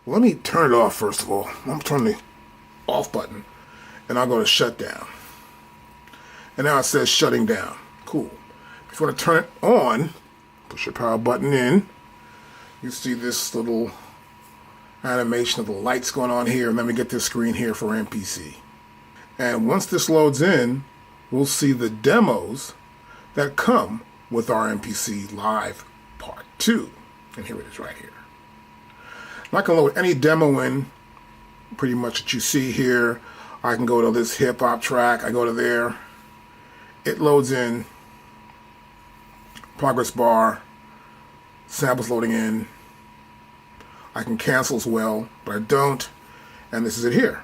Let me turn it off first of all. I'm turning the off button and I'll go to shutdown. And now it says shutting down. Cool. If you want to turn it on, push your power button in. You see this little animation of the lights going on here, and then we get this screen here for MPC. And once this loads in, we'll see the demos that come with our MPC Live Part 2. And here it is right here. I can load any demo in, pretty much that you see here. I can go to this hip hop track, I go to there. It loads in, progress bar, samples loading in. I can cancel as well, but I don't. And this is it here.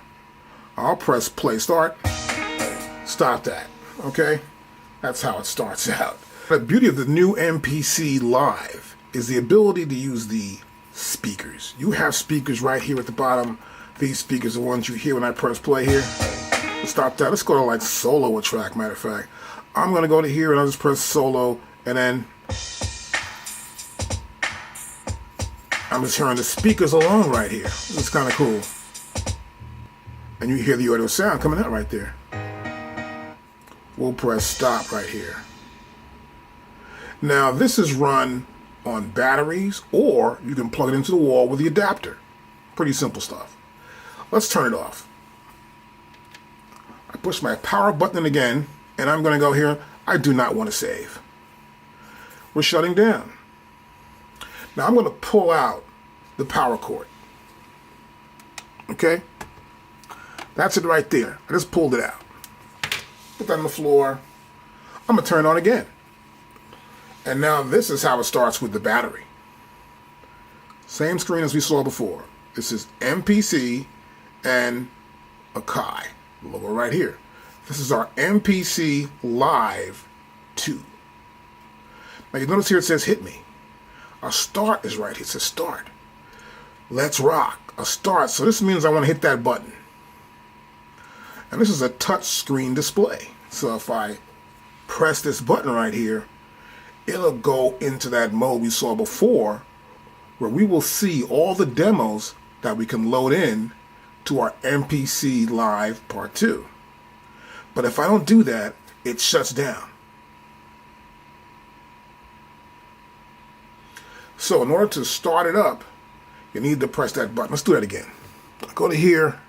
I'll press play start, stop that, okay? That's how it starts out. The beauty of the new MPC Live is the ability to use the speakers. You have speakers right here at the bottom. These speakers are the ones you hear when I press play here. Stop that. Let's go to like solo a track, matter of fact. I'm going to go to here and I'll just press solo, and then I'm just hearing the speakers alone right here. It's kind of cool. And you hear the audio sound coming out right there. We'll press stop right here. Now this is run on batteries, or you can plug it into the wall with the adapter. Pretty simple stuff. Let's turn it off. I push my power button in again, and I'm going to go here. I do not want to save. We're shutting down. Now I'm going to pull out the power cord. Okay? That's it right there. I just pulled it out. Put that on the floor. I'm going to turn it on again. And now this is how it starts with the battery. Same screen as we saw before. This is MPC and AKAI. Logo right here. This is our MPC Live 2. Now you notice here it says hit me. Our start is right here. It says start. Let's rock. A start. So this means I want to hit that button. And this is a touch screen display. So if I press this button right here, it'll go into that mode we saw before, where we will see all the demos that we can load in to our MPC Live Part 2. But if I don't do that, it shuts down. So in order to start it up, you need to press that button. Let's do that again. Go to here.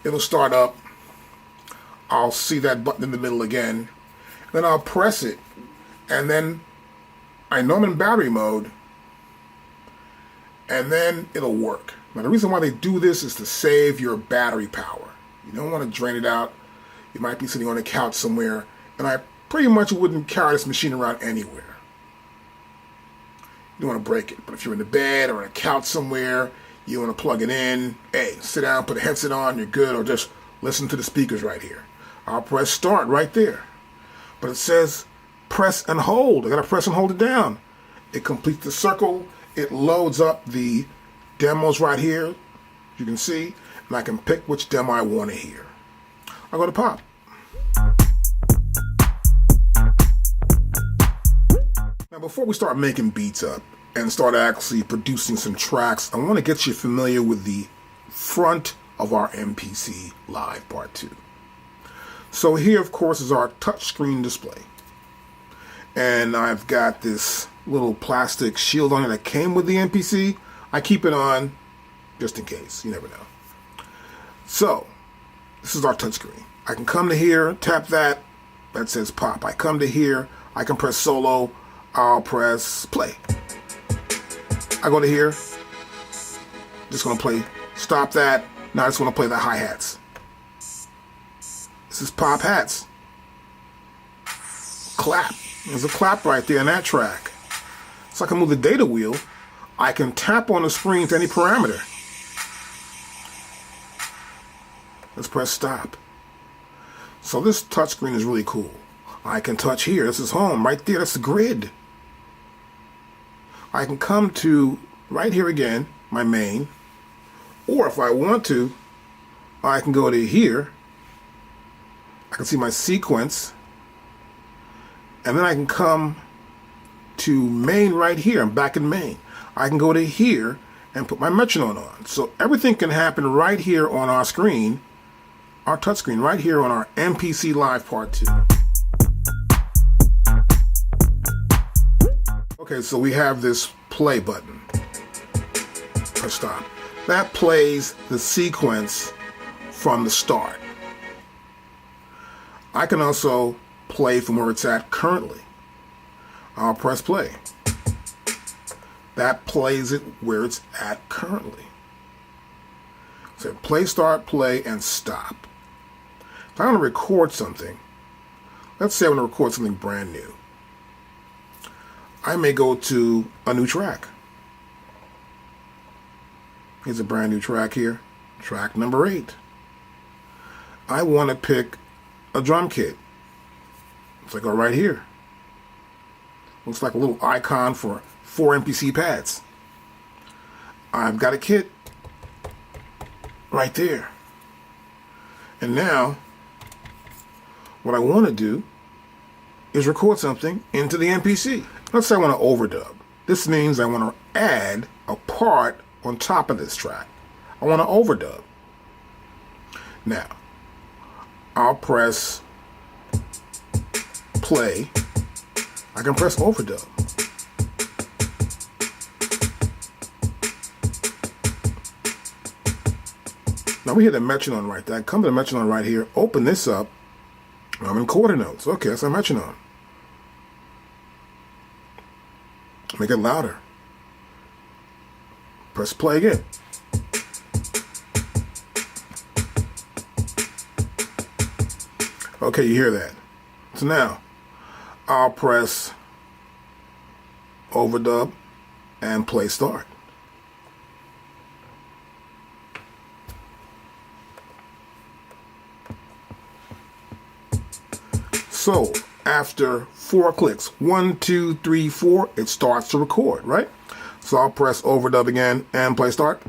It'll start up. I'll see that button in the middle again. Then I'll press it. And then I know I'm in battery mode. And then it'll work. Now the reason why they do this is to save your battery power. You don't want to drain it out. You might be sitting on a couch somewhere, and I pretty much wouldn't carry this machine around anywhere. You don't want to break it, but if you're in the bed or on a couch somewhere, you want to plug it in, hey, sit down, put a headset on, you're good, or just listen to the speakers right here. I'll press start right there. But it says press and hold. I got to press and hold it down. It completes the circle. It loads up the demos right here, you can see, and I can pick which demo I want to hear. I'll go to pop. Now before we start making beats up and start actually producing some tracks, I want to get you familiar with the front of our MPC Live Part 2. So here of course is our touchscreen display. And I've got this little plastic shield on it that came with the MPC. I keep it on just in case, you never know. So this is our touchscreen. I can come to here, tap that says pop. I come to here, I can press solo, I'll press play. I go to here, just gonna play, stop that. Now I just wanna play the hi-hats. This is pop hats. Clap, there's a clap right there in that track. So I can move the data wheel, I can tap on the screen to any parameter. Let's press stop. So this touchscreen is really cool. I can touch here. This is home right there. That's the grid. I can come to right here again, my main. Or if I want to, I can go to here. I can see my sequence. And then I can come to main right here. I'm back in main. I can go to here and put my metronome on. So everything can happen right here on our screen, our touchscreen, right here on our MPC Live Part 2. Okay, so we have this play button. Press stop. That plays the sequence from the start. I can also play from where it's at currently. I'll press play. That plays it where it's at currently. So play, start, play, and stop. If I want to record something, let's say I want to record something brand new. I may go to a new track. Here's a brand new track here, track number 8. I want to pick a drum kit. So I go right here. Looks like a little icon for 4 MPC pads. I've got a kit right there. And now, what I want to do is record something into the MPC. Let's say I want to overdub. This means I want to add a part on top of this track. I want to overdub. Now, I'll press play. I can press overdub. Now we hear the metronome right there. I come to the metronome right here, open this up. I'm in quarter notes. Okay, that's a metronome. Make it louder. Press play again. Okay, you hear that. So now, I'll press overdub and play start. So after 4 clicks, 1, 2, 3, 4, it starts to record, right? So I'll press overdub again and play start.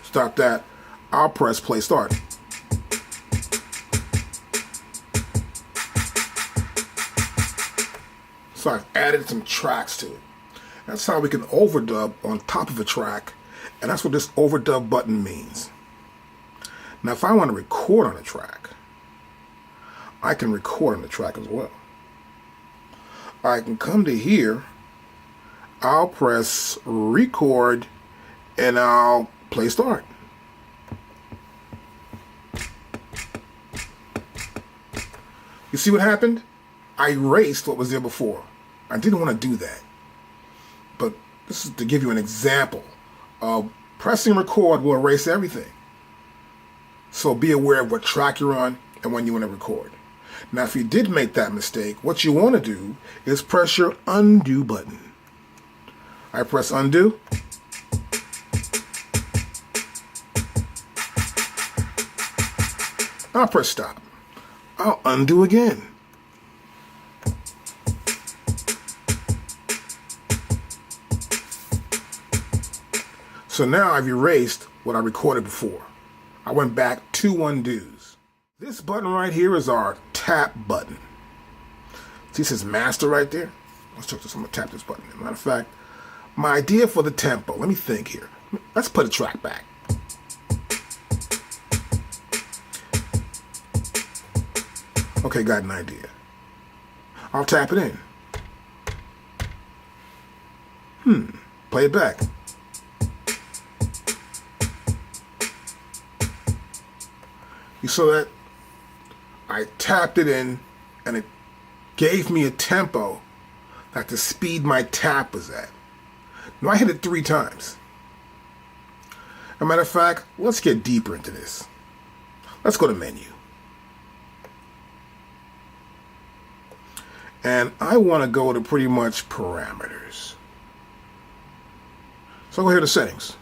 Stop that. I'll press play start. So I've added some tracks to it. That's how we can overdub on top of a track. And that's what this overdub button means. Now, if I want to record on a track, I can record on the track as well. I can come to here, I'll press record, and I'll play start. You see what happened? I erased what was there before. I didn't want to do that. But this is to give you an example. Pressing record will erase everything. So be aware of what track you're on and when you want to record. Now, if you did make that mistake, what you want to do is press your undo button. I press undo. I'll press stop. I'll undo again. So now I've erased what I recorded before. I went back 2 undos. This button right here is our tap button. See, it says master right there? Let's check this. I'm going to tap this button. As a matter of fact, my idea for the tempo, let me think here. Let's put a track back. Okay, got an idea. I'll tap it in. Play it back. You saw that? I tapped it in and it gave me a tempo at the speed my tap was at. Now I hit it 3 times. As a matter of fact, let's get deeper into this. Let's go to menu. And I want to go to pretty much parameters. So I'll go here to settings.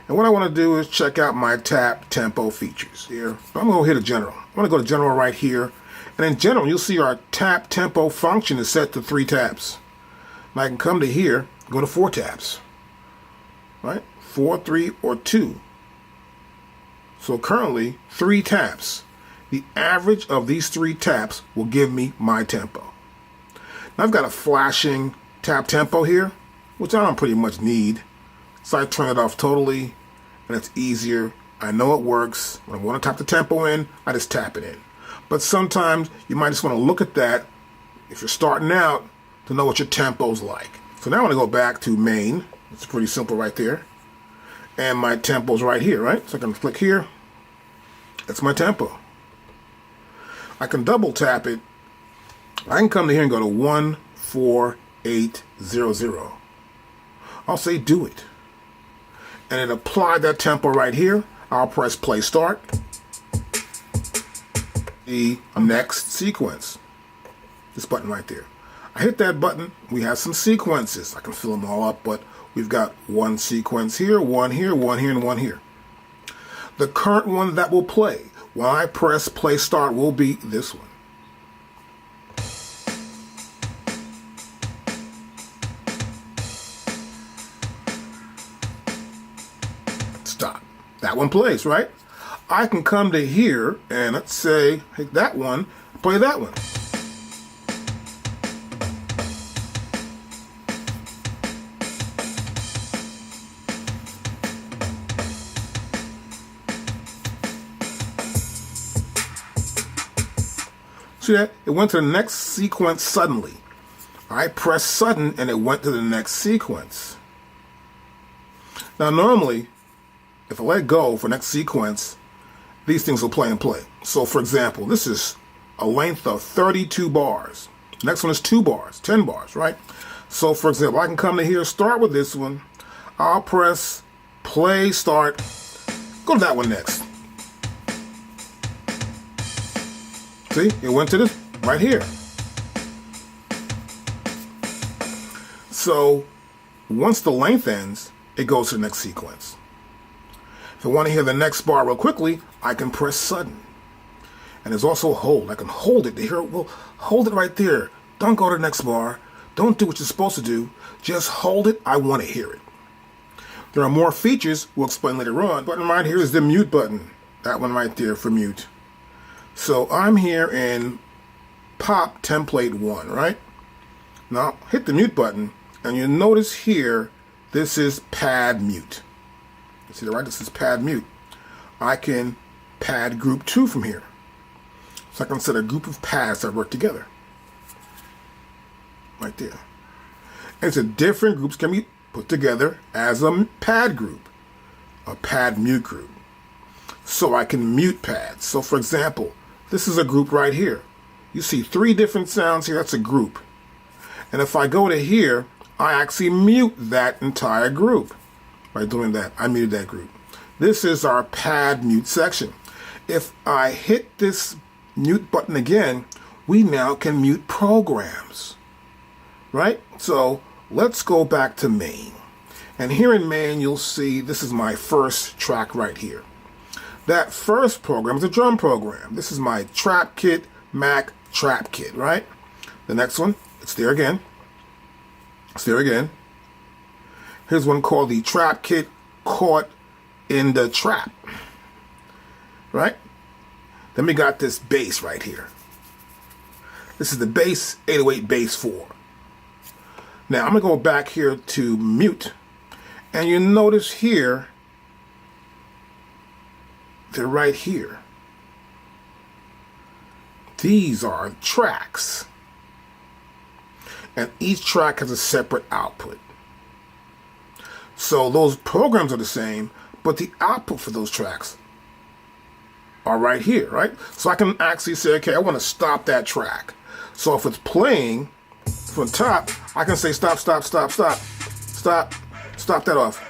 And what I want to do is check out my tap tempo features here. So I'm going to go here to general. I'm going to go to general right here. And in general, you'll see our tap tempo function is set to 3 taps. And I can come to here, go to 4 taps. Right? 4, 3, or 2. So currently, 3 taps. the average of these 3 taps will give me my tempo. Now I've got a flashing tap tempo here, which I don't pretty much need. So I turn it off totally, and it's easier. I know it works. When I want to tap the tempo in, I just tap it in. But sometimes you might just want to look at that, if you're starting out, to know what your tempo's like. So now I want to go back to main. It's pretty simple right there. And my tempo's right here, right? So I can click here. That's my tempo. I can double tap it. I can come to here and go to 14800. I'll say do it. And it applied that tempo right here. I'll press play start. The next sequence. This button right there. I hit that button. We have some sequences. I can fill them all up, but we've got 1 sequence here, 1 here, 1 here, and 1 here. The current one that will play when I press play start will be this one. Stop. That one plays, right? I can come to here and let's say, hit that one, play that one. See that? It went to the next sequence suddenly. I pressed sudden and it went to the next sequence. Now normally, if I let go for next sequence, these things will play and play. So for example, this is a length of 32 bars. The next one is 2 bars, 10 bars, right? So for example, I can come to here, start with this one. I'll press play, start, go to that one next. See, it went to this right here. So once the length ends, it goes to the next sequence. If I want to hear the next bar real quickly, I can press sudden. And there's also hold. I can hold it to hear it. Well, hold it right there. Don't go to the next bar. Don't do what you're supposed to do. Just hold it. I want to hear it. There are more features we'll explain later on. The button right here is the mute button. That one right there for mute. So I'm here in pop template 1, right? Now hit the mute button and you'll notice here, this is pad mute. You see that, right? This is pad mute. I can pad group 2 from here. So I can set a group of pads that work together. Right there. And so different groups can be put together as a pad group, a pad mute group. So I can mute pads. So for example, this is a group right here. You see 3 different sounds here. That's a group. And if I go to here, I actually mute that entire group. By doing that, I muted that group. This is our pad mute section. If I hit this mute button again, we now can mute programs. Right? So let's go back to main. And here in main, you'll see this is my first track right here. That first program is a drum program. This is my Trap Kit, Mac Trap Kit, right? The next one, it's there again. It's there again. Here's one called the Trap Kit Caught in the Trap, right? Then we got this bass right here. This is the bass, 808 bass 4. Now I'm gonna go back here to mute, and you notice here, they're right here. These are tracks. And each track has a separate output. So those programs are the same, but the output for those tracks are right here, right? So I can actually say, okay, I want to stop that track. So if it's playing from top, I can say stop, stop, stop, stop, stop, stop that off.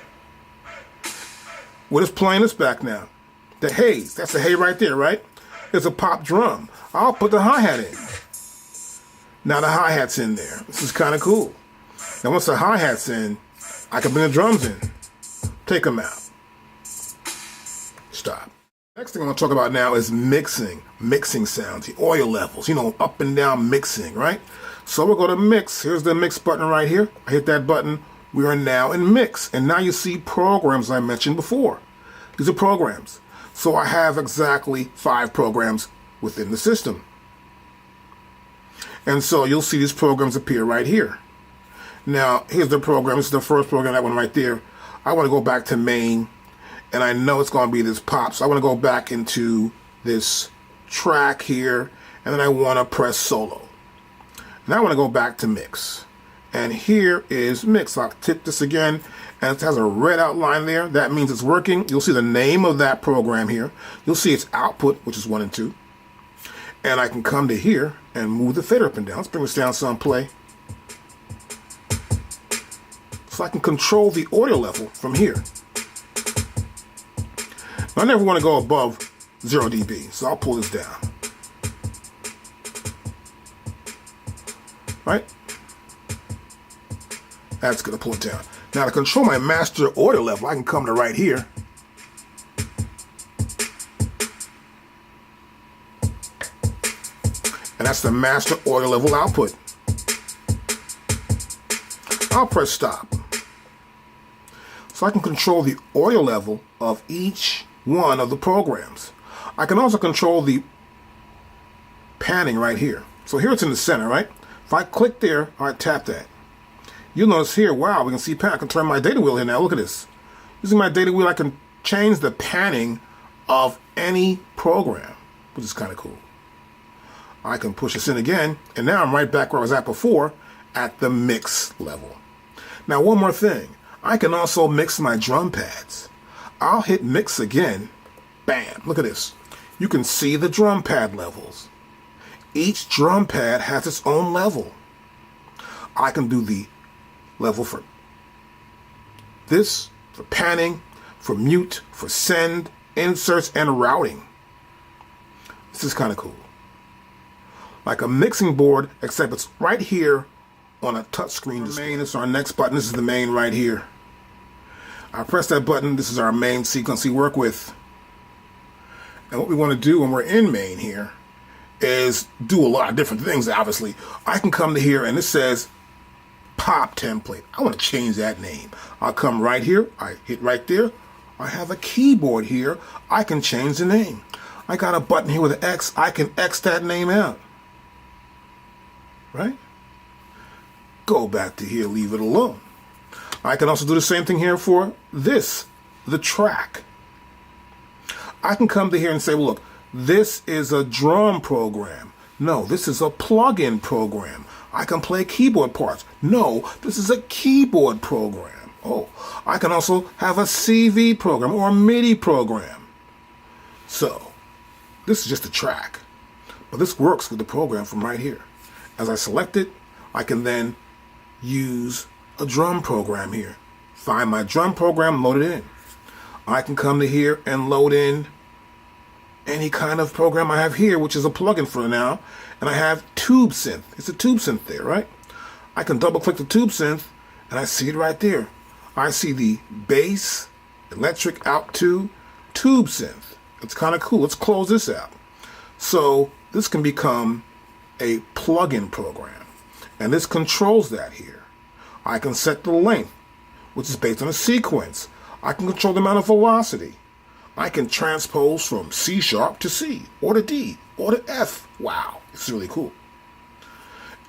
We're just playing this back now. The hey, that's the hey right there, right? It's a pop drum. I'll put the hi-hat in. Now the hi-hat's in there. This is kind of cool. Now once the hi-hat's in, I can bring the drums in. Take them out. Stop. Next thing I'm going to talk about now is mixing. Mixing sounds, the oil levels, up and down mixing, right? So we'll go to mix. Here's the mix button right here. I hit that button. We are now in mix. And now you see programs I mentioned before. These are programs. So I have exactly 5 programs within the system. And so you'll see these programs appear right here. Now, here's the program. This is the first program, that one right there. I want to go back to main, and I know it's going to be this pop. So I want to go back into this track here, and then I want to press solo. And I want to go back to mix. And here is mix. I'll tip this again, and it has a red outline there. That means it's working. You'll see the name of that program here. You'll see its output, which is 1 and 2. And I can come to here and move the fader up and down. Let's bring this down some, play. So I can control the audio level from here. Now, I never want to go above 0 dB, so I'll pull this down. Right? That's going to pull it down. Now, to control my master audio level, I can come to right here. And that's the master audio level output. I'll press stop. So I can control the audio level of each one of the programs. I can also control the panning right here. So here it's in the center, right? If I click there, I tap that. You'll notice here, wow, we can see pan. I can turn my data wheel here now. Look at this. Using my data wheel, I can change the panning of any program, which is kind of cool. I can push this in again, and now I'm right back where I was at before, at the mix level. Now, one more thing. I can also mix my drum pads. I'll hit mix again. Bam, look at this. You can see the drum pad levels. Each drum pad has its own level. I can do the level for this, for panning, for mute, for send, inserts, and routing. This is kind of cool. Like a mixing board, except it's right here on a touchscreen display. This is our next button. This is the main right here. I press that button. This is our main sequence we work with. And what we want to do when we're in main here is do a lot of different things, obviously. I can come to here and it says pop template. I want to change that name. I'll come right here. I hit right there. I have a keyboard here. I can change the name. I got a button here with an X. I can X that name out. Right? Go back to here, leave it alone. I can also do the same thing here for this, the track. I can come to here and say, well, look, this is a drum program. No, this is a plug-in program. I can play keyboard parts. No, this is a keyboard program. Oh, I can also have a CV program or a MIDI program. So, this is just a track. But this works with the program from right here. As I select it, I can then use a drum program here. Find my drum program, load it in. I can come to here and load in any kind of program I have here, which is a plugin for now. And I have Tube Synth. It's a Tube Synth there, right? I can double click the Tube Synth and I see it right there. I see the bass, electric out to Tube Synth. It's kind of cool. Let's close this out. So this can become a plugin program. And this controls that here. I can set the length, which is based on a sequence. I can control the amount of velocity. I can transpose from C sharp to C, or to D, or to F. Wow, it's really cool.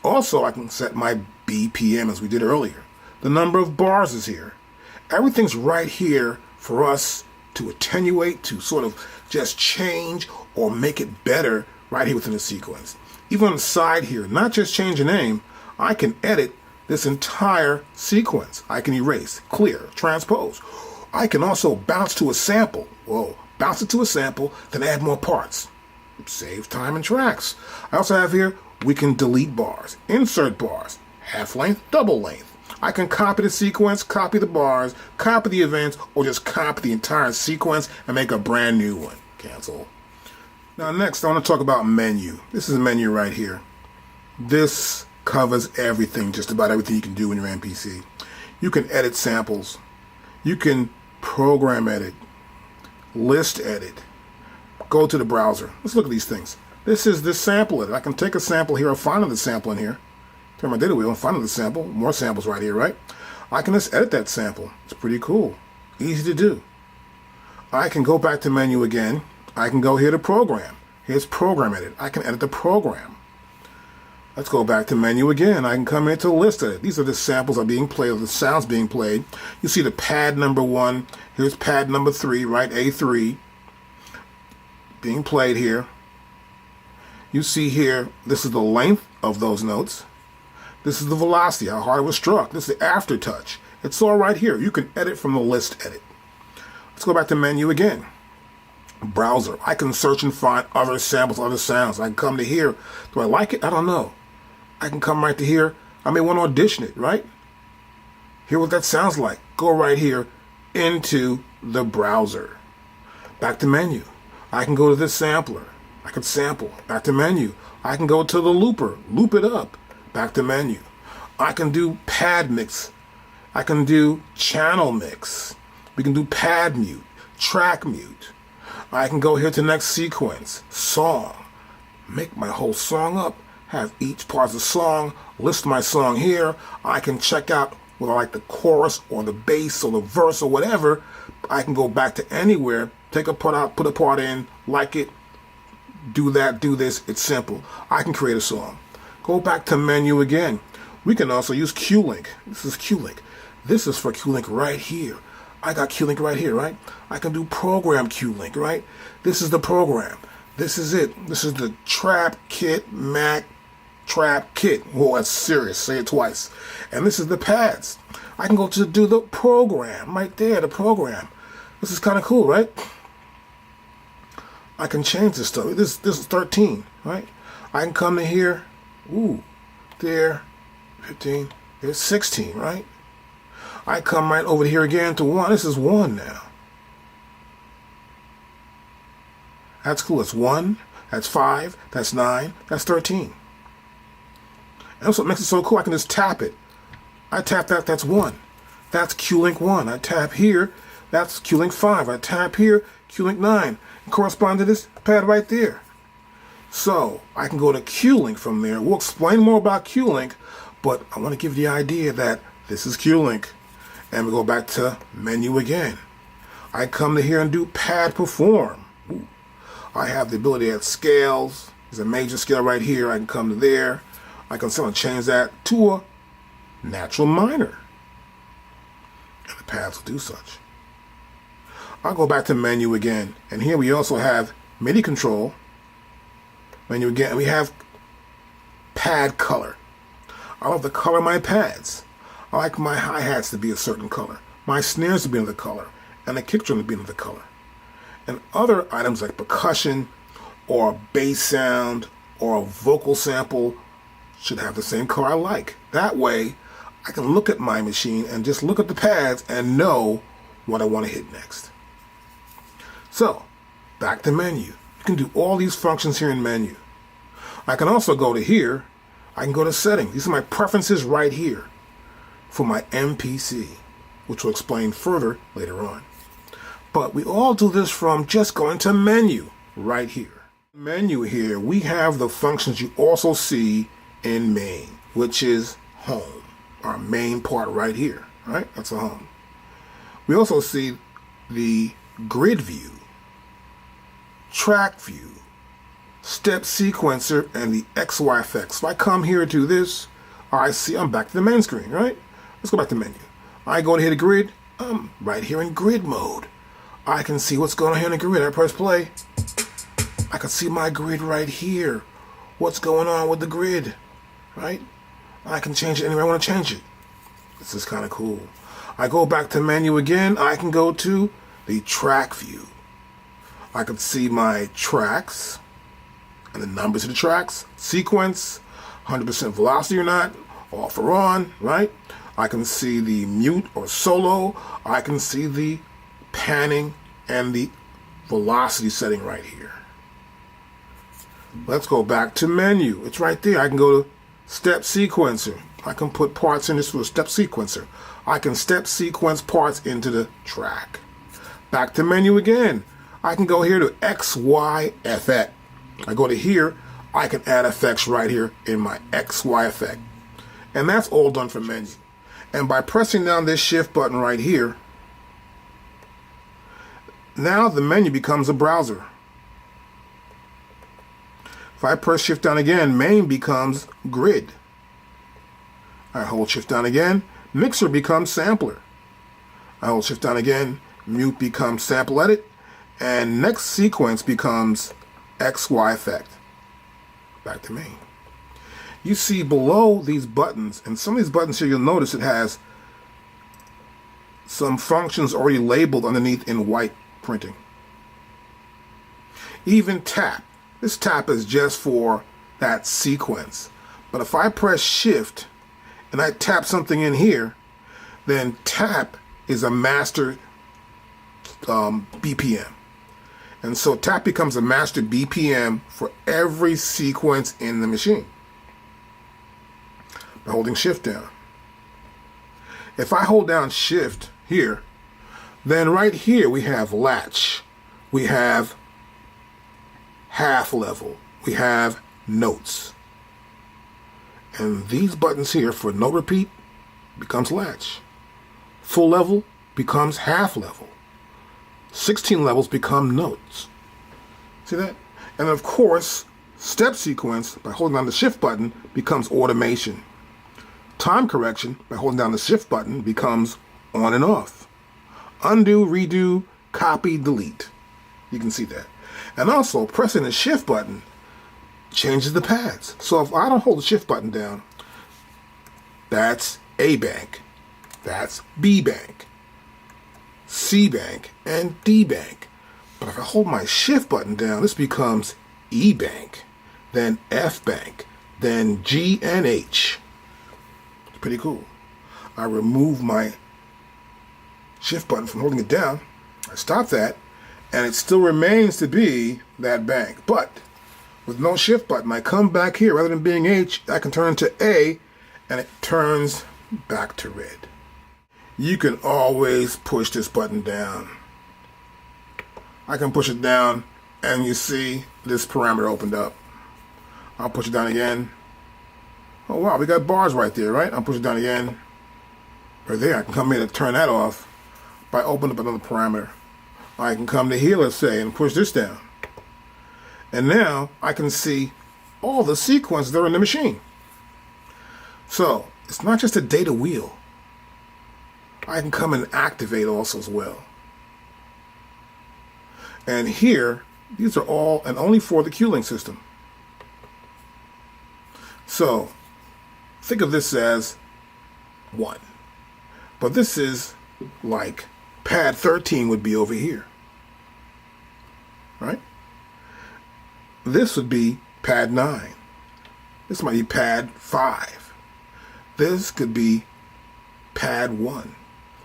Also, I can set my BPM as we did earlier. The number of bars is here. Everything's right here for us to attenuate, to sort of just change or make it better right here within the sequence. Even on the side here, not just change the name, I can edit this entire sequence. I can erase, clear, transpose. I can also bounce to a sample. Whoa, bounce it to a sample, then add more parts. Save time and tracks. I also have here, we can delete bars, insert bars, half length, double length. I can copy the sequence, copy the bars, copy the events, or just copy the entire sequence and make a brand new one. Cancel. Now next, I want to talk about menu. This is a menu right here. This covers everything, just about everything you can do in your MPC. You can edit samples. You can program edit, list edit, go to the browser. Let's look at these things. This is the sample edit. I can take a sample here, or find another sample in here, turn my data wheel and find another sample, more samples right here, right? I can just edit that sample. It's pretty cool, easy to do. I can go back to menu again. I can go here to program. Here's program edit. I can edit the program. Let's go back to menu again. I can come into list edit. These are the samples that are being played, or the sounds being played. You see the pad number 1. Here's pad number 3, right? A3 being played here. You see here, this is the length of those notes. This is the velocity, how hard it was struck. This is the aftertouch. It's all right here. You can edit from the list edit. Let's go back to menu again. Browser. I can search and find other samples, other sounds. I can come to here. Do I like it? I don't know. I can come right to here. I may want to audition it, right? Hear what that sounds like. Go right here into the browser. Back to menu. I can go to this sampler. I can sample. Back to menu. I can go to the looper. Loop it up. Back to menu. I can do pad mix. I can do channel mix. We can do pad mute, track mute. I can go here to next sequence, song. Make my whole song up. Have each part of the song, list my song here. I can check out whether I like the chorus or the bass or the verse or whatever. I can go back to anywhere, take a part out, put a part in, like it, do that, do this. It's simple. I can create a song. Go back to menu again. We can also use Q-Link. This is Q-Link. This is for Q-Link right here. I got Q-Link right here, right? I can do program Q-Link, right? This is the program. This is it. This is the Trap Kit Mac Trap Kit. Whoa, that's serious. Say it twice. And this is the pads. I can go to do the program right there, the program. This is kind of cool, right? I can change this stuff. This is 13, right? I can come to here. Ooh, there, 15. There's 16, right? I come right over here again to 1. This is 1 now. That's cool. It's 1. That's 5. That's 9. That's 13. And that's what makes it so cool. I can just tap it. I tap that. That's 1. That's Q-Link 1. I tap here. That's Q-Link 5. I tap here. Q-Link 9. And correspond to this pad right there. So I can go to Q-Link from there. We'll explain more about Q-Link, but I want to give you the idea that this is Q-Link. And we go back to menu again. I come to here and do pad perform. Ooh. I have the ability to add scales. There's a major scale right here. I can come to there. I can sort of change that to a natural minor. And the pads will do such. I'll go back to menu again. And here we also have MIDI control. Menu again. And we have pad color. I love to color my pads. I like my hi-hats to be a certain color, my snares to be another color, and the kick drum to be another color. And other items like percussion or a bass sound or a vocal sample should have the same color I like. That way, I can look at my machine and just look at the pads and know what I want to hit next. So, back to menu. You can do all these functions here in menu. I can also go to here. I can go to settings. These are my preferences right here for my MPC, which we'll explain further later on. But we all do this from just going to menu right here. Menu here, we have the functions you also see in main, which is home, our main part right here, right? That's a home. We also see the grid view, track view, step sequencer, and the XY effects. So I come here to this, I see I'm back to the main screen, right? Let's go back to menu. I go to hit the grid. I'm right here in grid mode. I can see what's going on here in the grid. I press play. I can see my grid right here. What's going on with the grid, right? I can change it anywhere I want to change it. This is kind of cool. I go back to menu again. I can go to the track view. I can see my tracks and the numbers of the tracks, sequence, 100% velocity or not, off or on, right? I can see the mute or solo. I can see the panning and the velocity setting right here. Let's go back to menu. It's right there. I can go to step sequencer. I can put parts in this with a step sequencer. I can step sequence parts into the track. Back to menu again. I can go here to XY effect. I go to here. I can add effects right here in my XY effect. And that's all done from menu. And by pressing down this shift button right here, now the menu becomes a browser. If I press shift down again, main becomes grid. I hold shift down again, mixer becomes sampler. I hold shift down again, mute becomes sample edit, and next sequence becomes XY effect. Back to main. You see below these buttons, and some of these buttons here, you'll notice it has some functions already labeled underneath in white printing. Even tap. This tap is just for that sequence. But if I press shift and I tap something in here, then tap is a master BPM. And so tap becomes a master BPM for every sequence in the machine by holding shift down. If I hold down shift here, then right here we have latch, we have half level, we have notes. And these buttons here for note repeat becomes latch. Full level becomes half level. 16 levels become notes. See that? And of course, step sequence by holding down the shift button becomes automation. Time correction by holding down the shift button becomes on and off. Undo, redo, copy, delete. You can see that. And also pressing the shift button changes the pads. So if I don't hold the shift button down, that's A bank, that's B bank, C bank, and D bank. But if I hold my shift button down, this becomes E bank, then F bank, then G and H. It's pretty cool. I remove my shift button from holding it down. I stop that, and it still remains to be that bank. But with no shift button, I come back here. Rather than being H, I can turn to A, and it turns back to red. You can always push this button down. I can push it down, and you see this parameter opened up. I'll push it down again. Oh wow, we got bars right there, right? I'll push it down again. Right there, I can come in and turn that off by opening up another parameter. I can come to here, let's say, and push this down. And now I can see all the sequences that are in the machine. So it's not just a data wheel. I can come and activate also as well. And here, these are all and only for the Q-Link system. So think of this as 1. But this is like pad 13 would be over here. Right? This would be pad 9. This might be pad 5. This could be pad 1.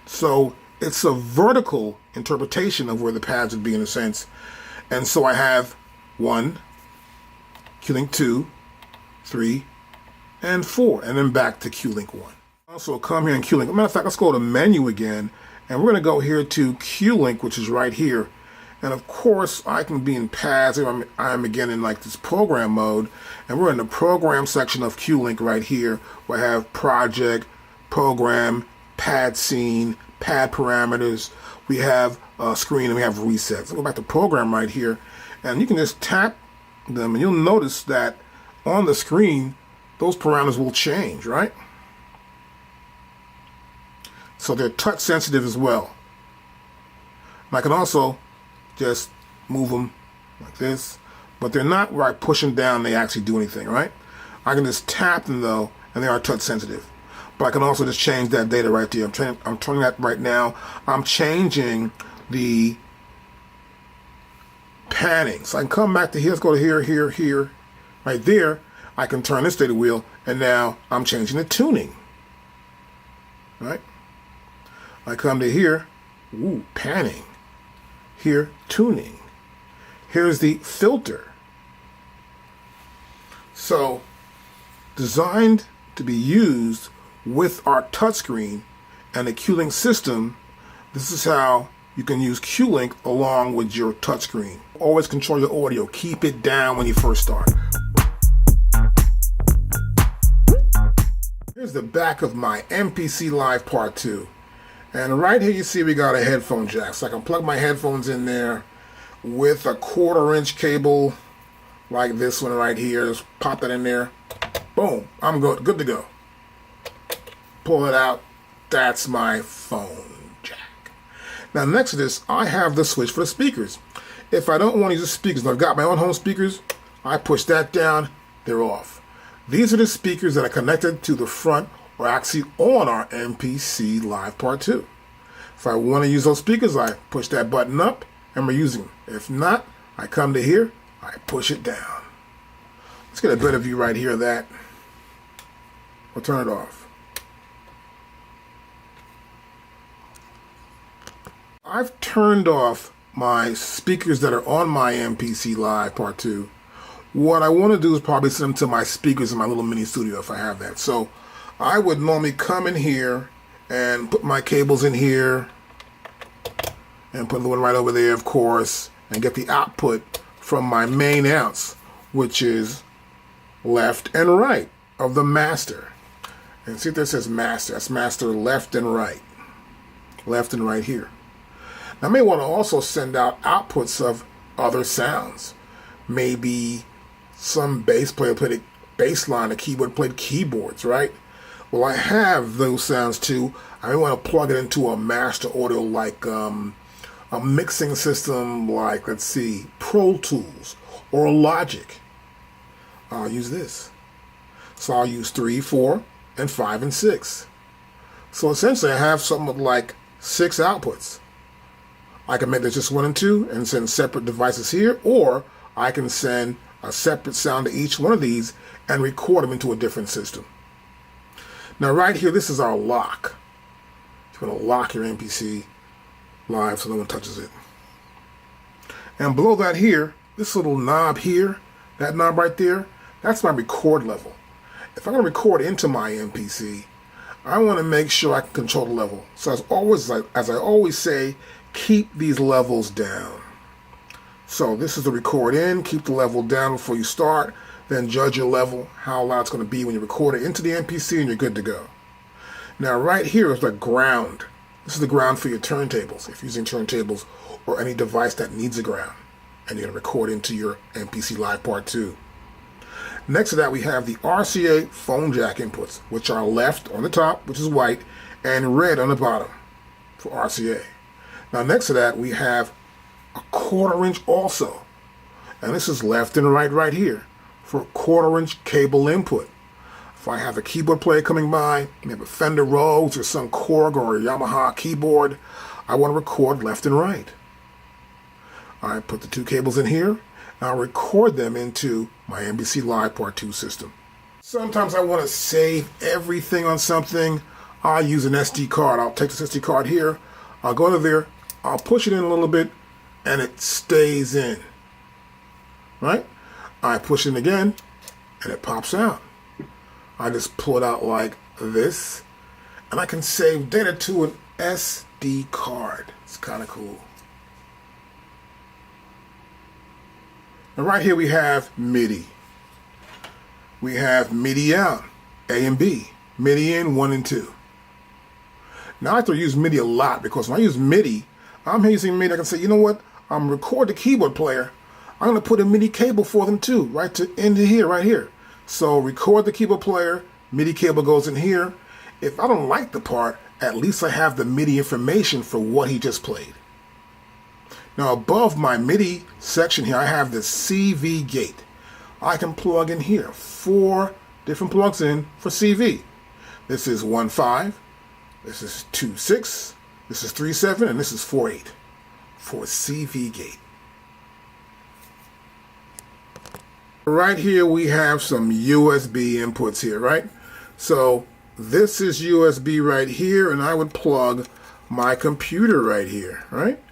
So it's a vertical interpretation of where the pads would be in a sense. And so I have 1, Q-Link 2, 3, and 4, and then back to Q-Link 1. Also come here in Q-Link. Matter of fact, let's go to menu again, and we're going to go here to Q-Link, which is right here. And of course, I can be in pads. I'm again in like this program mode, and we're in the program section of Q-Link right here, where I have project, program, pad scene, pad parameters. We have screen, and we have resets. So go back to program right here, and you can just tap them, and you'll notice that on the screen, those parameters will change, right? So they're touch sensitive as well. And I can also just move them like this, but they're not where I push them down, they actually do anything, right? I can just tap them though, and they are touch sensitive. But I can also just change that data right there. I'm turning that right now. I'm changing the panning. So I can come back to here, let's go to here, here, here. Right there, I can turn this data wheel, and now I'm changing the tuning. Right? I come to here, ooh, panning. Here, tuning. Here's the filter. So, designed to be used with our touchscreen and the Q-Link system, this is how you can use Q-Link along with your touchscreen. Always control your audio. Keep it down when you first start. Here's the back of my MPC Live Part 2. And right here you see we got a headphone jack. So I can plug my headphones in there with a 1/4 inch cable like this one right here. Just pop that in there. Boom, I'm good to go. Pull it out. That's my phone jack. Now next to this, I have the switch for the speakers. If I don't want to use the speakers, and I've got my own home speakers, I push that down, they're off. These are the speakers that are connected to the front or actually on our MPC Live Part 2. If I want to use those speakers, I push that button up and we're using them. If not, I come to here, I push it down. Let's get a better view right here of that. We'll turn it off. I've turned off my speakers that are on my MPC Live Part 2. What I want to do is probably send them to my speakers in my little mini studio if I have that. So I would normally come in here and put my cables in here and put the one right over there, of course, and get the output from my main outs, which is left and right of the master. And see if that says master. That's master left and right. Left and right here. Now I may want to also send out outputs of other sounds. Maybe some bass player played a bass line, a keyboard played keyboards, right? Well, I have those sounds too. I may want to plug it into a master audio like a mixing system like, let's see, Pro Tools or Logic. I'll use this. So I'll use 3, 4, and 5, and 6. So essentially I have something like 6 outputs. I can make this just 1 and 2 and send separate devices here, or I can send a separate sound to each one of these and record them into a different system. Now right here, this is our lock. You want to lock your MPC Live so no one touches it. And below that here, this little knob here, that knob right there, that's my record level. If I'm going to record into my MPC, I want to make sure I can control the level. So as I always say, keep these levels down. So this is the record in, keep the level down before you start, then judge your level, how loud it's going to be when you record it into the MPC, and you're good to go. Now right here is the ground. This is the ground for your turntables, if you're using turntables or any device that needs a ground, and you're going to record into your MPC Live Part 2. Next to that, we have the RCA phone jack inputs, which are left on the top, which is white, and red on the bottom for RCA. Now next to that, we have a 1/4 inch also, and this is left and right here for 1/4 inch cable input. If I have a keyboard player coming by, maybe a Fender Rhodes or some Korg or a Yamaha keyboard, I want to record left and right. I put the 2 cables in here, and I'll record them into my MPC Live Part 2 system. Sometimes I want to save everything on something. I'll use an SD card. I'll take this SD card here, I'll go to there, I'll push it in a little bit, and it stays in, right? I push it again, and it pops out. I just pull it out like this, and I can save data to an SD card. It's kind of cool. And right here we have MIDI. We have MIDI out, A and B, MIDI in 1 and 2. Now I have to use MIDI a lot because when I use MIDI, I'm using MIDI. I can say, you know what? I'm record the keyboard player. I'm going to put a MIDI cable for them too, right to into here, right here. So record the keyboard player, MIDI cable goes in here. If I don't like the part, at least I have the MIDI information for what he just played. Now above my MIDI section here, I have the CV gate. I can plug in here 4 different plugs in for CV. This is 1.5, this is 2.6, this is 3.7, and this is 4.8 for CV gate. Right here we have some USB inputs here, right? So this is USB right here, and I would plug my computer right here, right?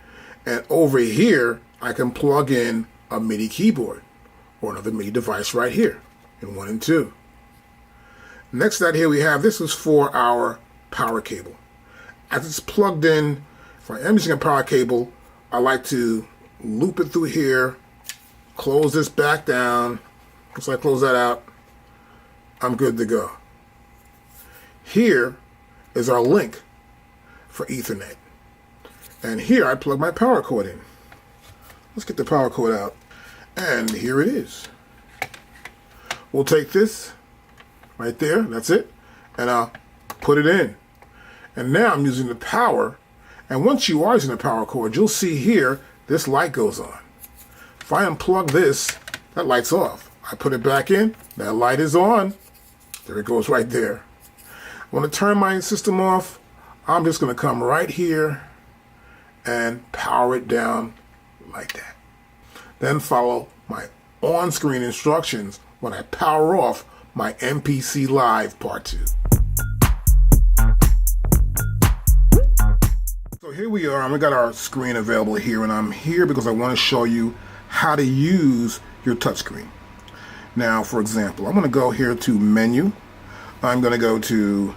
And over here, I can plug in a MIDI keyboard or another MIDI device right here in 1 and 2. Next to that here we have, this is for our power cable. As it's plugged in, if I am using a power cable, I like to loop it through here, close this back down. Once I close that out, I'm good to go. Here is our link for Ethernet. And here I plug my power cord in. Let's get the power cord out. And here it is. we'll take this right there, that's it, and I'll put it in. And now I'm using the power, and once you are using the power cord, you'll see here, this light goes on. If I unplug this, that light's off. I put it back in, that light is on. There it goes right there. I want to turn my system off. I'm just going to come right here and power it down like that. Then follow my on-screen instructions when I power off my MPC Live Part 2. So here we are, and we got our screen available here, and I'm here because I want to show you how to use your touchscreen. Now, for example, I'm going to go here to Menu. I'm going to go to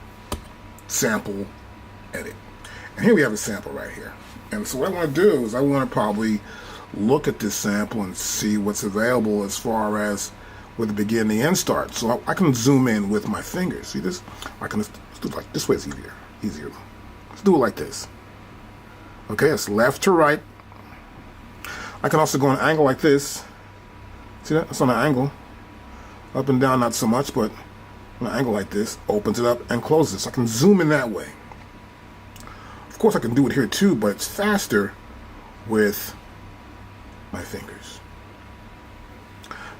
Sample, Edit. And here we have a sample right here. And so what I want to do is I want to probably look at this sample and see what's available as far as where the begin and the end start. So I can zoom in with my fingers. See this? I can just do it like this way is easier. Let's do it like this. Okay, it's left to right. I can also go on an angle like this. See that? It's on an angle. Up and down, not so much, but on an angle like this, opens it up and closes. So I can zoom in that way. Of course, I can do it here too, but it's faster with my fingers.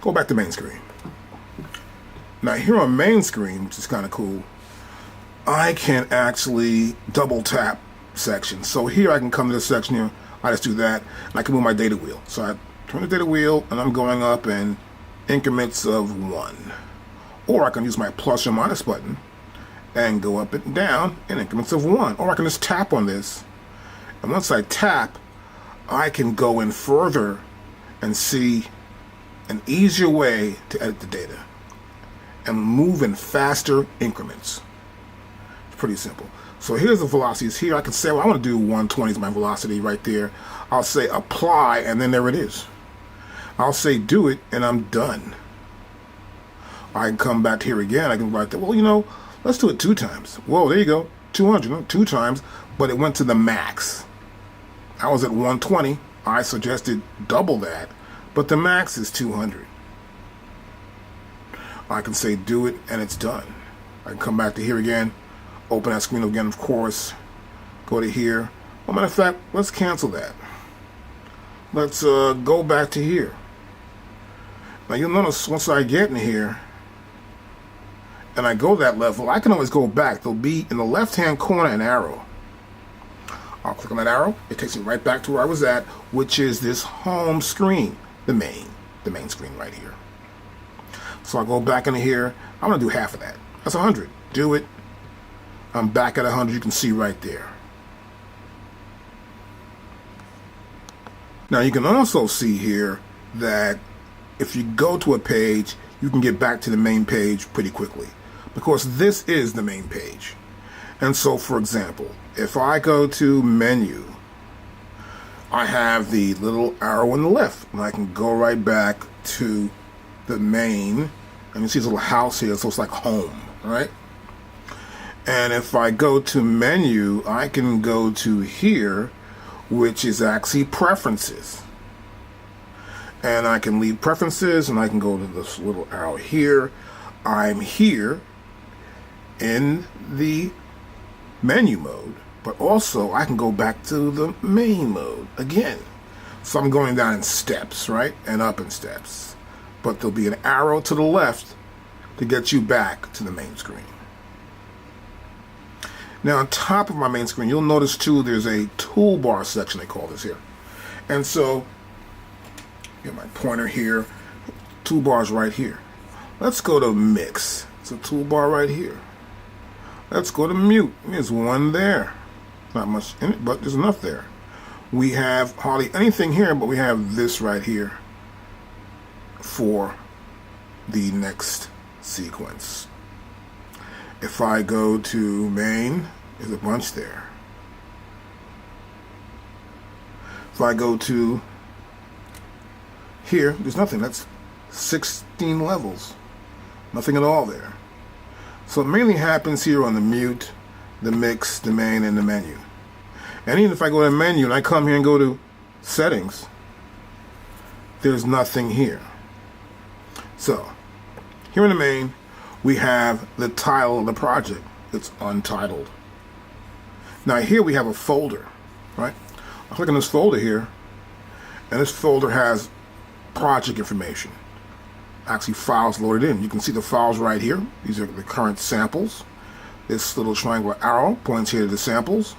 Go back to main screen. Now here on main screen, which is kind of cool, I can actually double tap sections. So here I can come to this section here, I just do that, and I can move my data wheel. So I turn the data wheel, and I'm going up in increments of 1. Or I can use my plus or minus button and go up and down in increments of 1. Or I can just tap on this, and once I tap, I can go in further and see an easier way to edit the data and move in faster increments. It's pretty simple. So here's the velocities. Here I can say, well, I want to do 120 is my velocity right there. I'll say apply, and then there it is. I'll say do it, and I'm done. I can come back here again. I can write that, well, you know, let's do it 2 times. Whoa, there you go. 200, 2 times, but it went to the max. I was at 120. I suggested double that, but the max is 200. I can say do it, and it's done. I can come back to here again, open that screen again, of course, go to here. Well, matter of fact, let's cancel that. Let's go back to here. Now you'll notice once I get in here and I go that level, I can always go back. There'll be in the left-hand corner an arrow. I'll click on that arrow. It takes me right back to where I was at, which is this home screen, the main screen right here. So I'll go back into here. I'm going to do half of that. That's 100. Do it. I'm back at 100. You can see right there. Now you can also see here that if you go to a page, you can get back to the main page pretty quickly because this is the main page. And so, for example, if I go to Menu, I have the little arrow on the left, and I can go right back to the main, and you see this little house here, so it's like home, right? And if I go to Menu, I can go to here, which is actually Preferences. And I can leave Preferences, and I can go to this little arrow here. I'm here in the menu mode, but also I can go back to the main mode again. So I'm going down in steps, right? And up in steps. But there'll be an arrow to the left to get you back to the main screen. Now on top of my main screen, you'll notice too there's a toolbar section, they call this here. And so, get my pointer here, toolbar's right here. Let's go to Mix. It's a toolbar right here. Let's go to Mute. There's one there. Not much in it, but there's enough there. We have hardly anything here, but we have this right here for the next sequence. If I go to Main, there's a bunch there. If I go to here, there's nothing. That's 16 levels. Nothing at all there. So it mainly happens here on the Mute, the Mix, the Main, and the Menu. And even if I go to Menu and I come here and go to Settings, there's nothing here. So Here in the main, we have the title of the project. It's untitled. Now here we have a folder, right? I click on this folder here, and this folder has project information. Actually, files loaded in. You can see the files right here. These are the current samples. This little triangular arrow points here to the samples.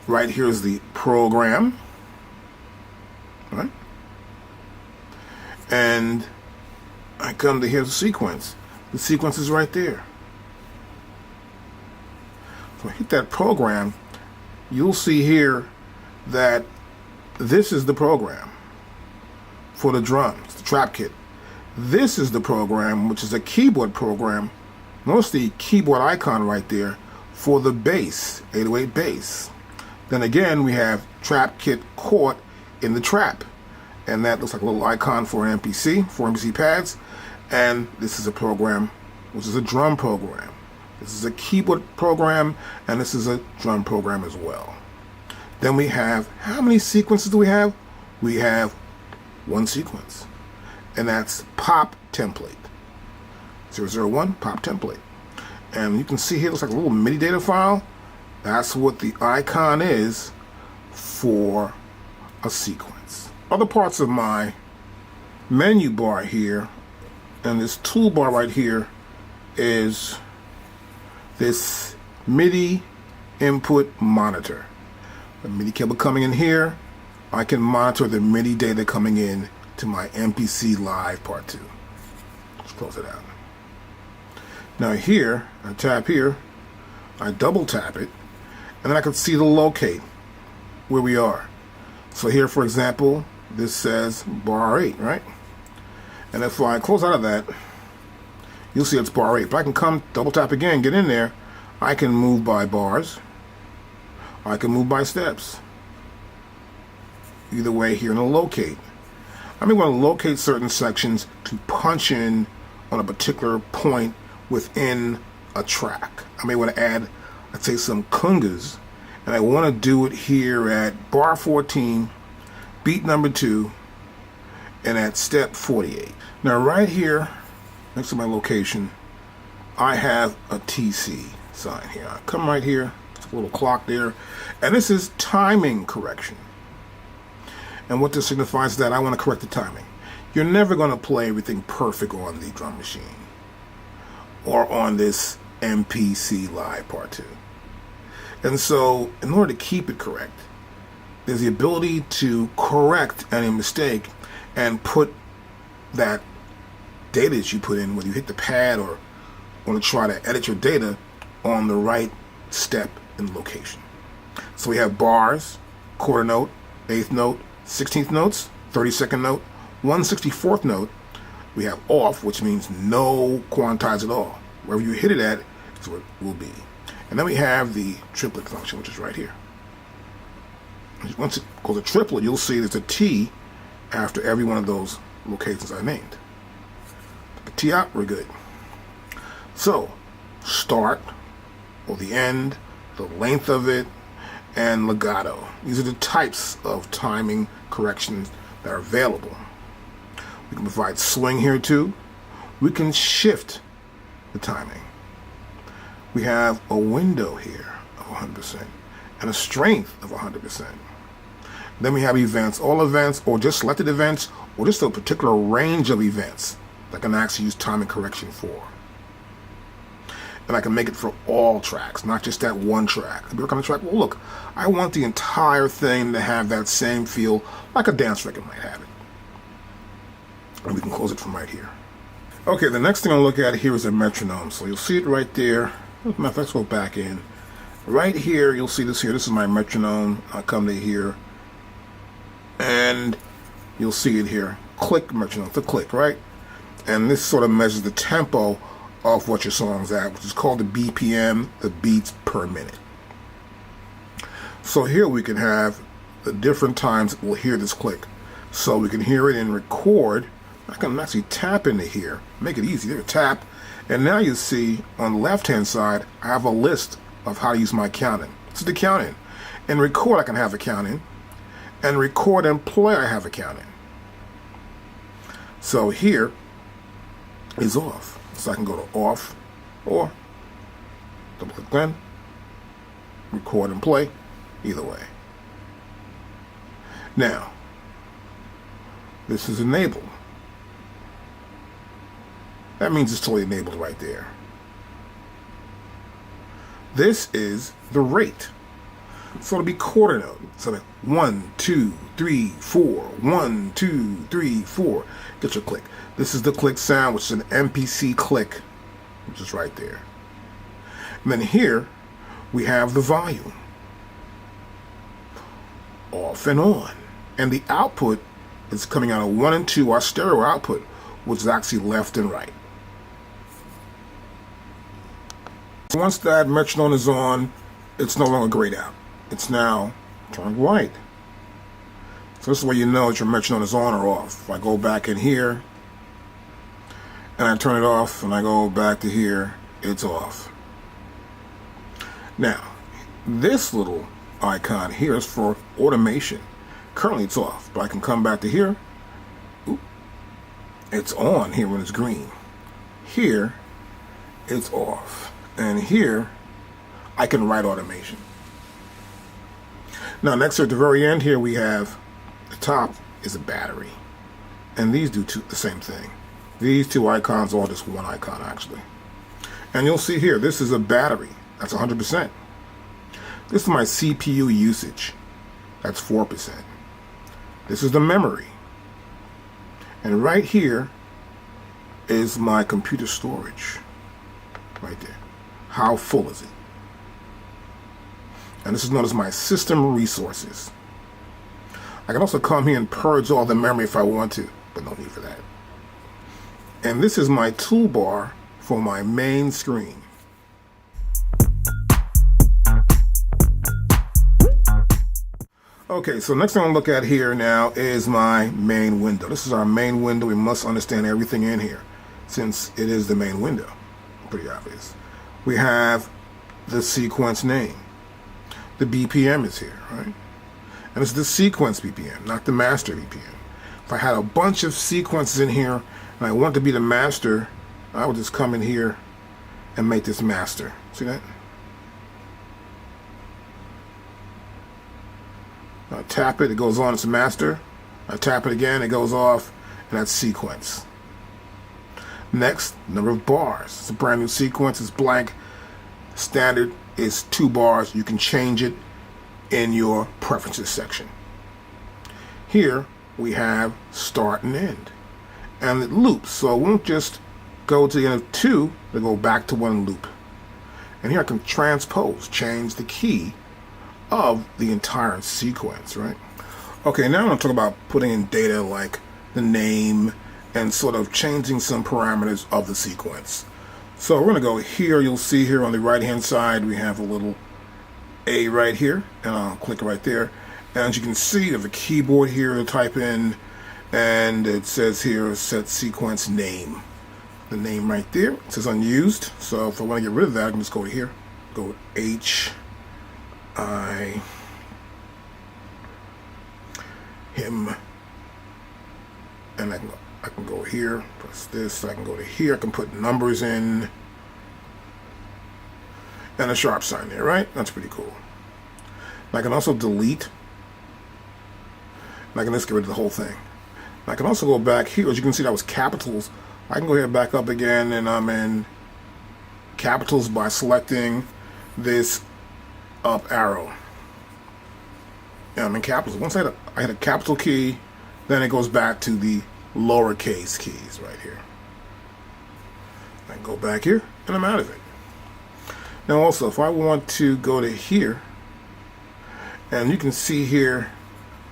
Right here is the program, right? And I come to here's the sequence. The sequence is right there. So I hit that program. You'll see here that this is the program for the drums, the trap kit. This is the program, which is a keyboard program. Notice the keyboard icon right there for the bass, 808 bass. Then again, we have trap kit caught in the trap. And that looks like a little icon for an MPC, for MPC pads. And this is a program, which is a drum program. This is a keyboard program, and this is a drum program as well. Then we have, how many sequences do we have? We have one sequence, and that's pop template. 001 pop template. And you can see here, it looks like a little MIDI data file. That's what the icon is for a sequence. Other parts of my menu bar here, and this toolbar right here, is this MIDI input monitor. The MIDI cable coming in here, I can monitor the MIDI data coming in to my MPC Live Part 2. Let's close it out. Now here, I tap here, I double tap it, and then I can see the locate where we are. So here, for example, this says bar 8, right? And if I close out of that, you'll see it's bar 8. But I can come, double tap again, get in there. I can move by bars. I can move by steps. Either way here in the locate. I may want to locate certain sections to punch in on a particular point within a track. I may want to add, let's say, some congas, and I want to do it here at bar 14, beat number 2, and at step 48. Now right here, next to my location, I have a TC sign here. I come right here, it's a little clock there, and this is timing correction. And what this signifies is that I want to correct the timing. You're never going to play everything perfect on the drum machine or on this MPC Live Part 2. And so, in order to keep it correct, there's the ability to correct any mistake and put that data that you put in, whether you hit the pad or want to try to edit your data, on the right step and location. So we have bars, quarter note, eighth note, 16th notes, 32nd note, 1/64th note. We have off, which means no quantize at all. Wherever you hit it at is what it will be. And then we have the triplet function, which is right here. Once it goes a triplet, you'll see there's a T after every one of those locations I named. Take a T out, we're good. So, start, or the end, the length of it, and legato. These are the types of timing corrections that are available. We can provide swing here too. We can shift the timing. We have a window here of 100% and a strength of 100%. Then we have events, all events, or just selected events, or just a particular range of events that I can actually use timing correction for. And I can make it for all tracks, not just that one track. If you work on a track, well look, I want the entire thing to have that same feel like a dance record might have it. And we can close it from right here. Okay, the next thing I'll look at here is a metronome. So you'll see it right there. Let's go back in. Right here, you'll see this here. This is my metronome. I'll come to here. And you'll see it here. Click metronome, the click, right? And this sort of measures the tempo of what your song's at, which is called the BPM, the beats per minute. So here we can have the different times we'll hear this click. So we can hear it in record. I can actually tap into here, make it easy. There, tap, and now you see on the left-hand side, I have a list of how to use my counting. This is the counting. In record, I can have a counting, and record and play, I have a counting. So here is off. So I can go to off or double click then, record and play, either way. Now, this is enabled. That means it's totally enabled right there. This is the rate. So it'll be quarter note. So like 1, 2, 3, 4, 1, 2, 3, 4. Get your click. This is the click sound, which is an MPC click, which is right there. And then here we have the volume. Off and on. And the output is coming out of 1 and 2, our stereo output, which is actually left and right. Once that metronome is on, it's no longer grayed out. It's now turned white. So this is where you know that your metronome is on or off. If I go back in here, and I turn it off, and I go back to here, it's off. Now, this little icon here is for automation. Currently it's off, but I can come back to here. Oop, it's on here when it's green. Here, it's off. And here, I can write automation. Now, next at the very end here, we have the top is a battery. And these do the same thing. These two icons are just one icon, actually. And you'll see here, this is a battery. That's 100%. This is my CPU usage. That's 4%. This is the memory. And right here is my computer storage. Right there. How full is it? And this is known as my system resources. I can also come here and purge all the memory if I want to, but no need for that. And this is my toolbar for my main screen. Okay, so next thing I'll look at here now is my main window. This is our main window. We must understand everything in here since it is the main window. Pretty obvious. We have the sequence name. The BPM is here, right? And it's the sequence BPM, not the master BPM. If I had a bunch of sequences in here and I want to be the master, I would just come in here and make this master. See that? I tap it, it goes on, it's master. I tap it again, it goes off, and that's sequence. Next, number of bars. It's a brand new sequence, it's blank. Standard is 2 bars. You can change it in your preferences section. Here we have start and end. And it loops, so it won't just go to the end of 2, it'll go back to 1 loop. And here I can transpose, change the key of the entire sequence, right? Okay, now I'm going to talk about putting in data like the name and sort of changing some parameters of the sequence. So we're going to go here. You'll see here on the right hand side we have a little A right here, and I'll click right there. And as you can see, there's a keyboard here to type in, and it says here set sequence name. The name right there, it says unused. So if I want to get rid of that, I can just go to here, go I, him, and I can go here, press this, I can go to here, I can put numbers in, and a sharp sign there, right? That's pretty cool. And I can also delete, and I can just get rid of the whole thing. And I can also go back here, as you can see that was capitals. I can go here back up again, and I'm in capitals by selecting this up arrow. And I'm in capitals. Once I hit a capital key, then it goes back to the lowercase keys right here. I can go back here, and I'm out of it. Now also, if I want to go to here, and you can see here,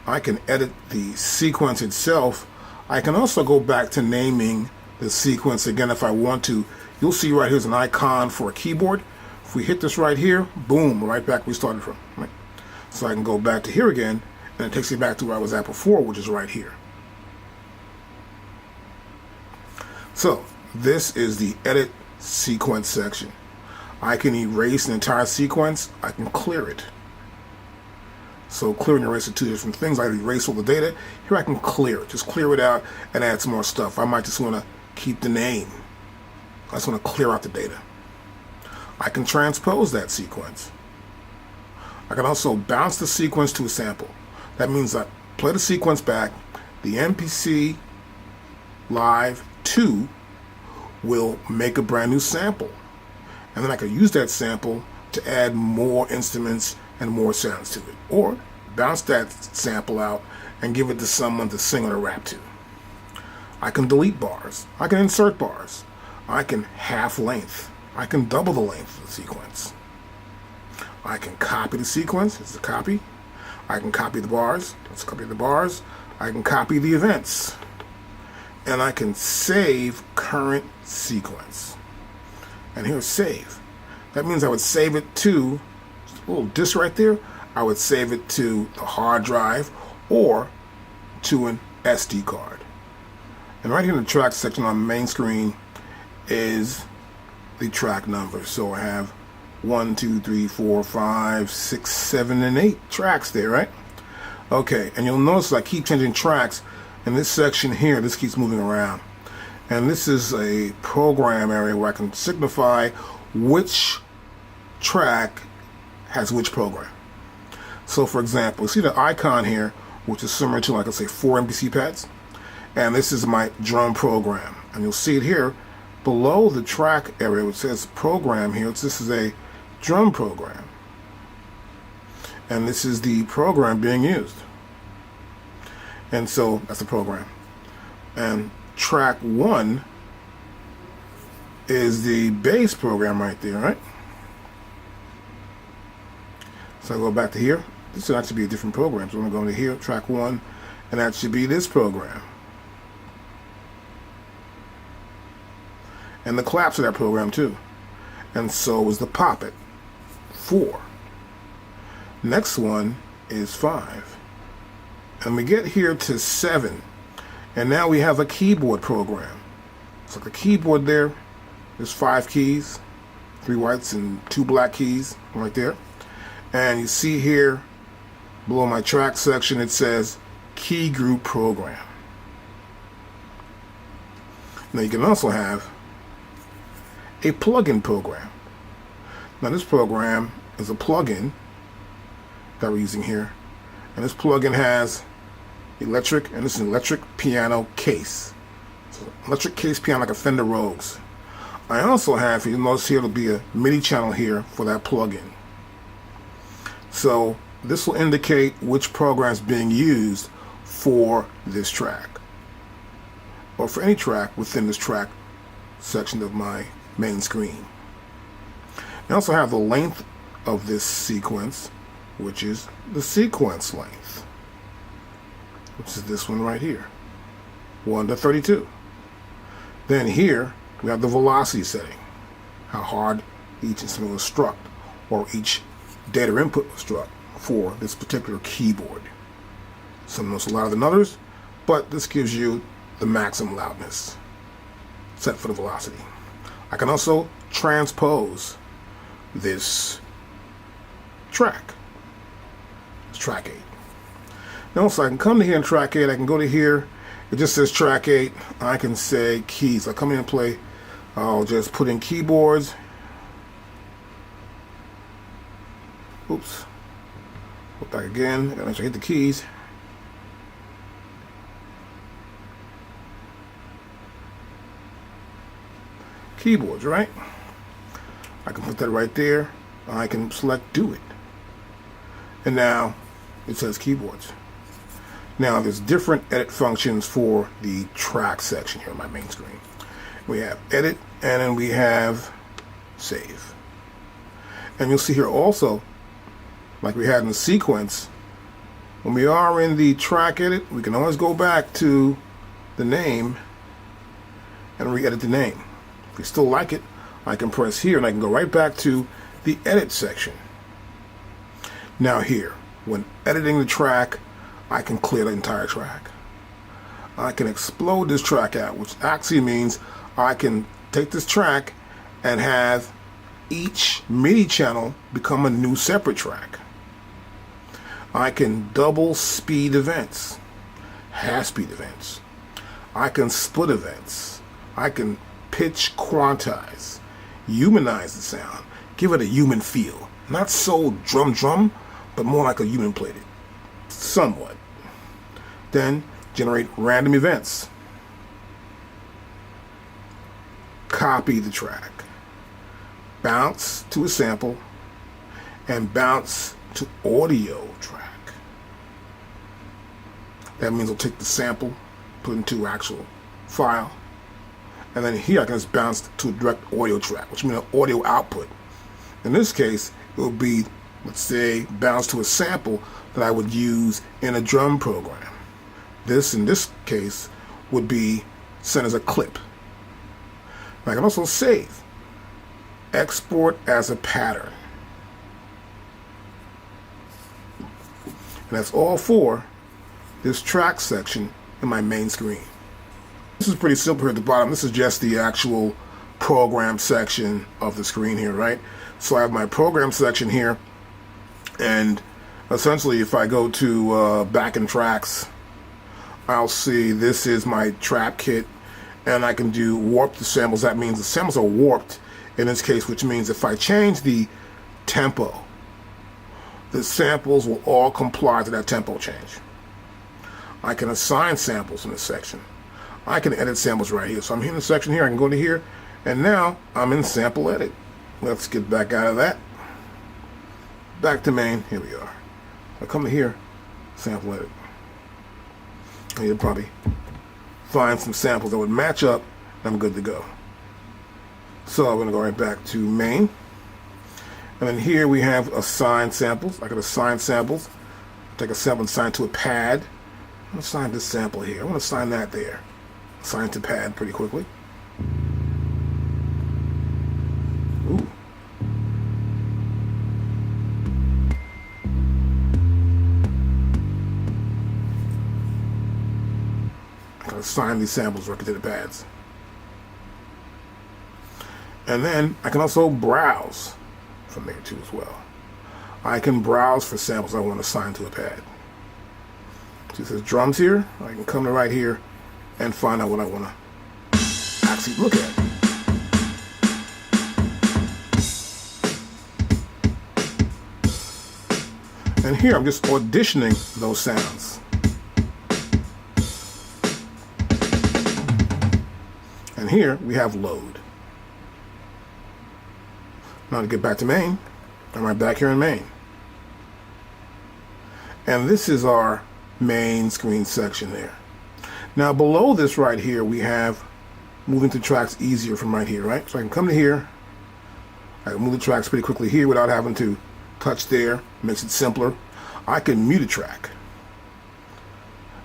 I can edit the sequence itself. I can also go back to naming the sequence again if I want to. You'll see right here's an icon for a keyboard. If we hit this right here, boom, right back where we started from. Right? So I can go back to here again, and it takes me back to where I was at before, which is right here. So this is the edit sequence section. I can erase an entire sequence. I can clear it. So clear and erase are two different things. I erase all the data. Here I can clear it. Just clear it out and add some more stuff. I might just want to keep the name. I just want to clear out the data. I can transpose that sequence. I can also bounce the sequence to a sample. That means I play the sequence back. The MPC Live 2 will make a brand new sample. And then I can use that sample to add more instruments and more sounds to it. Or bounce that sample out and give it to someone to sing or rap to. I can delete bars. I can insert bars. I can half length. I can double the length of the sequence. I can copy the sequence. It's a copy. I can copy the bars. Let's copy the bars. I can copy the events. And I can save current sequence. And here's save. That means I would save it to a little disk right there. I would save it to the hard drive or to an SD card. And right here in the track section on the main screen is the track number. So I have 1, 2, 3, 4, 5, 6, 7, and 8 tracks there, right? Okay, and you'll notice I keep changing tracks. In this section here, this keeps moving around. And this is a program area where I can signify which track has which program. So for example, see the icon here, which is similar to, like, let's say 4 MPC pads. And this is my drum program. And you'll see it here below the track area, which says program here. This is a drum program. And this is the program being used. And so that's the program. And track 1 is the bass program right there, right? So I go back to here. This should actually be a different program. So I'm going to go into here, track 1, and that should be this program. And the claps of that program too. And so is the pop it, 4. Next one is 5. And we get here to 7. And now we have a keyboard program. So the keyboard there, there's 5 keys, 3 whites and 2 black keys right there. And you see here below my track section, it says key group program. Now you can also have a plugin program. Now this program is a plugin that we're using here. And this plugin has electric, and this is an electric piano case. So electric case piano like a Fender Rhodes. I also have, you notice here, there'll be a MIDI channel here for that plugin. So this will indicate which program is being used for this track, or for any track within this track section of my main screen. I also have the length of this sequence, which is the sequence length, which is this one right here, 1 to 32. Then here we have the velocity setting, how hard each instrument was struck, or each data input was struck for this particular keyboard. Some are louder than others, but this gives you the maximum loudness set for the velocity. I can also transpose this track. It's track 8. Now, so I can come to here in track 8. I can go to here. It just says track 8. I can say keys. I come in and play. I'll just put in keyboards. Oops. Go back again. I gotta make sure I hit the keys. Keyboards, right? I can put that right there. I can select do it. And now it says keyboards. Now there's different edit functions for the track section here on my main screen. We have edit, and then we have save. And you'll see here also, like we had in the sequence, when we are in the track edit, we can always go back to the name and re-edit the name. If you still like it, I can press here and I can go right back to the edit section. Now here, when editing the track, I can clear the entire track. I can explode this track out, which actually means I can take this track and have each MIDI channel become a new separate track. I can double speed events, half speed events. I can split events. I can pitch quantize. Humanize the sound. Give it a human feel. Not so drum, but more like a human played it. Somewhat. Then generate random events. Copy the track. Bounce to a sample and bounce to audio track. That means I'll take the sample, put it into actual file, and then here I can just bounce to a direct audio track, which means an audio output. In this case, it will be, let's say, bounce to a sample that I would use in a drum program. This, in this case, would be sent as a clip. I can also save, export as a pattern. And that's all for this track section in my main screen. This is pretty simple here at the bottom. This is just the actual program section of the screen here, right? So I have my program section here, and essentially if I go to back in tracks, I'll see this is my trap kit, and I can do warp the samples. That means the samples are warped in this case, which means if I change the tempo, the samples will all comply to that tempo change. I can assign samples in this section. I can edit samples right here. So I'm here in the section here, I can go to here, and now I'm in sample edit. Let's get back out of that. Back to main, here we are. I come to here, sample edit. And you'll probably find some samples that would match up, and I'm good to go. So I'm gonna go right back to main. And then here we have assign samples. I can assign samples. Take a sample and assign to a pad. I'm gonna assign this sample here. I want to assign that there. Assign to pad pretty quickly. Ooh. I can assign these samples directly to the pads. And then I can also browse from there too as well. I can browse for samples I want to assign to a pad. So it says drums here. I can come to right here and find out what I want to actually look at. And here I'm just auditioning those sounds. And here we have load. Now to get back to main, I'm right back here in main. And this is our main screen section there. Now below this right here, we have moving to tracks easier from right here, right? So I can come to here, I can move the tracks pretty quickly here without having to touch there, makes it simpler. I can mute a track.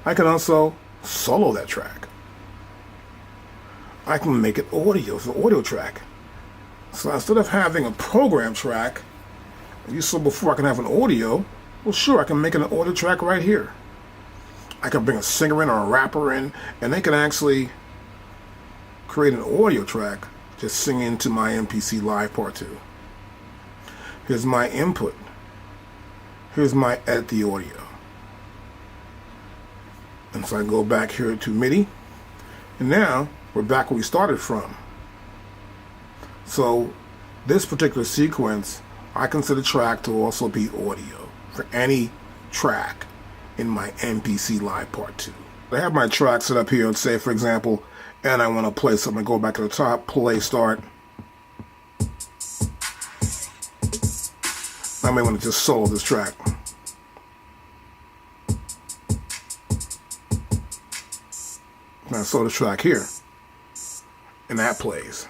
I can also solo that track. I can make it audio, so audio track. So instead of having a program track, you saw before I can have an audio, well sure, I can make an audio track right here. I can bring a singer in or a rapper in, and they can actually create an audio track just singing to my MPC Live Part 2. Here's my input. Here's my edit the audio. And so I go back here to MIDI, and now we're back where we started from. So this particular sequence, I consider track to also be audio for any track in my MPC Live Part 2. I have my track set up here, and say for example, and I want to play something, go back to the top, play, start. I may want to just solo this track. Now solo the track here, and that plays.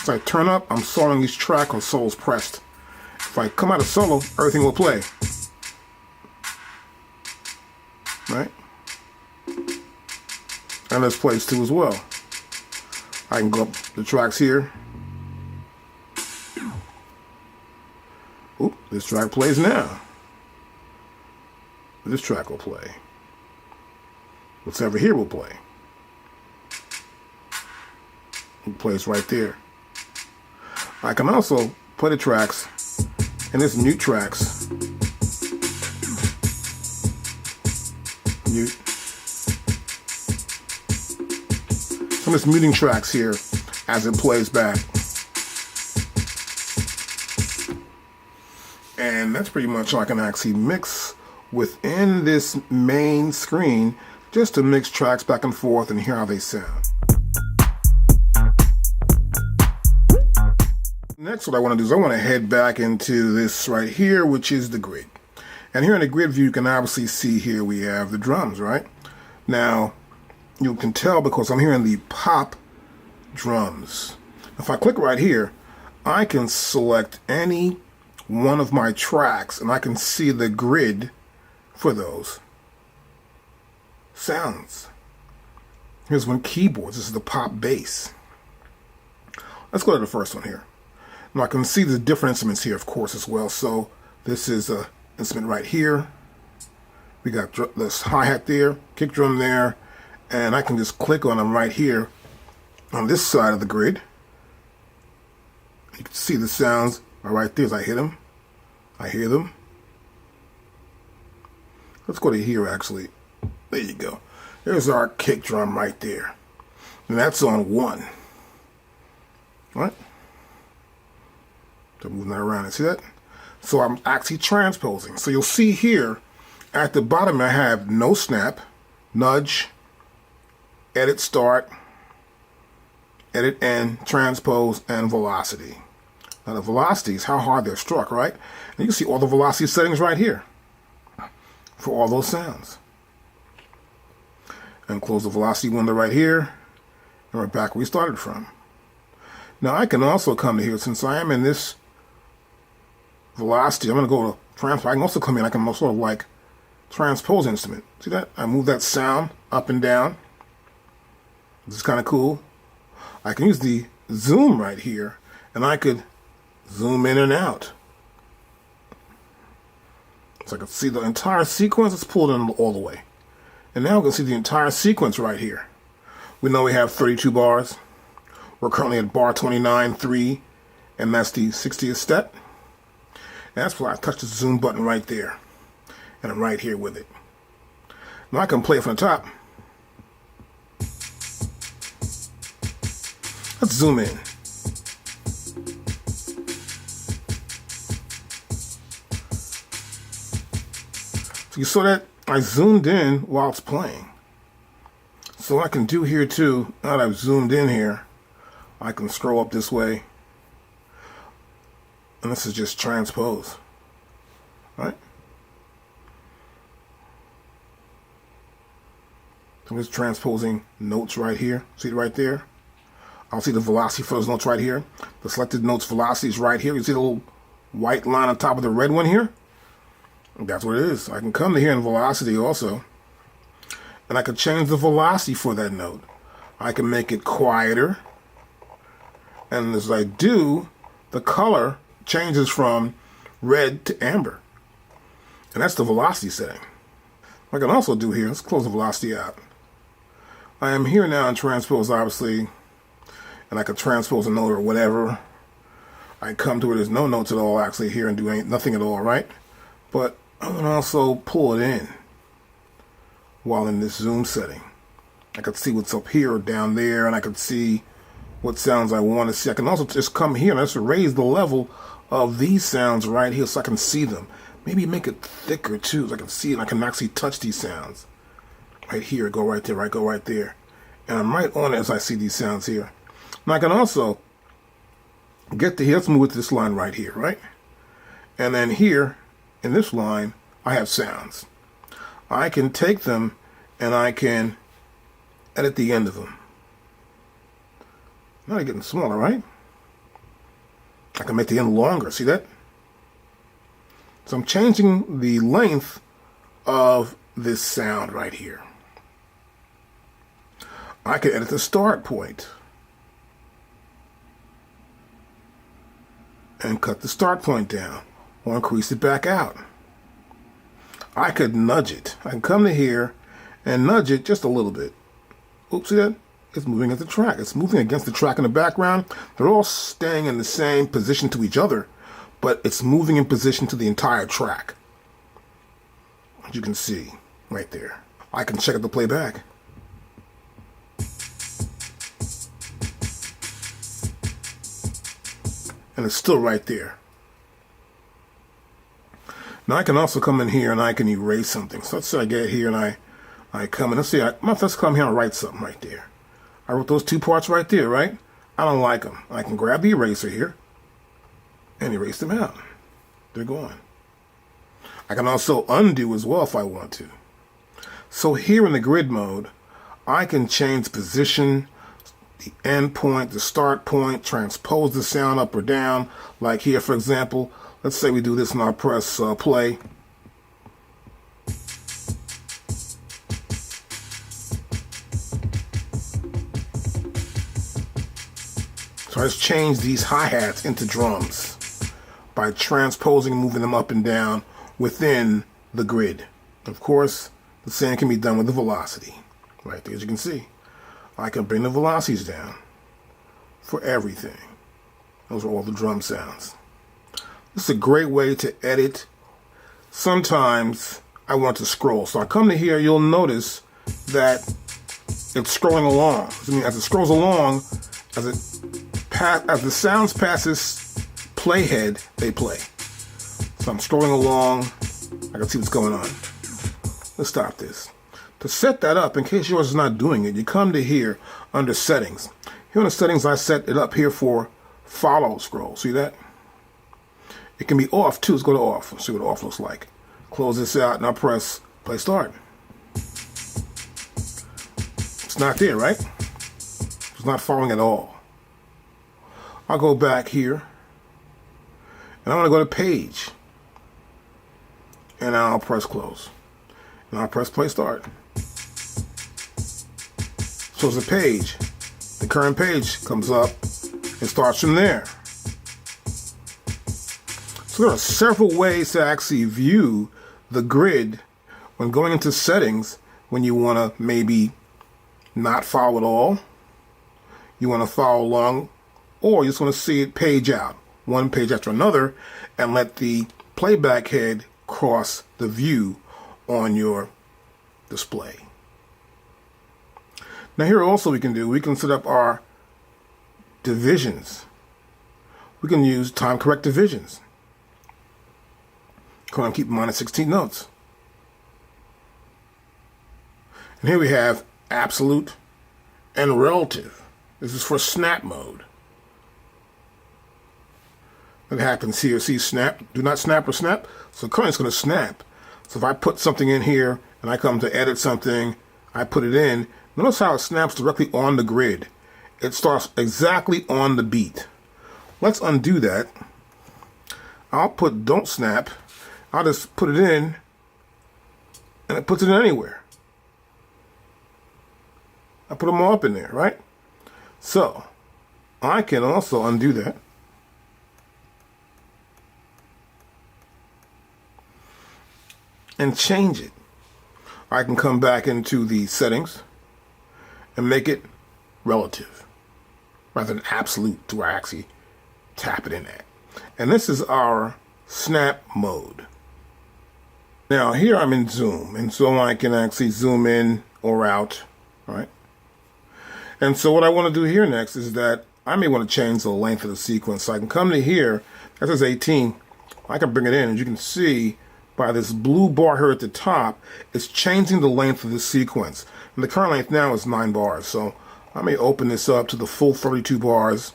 As I turn up, I'm soloing each track on solos pressed. If I come out of solo, everything will play. Right? And this plays too as well. I can go up the tracks here. Oop, this track plays now. This track will play. What's over here will play. It plays right there. I can also play the tracks and this mute tracks. Mute. I'm just muting tracks here as it plays back. And that's pretty much all I can actually mix within this main screen, just to mix tracks back and forth and hear how they sound. Next, what I want to do is I want to head back into this right here, which is the grid. And here in the grid view, you can obviously see here we have the drums, right? Now, you can tell because I'm hearing the pop drums. If I click right here, I can select any one of my tracks and I can see the grid for those sounds. Here's one keyboards. This is the pop bass. Let's go to the first one here. Now I can see the different instruments here, of course, as well. So this is a instrument right here. We got this hi-hat there, kick drum there, and I can just click on them right here on this side of the grid. You can see the sounds are right there as I hit them. I hear them. Let's go to here, actually. There you go. There's our kick drum right there. And that's on 1. Right? So moving that around, and see that? So I'm actually transposing. So you'll see here at the bottom I have no snap, nudge, edit start, edit end, transpose, and velocity. Now the velocity is how hard they're struck, right? And you can see all the velocity settings right here for all those sounds. And close the velocity window right here, and we're back where we started from. Now I can also come to here, since I am in this velocity, I'm going to go to transpose. I can also come in, I can sort of like transpose instrument. See that? I move that sound up and down. This is kind of cool. I can use the zoom right here, and I could zoom in and out. So I can see the entire sequence. It's pulled in all the way. And now we can see the entire sequence right here. We know we have 32 bars. We're currently at bar 29.3, and that's the 60th step. And that's why I touch the zoom button right there. And I'm right here with it. Now I can play it from the top. Let's zoom in. So you saw that I zoomed in while it's playing. So what I can do here too, now that I've zoomed in here, I can scroll up this way. And this is just transpose. Right? So I'm just transposing notes right here. See it right there? I'll see the velocity for those notes right here. The selected notes velocity is right here. You see the little white line on top of the red one here? That's what it is. I can come to here in velocity also. And I can change the velocity for that note. I can make it quieter. And as I do, the color changes from red to amber. And that's the velocity setting. What I can also do here, let's close the velocity out. I am here now in transpose, obviously. And I can transpose a note or whatever. I come to where there's no notes at all actually here and do nothing at all, right? But I can also pull it in while in this zoom setting. I can see what's up here or down there, and I can see what sounds I want to see. I can also just come here and just raise the level of these sounds right here so I can see them. Maybe make it thicker too so I can see it and I can actually touch these sounds. Right here, go right there, right, go right there. And I'm right on it as I see these sounds here. Now I can also get to here, let's move to this line right here, right? And then here, in this line, I have sounds. I can take them and I can edit the end of them. Now they're getting smaller, right? I can make the end longer, see that? So I'm changing the length of this sound right here. I can edit the start point and cut the start point down or increase it back out. I could nudge it. I can come to here and nudge it just a little bit. Oops, see that? It's moving at the track. It's moving against the track in the background. They're all staying in the same position to each other, but it's moving in position to the entire track. As you can see right there. I can check out the playback. and it's still right there. Now I can also come in here and I can erase something. So let's say I get here and I come in. Let's come here and write something right there. I wrote those two parts right there, right? I don't like them. I can grab the eraser here and erase them out. They're gone. I can also undo as well if I want to. So here in the grid mode, I can change the position, the end point, the start point, transpose the sound up or down. Like here, for example, let's say we do this and I'll press play. So I just changed these hi-hats into drums by transposing and moving them up and down within the grid. Of course, the same can be done with the velocity. Right there, as you can see. I can bring the velocities down for everything. Those are all the drum sounds. This is a great way to edit. Sometimes I want to scroll. So I come to here, you'll notice that it's scrolling along. As it scrolls along, as the sounds pass this playhead, they play. So I'm scrolling along. I can see what's going on. Let's stop this. To set that up, in case yours is not doing it, you come to here under settings. Here on the settings, I set it up here for follow scroll. See that? It can be off too. Let's go to off. Let's see what off looks like. Close this out and I'll press play start. It's not there, right? It's not following at all. I'll go back here and I want to go to page. And I'll press close. And I'll press play start. So it's a page. The current page comes up and starts from there. So there are several ways to actually view the grid when going into settings when you want to maybe not follow at all, you want to follow along, or you just want to see it page out, one page after another, and let the playback head cross the view on your display. Now here also we can set up our divisions. We can use time correct divisions. Come on, keep in mind it's 16 notes. And here we have absolute and relative. This is for snap mode. What happens here, see snap, do not snap or snap. So currently it's going to snap. So if I put something in here and I come to edit something, I put it in, notice how it snaps directly on the grid. It starts exactly on the beat. Let's undo that. I'll put don't snap. I'll just put it in and it puts it in anywhere. I put them all up in there, right? So I can also undo that. And change it. I can come back into the settings and make it relative rather than absolute to where I actually tap it in at. And this is our snap mode. Now here I'm in zoom, and so I can actually zoom in or out, right? And so what I want to do here next is that I may want to change the length of the sequence. So I can come to here, that says 18, I can bring it in, and you can see by this blue bar here at the top, it's changing the length of the sequence. And the current length now is 9 bars. So I may open this up to the full 32 bars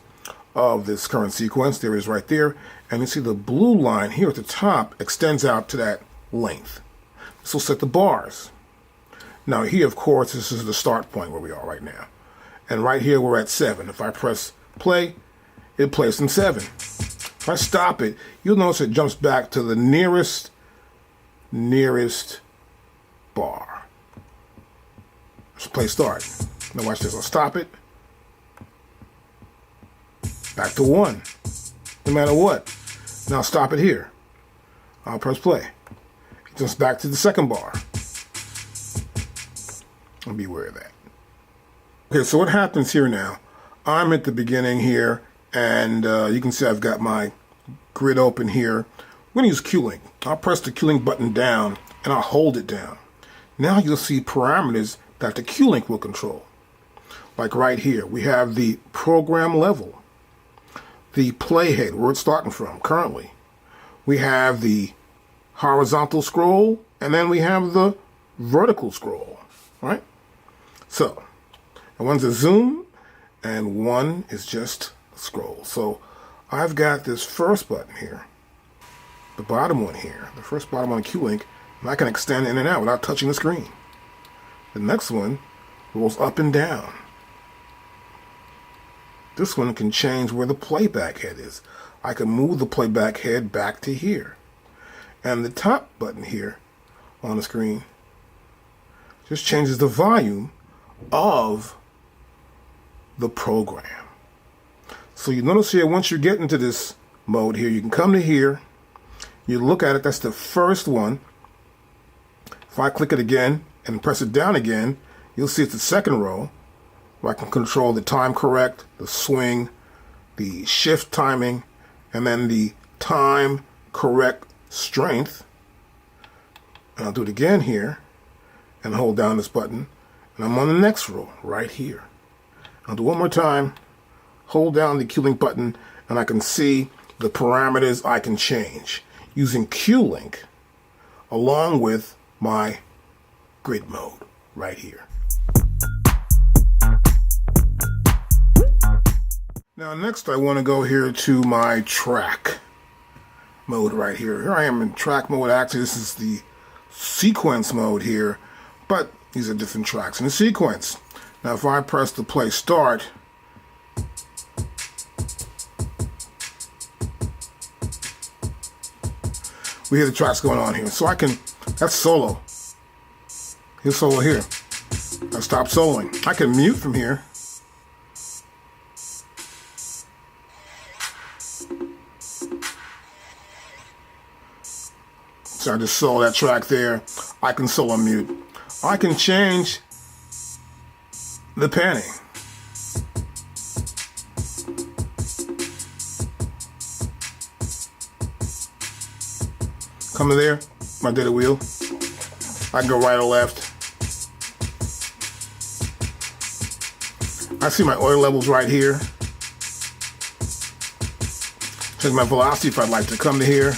of this current sequence. There it is right there. And you see the blue line here at the top extends out to that length. This will set the bars. Now here, of course, this is the start point where we are right now. And right here, we're at 7. If I press play, it plays from 7. If I stop it, you'll notice it jumps back to the nearest bar. Let's play start. Now watch this. I'll stop it. Back to 1. No matter what. Now stop it here. I'll press play. It jumps back to the second bar. I'll be aware of that. Okay, so what happens here now? I'm at the beginning here, and you can see I've got my grid open here. We're going to use Q-Link. I'll press the Q-Link button down, and I'll hold it down. Now you'll see parameters that the Q-Link will control. Like right here, we have the program level. the playhead, where it's starting from currently. We have the horizontal scroll, and then we have the vertical scroll, right? So, and one's a zoom, and one is just a scroll. So I've got this first button here, the bottom one here, the first bottom on the Q-Link, and I can extend in and out without touching the screen. The next one rolls up and down. This one can change where the playback head is. I can move the playback head back to here. And the top button here on the screen just changes the volume of the program. So you notice here, once you get into this mode here, you can come to here, you look at it, that's the first one. If I click it again and press it down again, you'll see it's the second row, where I can control the time correct, the swing, the shift timing, and then the time correct strength. And I'll do it again here and hold down this button, and I'm on the next row right here. I'll do one more time, hold down the Q-Link button, and I can see the parameters I can change using Q-Link along with my grid mode right here. Now next I want to go here to my track mode right here. Here I am in track mode. Actually, this is the sequence mode here, but these are different tracks in the sequence. Now if I press the play start, we hear the tracks going on here. So I can, that's solo. Here's solo here. I stop soloing. I can mute from here. So I just solo that track there. I can solo mute. I can change the panning. Come to there, my data wheel. I can go right or left. I see my oil levels right here. Check my velocity if I'd like to come to here.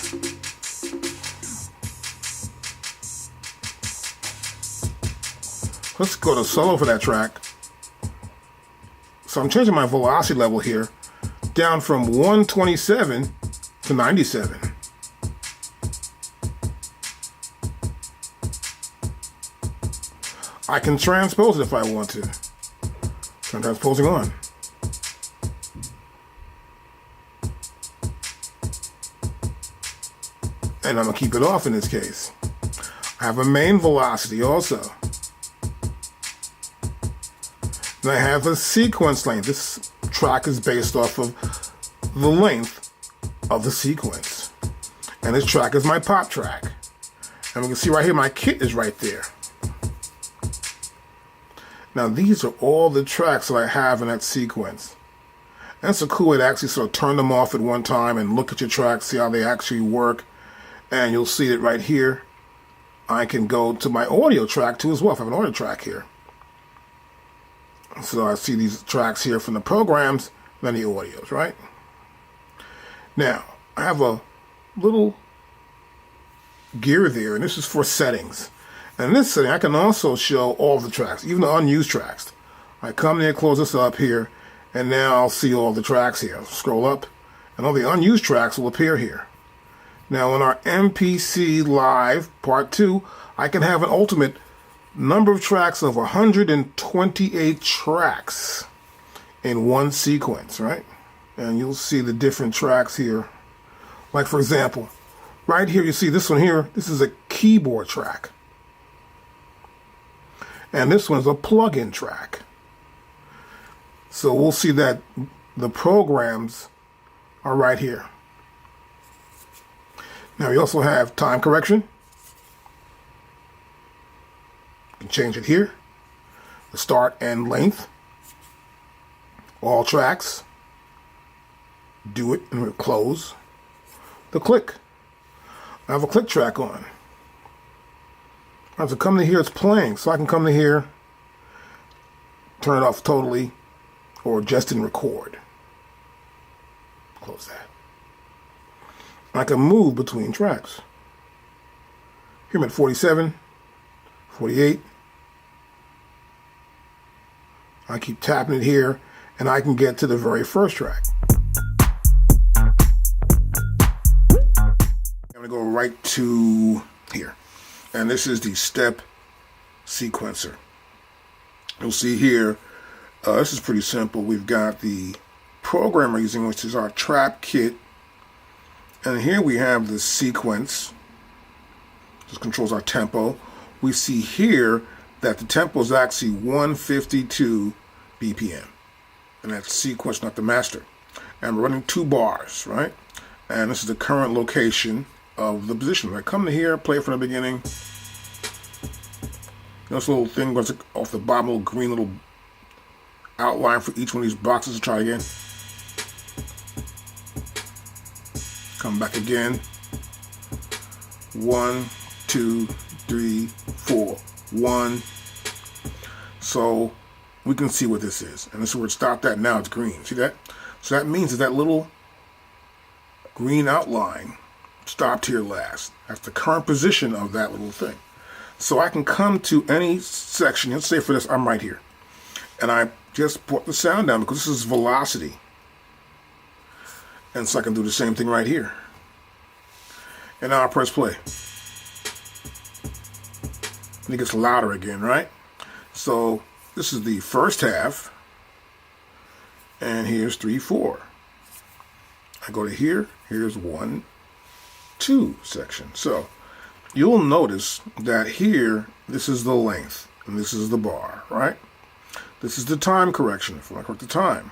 Let's go to solo for that track. So I'm changing my velocity level here down from 127 to 97. I can transpose it if I want to. So I'm transposing on. And I'm going to keep it off in this case. I have a main velocity also. And I have a sequence length. This track is based off of the length of the sequence. And this track is my pop track. And we can see right here my kit is right there. Now these are all the tracks that I have in that sequence. And it's a cool way to actually sort of turn them off at one time and look at your tracks, see how they actually work. And you'll see it right here. I can go to my audio track too as well if I have an audio track here. So I see these tracks here from the programs, then the audios, right? Now, I have a little gear there, and this is for settings. And in this setting, I can also show all the tracks, even the unused tracks. I come there, close this up here, and now I'll see all the tracks here. I'll scroll up, and all the unused tracks will appear here. Now, in our MPC Live Part 2, I can have an ultimate number of tracks of 128 tracks in one sequence, right? And you'll see the different tracks here. Like, for example, right here, you see this one here. This is a keyboard track. And this one's a plug-in track. So we'll see that the programs are right here. Now we also have time correction. You can change it here. The start and length. All tracks. Do it and close. The click. I have a click track on. I have to come to here, it's playing. So I can come to here, turn it off totally, or just in record. Close that. I can move between tracks. Here I'm at 47, 48. I keep tapping it here, and I can get to the very first track. I'm going to go right to here. And this is the step sequencer. You'll see here, this is pretty simple. We've got the program we're using, which is our trap kit. And here we have the sequence. This controls our tempo. We see here that the tempo is actually 152 BPM. And that's sequence, not the master. And we're running 2 bars, right? And this is the current location of the position. I come to here, play it from the beginning. This little thing goes off the bottom, little green little outline for each one of these boxes. Try again. Come back again. 1, 2, 3, 4. 1. So we can see what this is. And this is where it stopped at. Now it's green. See that? So that means that little green outline stopped here last. That's the current position of that little thing. So I can come to any section. Let's say for this, I'm right here. And I just brought the sound down because this is velocity. And so I can do the same thing right here. And now I press play. And it gets louder again, right? So this is the first half. And here's 3, 4. I go to here. Here's 1, 2 section. So you'll notice that here, this is the length. And this is the bar, right? This is the time correction. If I want to correct the time,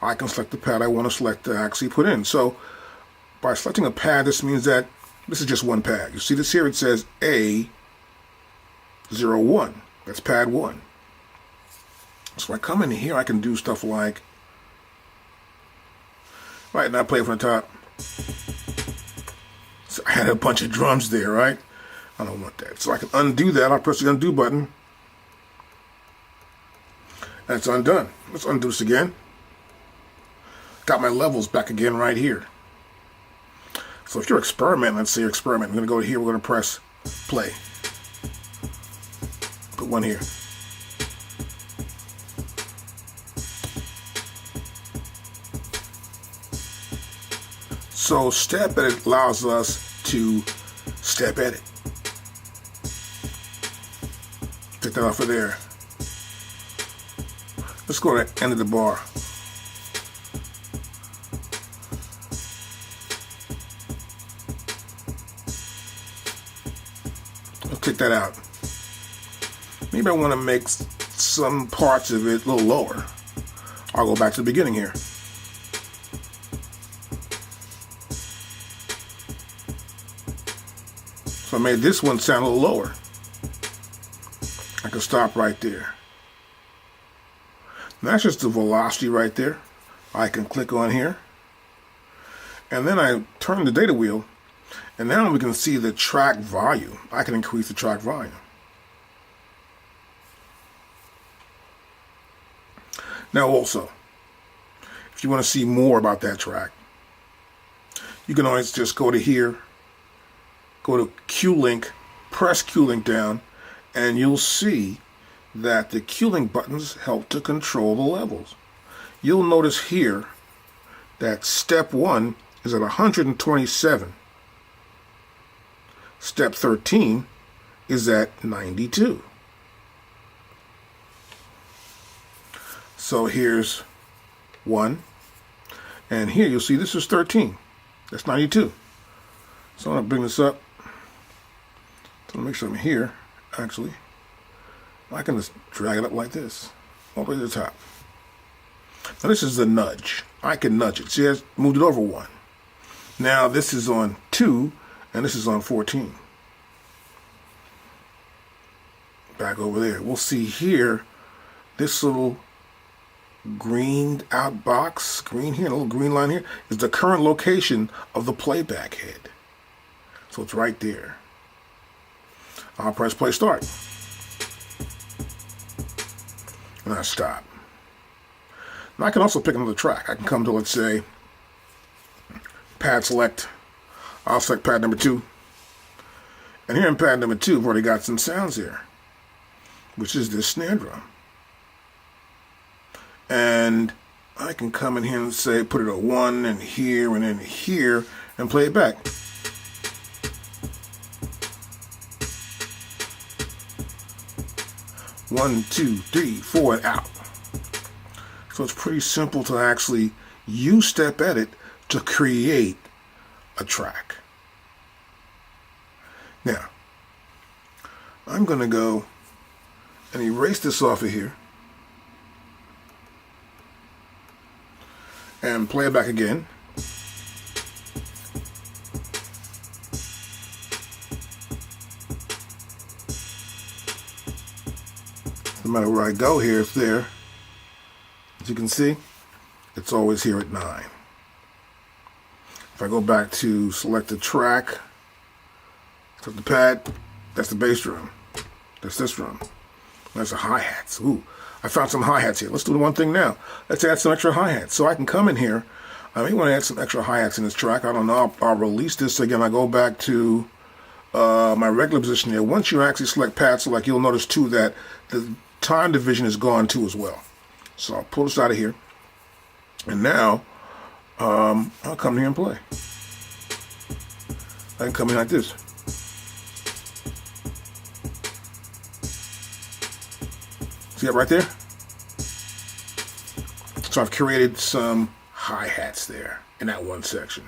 I can select the pad I want to select to actually put in. So by selecting a pad, this means that this is just one pad. You see this here? It says A01. That's pad 1. So I come in here, I can do stuff like, right now I play from the top. So I had a bunch of drums there, right? I don't want that. So I can undo that. I'll press the undo button. And it's undone. Let's undo this again. Got my levels back again right here. So if you're experimenting, let's say you're experimenting, we're going to go here, we're going to press play. Put 1 here. So step edit allows us to step edit. Take that off of there. Let's go to the end of the bar. Let's take that out. Maybe I want to make some parts of it a little lower. I'll go back to the beginning here. So I made this one sound a little lower. I can stop right there. And that's just the velocity right there. I can click on here. And then I turn the data wheel. And now we can see the track volume. I can increase the track volume. Now also, if you want to see more about that track, you can always just go to here, go to Q-Link, press Q-Link down, and you'll see that the Q-Link buttons help to control the levels. You'll notice here that step 1 is at 127. Step 13 is at 92. So here's 1, and here you'll see this is 13. That's 92. So I'm going to bring this up. So make sure I'm here, actually. I can just drag it up like this, all the way to the top. Now this is the nudge. I can nudge it. See, I moved it over 1. Now this is on 2, and this is on 14. Back over there. We'll see here, this little greened out box, green here, a little green line here, is the current location of the playback head. So it's right there. I'll press play start. And I stop. Now I can also pick another track. I can come to, let's say, pad select. I'll select pad number 2. And here in pad number 2, I've already got some sounds here, which is this snare drum. And I can come in here and say, put it at 1 and here and then here and play it back. One, 2, 3, 4, and out. So it's pretty simple to actually use step edit to create a track. Now, I'm going to go and erase this off of here and play it back again. No matter where I go here, it's there. As you can see, it's always here at 9. If I go back to select the track, select the pad, that's the bass drum. That's this drum. That's the hi-hats. Ooh, I found some hi-hats here. Let's do the one thing now. Let's add some extra hi-hats. So I can come in here. I may want to add some extra hi-hats in this track. I don't know. I'll release this again. I go back to my regular position here. Once you actually select pad select, you'll notice too that the time division is gone too as well. So I'll pull this out of here. And now I'll come here and play. I can come in like this. See that right there? So I've created some hi-hats there in that one section.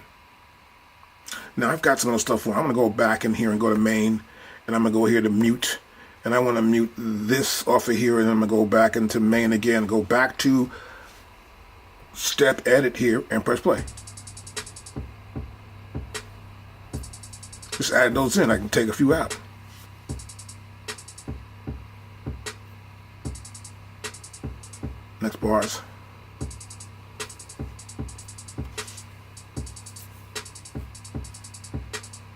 Now I've got some other stuff for. I'm going to go back in here and go to main, and I'm going to go here to mute. And I want to mute this off of here, and then I'm going to go back into main again, go back to step edit here, and press play. Just add those in. I can take a few out. Next bars.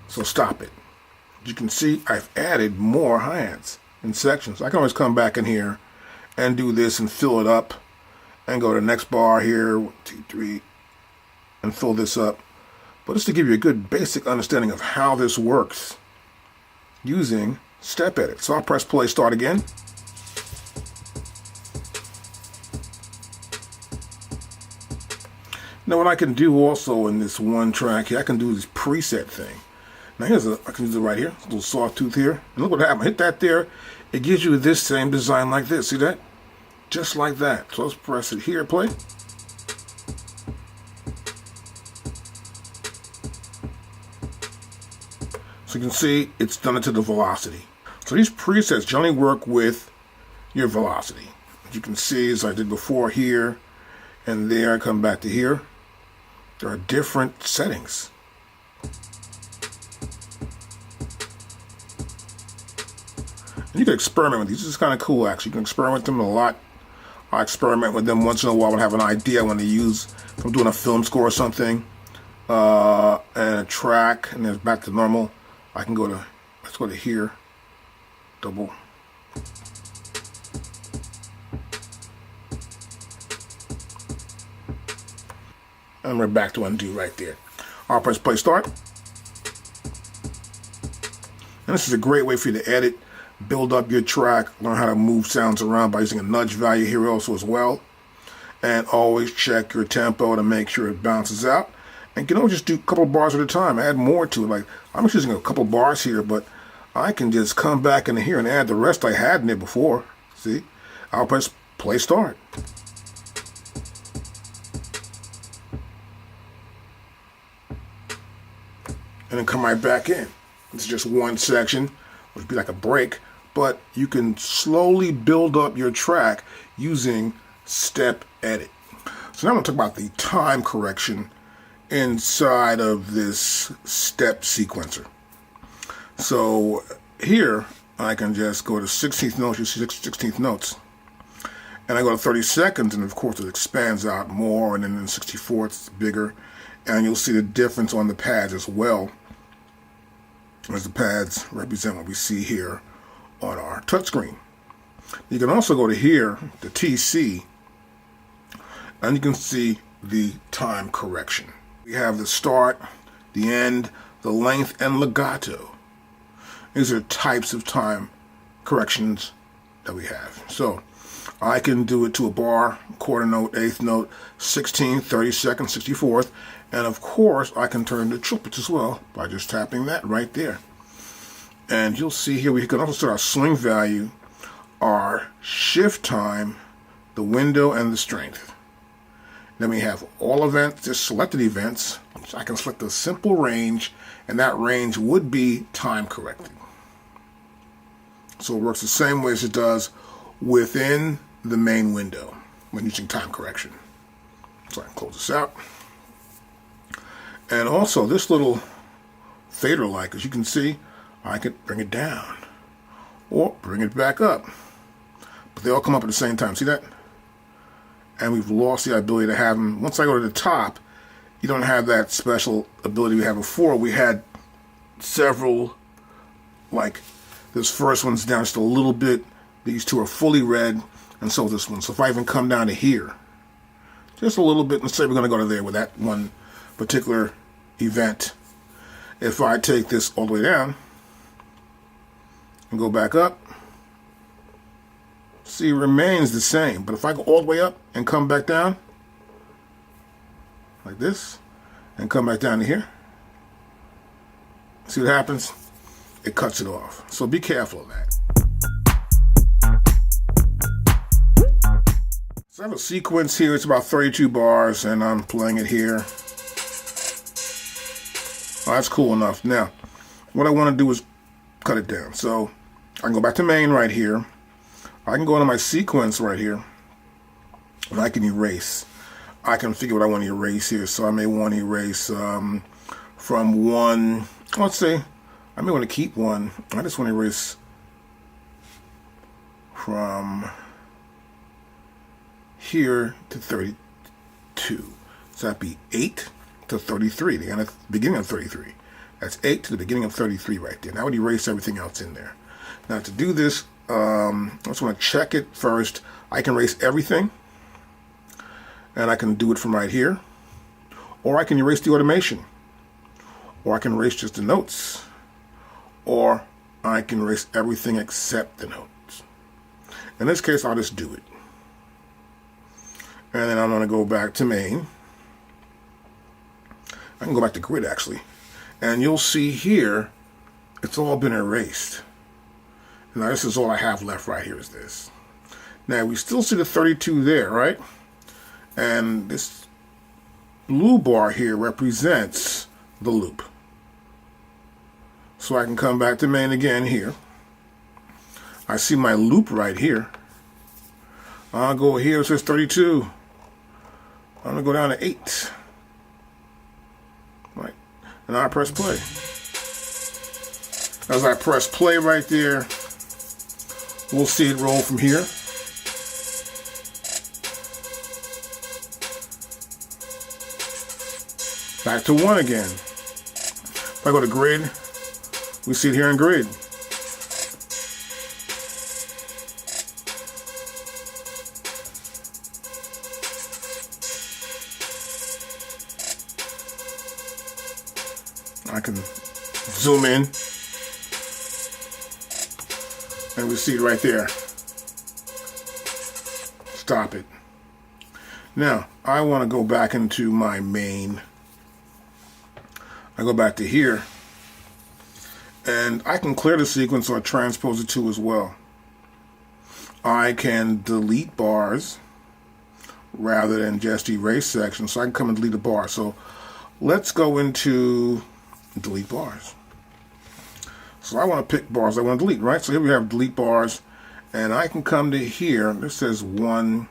So stop it. You can see I've added more hi-hats in sections. I can always come back in here and do this and fill it up and go to the next bar here, 1, 2, 3, and fill this up. But just to give you a good basic understanding of how this works using step edit. So I'll press play, start again. Now what I can do also in this one track here, I can do this preset thing. Now I can use it right here, a little sawtooth here. And look what happened. Hit that there. It gives you this same design like this. See that? Just like that. So let's press it here, play. So you can see it's done it to the velocity. So these presets generally work with your velocity. As you can see, as I did before here and there, I come back to here. There are different settings. And you can experiment with these. This is kind of cool, actually. You can experiment with them a lot. I experiment with them once in a while when I have an idea when to use. If I'm doing a film score or something, and a track, and then back to normal, I can go to, let's go to here, double. And we're back to undo right there. I'll press play start. And this is a great way for you to edit, build up your track, learn how to move sounds around by using a nudge value here also as well. And always check your tempo to make sure it bounces out. And you can always just do a couple bars at a time, add more to it. Like I'm just using a couple bars here, but I can just come back in here and add the rest I had in it before. See? I'll press play start. And then come right back in. It's just one section, which would be like a break, but you can slowly build up your track using step edit. So now I'm going to talk about the time correction inside of this step sequencer. So here I can just go to 16th notes, you see 16th notes, and I go to 30 seconds, and of course it expands out more, and then in 64th it's bigger, and you'll see the difference on the pads as well, as the pads represent what we see here on our touchscreen. You can also go to here, the TC, and you can see the time correction. We have the start, the end, the length, and legato. These are types of time corrections that we have. So I can do it to a bar, quarter note, eighth note, 16th, 32nd, 64th, and of course I can turn to triplets as well by just tapping that right there. And you'll see here we can also set our swing value, our shift time, the window, and the strength. Then we have all events, just selected events. So I can select a simple range, and that range would be time corrected. So it works the same way as it does within the main window when using time correction. So I can close this out. And also this little fader light, as you can see, I could bring it down or bring it back up. But they all come up at the same time. See that? And we've lost the ability to have them. Once I go to the top, you don't have that special ability we had before. We had several, like this first one's down just a little bit. These two are fully red, and so this one. So if I even come down to here, just a little bit, let's say we're going to go to there with that one particular event. If I take this all the way down and go back up, see, it remains the same. But if I go all the way up and come back down, like this, and come back down to here, see what happens? It cuts it off. So be careful of that. So I have a sequence here. It's about 32 bars, and I'm playing it here. Oh, that's cool enough. Now, what I want to do is cut it down. So I can go back to main right here. I can go into my sequence right here, and I can erase. I can figure what I want to erase here. So I may want to erase from one, let's say, I may want to keep one. I just want to erase from here to 32. So that'd be 8 to 33, the beginning of 33. That's 8 to the beginning of 33 right there. Now I would erase everything else in there. Now to do this, I just want to check it first. I can erase everything, and I can do it from right here, or I can erase the automation, or I can erase just the notes, or I can erase everything except the notes. In this case, I'll just do it. And then I'm going to go back to main. I can go back to grid actually, and you'll see here it's all been erased. Now this is all I have left right here is this. Now we still see the 32 there, right? And this blue bar here represents the loop. So I can come back to main again here. I see my loop right here. I'll go here, it says 32. I'm going to go down to 8. Right. And I press play. As I press play right there, we'll see it roll from here. Back to 1 again. If I go to grid, we see it here in grid. I can zoom in, and we see it right there. Stop it. Now, I want to go back into my main. I go back to here, and I can clear the sequence or transpose it to as well. I can delete bars rather than just erase sections, so I can come and delete a bar. So let's go into delete bars. So I want to pick bars I want to delete, right? So here we have delete bars, and I can come to here. This says 1,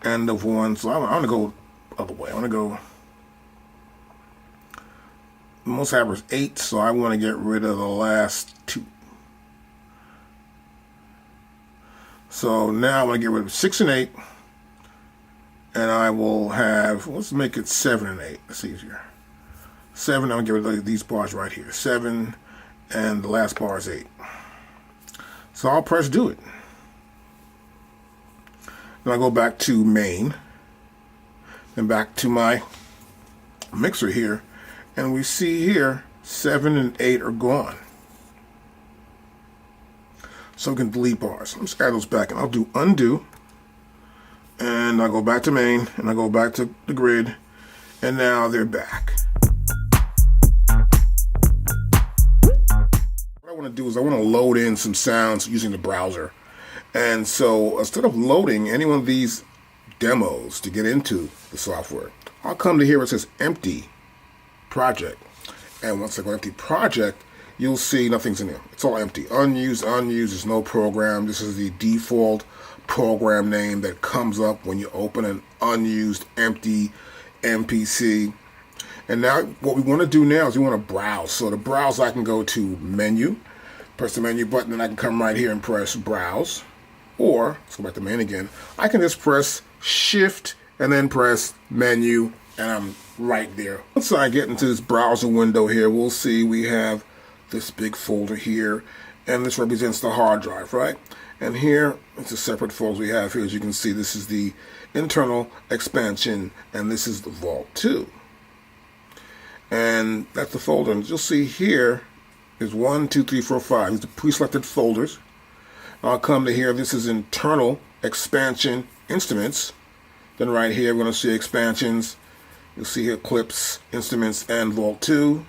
end of 1. So I want to go other way. I want to go, most average 8, so I want to get rid of the last 2. So now I want to get rid of 6 and 8, and I will have, let's make it 7 and 8. That's easier. 7, I'm going to get rid of these bars right here. 7, and the last bar is 8. So I'll press do it. Then I go back to main, then back to my mixer here, and we see here 7 and 8 are gone. So we can delete bars. Let's add those back, and I'll do undo, and I'll go back to main, and I go back to the grid, and now they're back. What I want to do is I want to load in some sounds using the browser. And so instead of loading any one of these demos to get into the software, I'll come to here where it says empty project. And once I go empty project, you'll see nothing's in there. It's all empty. Unused, there's no program. This is the default program name that comes up when you open an unused empty MPC. And now what we want to do now is we want to browse. So to browse, I can go to menu, press the menu button, and I can come right here and press browse. Or, let's go back to main again, I can just press shift and then press menu, and I'm right there. Once I get into this browser window here, we'll see we have this big folder here, and this represents the hard drive, right? And here, it's a separate folder we have here. As you can see, this is the internal expansion, and this is the Vault 2. And that's the folder. And you'll see here is 1, 2, 3, 4, 5. These are pre-selected folders. I'll come to here. This is internal expansion instruments. Then right here, we're going to see expansions. You'll see here clips, instruments, and Vault 2.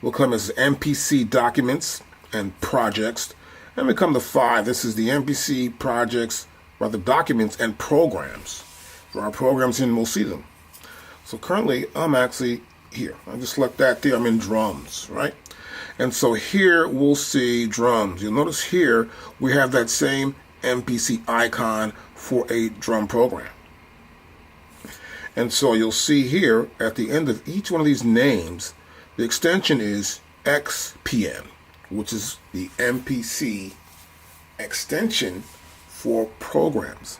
We'll come as MPC documents and projects. And we come to 5. This is the MPC projects, rather documents and programs. For our programs in, we'll see them. So currently, I'm actually here. I just select that there. I'm in drums, right? And so here we'll see drums. You'll notice here we have that same MPC icon for a drum program. And so you'll see here at the end of each one of these names, the extension is XPM, which is the MPC extension for programs.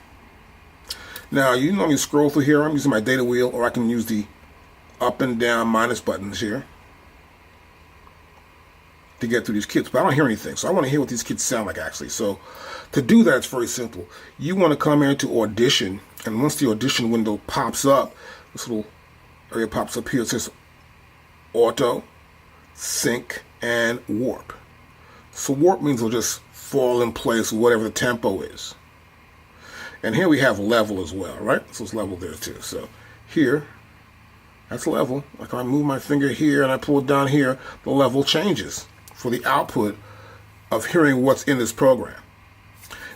Now, you normally scroll through here. I'm using my data wheel, or I can use the up and down minus buttons here to get through these kits, but I don't hear anything. So I want to hear what these kits sound like actually. So to do that, it's very simple. You want to come here to audition, and once the audition window pops up, this little area pops up here. It says auto, sync, and warp. So warp means it'll just fall in place with whatever the tempo is. And here we have level as well, right? So it's level there too. So here, that's level. Like if I move my finger here and I pull it down here, the level changes for the output of hearing what's in this program.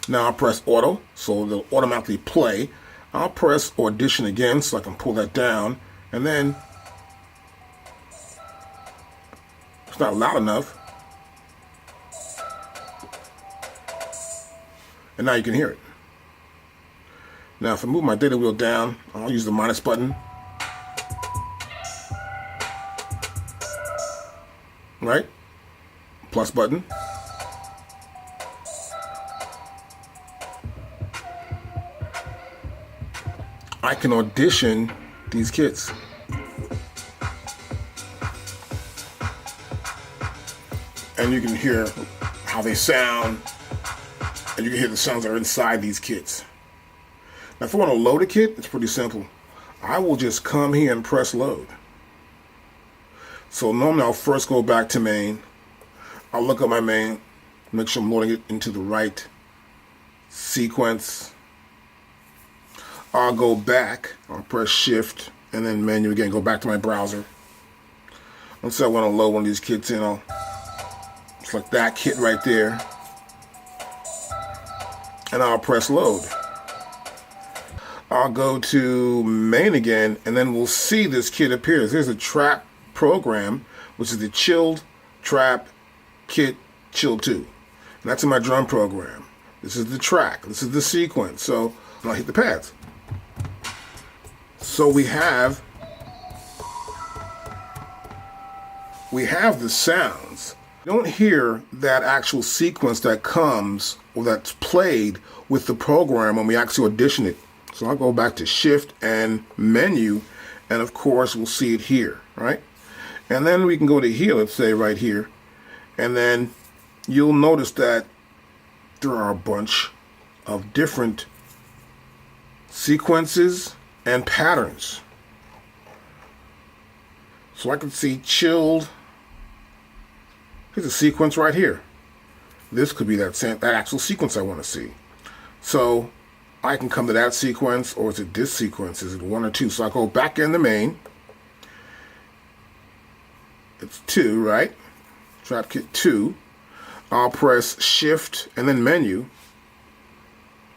Now I'll press auto, so it'll automatically play. I'll press audition again so I can pull that down, and then it's not loud enough. And now you can hear it. Now if I move my data wheel down, I'll use the minus button. Right? Plus button. I can audition these kits. And you can hear how they sound, and you can hear the sounds that are inside these kits. Now if I want to load a kit, it's pretty simple. I will just come here and press load. So normally I'll first go back to main. I'll look at my main, make sure I'm loading it into the right sequence. I'll go back, I'll press shift and then menu again, go back to my browser. Once I want to load one of these kits in, I'll select that kit right there, and I'll press load. I'll go to main again, and then we'll see this kit appears. There's a trap program, which is the chilled trap kit chill 2. And that's in my drum program. This is the track. This is the sequence. So I'll hit the pads. So we have the sounds. You don't hear that actual sequence that comes or that's played with the program when we actually audition it. So I'll go back to shift and menu, and of course we'll see it here, right? And then we can go to here, let's say right here, and then you'll notice that there are a bunch of different sequences and patterns. So I can see chilled. Here's a sequence right here. This could be that actual sequence I want to see. So I can come to that sequence, or is it this sequence? Is it 1 or 2? So I go back in the main. It's 2, right? Trap kit 2. I'll press shift and then menu.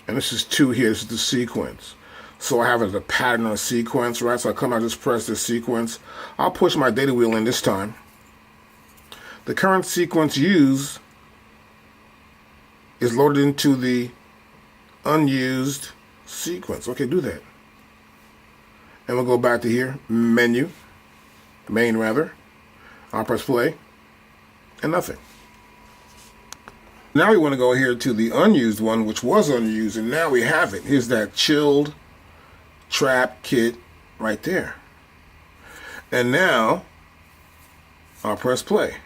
And this is 2 here. This is the sequence. So I have it as a pattern on a sequence, right? So I come out, just press this sequence. I'll push my data wheel in this time. The current sequence used is loaded into the unused sequence. Okay, do that. And we'll go back to here, menu, main rather. I'll press play, and nothing. Now we want to go here to the unused one, which was unused, and now we have it. Here's that chilled trap kit right there. And now I'll press play.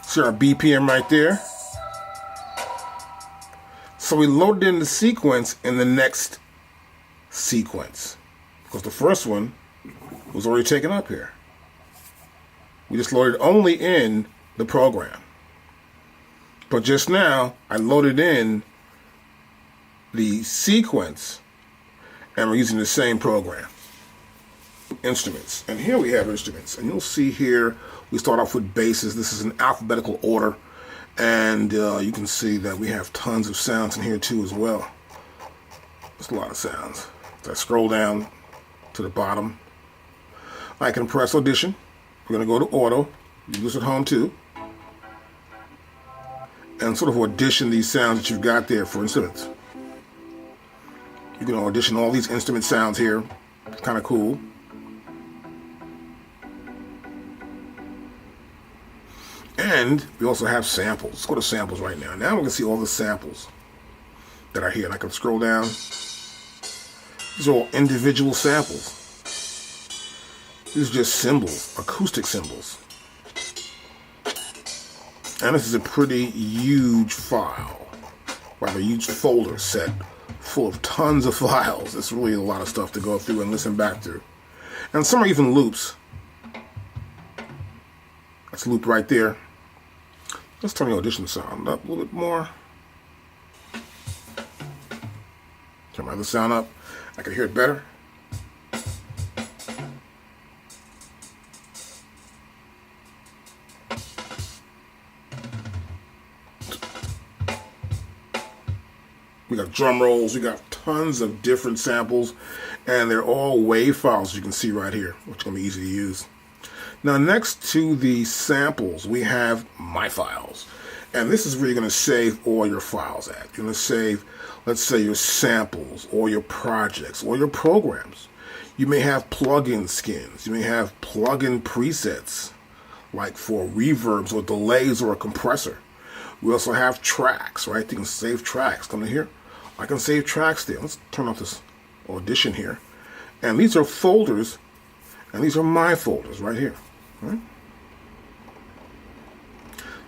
See our BPM right there. So we loaded in the sequence in the next sequence, because the first one was already taken up here. We just loaded only in the program. But just now, I loaded in the sequence, and we're using the same program. Instruments. And here we have instruments. And you'll see here, we start off with basses. This is in alphabetical order. And you can see that we have tons of sounds in here too as well. There's a lot of sounds. So I scroll down to the bottom. I can press audition. We're going to go to auto. You use it at home too. And sort of audition these sounds that you've got there for instruments. You can audition all these instrument sounds here. It's kind of cool. And we also have samples. Let's go to samples right now. Now we can see all the samples that are here. And I can scroll down. These are all individual samples. These are just cymbals, acoustic cymbals. And this is a pretty huge file, rather huge folder set full of tons of files. It's really a lot of stuff to go through and listen back to. And some are even loops. That's a loop right there. Let's turn the audition sound up a little bit more. Turn my other sound up. I can hear it better. We got drum rolls, we got tons of different samples, and they're all WAV files you can see right here, which is going to be easy to use. Now next to the samples, we have My Files. And this is where you're going to save all your files at. You're going to save, let's say, your samples, or your projects, or your programs. You may have plugin skins. You may have plugin presets, like for reverbs or delays or a compressor. We also have tracks, right? You can save tracks. Come to here. I can save tracks there. Let's turn off this audition here. And these are folders, and these are my folders right here. Right?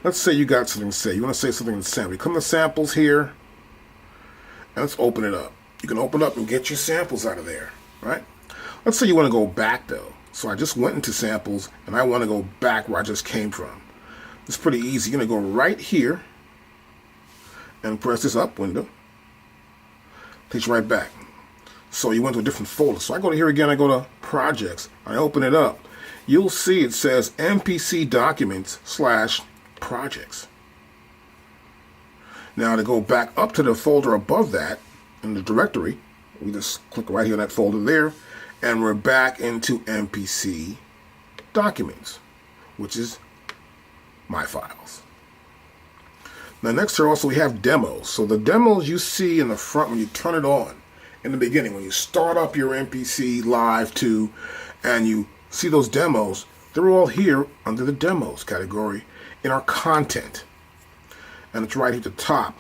Let's say you got something to say. You want to say something in sample. You come to samples here, and let's open it up. You can open up and get your samples out of there, right? Let's say you want to go back though. So I just went into samples, and I want to go back where I just came from. It's pretty easy. You're going to go right here and press this up window. Takes you right back. So you went to a different folder. So I go to here again. I go to projects. I open it up. You'll see it says MPC documents / projects. Now to go back up to the folder above that in the directory, we just click right here on that folder there, and we're back into MPC documents, which is My Files. Now next here also we have demos. So the demos you see in the front when you turn it on in the beginning, when you start up your MPC Live 2 and you see those demos, they're all here under the demos category in our content. And it's right here at the top,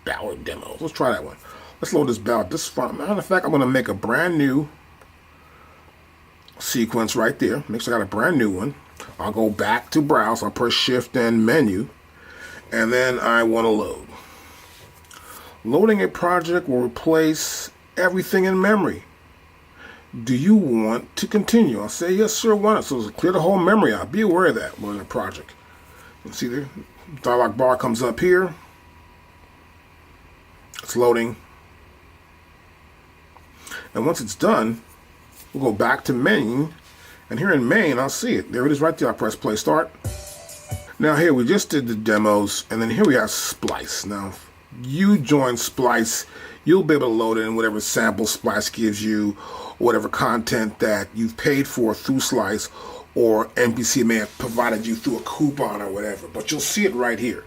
ballad demos. Let's try that one. Let's load this ballad. This fun. Matter of fact, I'm going to make a brand new sequence right there. Make sure I got a brand new one. I'll go back to browse. I'll press shift and menu. And then I want to load. Loading a project will replace everything in memory. Do you want to continue? I'll say yes, sir, why not? So clear the whole memory out. Be aware of that when in a project. You see the dialog bar comes up here. It's loading. And once it's done, we'll go back to main. And here in main, I'll see it. There it is right there. I'll press play start. Now here we just did the demos, and then here we have Splice. Now, if you join Splice, you'll be able to load in whatever sample Splice gives you, whatever content that you've paid for through Splice, or MPC may have provided you through a coupon or whatever. But you'll see it right here.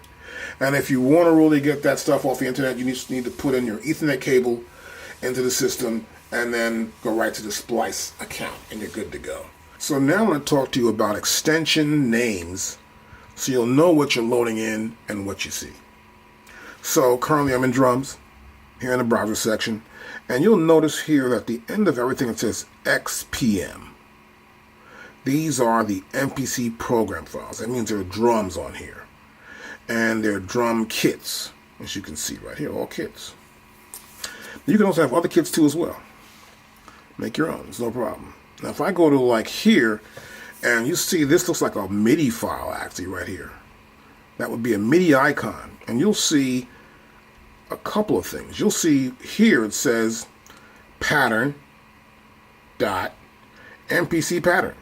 And if you want to really get that stuff off the internet, you just need to put in your Ethernet cable into the system and then go right to the Splice account, and you're good to go. So now I'm going to talk to you about extension names, so you'll know what you're loading in and what you see. So currently I'm in drums, here in the browser section, and you'll notice here that at the end of everything it says XPM. These are the MPC program files. That means there are drums on here. And they're drum kits, as you can see right here, all kits. You can also have other kits too as well. Make your own, it's no problem. Now if I go to like here, and you see this looks like a MIDI file actually right here. That would be a MIDI icon. And you'll see a couple of things. You'll see here it says pattern dot MPC pattern.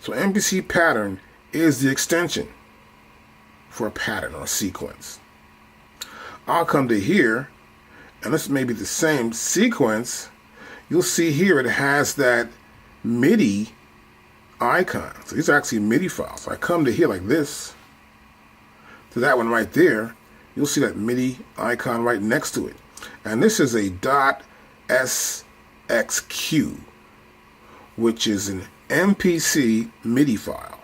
So MPC pattern is the extension for a pattern or a sequence. I'll come to here, and this may be the same sequence. You'll see here it has that MIDI icon. So these are actually MIDI files. So I come to here like this, to that one right there. You'll see that MIDI icon right next to it. And this is a .sxq, which is an MPC MIDI file.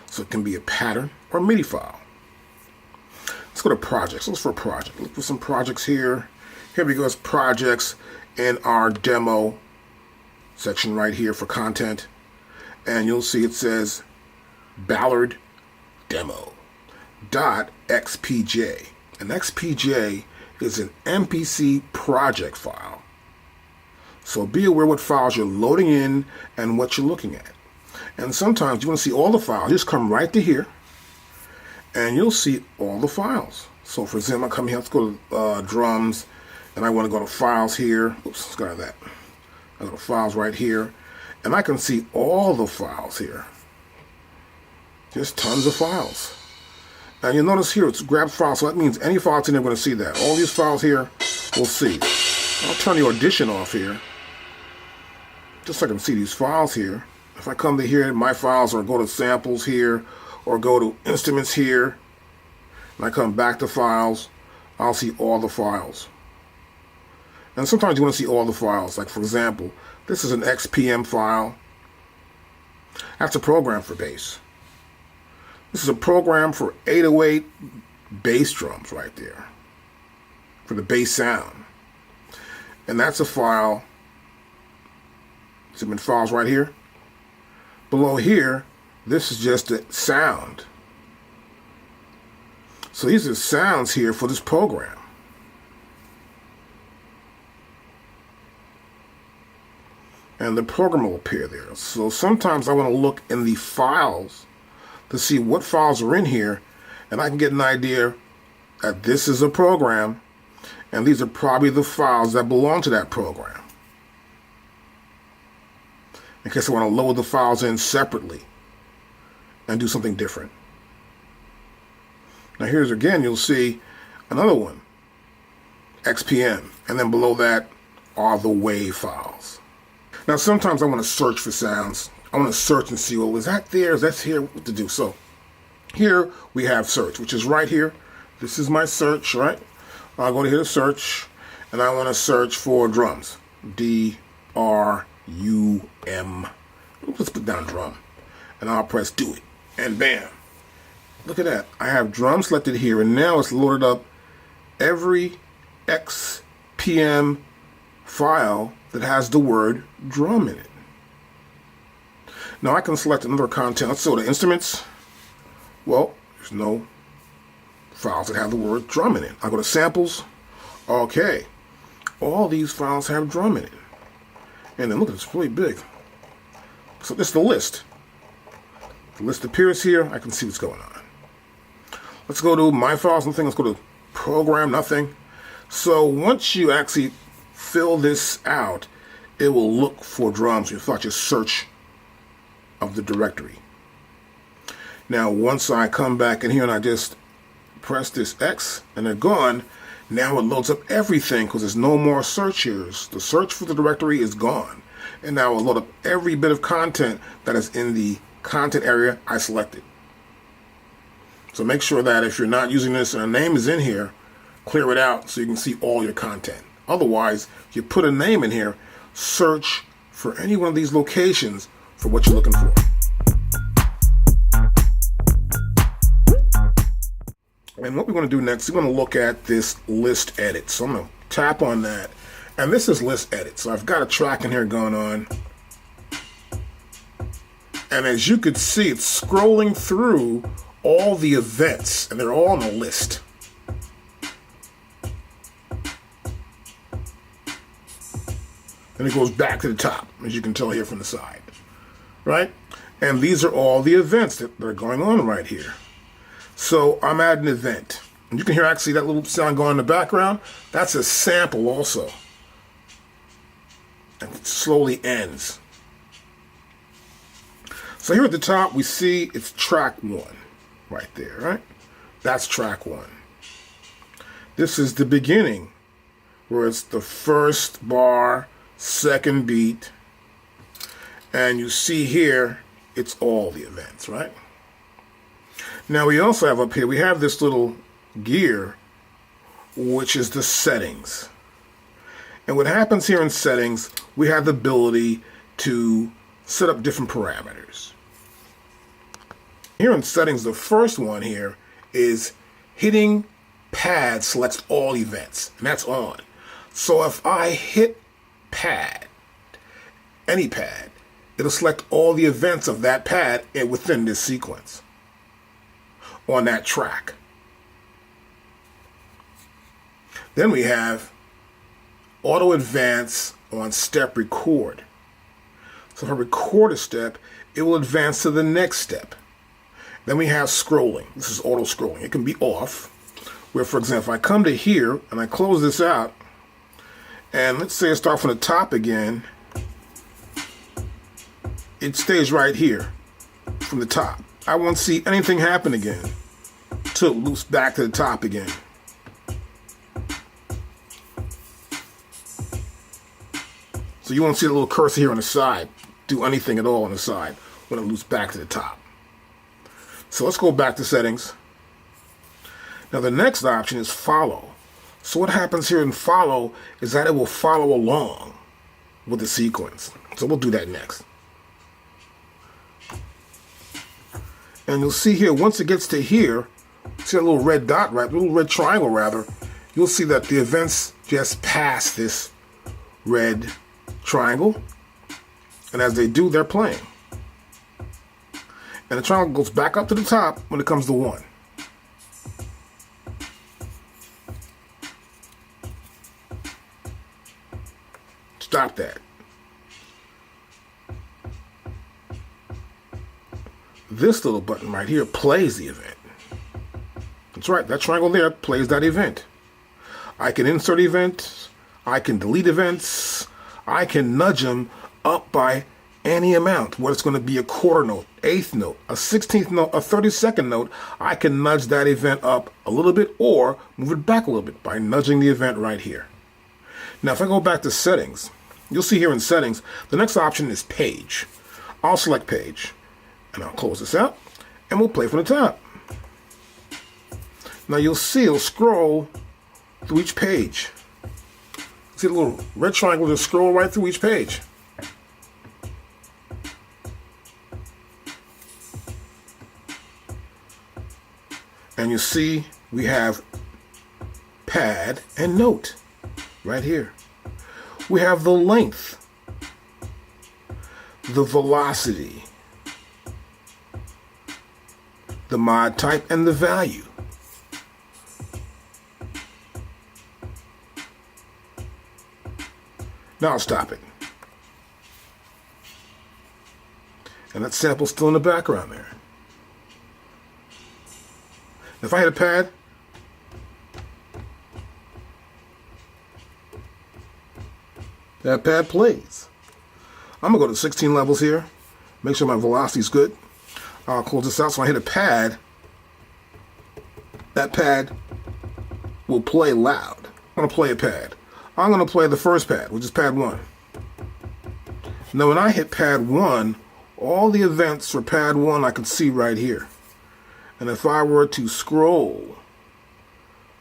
So it can be a pattern or a MIDI file. Let's go to projects. Let's look for a project. Look for some projects here. Here we go. It's projects in our demo section right here for content. And you'll see it says Ballard demo .xpj. An XPJ is an MPC project file. So be aware what files you're loading in and what you're looking at. And sometimes you want to see all the files. Just come right to here and you'll see all the files. So for example, I come here, let's go to drums, and I want to go to files here. Oops, let's go to that. I go to files right here, and I can see all the files here. Just tons of files. And you'll notice here it's grab file, so that means any files in there, going to see that. All these files here, we'll see. I'll turn the audition off here, just so I can see these files here. If I come to here, my files, or go to samples here, or go to instruments here, and I come back to files, I'll see all the files. And sometimes you want to see all the files. Like for example, this is an XPM file. That's a program for bass. This is a program for 808 bass drums right there, for the bass sound. And that's a file. Some files right here. Below here, this is just the sound. So these are sounds here for this program. And the program will appear there. So sometimes I want to look in the files to see what files are in here, and I can get an idea that this is a program, and these are probably the files that belong to that program. In case I want to load the files in separately and do something different. Now here's again, you'll see another one, XPM, and then below that are the WAV files. Now sometimes I want to search for sounds. I want to search and see, well, is that there? Is that here? What to do? So here we have search, which is right here. This is my search, right? I'll go to here to search, and I want to search for drums. D-R-U-M. Let's put down drum. And I'll press do it. And bam. Look at that. I have drum selected here, and now it's loaded up every XPM file that has the word drum in it. Now I can select another content. Let's go to instruments. Well, there's no files that have the word drum in it. I go to samples. Okay. all these files have drum in it. And then look, it's really big. So this is the list. The list appears here. I can see what's going on. Let's go to My Files, nothing. Let's go to Program, nothing. So once you actually fill this out, it will look for drums. You thought your search of the directory. Now, once I come back in here and I just press this X and they're gone, now it loads up everything because there's no more search here. The search for the directory is gone. And now it will load up every bit of content that is in the content area I selected. So make sure that if you're not using this and a name is in here, clear it out so you can see all your content. Otherwise, if you put a name in here, search for any one of these locations for what you're looking for. And what we're going to do next, we're going to look at this list edit. So I'm going to tap on that. And this is list edit. So I've got a track in here going on. And as you could see, it's scrolling through all the events, and they're all on a list. And it goes back to the top, as you can tell here from the side, right? And these are all the events that are going on right here. So I'm at an event. And you can hear actually that little sound going in the background. That's a sample also. And it slowly ends. So here at the top, we see it's track 1 right there, right? That's track 1. This is the beginning, where it's the first bar, second beat, and you see here, it's all the events, right? Now we also have up here, we have this little gear, which is the settings. And what happens here in settings, we have the ability to set up different parameters. Here in settings, the first one here is hitting pad selects all events, and that's on. So if I hit pad, any pad, it'll select all the events of that pad within this sequence on that track. Then we have auto advance on step record. So if I record a step, it will advance to the next step. Then we have scrolling. This is auto scrolling. It can be off, where, for example, if I come to here and I close this out, and let's say I start from the top again, it stays right here from the top. I won't see anything happen again till it loops back to the top again. So you won't see the little cursor here on the side do anything at all on the side when it loops back to the top. So let's go back to settings. Now the next option is follow. So what happens here in follow is that it will follow along with the sequence. So we'll do that next. And you'll see here, once it gets to here, see a little red dot, right? A little red triangle rather. You'll see that the events just pass this red triangle. And as they do, they're playing. And the triangle goes back up to the top when it comes to 1. Stop that. This little button right here plays the event. That's right, that triangle there plays that event. I can insert events, I can delete events, I can nudge them up by any amount, whether it's going to be a quarter note, eighth note, a 16th note, a 32nd note. I can nudge that event up a little bit or move it back a little bit by nudging the event right here. Now, if I go back to settings, you'll see here in settings, the next option is page. I'll select page, and I'll close this out, and we'll play from the top. Now, you'll see it'll scroll through each page. See the little red triangle just scroll right through each page. And you see we have pad and note right here. We have the length, the velocity, the mod type, and the value. Now I'll stop it. And that sample's still in the background there. If I hit a pad, that pad plays. I'm gonna go to 16 levels here, make sure my velocity's good. I'll close this out, so I hit a pad, that pad will play loud. I'm gonna play a pad. I'm gonna play the first pad, which is pad 1. Now when I hit pad 1, all the events for pad 1 I can see right here. And if I were to scroll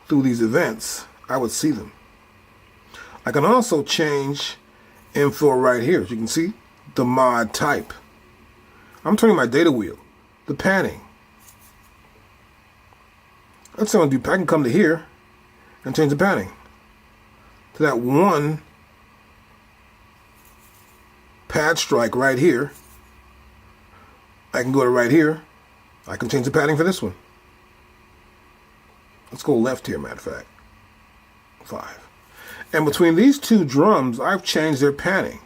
through these events, I would see them. I can also change info right here. As you can see, the mod type. I'm turning my data wheel, the panning. Let's say I can come to here and change the panning to that one pad strike right here. I can go to right here. I can change the padding for this one. Let's go left here, matter of fact. 5. And between these two drums, I've changed their panning.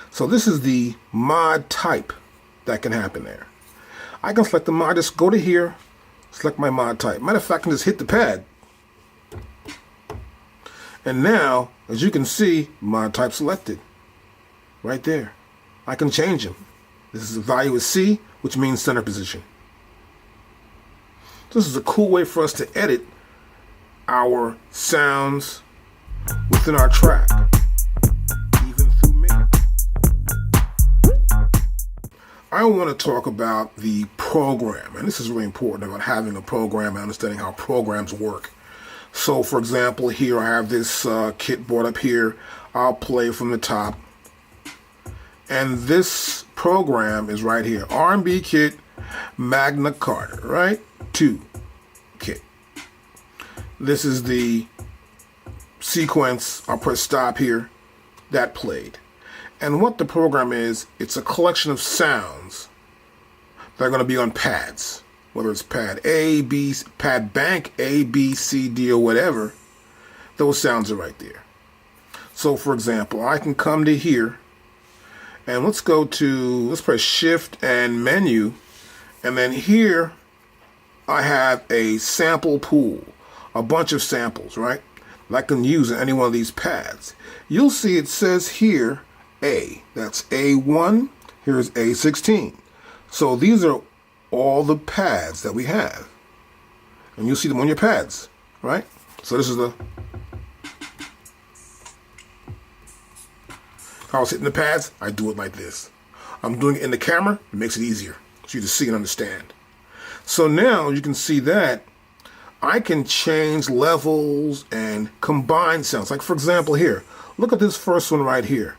So this is the mod type that can happen there. I can select the mod, just go to here, select my mod type. Matter of fact, I can just hit the pad. And now, as you can see, mod type selected. Right there. I can change them. This is the value is C, which means center position. This is a cool way for us to edit our sounds within our track, even through menu. I want to talk about the program, and this is really important about having a program and understanding how programs work. So, for example, here I have this kit board up here. I'll play from the top, and this program is right here. R&B kit, Magna Carta, right? 2 kit. This is the sequence. I'll press stop here. That played. And what the program is, it's a collection of sounds that are going to be on pads. Whether it's pad A, B, pad bank A, B, C, D, or whatever, those sounds are right there. So for example, I can come to here and let's press shift and menu. And then here I have a sample pool, a bunch of samples, right? That I can use in any one of these pads. You'll see it says here A, that's A1, here's A16. So these are all the pads that we have. And you'll see them on your pads, right? So this is if I was hitting the pads, I do it like this. I'm doing it in the camera, it makes it easier for you to see and understand. So now you can see that I can change levels and combine sounds. Like for example here, look at this first one right here.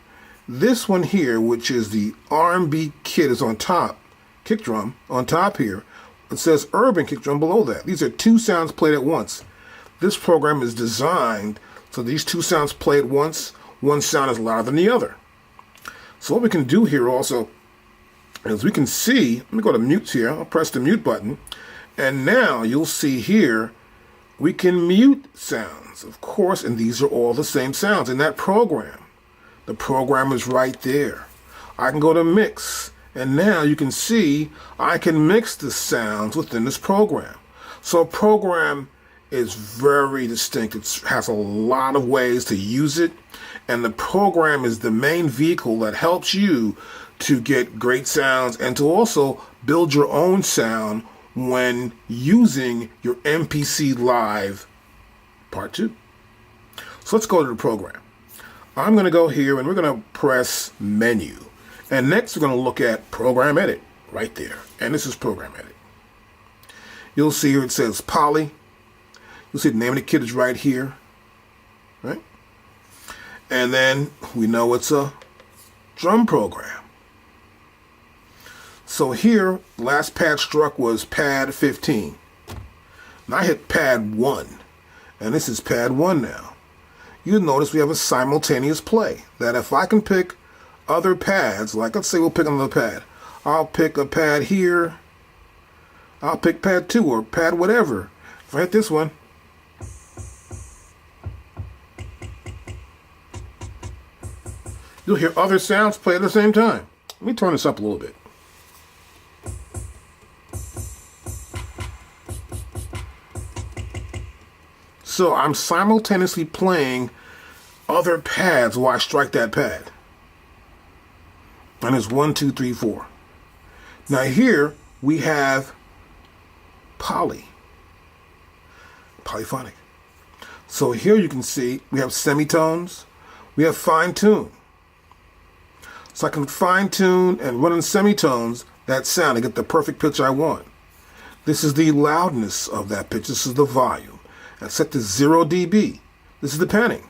This one here, which is the R&B kit, is on top, kick drum on top here. It says urban kick drum below that. These are 2 sounds played at once. This program is designed so these 2 sounds play at once, one sound is louder than the other. So what we can do here also is we can see, let me go to mute here, I'll press the mute button, and now you'll see here we can mute sounds, of course, and these are all the same sounds in that program. The program is right there. I can go to mix, and now you can see I can mix the sounds within this program. So a program is very distinct. It has a lot of ways to use it, and the program is the main vehicle that helps you to get great sounds and to also build your own sound when using your MPC Live Part 2. So let's go to the program. I'm going to go here and we're going to press menu. And next we're going to look at program edit right there. And this is program edit. You'll see here it says poly. You'll see the name of the kit is right here. Right? And then we know it's a drum program. So here, last pad struck was pad 15. And I hit pad 1. And this is pad 1 now. You'll notice we have a simultaneous play. That if I can pick other pads, like let's say we'll pick another pad. I'll pick a pad here. I'll pick pad 2 or pad whatever. If I hit this one, you'll hear other sounds play at the same time. Let me turn this up a little bit. So I'm simultaneously playing other pads while I strike that pad. And it's 1, 2, 3, 4. Now here we have polyphonic. So here you can see we have semitones, we have fine tune. So I can fine tune and run in semitones that sound to get the perfect pitch I want. This is the loudness of that pitch. This is the volume. That's set to 0 dB. This is the panning.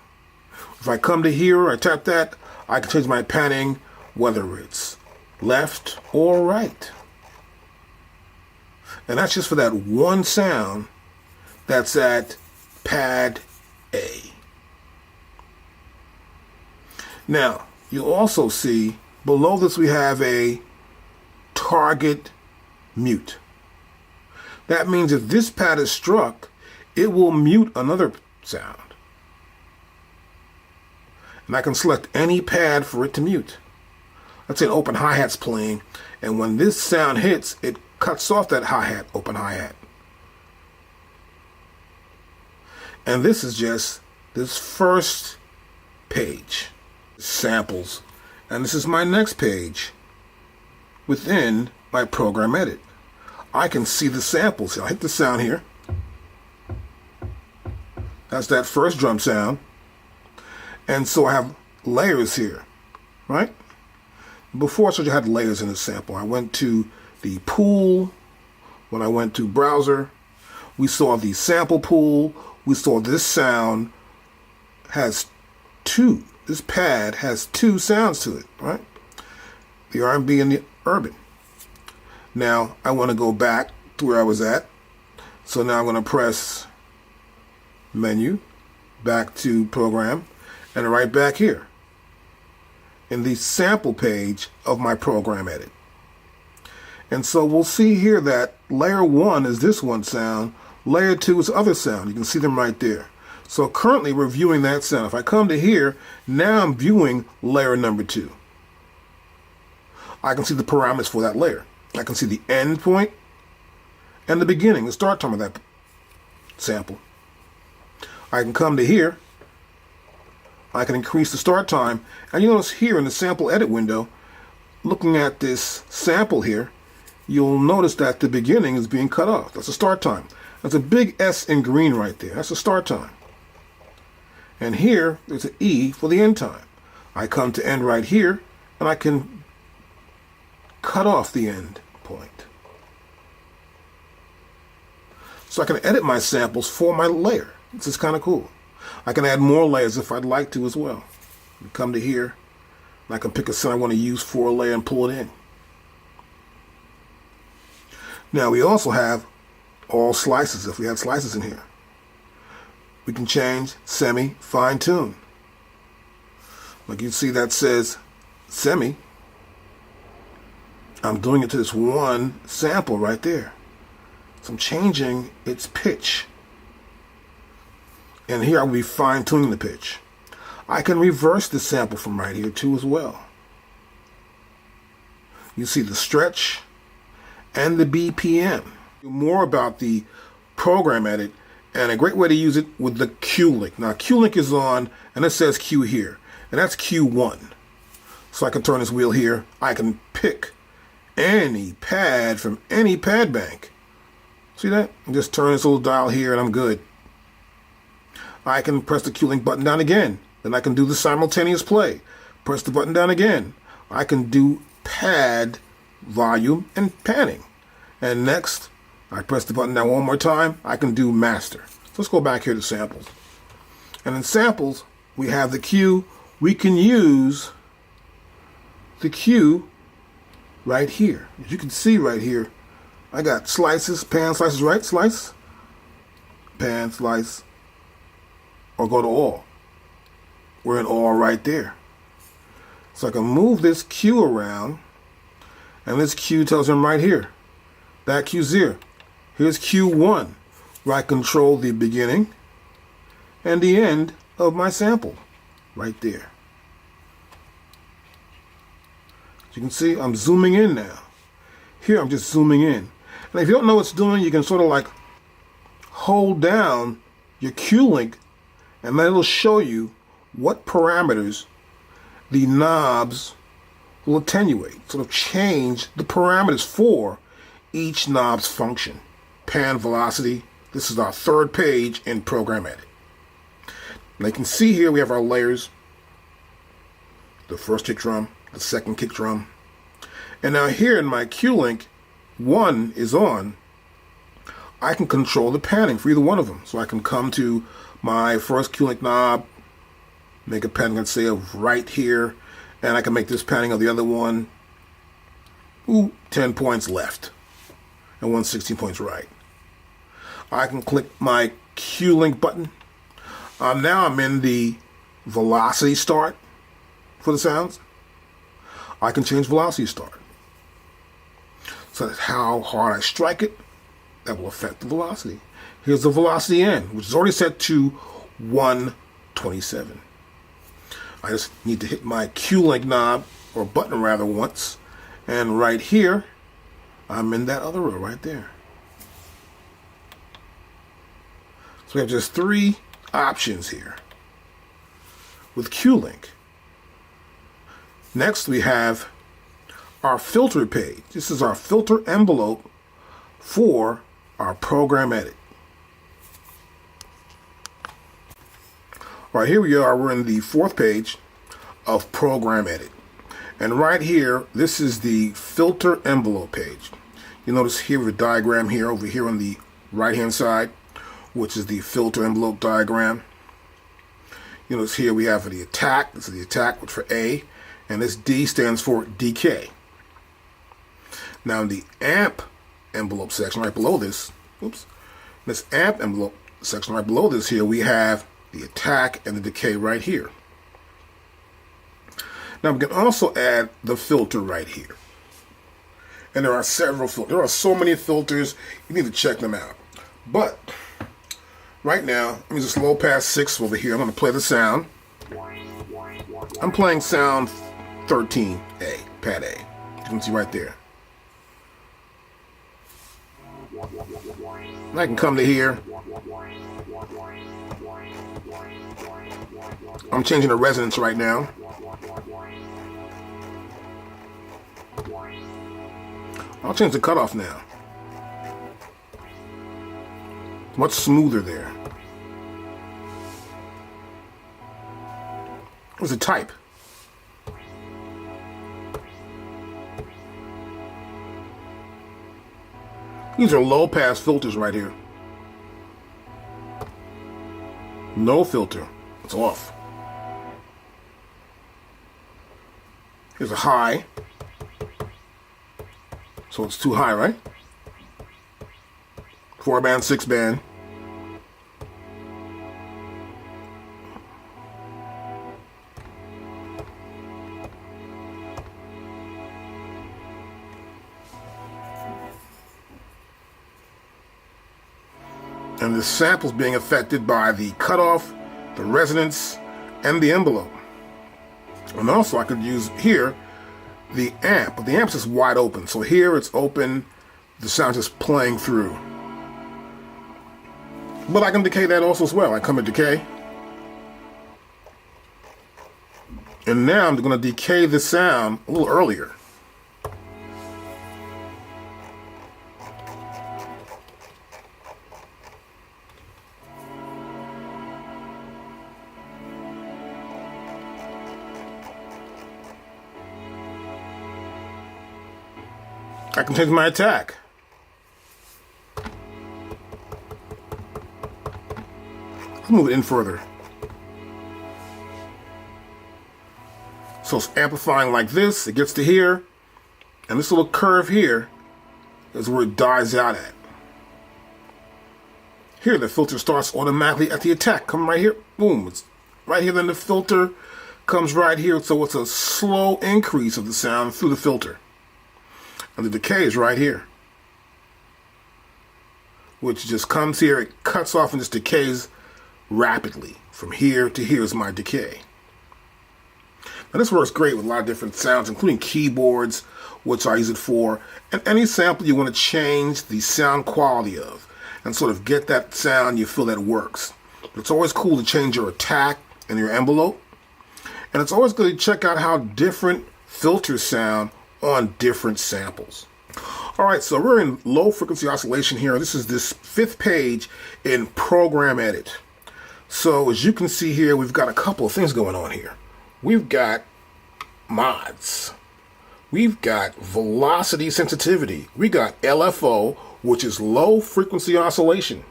If I come to here, I tap that, I can change my panning whether it's left or right. And that's just for that one sound that's at pad A. Now, you'll also see below this we have a target mute. That means if this pad is struck, it will mute another sound. And I can select any pad for it to mute. Let's say an open hi-hat's playing, and when this sound hits, it cuts off that hi-hat, open hi-hat. And this is just this first page, samples. And this is my next page within my program edit. I can see the samples. I'll hit the sound here. That's that first drum sound. And so I have layers here, right? Before I showed you how to layers in the sample, I went to the pool. When I went to browser, we saw the sample pool. We saw this sound has two. This pad has two sounds to it, right? The R&B and the urban. Now I want to go back to where I was at. So now I'm going to press menu, back to program, and right back here in the sample page of my program edit. And so we'll see here that layer 1 is this one sound, layer 2 is other sound. You can see them right there. So currently we're viewing that sound. If I come to here, now I'm viewing layer number 2. I can see the parameters for that layer. I can see the end point and the beginning, the start time of that sample. I can come to here. I can increase the start time. And you notice here in the sample edit window, looking at this sample here, you'll notice that the beginning is being cut off. That's the start time. That's a big S in green right there. That's the start time. And here, there's an E for the end time. I come to end right here, and I can cut off the end point. So I can edit my samples for my layer. This is kind of cool. I can add more layers if I'd like to as well. Come to here, and I can pick a sound I want to use for a layer and pull it in. Now we also have all slices if we had slices in here. We can change semi, fine tune. Like you see that says semi. I'm doing it to this one sample right there. So I'm changing its pitch. And here I will be fine tuning the pitch. I can reverse the sample from right here too as well. You see the stretch and the BPM. More about the program edit, and a great way to use it with the Q link. Now Q link is on, and it says Q here, and that's Q1. So I can turn this wheel here. I can pick any pad from any pad bank. See that? And just turn this little dial here, and I'm good. I can press the Q link button down again. Then I can do the simultaneous play. Press the button down again. I can do pad volume and panning. And next, I press the button down one more time, I can do master. So let's go back here to samples. And in samples, we have the Q. We can use the Q right here. As you can see right here, I got slices, pan, slices, right, slice, pan, slice, or go to all. We're in all right there. So I can move this Q around, and this Q tells him right here. That Q's here. Here's Q1, where I control the beginning and the end of my sample, right there. you can see, I'm zooming in now. Here, I'm just zooming in. And if you don't know what it's doing, you can sort of like hold down your Q-Link, and then it'll show you what parameters the knobs will attenuate. Sort of change the parameters for each knob's function. Pan velocity. This is our third page in Program Edit. Now you can see here we have our layers. The first kick drum, the second kick drum. And now here in my Q-Link, 1 is on. I can control the panning for either one of them. So I can come to my first Q-Link knob, make a panning, let's say, of right here, and I can make this panning of the other one, 10 points left, and 116 points right. I can click my Q-Link button. Now I'm in the velocity start for the sounds. I can change velocity start. So that's how hard I strike it. That will affect the velocity. Here's the velocity end, which is already set to 127. I just need to hit my Q-Link knob, or button rather, once. And right here, I'm in that other row right there. So we have just 3 options here with Q-Link. Next we have our filter page. This is our filter envelope for our Program Edit. All right, here we are. We're in the 4th page of Program Edit. And right here, this is the filter envelope page. You notice here the diagram here, over here on the right-hand side, which is the filter envelope diagram. You notice here we have the attack. This is the attack, which for A, and this D stands for decay. Now in the amp envelope section right below this, this amp envelope section right below this here, we have the attack and the decay right here. Now we can also add the filter right here. And there are several filters. There are so many filters, you need to check them out. But right now, let me just low pass 6 over here. I'm going to play the sound. I'm playing sound 13A, pad A. You can see right there. And I can come to here. I'm changing the resonance right now. I'll change the cutoff now. Much smoother there. What's the type? These are low pass filters right here. No filter. It's off. Here's a high. So it's too high, right? 4-band, 6-band. And the sample's being affected by the cutoff, the resonance, and the envelope. And also I could use here the amp, but the amp's just wide open. So here it's open, the sound's just playing through. But I can decay that also as well. I come to decay. And now I'm going to decay the sound a little earlier. I can change my attack. Let's move it in further. So it's amplifying like this, it gets to here, and this little curve here is where it dies out at. Here the filter starts automatically at the attack. Come right here, boom, it's right here, then the filter comes right here, so it's a slow increase of the sound through the filter. And the decay is right here, which just comes here, it cuts off and just decays rapidly. From here to here is my decay. Now this works great with a lot of different sounds, including keyboards, which I use it for, and any sample you want to change the sound quality of and sort of get that sound you feel that works. It's always cool to change your attack and your envelope, and it's always good to check out how different filters sound on different samples. Alright, so we're in low frequency oscillation here. This is this 5th page in Program Edit. So as you can see here, we've got a couple of things going on here. We've got mods. We've got velocity sensitivity. We got LFO, which is low frequency oscillation.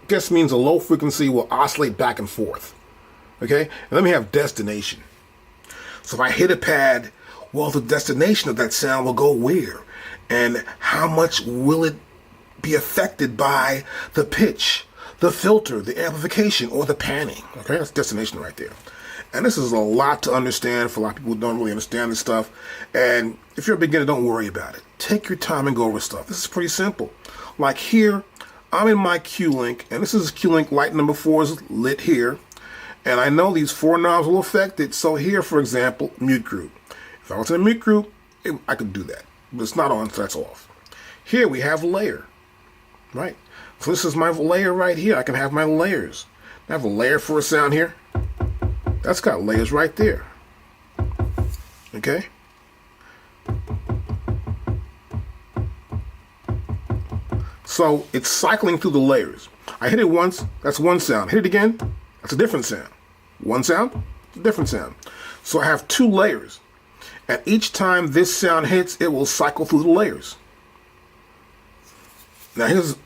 Just means a low frequency will oscillate back and forth. Okay? And then we have destination. So if I hit a pad, well, the destination of that sound will go where? And how much will it be affected by the pitch, the filter, the amplification, or the panning? Okay, that's destination right there. And this is a lot to understand for a lot of people who don't really understand this stuff. And if you're a beginner, don't worry about it. Take your time and go over stuff. This is pretty simple. Like here, I'm in my Q-Link, and this is Q-Link light number 4 is lit here. And I know these 4 knobs will affect it. So here, for example, mute group. If I was in a mute group, I could do that. But it's not on, so that's off. Here we have layer, right? So this is my layer right here. I can have my layers. I have a layer for a sound here. That's got layers right there. Okay? So it's cycling through the layers. I hit it once, that's one sound. Hit it again, that's a different sound. One sound, a different sound. So I have 2 layers. And each time this sound hits, it will cycle through the layers. Now here's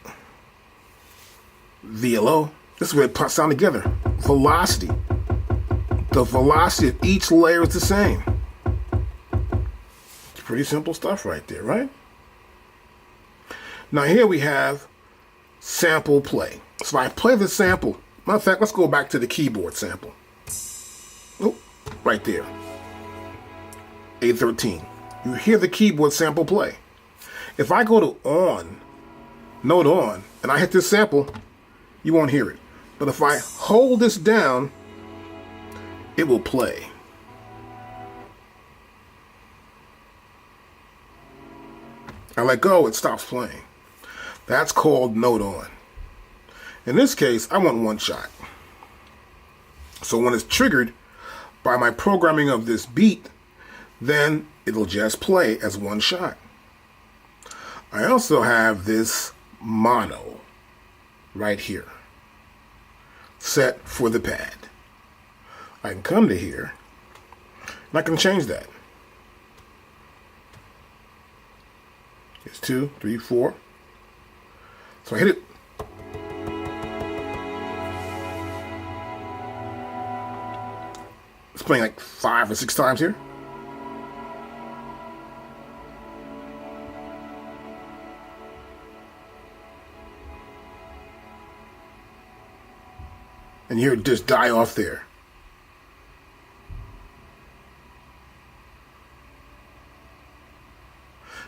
VLO. This is where it sound together. Velocity. The velocity of each layer is the same. It's pretty simple stuff right there, right? Now here we have sample play. So I play the sample. Matter of fact, let's go back to the keyboard sample. Oh, right there. A13. You hear the keyboard sample play. If I go to on, note on, and I hit this sample, you won't hear it. But if I hold this down, it will play. I let go, it stops playing. That's called note on. In this case, I want one shot. So when it's triggered by my programming of this beat, then it'll just play as one shot. I also have this mono right here, set for the pad. I can come to here, and I can change that. It's 2, 3, 4. So I hit it. It's playing like 5 or 6 times here. And you hear it just die off there.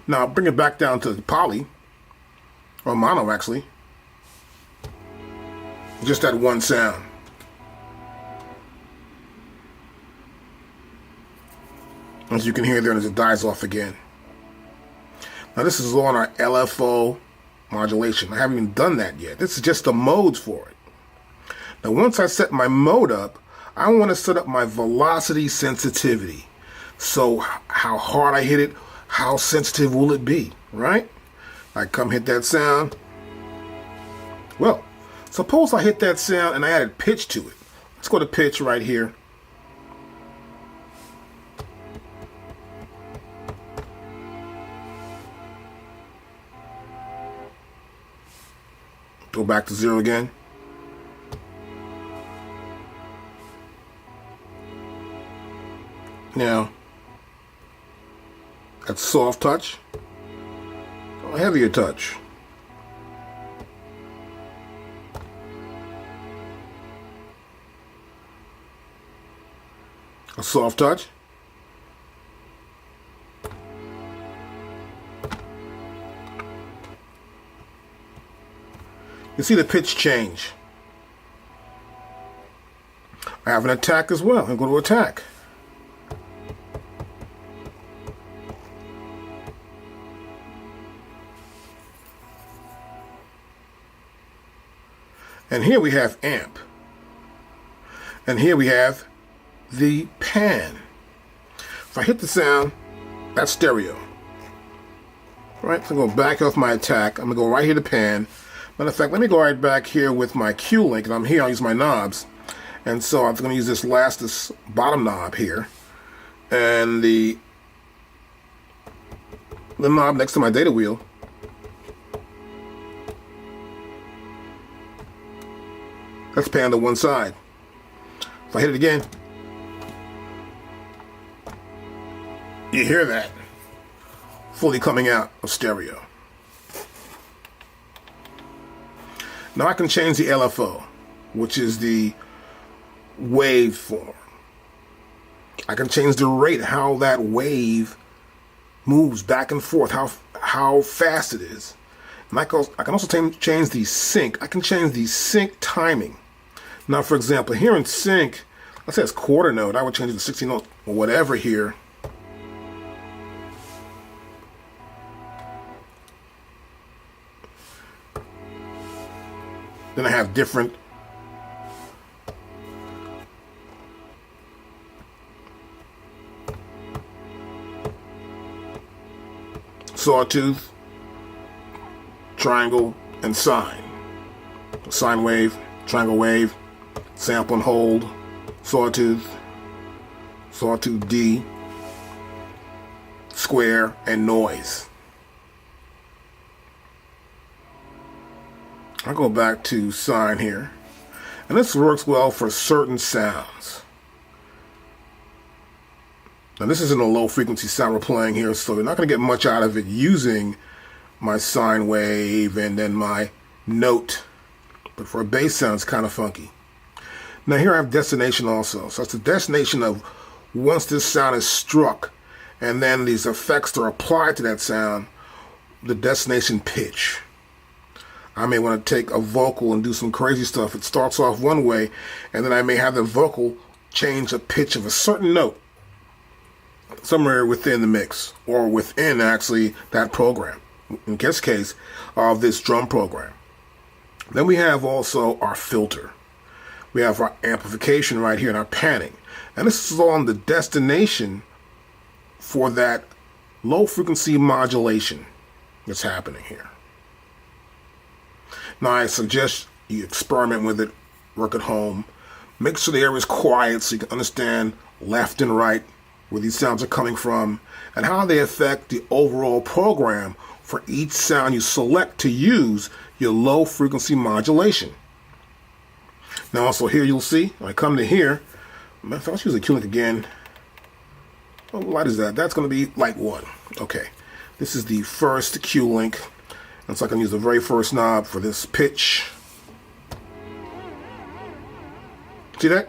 Now bring it back down to the poly, or mono actually. Just that one sound. As you can hear there, as it dies off again. Now this is on our LFO modulation. I haven't even done that yet. This is just the modes for it. Now once I set my mode up, I want to set up my velocity sensitivity. So how hard I hit it, how sensitive will it be, right? I come hit that sound. Well, suppose I hit that sound and I added pitch to it. Let's go to pitch right here. Go back to 0 again. Now, that's soft touch, or heavier touch. A soft touch. You see the pitch change. I have an attack as well. I'm going to attack. And here we have amp. And here we have the pan. If I hit the sound, that's stereo. All right, so I'm going to back off my attack. I'm going to go right here to pan. Matter of fact, let me go right back here with my Q link. And I'm here, I'll use my knobs. And so I'm going to use this bottom knob here. And the knob next to my data wheel. Let's pan to one side. If I hit it again, you hear that fully coming out of stereo. Now I can change the LFO, which is the waveform. I can change the rate, how that wave moves back and forth, how fast it is. And I can also change the sync. I can change the sync timing. Now, for example, here in sync, let's say it's quarter note. I would change it to 16 note or whatever here. Then I have different sawtooth, triangle, and sine. Sine wave, triangle wave, sample and hold, sawtooth, sawtooth D, square, and noise. I'll go back to sine here. And this works well for certain sounds. Now this isn't a low frequency sound we're playing here, so you're not going to get much out of it using my sine wave and then my note. But for a bass sound, it's kind of funky. Now here I have destination also. So it's the destination of once this sound is struck and then these effects are applied to that sound, the destination pitch. I may want to take a vocal and do some crazy stuff. It starts off one way, and then I may have the vocal change a pitch of a certain note somewhere within the mix, or within actually that program, in this case of this drum program. Then we have also our filter. We have our amplification right here and our panning. And this is on the destination for that low frequency modulation that's happening here. Now I suggest you experiment with it, work at home. Make sure the area is quiet so you can understand left and right, where these sounds are coming from, and how they affect the overall program for each sound you select to use your low frequency modulation. Now also here you'll see, when I come to here, let's use the Q link again. What light is that? That's going to be light 1. Okay, this is the first Q link. And so I can use the very first knob for this pitch. See that?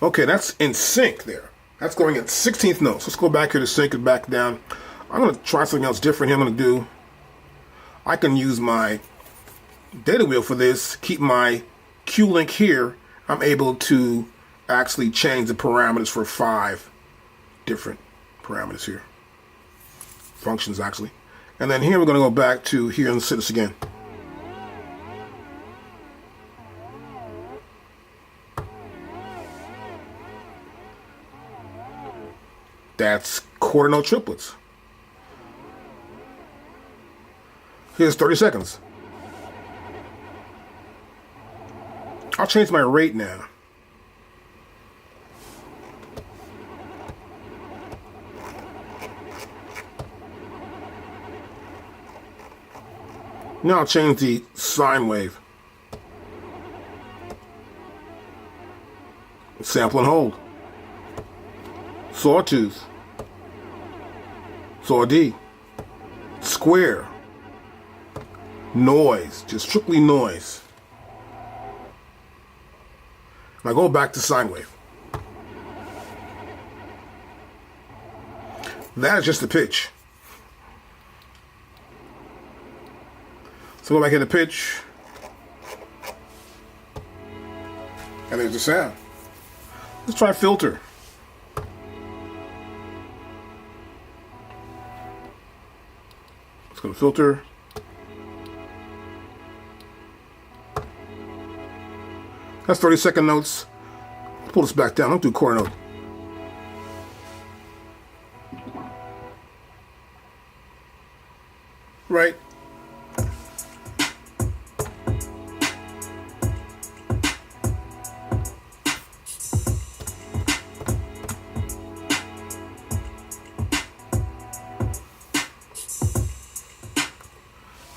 Okay, that's in sync there. That's going at 16th notes. Let's go back here to sync it back down. I'm going to try something else different here. I'm going to do, I can use my data wheel for this, keep my Q link here. I'm able to actually change the parameters for 5 different parameters here. Functions actually. And then here we're going to go back to here and set this again. That's quarter note triplets. Here's 30 seconds. I'll change my rate now. Now I'll change the sine wave. Sample and hold. Sawtooth. Saw D. Square. Noise. Just strictly noise. Now go back to sine wave. That is just the pitch. So go back into pitch. And there's the sound. Let's try filter. Let's go to filter. That's 30-second notes. Pull this back down. Don't do quarter note. Right.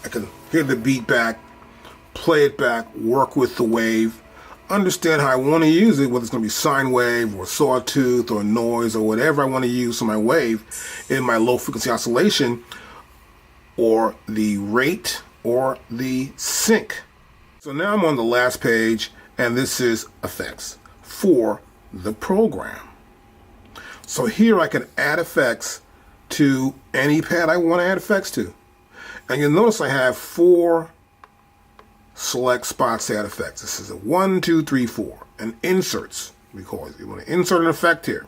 I can hear the beat back, play it back, work with the wave, understand how I want to use it, whether it's going to be sine wave or sawtooth or noise or whatever I want to use for my wave in my low frequency oscillation, or the rate or the sync. So now I'm on the last page, and this is effects for the program. So here I can add effects to any pad I want to add effects to. And you'll notice I have 4 select spots to add effects. This is a 1, 2, 3, 4. And inserts, we call it. You want to insert an effect here.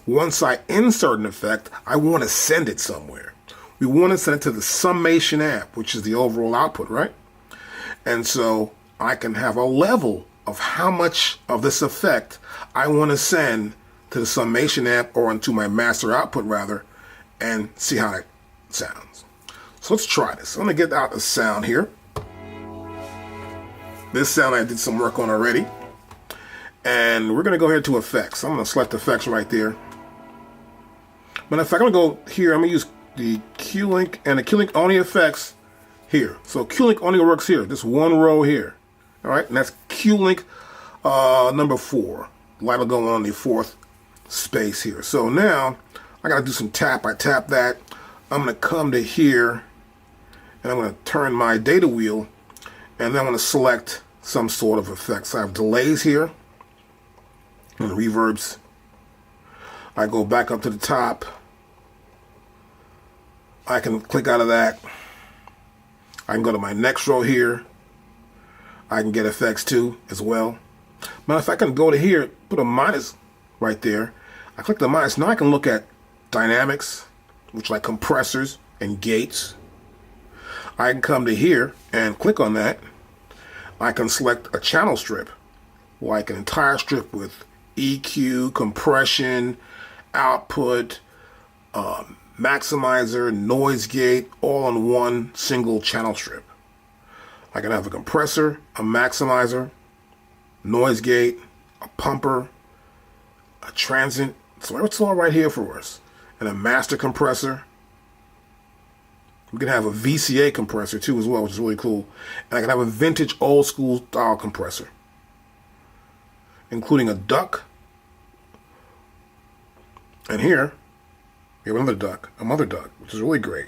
Once I insert an effect, I want to send it somewhere. We want to send it to the summation amp, which is the overall output, right? And so I can have a level of how much of this effect I want to send to the summation amp, or into my master output rather, and see how it sounds. So let's try this. I'm going to get out the sound here. This sound I did some work on already. And we're going to go ahead to effects. I'm going to select effects right there. But in fact, I'm going to go here. I'm going to use the Q-Link and the Q-Link only effects here. So Q-Link only works here. This one row here. All right. And that's Q-Link number 4. Light will go on the 4th space here. So now I got to do some tap. I tap that. I'm going to come to here. And I'm going to turn my data wheel. And then I'm going to select some sort of effects. So I have delays here. And reverbs. I go back up to the top. I can click out of that. I can go to my next row here. I can get effects too as well. But if I can go to here, put a minus right there. I click the minus. Now I can look at dynamics, which like compressors and gates. I can come to here and click on that. I can select a channel strip, like an entire strip with EQ, compression, output, maximizer, noise gate, all on one single channel strip. I can have a compressor, a maximizer, noise gate, a pumper, a transient. So it's all right here for us. And a master compressor. We can have a VCA compressor too as well, which is really cool. And I can have a vintage old school style compressor, including a duck. And here, we have another duck, a mother duck, which is really great.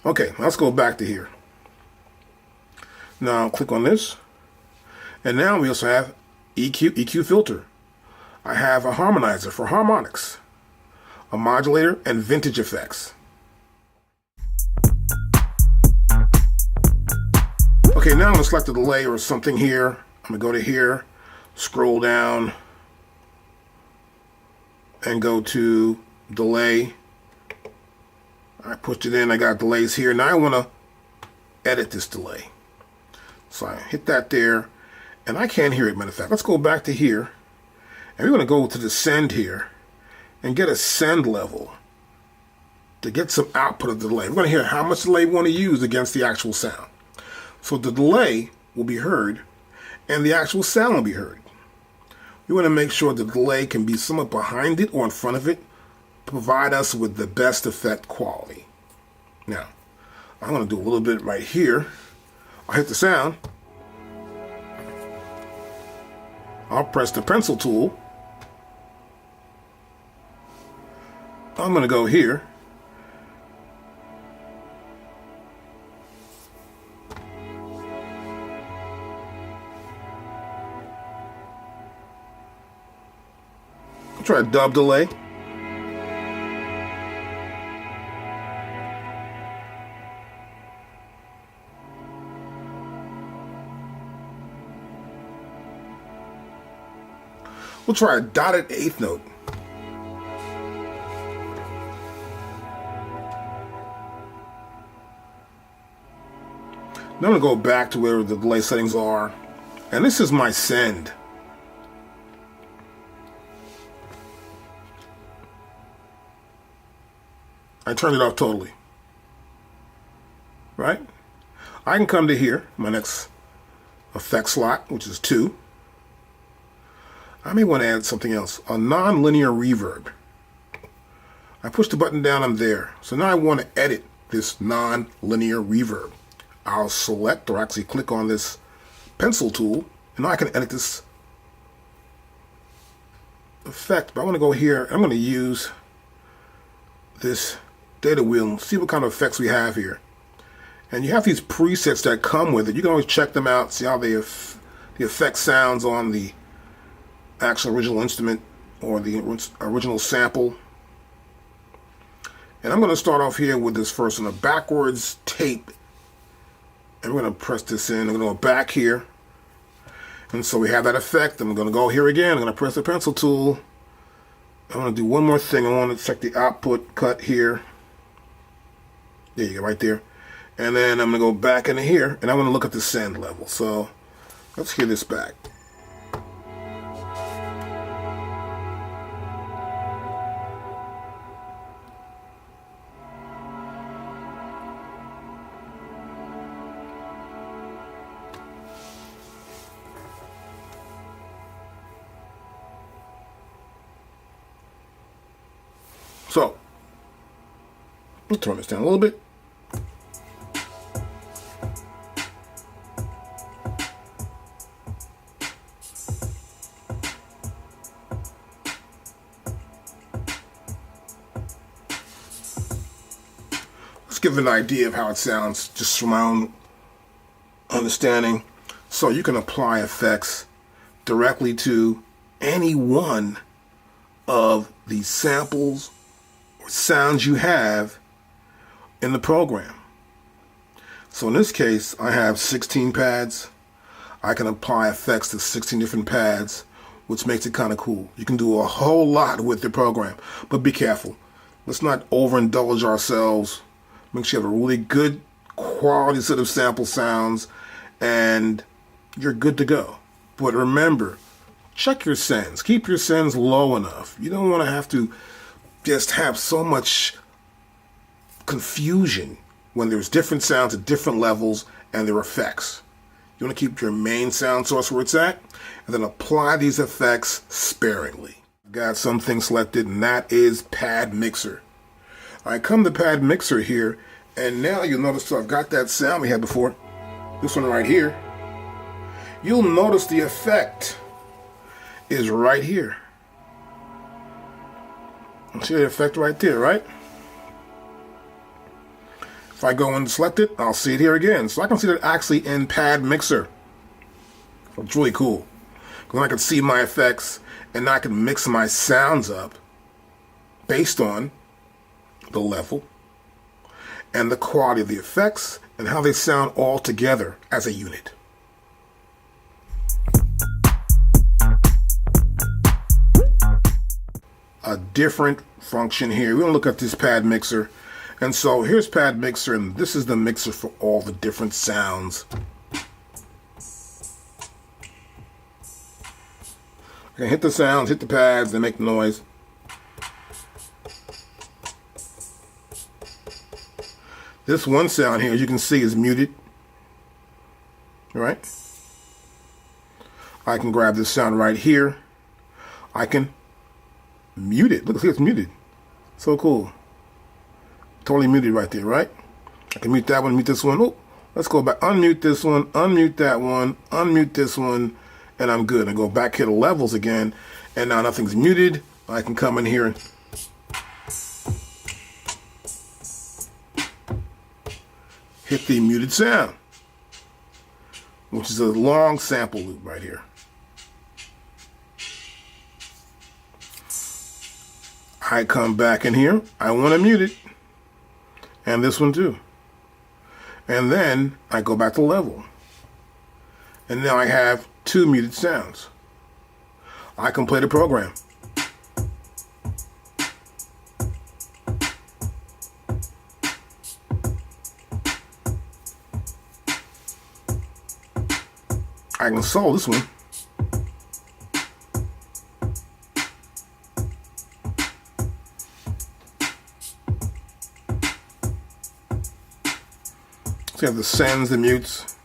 Okay, let's go back to here. Now click on this. And now we also have EQ filter. I have a harmonizer for harmonics, a modulator, and vintage effects. Okay, now I'm going to select a delay or something here. I'm going to go to here, scroll down, and go to delay. I pushed it in. I got delays here. Now I want to edit this delay. So I hit that there, and I can't hear it. Matter of fact, let's go back to here, and we're going to go to the send here and get a send level to get some output of the delay. We're going to hear how much delay we want to use against the actual sound. So the delay will be heard, and the actual sound will be heard. We want to make sure the delay can be somewhat behind it or in front of it to provide us with the best effect quality. Now, I'm going to do a little bit right here. I'll hit the sound. I'll press the pencil tool. I'm going to go here. I'll try a dub delay. We'll try a dotted eighth note. Now I'm going to go back to where the delay settings are. And this is my send. I turned it off totally. Right? I can come to here, my next effect slot, which is 2. I may want to add something else, a non-linear reverb. I push the button down, I'm there. So now I want to edit this non-linear reverb. I'll select or actually click on this pencil tool, and now I can edit this effect. But I want to go here, I'm going to use this data wheel and see what kind of effects we have here. And you have these presets that come with it. You can always check them out, see how the effect sounds on the actual original instrument or the original sample. And I'm going to start off here with this first one, a backwards tape. And we're going to press this in. I'm going to go back here. And so we have that effect. I'm going to go here again. I'm going to press the pencil tool. I'm going to do one more thing. I want to check the output cut here. There you go, right there. And then I'm going to go back into here, and I want to look at the send level. So let's hear this back. So, let's turn this down a little bit. Let's give an idea of how it sounds just from my own understanding. So you can apply effects directly to any one of these samples sounds you have in the program. So in this case, I have 16 pads. I can apply effects to 16 different pads, which makes it kind of cool. You can do a whole lot with the program, but be careful. Let's not overindulge ourselves. Make sure you have a really good quality set of sample sounds and you're good to go. But remember, check your sends. Keep your sends low enough. You don't want to have to just have so much confusion when there's different sounds at different levels and their effects. You want to keep your main sound source where it's at and then apply these effects sparingly. Got something selected, and that is Pad Mixer. I come to Pad Mixer here, and now you'll notice I've got that sound we had before, this one right here. You'll notice the effect is right here. See the effect right there, right? If I go and select it, I'll see it here again. So I can see that actually in Pad Mixer. It's really cool. Because I can see my effects and I can mix my sounds up based on the level and the quality of the effects and how they sound all together as a unit. A different function here. We're going to look at this Pad Mixer. And so here's Pad Mixer, and this is the mixer for all the different sounds. I can hit the sounds, hit the pads, they make noise. This one sound here, as you can see, is muted. Right? I can grab this sound right here. I can mute it. Look, see, it's muted. So cool. Totally muted right there, right? I can mute that one, mute this one. Oh, let's go back. Unmute this one, unmute that one, unmute this one, and I'm good. I go back here to levels again, and now nothing's muted. I can come in here and hit the muted sound, which is a long sample loop right here. I come back in here. I want to mute it. And this one too. And then I go back to level. And now I have two muted sounds. I can play the program. I can solo this one. So you have the sends, the mutes.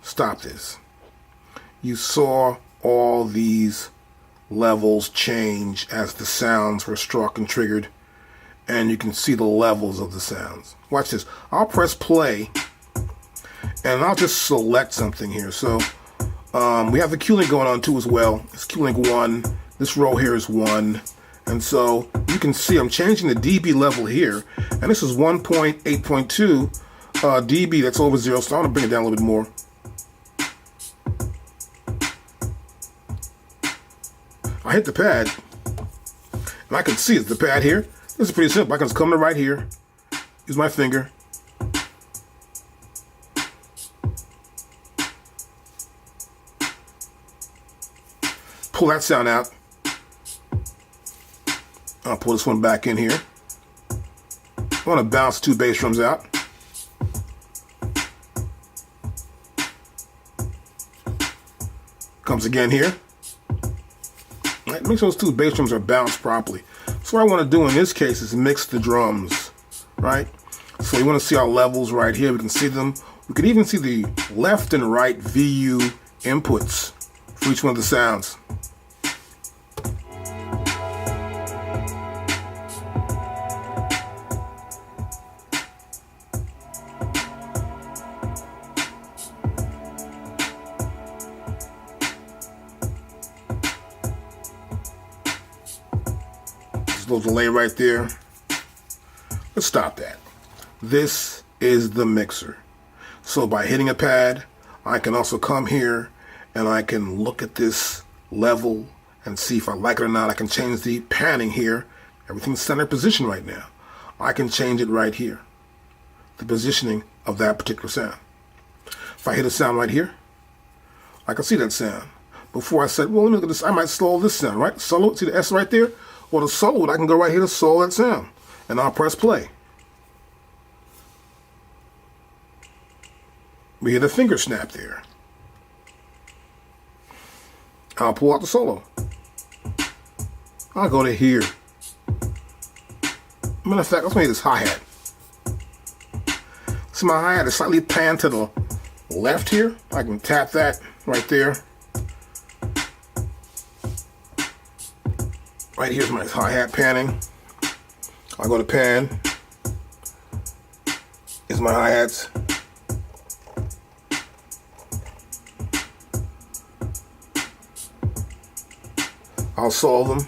Stop this. You saw all these levels change as the sounds were struck and triggered, and you can see the levels of the sounds. Watch this. I'll press play, and I'll just select something here. So we have the Q-Link going on too as well. It's Q-Link 1. This row here is 1. And so you can see I'm changing the dB level here, and this is 1.8.2 dB. That's over 0, so I'm going to bring it down a little bit more. I hit the pad, and I can see it's the pad here. This is pretty simple. I can just come to right here, use my finger, pull that sound out. I'll pull this one back in here. I want to bounce 2 bass drums out. Comes again here. Right, make sure those 2 bass drums are bounced properly. So what I want to do in this case is mix the drums, right? So you want to see our levels right here. We can see them. We can even see the left and right VU inputs for each one of the sounds. Little delay right there. Let's stop that. This is the mixer. So by hitting a pad, I can also come here and I can look at this level and see if I like it or not. I can change the panning here. Everything's center position right now. I can change it right here, the positioning of that particular sound. If I hit a sound right here, I can see that sound. Before I said, well, let me look at this, I might slow this sound, right? Solo, see the S right there? Well, to solo it, I can go right here to solo that sound, and I'll press play. We hear the finger snap there. I'll pull out the solo. I'll go to here. Matter of fact, let's make this hi-hat. See, my hi-hat is slightly panned to the left here. I can tap that right there. Right here's my hi-hat panning. I'll go to pan. Here's my hi-hats. I'll solve them.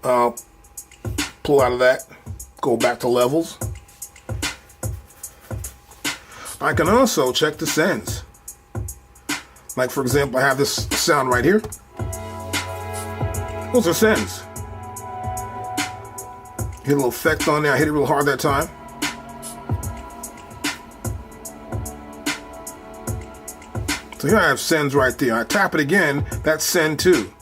I'll pull out of that, go back to levels. I can also check the sends. Like, for example, I have this sound right here. Those are sends. Hit a little effect on there. I hit it real hard that time. So here I have sends right there. I tap it again, that's send 2.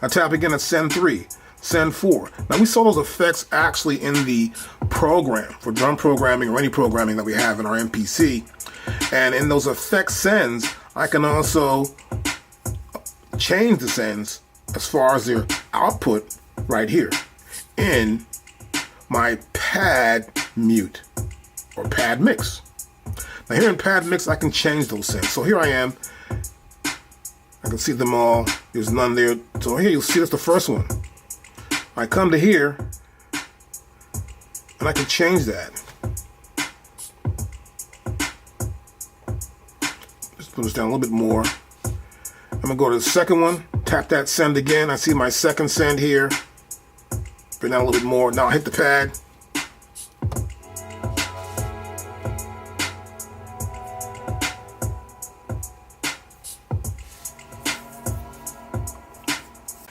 I tap again, that's send 3, send 4. Now we saw those effects actually in the program for drum programming or any programming that we have in our MPC. And in those effect sends, I can also change the sends as far as their output right here in my pad mute or pad mix. Now here in pad mix, I can change those sends. So here I am. I can see them all. There's none there. So here you'll see that's the first one. I come to here and I can change that. Put this down a little bit more. I'm gonna go to the second one, tap that send again. I see my second send here. Bring down a little bit more. Now I'll hit the pad.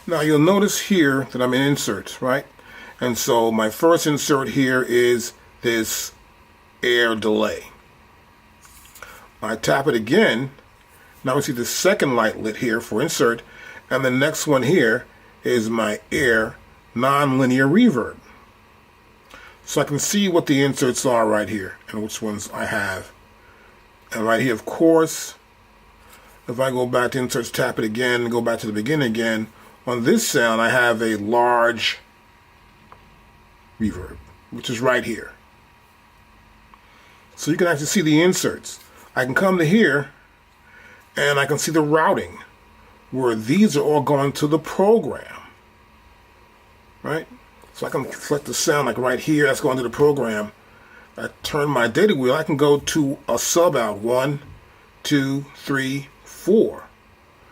Now you'll notice here that I'm in insert, right? And so my first insert here is this air delay. I tap it again, Now we see the second light lit here for insert, and the next one here is my air nonlinear reverb. So I can see what the inserts are right here and which ones I have. And right here, of course, if I go back to inserts, tap it again, and go back to the beginning again, on this sound I have a large reverb, which is right here. So you can actually see the inserts. I can come to here and I can see the routing where these are all going to the program, right? So I can select the sound like right here, that's going to the program. I turn my data wheel, I can go to a sub out. 1, 2, 3, 4,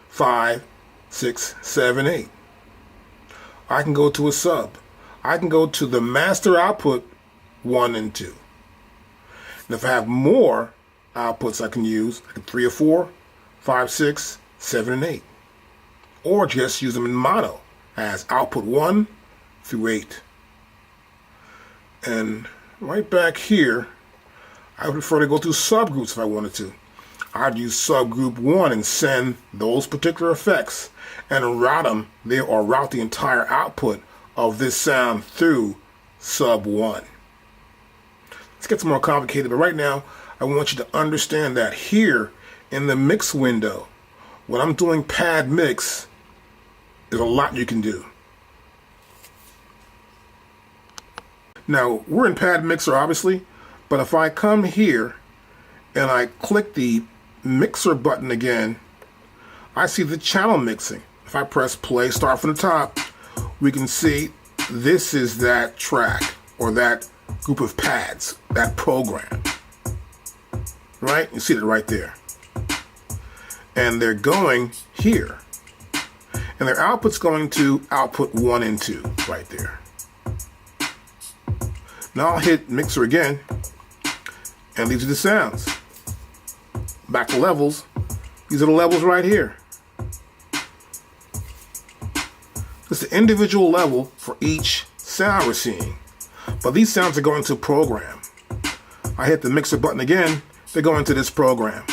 5, 6, 7, 8. I can go to a sub. I can go to the master output 1 and 2. And if I have more outputs I can use, I can 3 or 4, 5, 6, 7, and 8. Or just use them in mono as output 1 through 8. And right back here, I would prefer to go through subgroups if I wanted to. I'd use subgroup 1 and send those particular effects and route them there, or route the entire output of this sound through sub 1. This gets more complicated, but right now I want you to understand that here in the mix window, when I'm doing pad mix, there's a lot you can do. Now, we're in pad mixer obviously, but if I come here and I click the mixer button again, I see the channel mixing. If I press play, start from the top, we can see this is that track or that group of pads, that program, right? You see it right there. And they're going here. And their output's going to output 1 and 2 right there. Now I'll hit mixer again, and these are the sounds. Back to levels. These are the levels right here. It's the individual level for each sound we're seeing. But these sounds are going to program. I hit the mixer button again, they go into this program.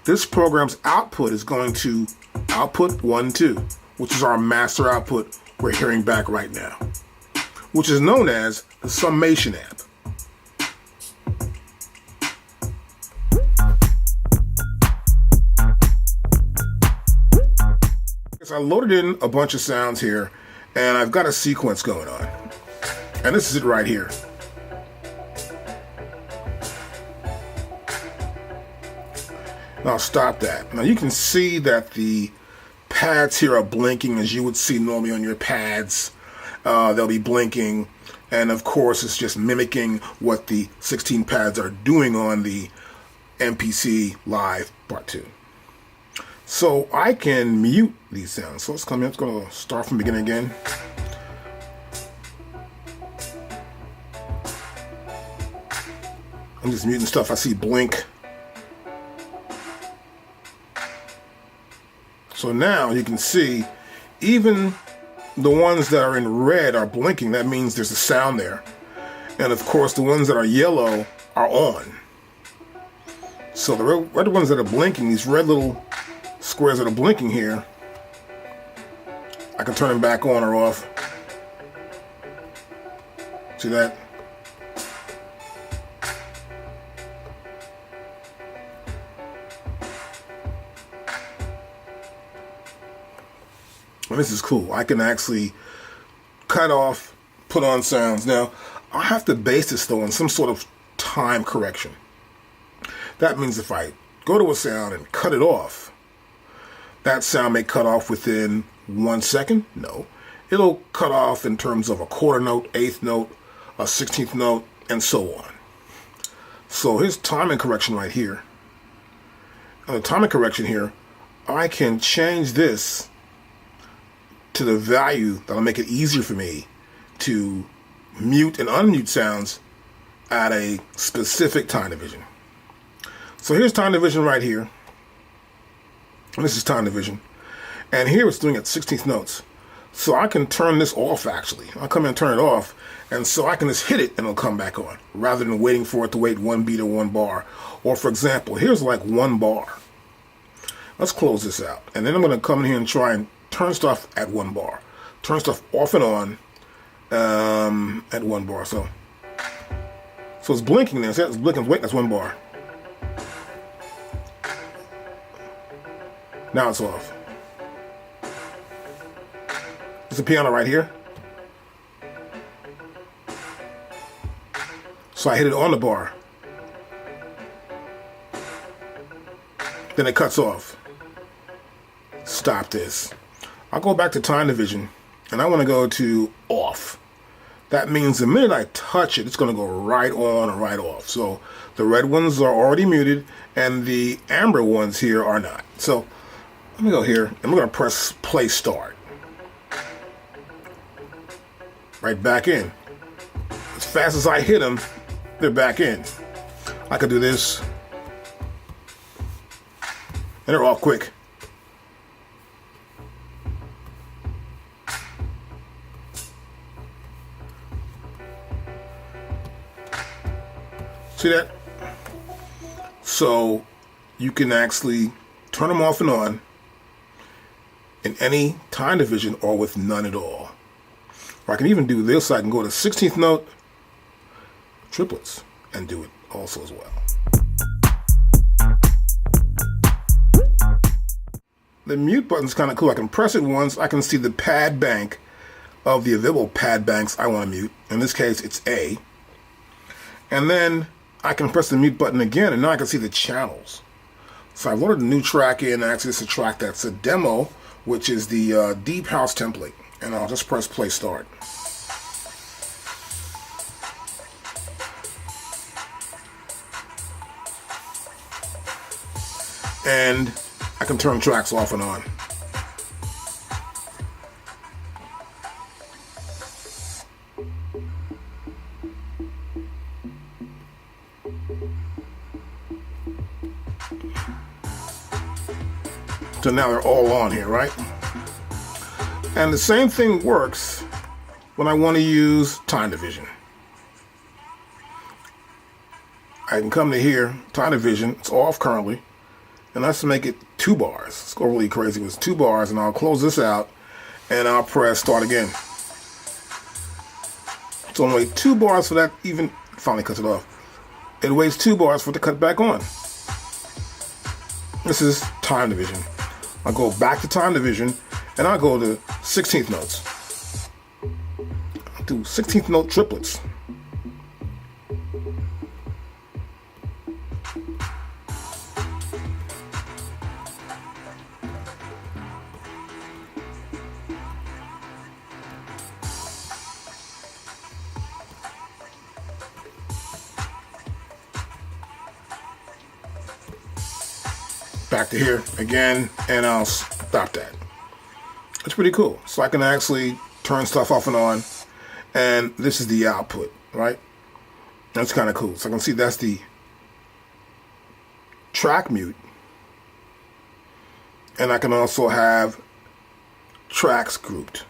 This program's output is going to output 1, 2, which is our master output we're hearing back right now, which is known as the summation amp. I loaded in a bunch of sounds here, and I've got a sequence going on. And this is it right here. Now I'll stop that. Now you can see that the pads here are blinking as you would see normally on your pads. They'll be blinking, and of course it's just mimicking what the 16 pads are doing on the MPC Live Part 2. So I can mute these sounds. So let's come in, let's go to start from the beginning again. I'm just muting stuff I see blink. So now you can see even the ones that are in red are blinking. That means there's a sound there. And of course the ones that are yellow are on. So the red ones that are blinking, these red little squares that are blinking here, I can turn them back on or off. See that? And this is cool. I can actually cut off, put on sounds. Now, I have to base this though on some sort of time correction. That means if I go to a sound and cut it off, that sound may cut off within 1 second. No, it'll cut off in terms of a quarter note, eighth note, a 16th note, and so on. So here's timing correction right here. On the timing correction here, I can change this to the value that'll make it easier for me to mute and unmute sounds at a specific time division. So here's time division right here. And this is time division. And here it's doing it 16th notes. So I can turn this off actually. I'll come in and turn it off. And so I can just hit it and it'll come back on rather than waiting for it to wait 1 beat or 1 bar. Or for example, here's like 1 bar. Let's close this out. And then I'm going to come in here and try and turn stuff at 1 bar. Turn stuff off and on at 1 bar. So it's blinking there. See, it's blinking. Wait, that's 1 bar. Now it's off. There's a piano right here. So I hit it on the bar. Then it cuts off. Stop this. I'll go back to time division, and I want to go to off. That means the minute I touch it, it's going to go right on and right off. So the red ones are already muted, and the amber ones here are not. So let me go here, and I'm going to press play start. Right back in. As fast as I hit them, they're back in. I could do this, and they're all quick. See that? So you can actually turn them off and on in any time division or with none at all. Or I can even do this. I can go to 16th note, triplets, and do it also as well. The mute button is kind of cool. I can press it once. I can see the pad bank of the available pad banks I want to mute. In this case, it's A. And then I can press the mute button again, and now I can see the channels. So I've loaded a new track in. Actually, it's a track that's a demo, which is the Deep House template. And I'll just press play start. And I can turn tracks off and on. So now they're all on here, right? And the same thing works when I want to use time division. I can come to here, time division, it's off currently, and let's make it 2 bars. Let's go really crazy with 2 bars, and I'll close this out, and I'll press start again. So only 2 bars for that, even finally cuts it off. It waits 2 bars for it to cut back on. This is time division. I'll go back to time division, and I'll go to 16th notes. I'll do 16th note triplets. Back to here again, and I'll stop that. It's pretty cool. So I can actually turn stuff off and on, and this is the output, right? That's kind of cool. So I can see that's the track mute, and I can also have tracks grouped.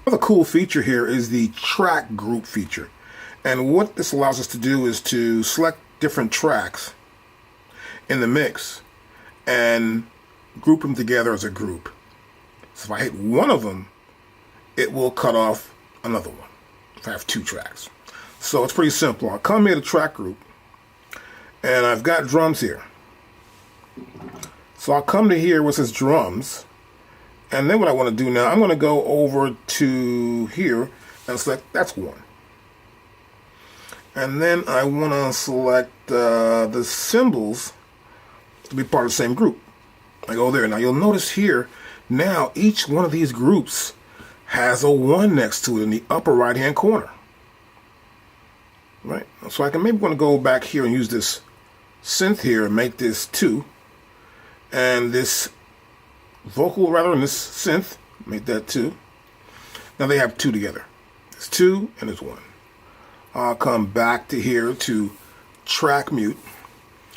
Another cool feature here is the track group feature. And what this allows us to do is to select different tracks in the mix and group them together as a group. So if I hit one of them, it will cut off another one if I have 2 tracks. So it's pretty simple. I'll come here to track group, and I've got drums here. So I'll come to here where it says drums, and then what I want to do now, I'm going to go over to here and select that's 1. And then I want to select the cymbals to be part of the same group. I go there. Now you'll notice here, now each one of these groups has a 1 next to it in the upper right hand corner. Right? So I can maybe want to go back here and use this synth here and make this 2. And this vocal rather than this synth, make that 2. Now they have 2 together. There's 2 and there's 1. I'll come back to here to track mute.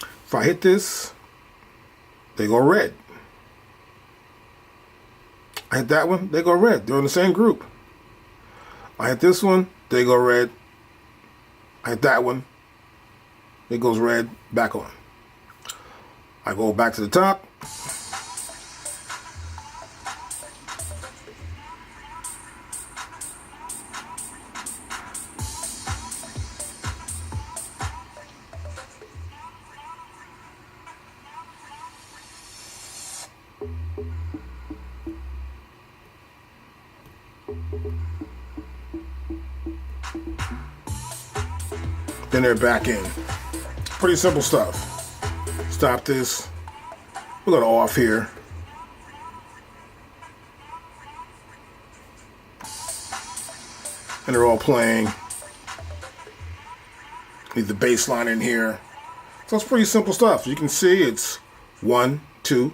If I hit this, they go red. I hit that one, they go red. They're in the same group. I hit this one, they go red. I hit that one, it goes red, back on. I go back to the top. Then they're back in. Pretty simple stuff. Stop this. We'll go to off here. And they're all playing. Need the bass line in here. So it's pretty simple stuff. You can see it's 1, 2,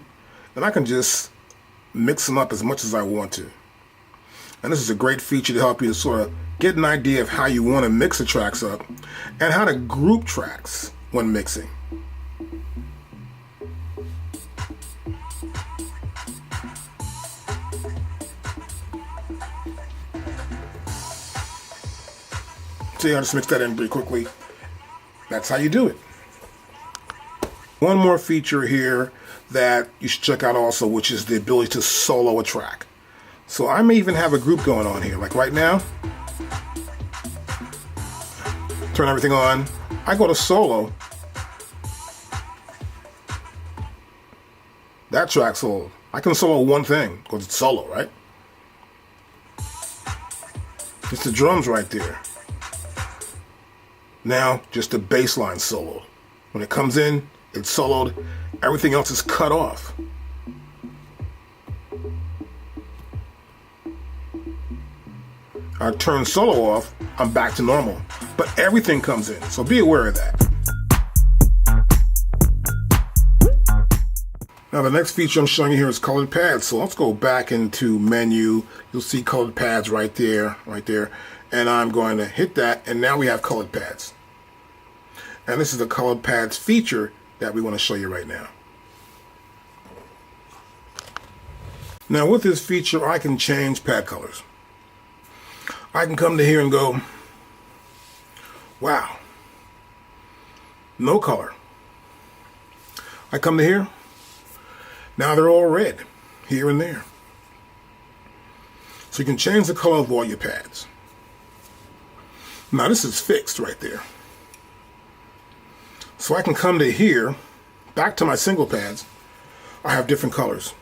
and I can just mix them up as much as I want to. And this is a great feature to help you to sort of get an idea of how you want to mix the tracks up and how to group tracks when mixing. See, I'll just mix that in pretty quickly. That's how you do it. One more feature here that you should check out also, which is the ability to solo a track. So I may even have a group going on here. Like right now, turn everything on. I go to solo. That track's solo. I can solo one thing because it's solo, right? It's the drums right there. Now, just the bass line solo. When it comes in, it's soloed. Everything else is cut off. I turn solo off, I'm back to normal. But everything comes in, so be aware of that. Now the next feature I'm showing you here is colored pads. So let's go back into menu. You'll see colored pads right there. And I'm going to hit that, and now we have colored pads. And this is the colored pads feature that we want to show you right now. Now with this feature, I can change pad colors. I can come to here and go, wow, no color. I come to here, now they're all red, here and there. So you can change the color of all your pads. Now this is fixed right there. So I can come to here, back to my single pads, I have different colors.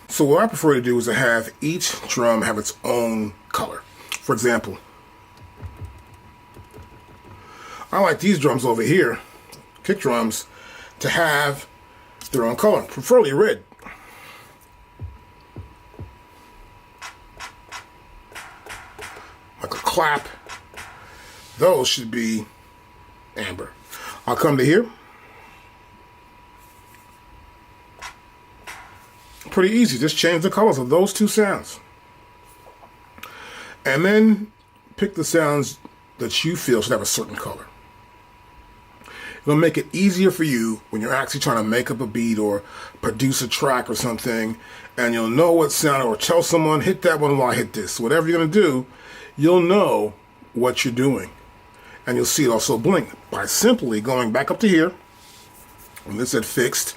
So what I prefer to do is to have each drum have its own color. For example, I like these drums over here, kick drums, to have their own color, preferably red. Like a clap, those should be amber. I'll come to here. Pretty easy, just change the colors of those two sounds. And then pick the sounds that you feel should have a certain color. It'll make it easier for you when you're actually trying to make up a beat or produce a track or something, and you'll know what sound, or tell someone, hit that one while I hit this. Whatever you're going to do, you'll know what you're doing. And you'll see it also blink by simply going back up to here. When this is fixed,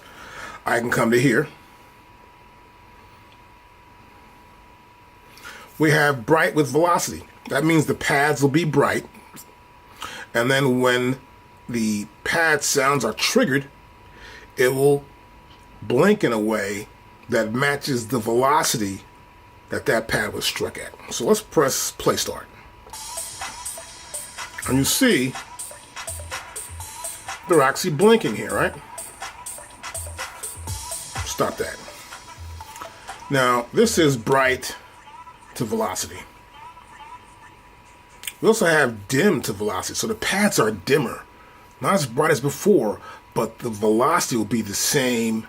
I can come to here. We have bright with velocity. That means the pads will be bright. And then when the pad sounds are triggered, it will blink in a way that matches the velocity that that pad was struck at. So let's press play start. And you see, they're actually blinking here, right? Stop that. Now, this is bright to velocity. We also have dim to velocity, so the pads are dimmer. Not as bright as before, but the velocity will be the same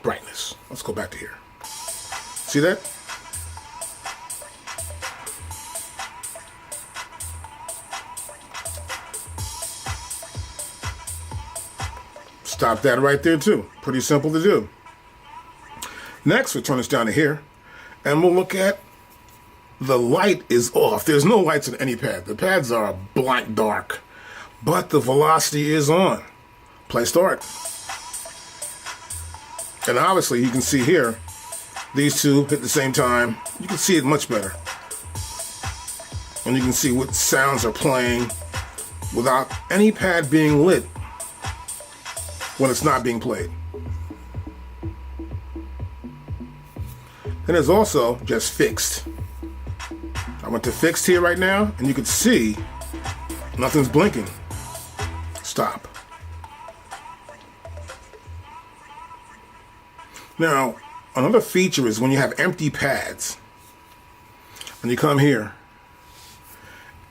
brightness. Let's go back to here. See that? Stop that right there too. Pretty simple to do. Next, we'll turn this down to here, and we'll look at the light is off. There's no lights in any pad. The pads are blank dark, but the velocity is on. Play start. And obviously you can see here, these two hit the same time. You can see it much better. And you can see what sounds are playing without any pad being lit when it's not being played. And it's also just fixed. I went to fixed here right now, and you can see nothing's blinking. Stop. Now, another feature is when you have empty pads, and you come here,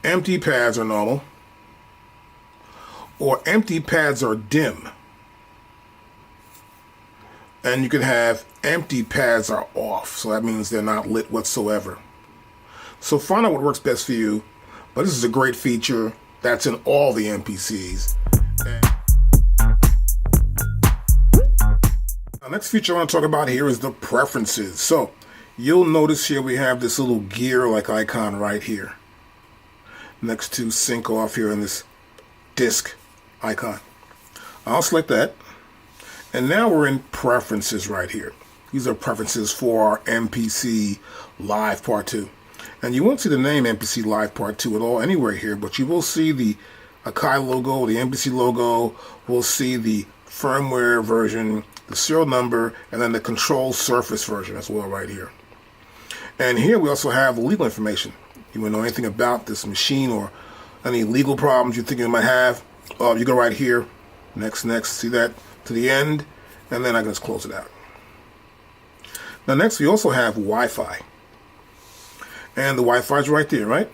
empty pads are normal, or empty pads are dim. And you can have empty pads are off, so that means they're not lit whatsoever. So find out what works best for you, but this is a great feature that's in all the MPCs. The next feature I want to talk about here is the preferences. So you'll notice here we have this little gear-like icon right here, next to sync off here in this disc icon. I'll select that. And now we're in preferences right here. These are preferences for our MPC Live Part 2. And you won't see the name MPC Live Part 2 at all anywhere here, but you will see the AKAI logo, the MPC logo. We'll see the firmware version, the serial number, and then the control surface version as well right here. And here we also have legal information. You want to know anything about this machine or any legal problems you think you might have, you go right here, next, see that, to the end, and then I can just close it out. Now next we also have Wi-Fi. And the Wi-Fi is right there, right?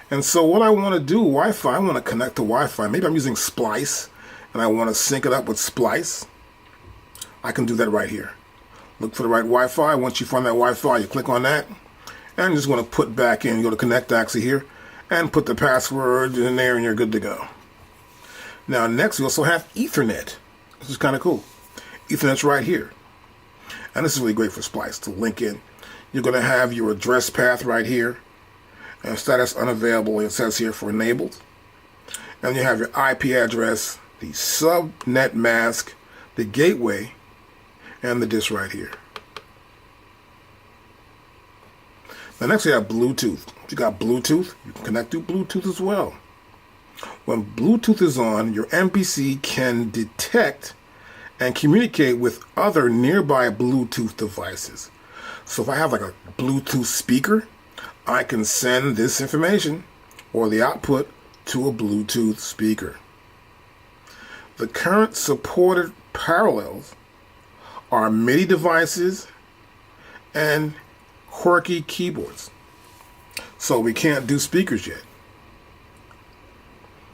And so what I want to do, Wi-Fi, I want to connect to Wi-Fi. Maybe I'm using Splice, and I want to sync it up with Splice. I can do that right here. Look for the right Wi-Fi. Once you find that Wi-Fi, you click on that, and you just want to put back in, you go to connect actually here, and put the password in there, and you're good to go. Now next we also have Ethernet. This is kind of cool. Ethernet's right here. And this is really great for Splice to link in. You're going to have your address path right here. And status unavailable, it says here for enabled. And you have your IP address, the subnet mask, the gateway, and the disk right here. Now next we have Bluetooth. If you got Bluetooth, you can connect to Bluetooth as well. When Bluetooth is on, your MPC can detect and communicate with other nearby Bluetooth devices. So if I have like a Bluetooth speaker, I can send this information or the output to a Bluetooth speaker. The current supported parallels are MIDI devices and quirky keyboards. So we can't do speakers yet.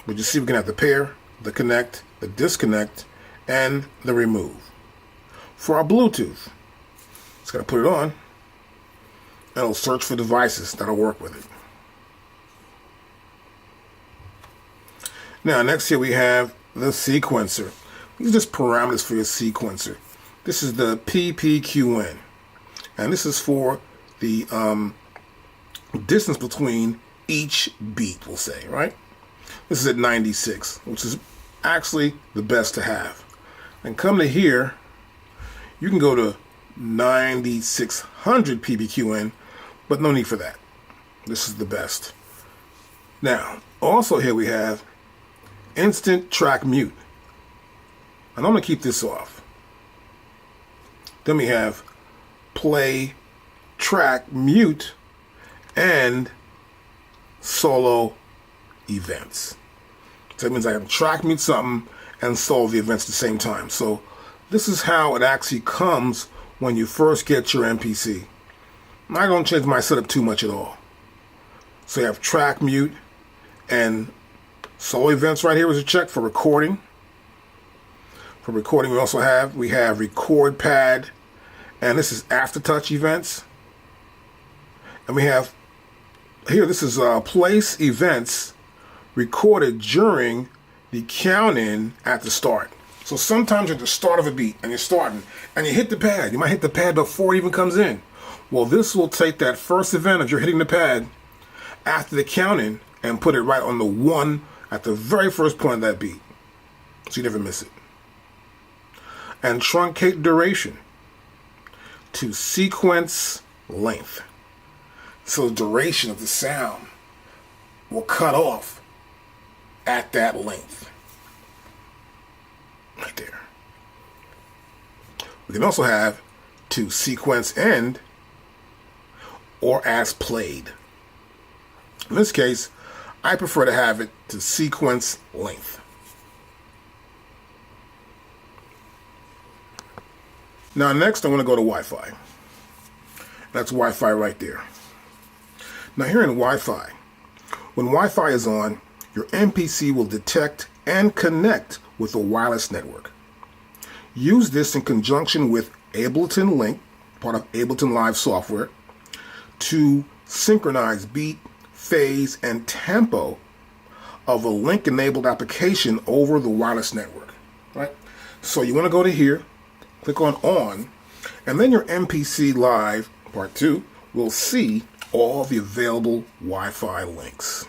But you see we can have the pair, the connect, the disconnect, and the remove. For our Bluetooth, just gotta put it on, and it'll search for devices that'll work with it. Now next here we have the sequencer. These are just parameters for your sequencer. This is the PPQN, and this is for the distance between each beat, we'll say, right? This is at 96, which is actually the best to have. And come to here, you can go to 9600 PPQN, but no need for that. This is the best. Now, also here we have instant track mute. And I'm going to keep this off. Then we have play, track, mute, and solo events. So that means I can track mute something and solo the events at the same time. So this is how it actually comes when you first get your MPC. I don't change my setup too much at all. So you have track mute and solo events right here is a check for recording. For recording we also have record pad, and this is aftertouch events. And we have here, this is place events recorded during the count-in at the start. So sometimes you're at the start of a beat and you're starting and you hit the pad. You might hit the pad before it even comes in. Well, this will take that first event of you're hitting the pad after the counting and put it right on the 1 at the very first point of that beat, so you never miss it. And truncate duration to sequence length. So the duration of the sound will cut off at that length. Right there. We can also have to sequence end or as played. In this case, I prefer to have it to sequence length. Now next I want to go to Wi-Fi. That's Wi-Fi right there. Now here in Wi-Fi, when Wi-Fi is on, your MPC will detect and connect with a wireless network. Use this in conjunction with Ableton Link, part of Ableton Live software, to synchronize beat, phase, and tempo of a link-enabled application over the wireless network. Right? So you want to go to here, click on, and then your MPC Live Part 2 will see all the available Wi-Fi links.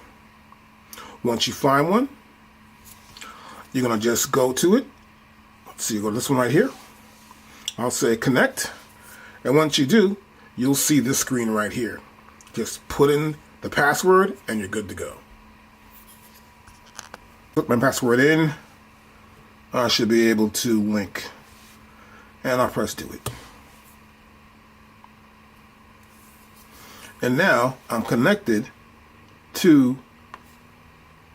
Once you find one, you're going to just go to it. So you go to this one right here. I'll say connect. And once you do, you'll see this screen right here. Just put in the password and you're good to go. Put my password in. I should be able to link. And I'll press do it. And now I'm connected to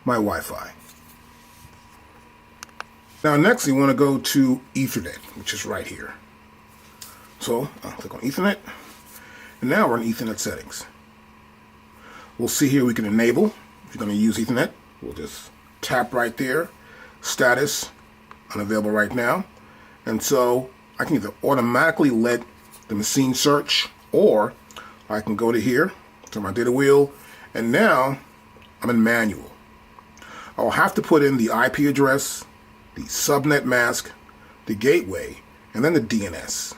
my Wi-Fi. Now next you want to go to Ethernet, which is right here. So I'll click on Ethernet, and now we're in Ethernet settings. We'll see here we can enable. If you're going to use Ethernet, we'll just tap right there, status, unavailable right now. And so I can either automatically let the machine search, or I can go to here, to my data wheel, and now I'm in manual. I'll have to put in the IP address, the subnet mask, the gateway, and then the DNS.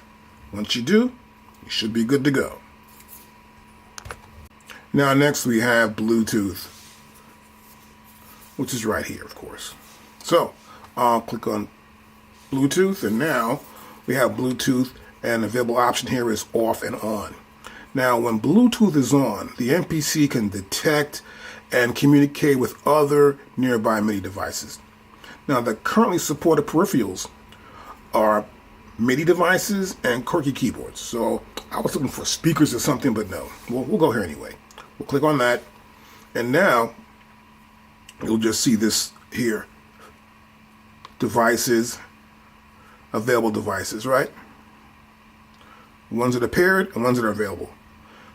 Once you do, you should be good to go. Now next we have Bluetooth, which is right here, of course. So I'll click on Bluetooth, and now we have Bluetooth, and the available option here is off and on. Now when Bluetooth is on, the MPC can detect and communicate with other nearby MIDI devices. Now the currently supported peripherals are MIDI devices and QWERTY keyboards. So I was looking for speakers or something, but no. We'll go here anyway. We'll click on that, and now you'll just see this here. Devices, available devices, right? Ones that are paired and ones that are available.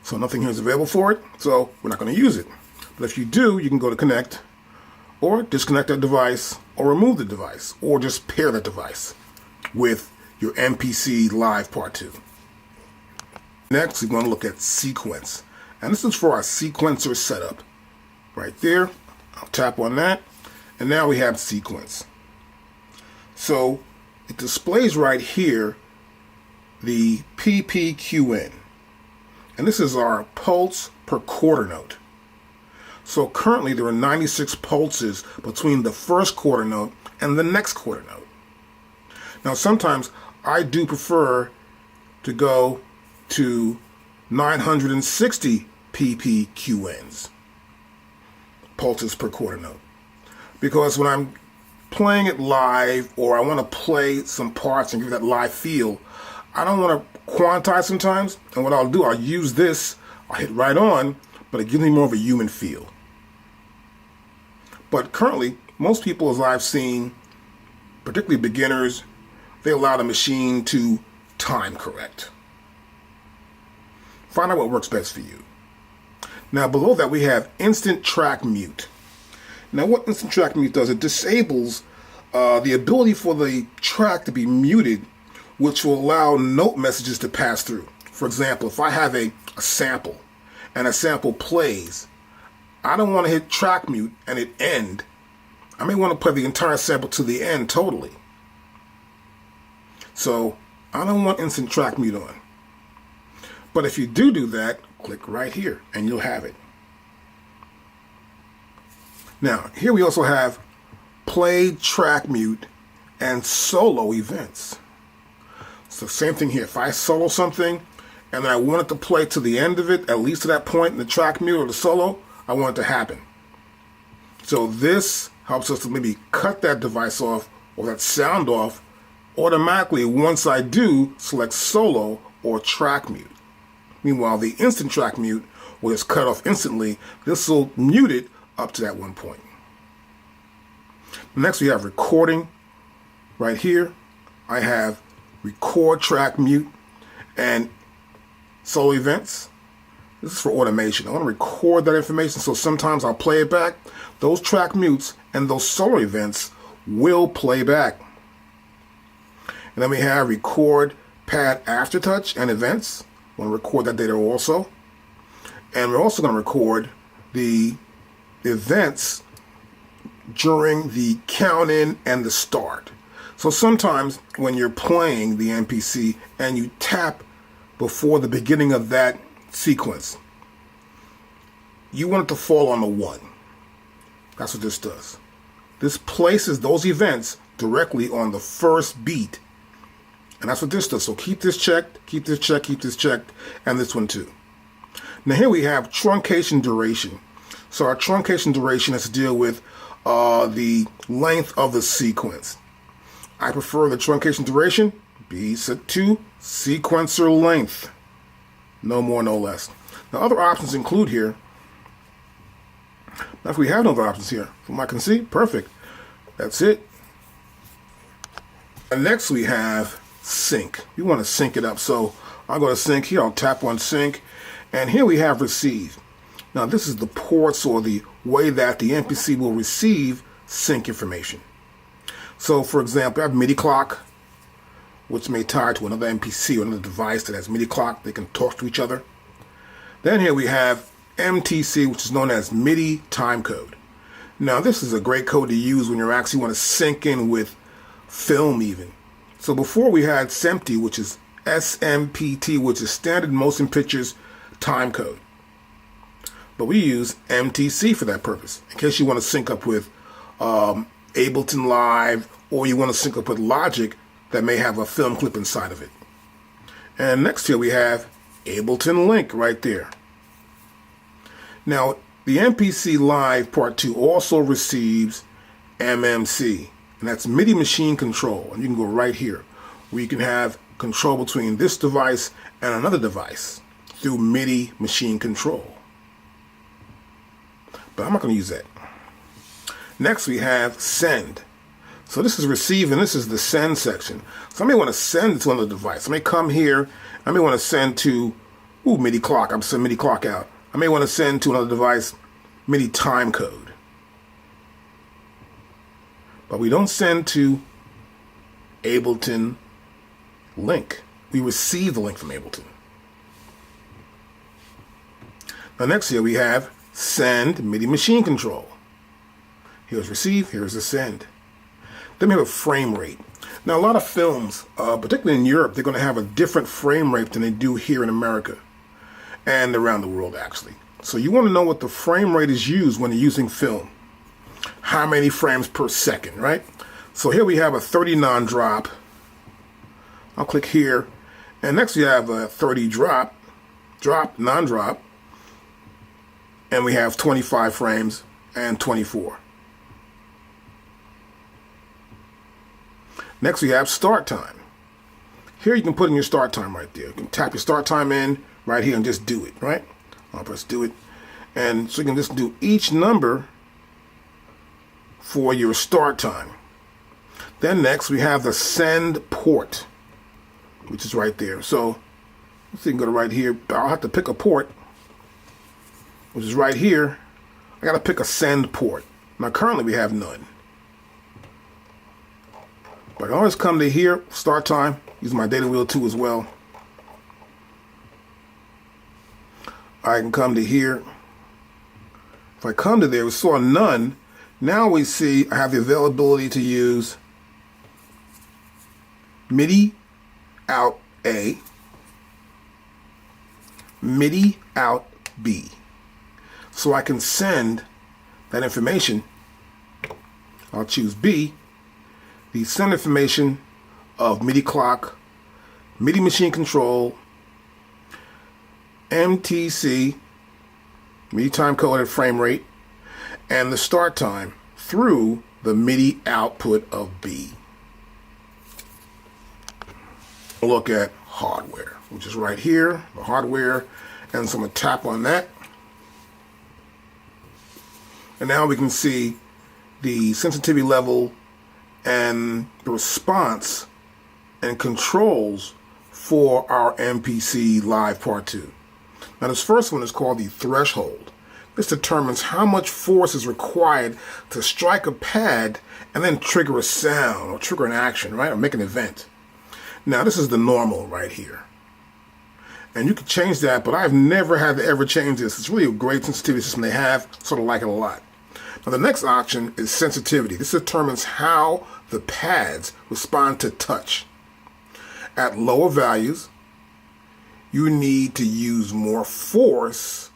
So nothing here is available for it, so we're not going to use it. But if you do, you can go to connect, or disconnect that device, or remove the device, or just pair that device with your MPC Live Part 2. Next, we're going to look at sequence. And this is for our sequencer setup. Right there, I'll tap on that, and now we have sequence. So it displays right here the PPQN. And this is our pulse per quarter note. So currently there are 96 pulses between the first quarter note and the next quarter note. Now sometimes I do prefer to go to 960 PPQNs, pulses per quarter note, because when I'm playing it live, or I want to play some parts and give that live feel, I don't want to quantize sometimes, and what I'll do, I'll use this, I'll hit right on, but it gives me more of a human feel. But currently, most people, as I've seen, particularly beginners, they allow the machine to time correct. Find out what works best for you. Now below that we have instant track mute. Now what instant track mute does, it disables the ability for the track to be muted, which will allow note messages to pass through. For example, if I have a sample and a sample plays, I don't want to hit track mute and it end. I may want to play the entire sample to the end totally. So I don't want instant track mute on. But if you do that, click right here and you'll have it. Now, here we also have play, track mute, and solo events. So same thing here. If I solo something and I want it to play to the end of it, at least to that point in the track mute or the solo, I want it to happen. So this helps us to maybe cut that device off or that sound off automatically once I do select solo or track mute. Meanwhile, the instant track mute, where it's cut off instantly, this will mute it up to that one point. Next, we have recording. Right here, I have record, track, mute, and solo events. This is for automation. I want to record that information, so sometimes I'll play it back. Those track mutes and those solo events will play back. And then we have record, pad, aftertouch, and events. I want to record that data also. And we're also going to record the events during the count in and the start. So sometimes when you're playing the MPC and you tap before the beginning of that sequence, you want it to fall on the 1. That's what this does. This places those events directly on the first beat. And that's what this does. So keep this checked, keep this checked, keep this checked, and this one too. Now here we have truncation duration. So our truncation duration has to deal with the length of the sequence. I prefer the truncation duration be set to sequencer length. No more, no less. Now other options include here. Now if we have no other options here, from what I can see, perfect. That's it. And next we have sync. We want to sync it up. So I'll go to sync here. I'll tap on sync. And here we have receive. Now this is the ports or the way that the MPC will receive sync information. So for example, I have MIDI clock, which may tie to another MPC or another device that has MIDI clock. They can talk to each other. Then here we have MTC, which is known as MIDI time code. Now this is a great code to use when you actually want to sync in with film even. So before we had SMPT, which is SMPT, which is Standard Motion Pictures Time Code. But we use MTC for that purpose, in case you want to sync up with Ableton Live, or you want to sync up with Logic that may have a film clip inside of it. And next here we have Ableton Link right there. Now, the MPC Live Part 2 also receives MMC, and that's MIDI machine control. And you can go right here, where you can have control between this device and another device through MIDI machine control. But I'm not going to use that. Next we have send. So this is receive and this is the send section. So I may want to send it to another device. I may come here. I may want to send to MIDI clock. I'm sending MIDI clock out. I may want to send to another device MIDI time code. But we don't send to Ableton link. We receive the link from Ableton. Now next here we have send MIDI machine control. Here's receive, here's the send. Then we have a frame rate. Now a lot of films, particularly in Europe, they're going to have a different frame rate than they do here in America and around the world actually. So you want to know what the frame rate is used when you're using film. How many frames per second, right? So here we have a 30 non-drop. I'll click here. And next we have a 30 drop, non-drop. And we have 25 frames and 24. Next we have start time. Here you can put in your start time right there. You can tap your start time in right here and just do it, right? I'll press do it. And so you can just do each number for your start time. Then next we have the send port, which is right there. So let's see, you can go to right here. I'll have to pick a port, which is right here. I got to pick a send port. Now currently we have none. But I can always come to here, start time, use my data wheel too as well. I can come to here. If I come to there, we saw none. Now we see I have the availability to use MIDI out A, MIDI out B. So I can send that information. I'll choose B, the send information of MIDI clock, MIDI machine control, MTC, MIDI time coded frame rate, and the start time through the MIDI output of B. Look at hardware, which is right here, the hardware, and so I'm going to tap on that. And now we can see the sensitivity level and the response and controls for our MPC Live Part 2. Now this first one is called the threshold. This determines how much force is required to strike a pad and then trigger a sound or trigger an action, right, or make an event. Now this is the normal right here. And you can change that, but I've never had to ever change this. It's really a great sensitivity system they have, sort of like it a lot. Now the next option is sensitivity. This determines how the pads respond to touch. At lower values, you need to use more force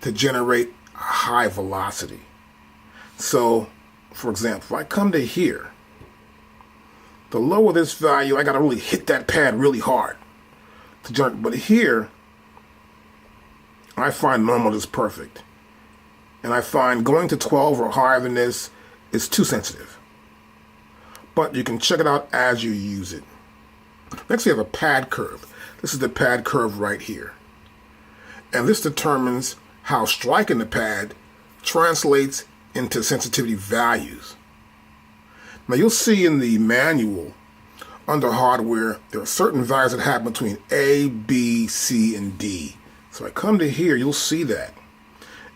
to generate a high velocity. So, for example, if I come to here, the lower this value, I gotta really hit that pad really hard to generate. But here, I find normal is perfect. And I find going to 12 or higher than this is too sensitive. But you can check it out as you use it. Next we have a pad curve. This is the pad curve right here. And this determines how striking the pad translates into sensitivity values. Now you'll see in the manual under hardware, there are certain values that happen between A, B, C, and D. So I come to here, you'll see that.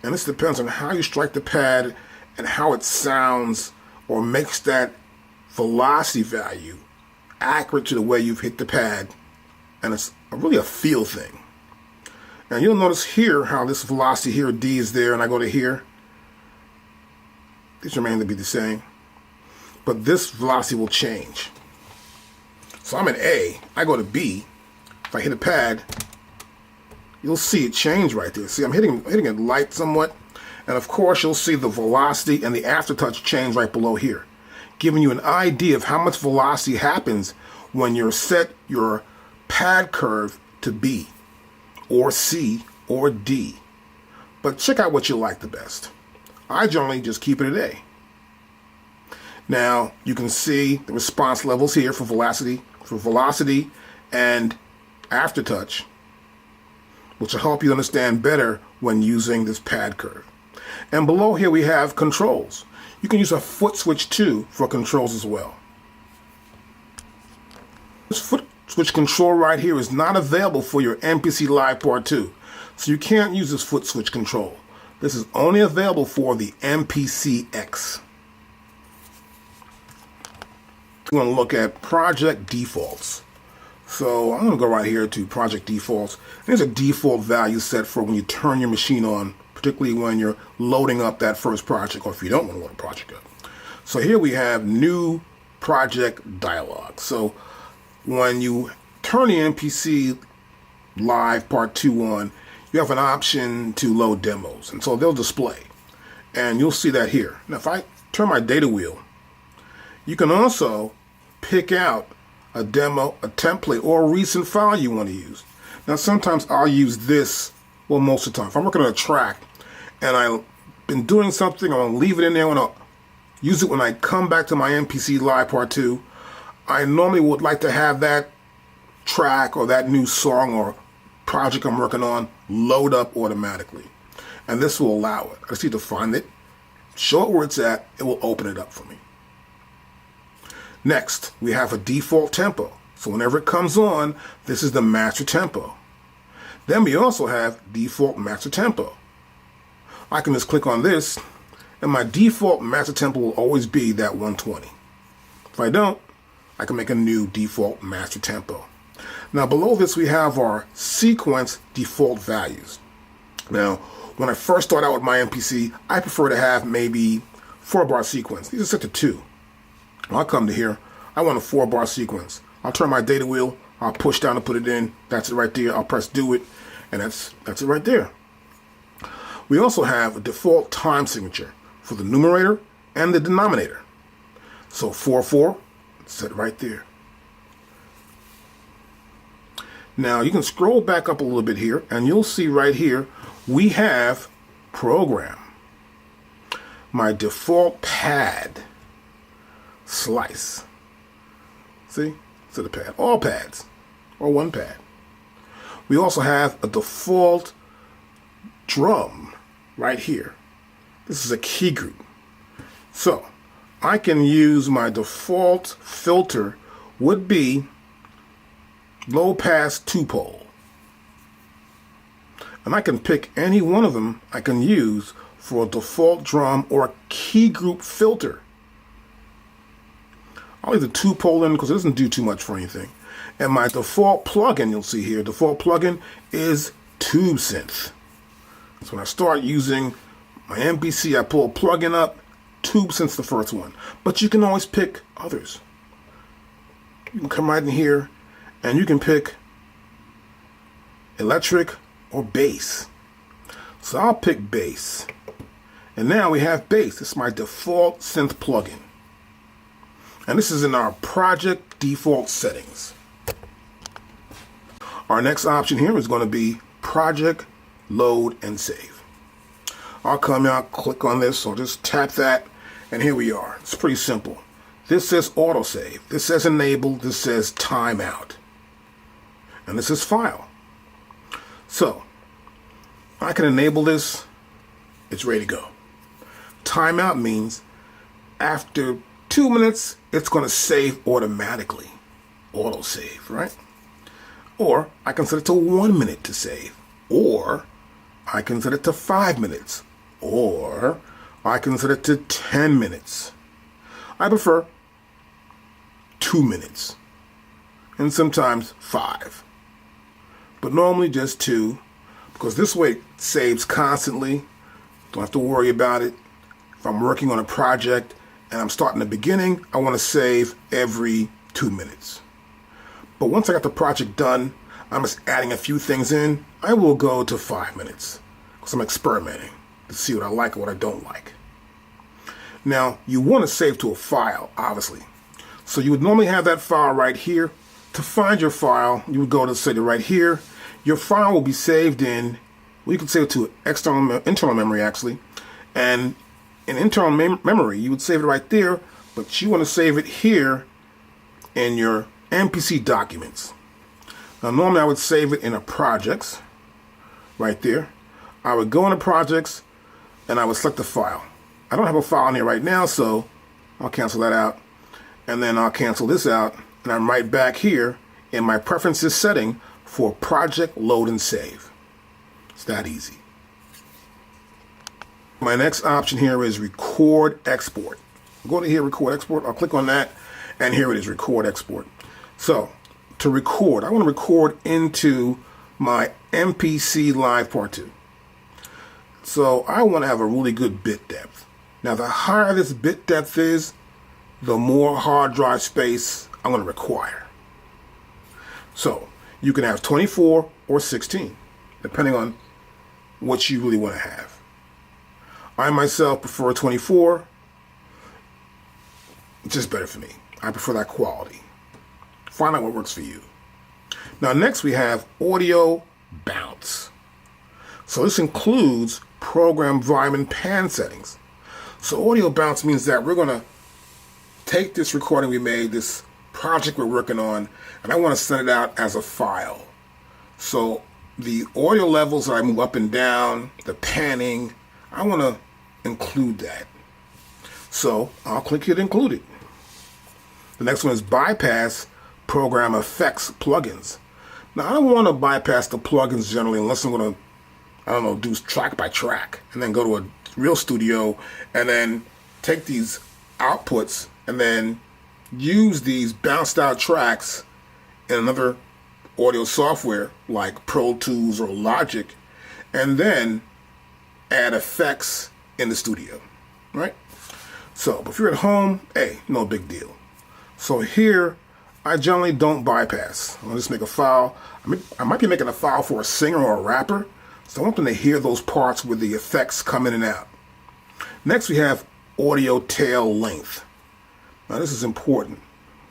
And this depends on how you strike the pad and how it sounds or makes that velocity value accurate to the way you've hit the pad. And it's really a feel thing. And you'll notice here how this velocity here, D is there, and I go to here. These remain to be the same. But this velocity will change. So I'm in A, I go to B. If I hit a pad, you'll see it change right there. See, I'm hitting it light somewhat. And of course, you'll see the velocity and the aftertouch change right below here, giving you an idea of how much velocity happens when you set your pad curve to B or C or D. But check out what you like the best. I generally just keep it at A. Now you can see the response levels here for velocity and aftertouch, which will help you understand better when using this pad curve. And below here we have controls. You can use a foot switch too for controls as well. This foot switch control right here is not available for your MPC Live Part 2, so you can't use this foot switch control. This is only available for the MPC X. We're going to look at project defaults. So I'm going to go right here to project defaults. There's a default value set for when you turn your machine on, particularly when you're loading up that first project, or if you don't want to load a project up. So here we have new project dialog. So when you turn the MPC Live Part 2 on, you have an option to load demos, and so they'll display. And you'll see that here. Now if I turn my data wheel, you can also pick out a demo, a template, or a recent file you want to use. Now sometimes I'll use this, well most of the time. If I'm working on a track and I've been doing something, I want to leave it in there, I want to use it when I come back to my MPC Live Part 2, I normally would like to have that track or that new song or project I'm working on load up automatically. And this will allow it. I just need to find it, show it where it's at, it will open it up for me. Next, we have a default tempo. So whenever it comes on, this is the master tempo. Then we also have default master tempo. I can just click on this, and my default master tempo will always be that 120. If I don't, I can make a new default master tempo. Now below this we have our sequence default values. Now, when I first start out with my MPC, I prefer to have maybe 4-bar sequence. These are set to 2. I'll come to here, I want a 4-bar sequence. I'll turn my data wheel, I'll push down to put it in, that's it right there, I'll press do it, And that's it right there. We also have a default time signature for the numerator and the denominator. So 4/4, set right there. Now you can scroll back up a little bit here and you'll see right here we have program. My default pad slice. See? To the pad. All pads. Or one pad. We also have a default drum right here. This is a key group. So I can use my default filter would be low pass 2-pole. And I can pick any one of them I can use for a default drum or a key group filter. I'll leave the 2-pole in because it doesn't do too much for anything. And my default plugin, you'll see here, default plugin is Tube Synth. So when I start using my MPC, I pull a plugin up, Tube Synth's the first one. But you can always pick others. You can come right in here and you can pick electric or bass. So I'll pick bass. And now we have bass. This is my default synth plugin. And this is in our project default settings. Our next option here is going to be project load and save. I'll come out, click on this, so just tap that, and here we are. It's pretty simple. This says autosave. This says enable. This says timeout. And this is file. So I can enable this. It's ready to go. Timeout means after 2 minutes, it's going to save automatically. Autosave, right? Or I can set it to 1 minute to save. Or I can set it to 5 minutes. Or I can set it to 10 minutes. I prefer 2 minutes. And sometimes 5. But normally just 2. Because this way it saves constantly. Don't have to worry about it. If I'm working on a project and I'm starting the beginning, I want to save every 2 minutes. But once I got the project done, I'm just adding a few things in, I will go to 5 minutes. Because I'm experimenting to see what I like and what I don't like. Now, you want to save to a file, obviously. So you would normally have that file right here. To find your file, you would go to say right here. Your file will be saved in, well, you can save it to internal memory actually. And in internal memory, you would save it right there, but you want to save it here in your MPC documents. Now, normally I would save it in a projects, right there. I would go into projects and I would select the file. I don't have a file in here right now, so I'll cancel that out. And then I'll cancel this out, and I'm right back here in my preferences setting for project load and save. It's that easy. My next option here is record export. Go to here, record export. I'll click on that, and here it is, record export. So to record, I want to record into my MPC Live Part 2. So I want to have a really good bit depth. Now, the higher this bit depth is, the more hard drive space I'm going to require. So you can have 24 or 16, depending on what you really want to have. I myself prefer 24. It's just better for me. I prefer that quality. Find out what works for you. Now, next we have audio bounce. So this includes program volume and pan settings. So audio bounce means that we're going to take this recording we made, this project we're working on, and I want to send it out as a file. So the audio levels that I move up and down, the panning, I want to include that. So I'll click here to include it. The next one is bypass program effects plugins. Now, I don't want to bypass the plugins generally unless I'm going to, I don't know, do track by track and then go to a real studio and then take these outputs and then use these bounced out tracks in another audio software like Pro Tools or Logic and then add effects in the studio, right? So if you're at home, hey, no big deal. So here I generally don't bypass. I'll just make a file. I might be making a file for a singer or a rapper, so I want them to hear those parts where the effects come in and out. Next we have audio tail length. Now this is important.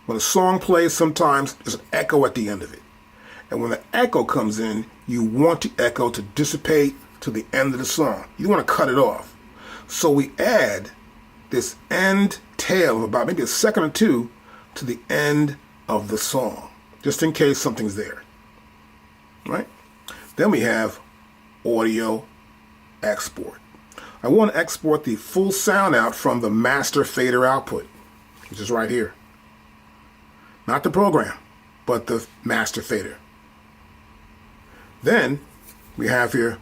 When a song plays, sometimes there's an echo at the end of it. And when the echo comes in, you want the echo to dissipate to the end of the song. You don't want to cut it off. So we add this end tail of about maybe a second or two to the end of the song, just in case something's there. Right? Then we have audio export. I want to export the full sound out from the master fader output, which is right here. Not the program, but the master fader. Then we have here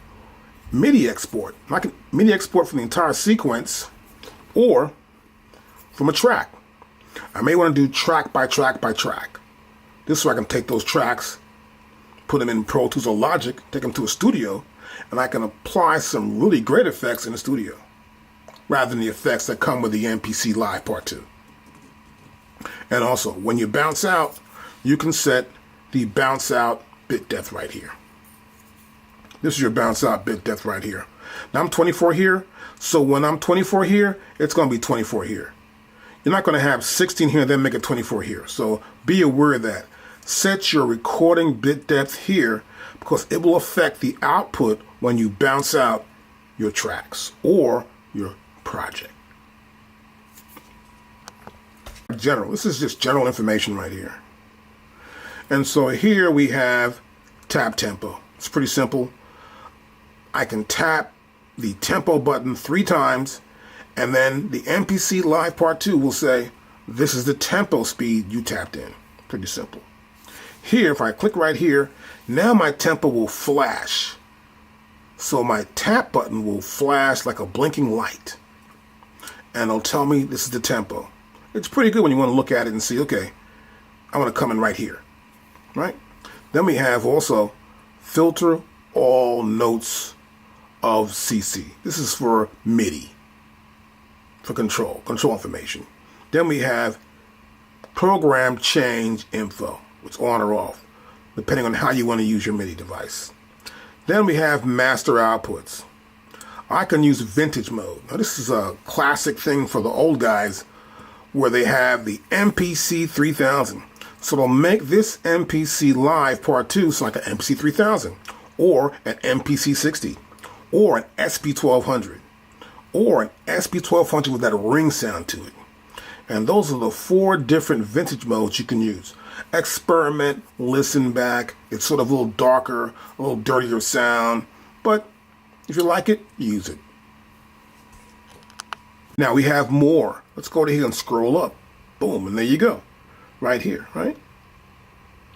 MIDI export. I can MIDI export from the entire sequence or from a track. I may want to do track by track by track. This way I can take those tracks, put them in Pro Tools or Logic, take them to a studio, and I can apply some really great effects in the studio, rather than the effects that come with the MPC Live Part 2. And also, when you bounce out, you can set the bounce out bit depth right here. This is your bounce out bit depth right here. Now I'm 24 here, so when I'm 24 here, it's going to be 24 here. You're not going to have 16 here and then make it 24 here. So be aware of that. Set your recording bit depth here because it will affect the output when you bounce out your tracks or your project. General. This is just general information right here. And so here we have tap tempo. It's pretty simple. I can tap the tempo button 3 times, and then the MPC Live Part 2 will say, this is the tempo speed you tapped in. Pretty simple. Here, if I click right here, now my tempo will flash. So my tap button will flash like a blinking light. And it'll tell me this is the tempo. It's pretty good when you want to look at it and see, okay, I want to come in right here. Right? Then we have also filter all notes of CC. This is for MIDI, for control information. Then we have program change info. It's on or off, depending on how you want to use your MIDI device. Then we have master outputs. I can use vintage mode. Now this is a classic thing for the old guys where they have the MPC 3000. So they'll make this MPC Live Part 2 sound like an MPC 3000 or an MPC 60 or an SP 1200 or an SP 1200 with that ring sound to it. And those are the 4 different vintage modes you can use. Experiment, listen back. It's sort of a little darker, a little dirtier sound, but if you like it, use it. Now we have more. Let's go to here and scroll up. Boom, and there you go. Right here, right?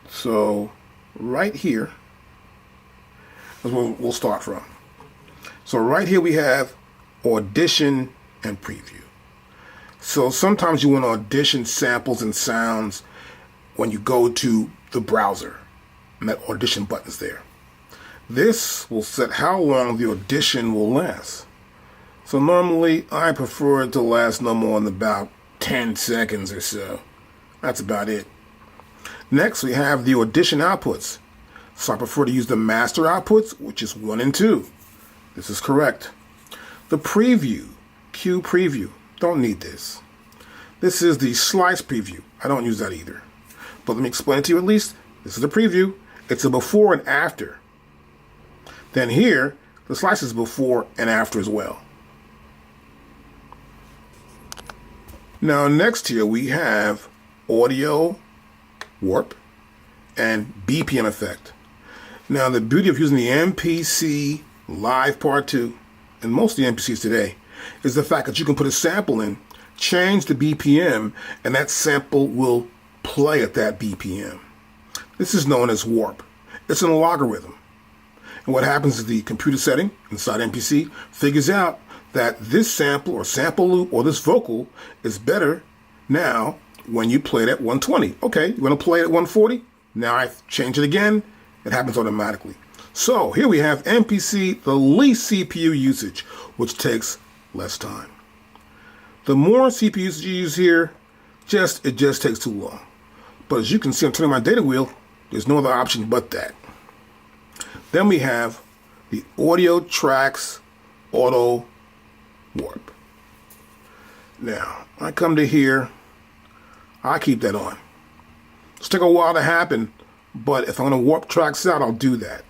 So, right here is where we'll start from. So right here we have audition and preview. So sometimes you want to audition samples and sounds when you go to the browser, and that audition button's there. This will set how long the audition will last. So normally I prefer it to last no more than about 10 seconds or so. That's about it. Next we have the audition outputs. So I prefer to use the master outputs, which is 1 and 2. This is correct. The preview, Q preview, don't need this. This is the slice preview. I don't use that either. But let me explain it to you at least. This is the preview. It's a before and after. Then here, the slice is before and after as well. Now next here we have audio warp and BPM effect. Now the beauty of using the MPC Live Part 2 and most of the MPCs today is the fact that you can put a sample in, change the BPM, and that sample will play at that BPM. This is known as warp. It's an logarithm. And what happens is the computer setting inside MPC figures out that this sample or sample loop or this vocal is better now when you play it at 120. Okay, you want to play it at 140? Now I change it again. It happens automatically. So here we have MPC, the least CPU usage, which takes less time. The more CPU usage you use here, it just takes too long. But as you can see, I'm turning my data wheel. There's no other option but that. Then we have the Audio Tracks Auto Warp. Now, I come to here. I keep that on. It's take a while to happen, but if I'm going to warp tracks out, I'll do that.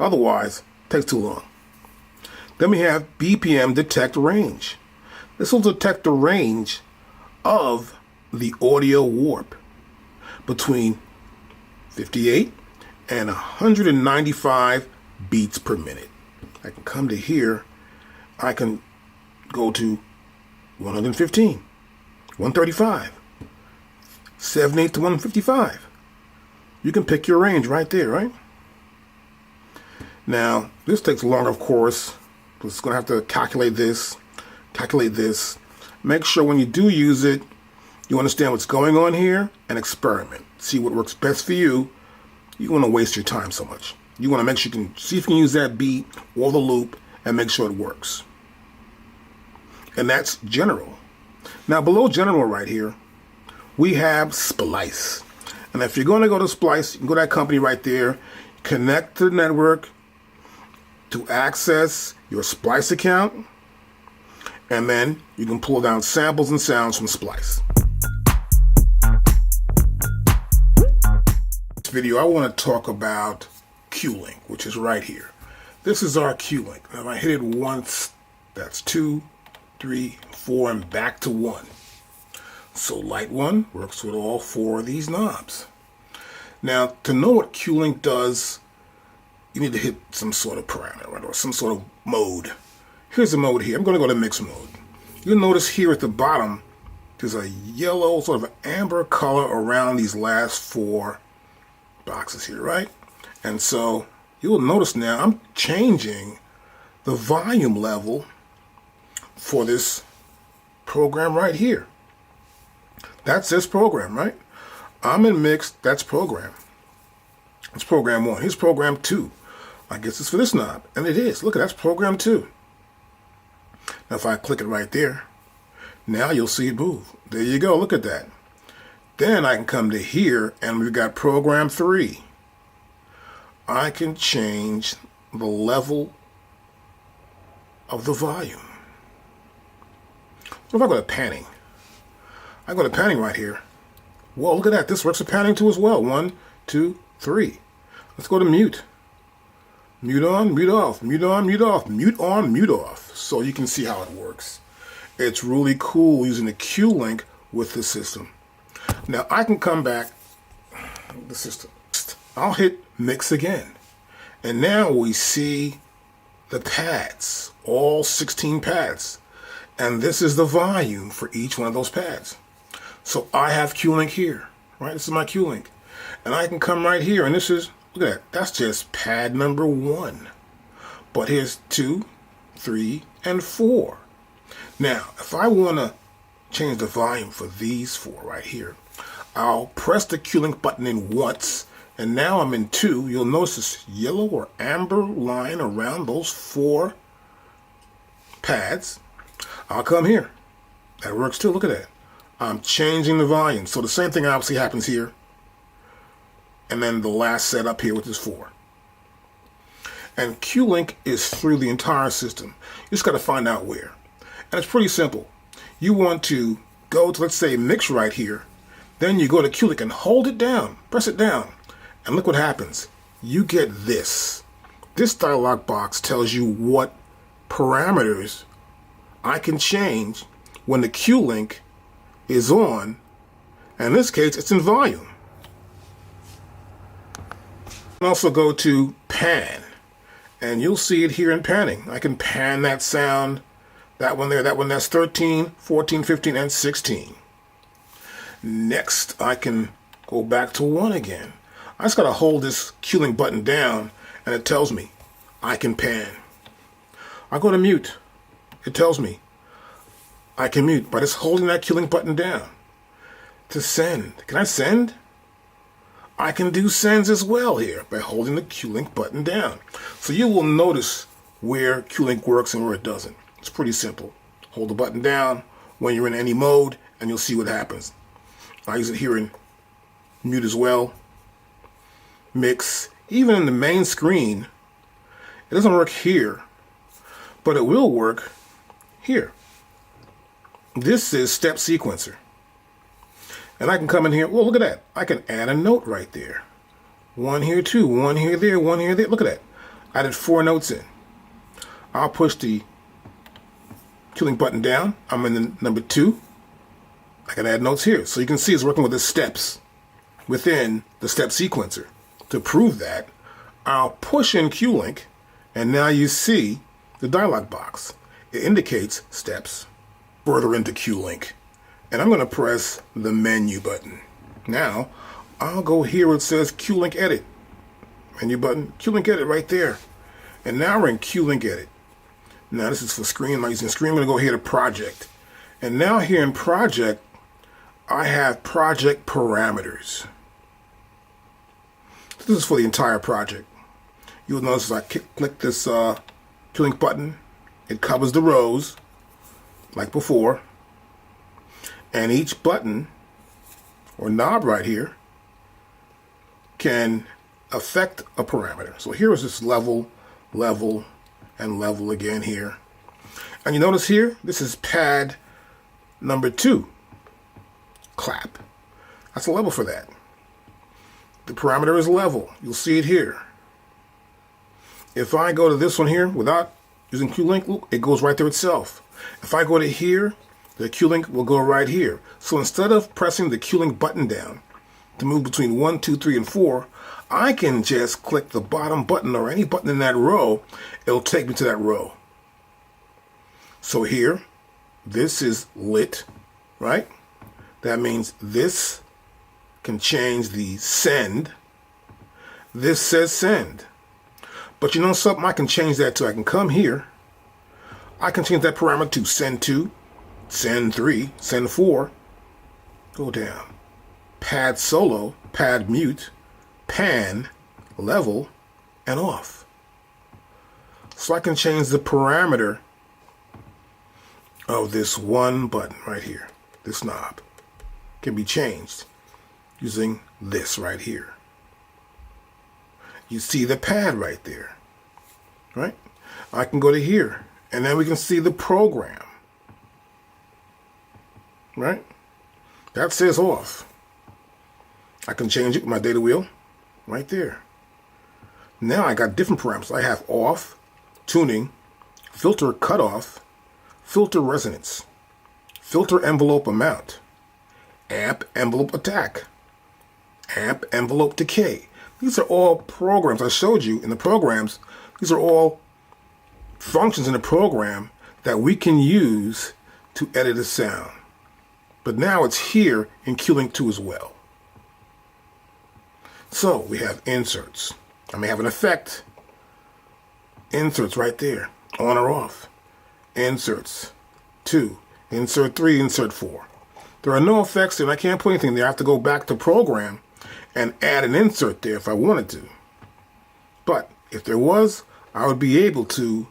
Otherwise, it takes too long. Then we have BPM Detect Range. This will detect the range of the audio warp between 58 and 195 beats per minute. I can come to here. I can go to 115, 135, 78 to 155. You can pick your range right there, right? Now, this takes longer, of course. It's going to have to calculate this. Make sure when you do use it, you understand what's going on here and experiment. See what works best for you. You want to waste your time so much. You want to make sure you can see if you can use that beat or the loop and make sure it works. And that's general. Now below general right here, we have splice. And if you're going to go to splice, you can go to that company right there, connect to the network to access your splice account, and then you can pull down samples and sounds from splice. This video, I want to talk about Q-Link, which is right here. This is our Q-Link. Now if I hit it once, that's 2, 3, 4, and back to 1. So light 1 works with all 4 of these knobs. Now, to know what Q-Link does, you need to hit some sort of parameter, right, or some sort of mode. Here's the mode here. I'm going to go to mix mode. You'll notice here at the bottom, there's a yellow, sort of amber color around these last 4 boxes here, right? And so you'll notice now I'm changing the volume level for this program right here. That's this program, right? I'm in mix, that's program. It's program 1. Here's program 2. I guess it's for this knob, and it is. Look, that's program 2. Now if I click it right there, now you'll see it move. There you go, look at that. Then I can come to here, and we've got program 3. I can change the level of the volume. What if I go to panning? I go to panning right here. Whoa, look at that. This works with panning too as well. 1, 2, 3. Let's go to mute. Mute on, mute off, mute on, mute off, mute on, mute off. So you can see how it works. It's really cool using the Q-Link with the system. Now I can come back the system. I'll hit mix again. And now we see the pads, all 16 pads. And this is the volume for each one of those pads. So I have Q-Link here, right? This is my Q-Link. And I can come right here, and this is, look at that, that's just pad number 1. But here's 2, 3, and 4. Now, if I want to change the volume for these 4 right here, I'll press the Q-Link button in once, and now I'm in 2. You'll notice this yellow or amber line around those 4 pads. I'll come here. That works too. Look at that. I'm changing the volume. So the same thing obviously happens here. And then the last set up here, which is 4. And Q-Link is through the entire system. You just got to find out where. And it's pretty simple. You want to go to, let's say, mix right here. Then you go to Q-Link and hold it down. Press it down. And look what happens. You get this. This dialog box tells you what parameters I can change when the Q-Link is on, and in this case it's in volume. I can also go to pan, and you'll see it here in panning. I can pan that sound, that one there, that one, that's 13, 14, 15, and 16. Next, I can go back to 1 again. I just gotta hold this Q-Link button down, and it tells me I can pan. I go to mute. It tells me I can mute by just holding that Q-Link button down. To send. Can I send? I can do sends as well here by holding the Q-Link button down. So you will notice where Q-Link works and where it doesn't. It's pretty simple. Hold the button down when you're in any mode and you'll see what happens. I use it here in mute as well, mix. Even in the main screen, it doesn't work here, but it will work here. This is step sequencer. And I can come in here, well, look at that. I can add a note right there. One here, two, one here, there, one here, there. Look at that. I added 4 notes in. I'll push the cueing button down. I'm in the number 2. I can add notes here. So you can see it's working with the steps within the step sequencer. To prove that, I'll push in Q-Link, and now you see the dialog box. It indicates steps further into Q-Link. And I'm going to press the menu button. Now, I'll go here where it says Q-Link Edit. Menu button, Q-Link Edit right there. And now we're in Q-Link Edit. Now this is for screen. I'm not using screen. I'm going to go here to Project. And now here in Project, I have project parameters. This is for the entire project. You'll notice if I click this Q-Link button, it covers the rows like before. And each button or knob right here can affect a parameter. So here is this level, level, and level again here. And you notice here, this is pad number 2. Clap. That's a level for that. The parameter is level. You'll see it here. If I go to this one here without using Q-Link, look, it goes right there itself. If I go to here, the Q-Link will go right here. So instead of pressing the Q-Link button down to move between 1, 2, 3, and 4, I can just click the bottom button or any button in that row. It'll take me to that row. So here, this is lit, right? That means this can change the send. This says send. But you know something? I can change that too. I can come here. I can change that parameter to send 2, send 3, send 4. Go down. Pad solo, pad mute, pan, level, and off. So I can change the parameter of this one button right here. This knob can be changed using this right here. You see the pad right there, right? I can go to here, and then we can see the program, right? That says off. I can change it with my data wheel right there. Now I got different parameters. I have off, tuning, filter cutoff, filter resonance, filter envelope amount, amp envelope attack, amp envelope decay. These are all programs I showed you in the programs. These are all functions in the program that we can use to edit a sound. But now it's here in Q-Link 2 as well. So we have inserts. I may have an effect. Inserts right there, on or off. Inserts 2, insert 3, insert 4. There are no effects and I can't put anything there. I have to go back to program and add an insert there if I wanted to. But if there was, I would be able to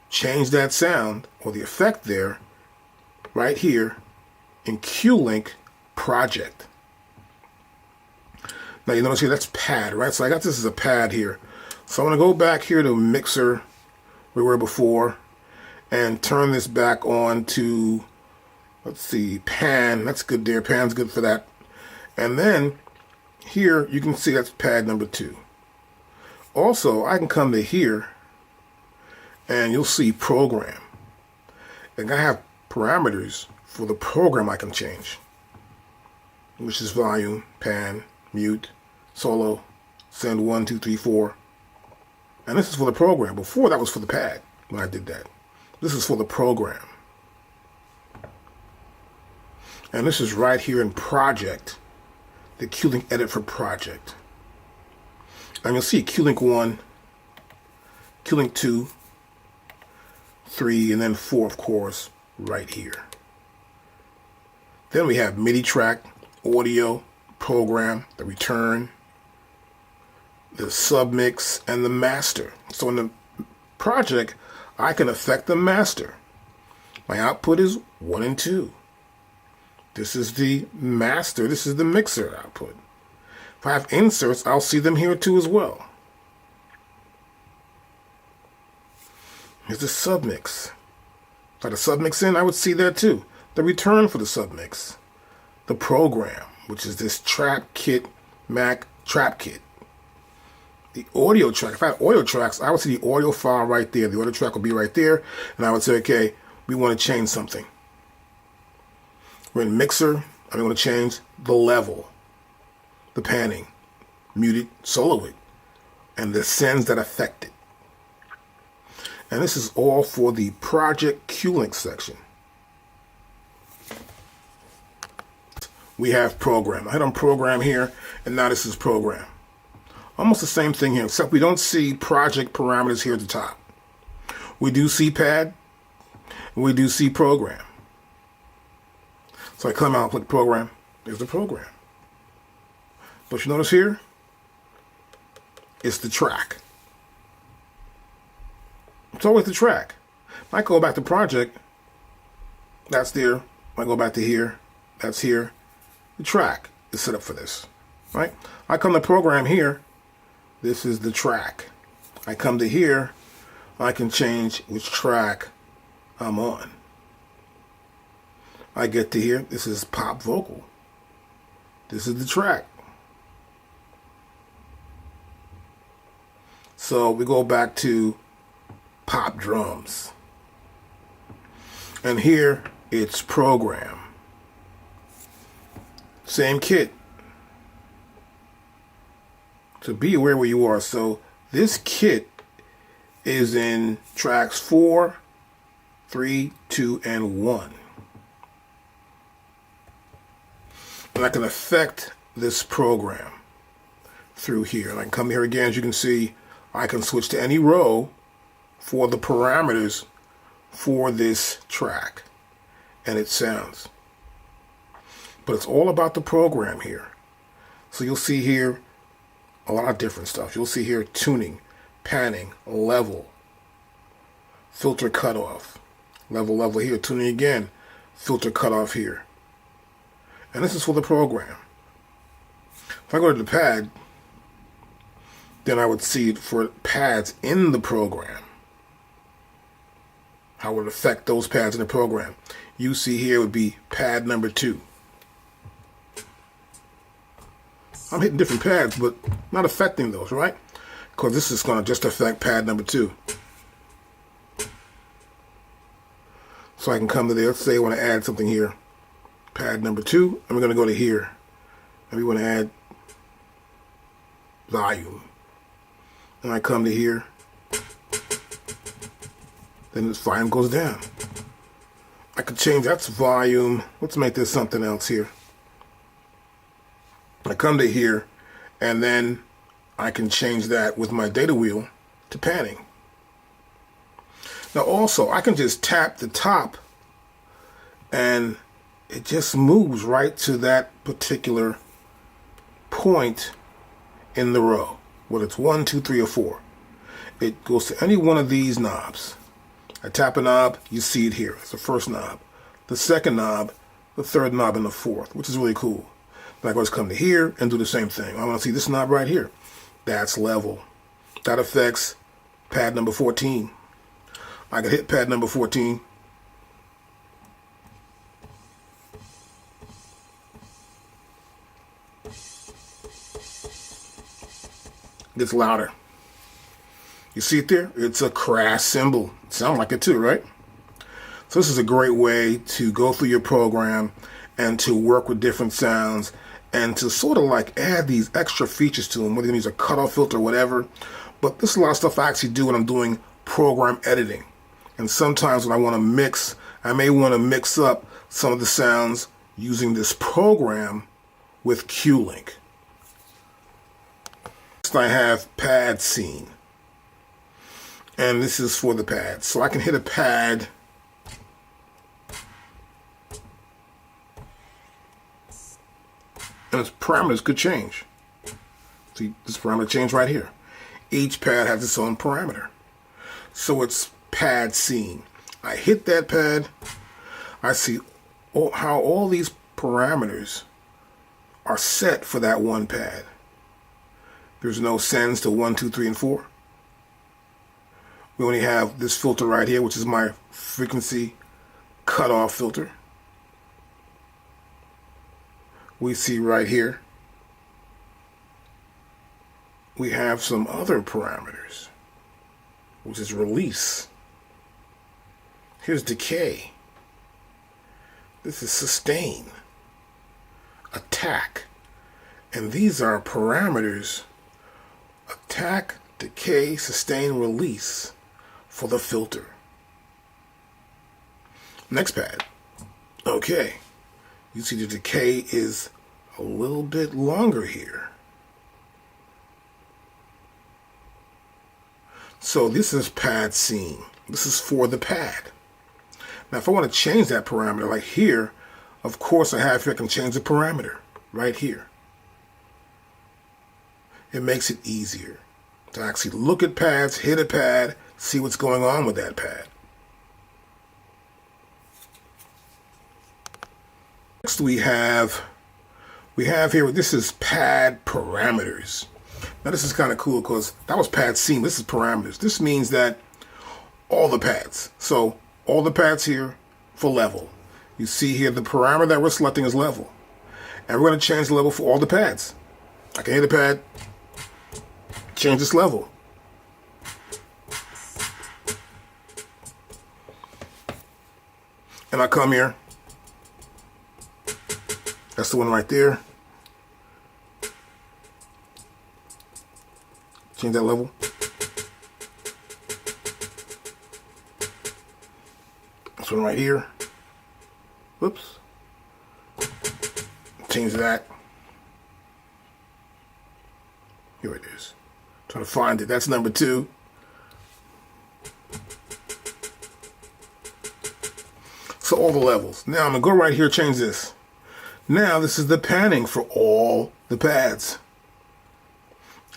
change that sound or the effect there right here in Q-Link project. Now you notice here that's pad, right? So I got this as a pad here. So I'm going to go back here to mixer where we were before and turn this back on to, let's see, pan. That's good there. Pan's good for that. And then here you can see that's pad number 2. Also, I can come to here and you'll see program. And I have parameters for the program I can change, which is volume, pan, mute, solo, send 1, 2, 3, 4. And this is for the program. Before that was for the pad when I did that. This is for the program. And this is right here in project, the Q-Link edit for project. And you'll see Q-Link 1, Q-Link 2, 3, and then 4, of course, right here. Then we have MIDI track, audio, program, the return, the submix, and the master. So in the project, I can affect the master. My output is 1 and 2. This is the master. This is the mixer output. If I have inserts, I'll see them here too as well. Here's the submix. If I had a submix in, I would see that too. The return for the submix. The program, which is this trap kit, Mac trap kit. The audio track. If I had audio tracks, I would see the audio file right there. The audio track would be right there. And I would say, okay, we want to change something. We're in mixer, and we want to change the level, the panning, muted, solo it, and the sends that affect it. And this is all for the project Q-Link section. We have program. I hit on program here, and now this is program. Almost the same thing here, except we don't see project parameters here at the top. We do see pad, and we do see program. So I come out and click program. There's the program. But you notice here, it's the track. It's always the track. If I go back to project, that's there. If I go back to here, that's here. The track is set up for this, right? I come to program here. This is the track. I come to here, I can change which track I'm on. I get to here, this is pop vocal. This is the track. So we go back to pop drums. And here it's program. Same kit. So be aware where you are. So this kit is in tracks 4, 3, 2, and 1. And I can affect this program through here. And I can come here again. As you can see, I can switch to any row for the parameters for this track and its sounds. But it's all about the program here. So you'll see here a lot of different stuff. You'll see here tuning, panning, level, filter cutoff, level here, tuning again, filter cutoff here. And this is for the program. If I go to the pad, then I would see it for pads in the program. How it would affect those pads in the program. You see here would be pad number 2. I'm hitting different pads, but not affecting those, right? Because this is going to just affect pad number 2. So I can come to there. Let's say I want to add something here. Pad number 2, and we're going to go to here. And we want to add volume. And I come to here. Then this volume goes down. I could change that's volume. Let's make this something else here. I come to here, and then I can change that with my data wheel to panning. Now also, I can just tap the top, and it just moves right to that particular point in the row, whether it's 1, 2, 3, or 4. It goes to any one of these knobs. I tap a knob, you see it here. It's the first knob. The second knob, the third knob, and the fourth, which is really cool. Then I go come to here and do the same thing. I want to see this knob right here. That's level. That affects pad number 14. I can hit pad number 14. Gets louder. You see it there? It's a crash cymbal. Sounds like it too, right? So this is a great way to go through your program and to work with different sounds and to sort of like add these extra features to them, whether you use a cutoff filter or whatever. But this is a lot of stuff I actually do when I'm doing program editing. And sometimes when I want to mix, I may want to mix up some of the sounds using this program with Q-Link. Next I have pad scene. And this is for the pad. So I can hit a pad and its parameters could change. See, this parameter change right here. Each pad has its own parameter. So it's pad scene. I hit that pad. I see how all these parameters are set for that one pad. There's no sends to 1, 2, 3, and 4. We only have this filter right here, which is my frequency cutoff filter. We see right here, we have some other parameters, which is release. Here's decay. This is sustain, attack. And these are parameters: attack, decay, sustain, release for the filter. Next pad. Okay. You see the decay is a little bit longer here. So this is pad scene. This is for the pad. Now if I want to change that parameter, like here, of course I can change the parameter right here. It makes it easier to actually look at pads, hit a pad, see what's going on with that pad. Next we have here, this is pad parameters. Now this is kind of cool because that was pad scene. This is parameters. This means that all the pads. So all the pads here for level. You see here the parameter that we're selecting is level. And we're going to change the level for all the pads. I can hit a pad, change this level. And I come here. That's the one right there. Change that level. This one right here. Whoops. Change that. Here it is. Trying to find it. That's number 2. So all the levels. Now I'm going to go right here, change this. Now this is the panning for all the pads.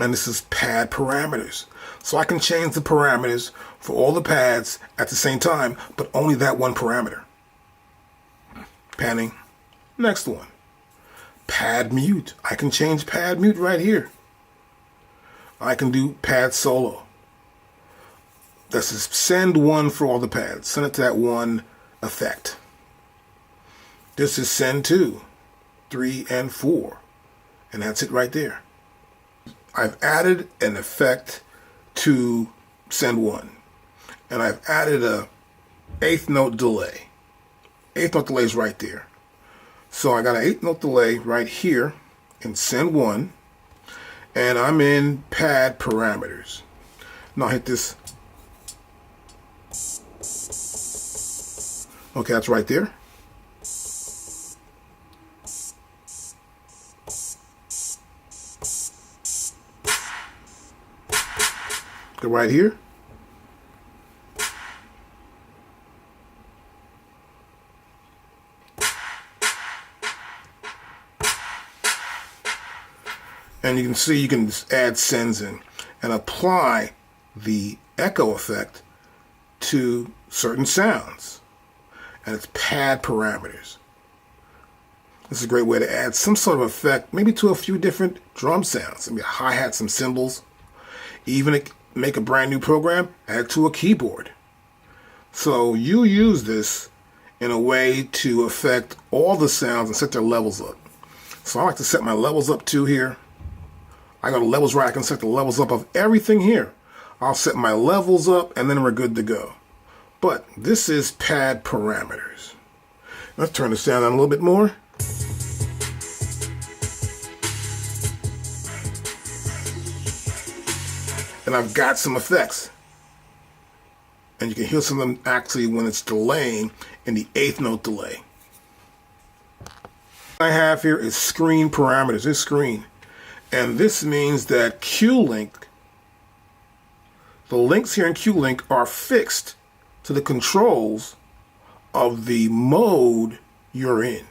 And this is pad parameters. So I can change the parameters for all the pads at the same time, but only that one parameter. Panning. Next one. Pad mute. I can change pad mute right here. I can do pad solo. This is send 1 for all the pads. Send it to that one effect. This is send 2, 3, and 4. And that's it right there. I've added an effect to send 1. And I've added a 8th note delay. 8th note delay is right there. So I got an 8th note delay right here in send 1. And I'm in pad parameters. Now I'll hit this. Okay, that's right there. Go right here. And you can see you can add sends in and apply the echo effect to certain sounds. And it's pad parameters. This is a great way to add some sort of effect, maybe to a few different drum sounds. Maybe a hi-hat, some cymbals. Even make a brand new program, add it to a keyboard. So you use this in a way to affect all the sounds and set their levels up. So I like to set my levels up to here. I go to levels right, I can set the levels up of everything here. I'll set my levels up and then we're good to go. But this is pad parameters. Let's turn the sound on a little bit more. And I've got some effects. And you can hear some of them actually when it's delaying in the 8th note delay. What I have here is screen parameters. This screen. And this means that Q-Link, the links here in Q-Link are fixed to the controls of the mode you're in.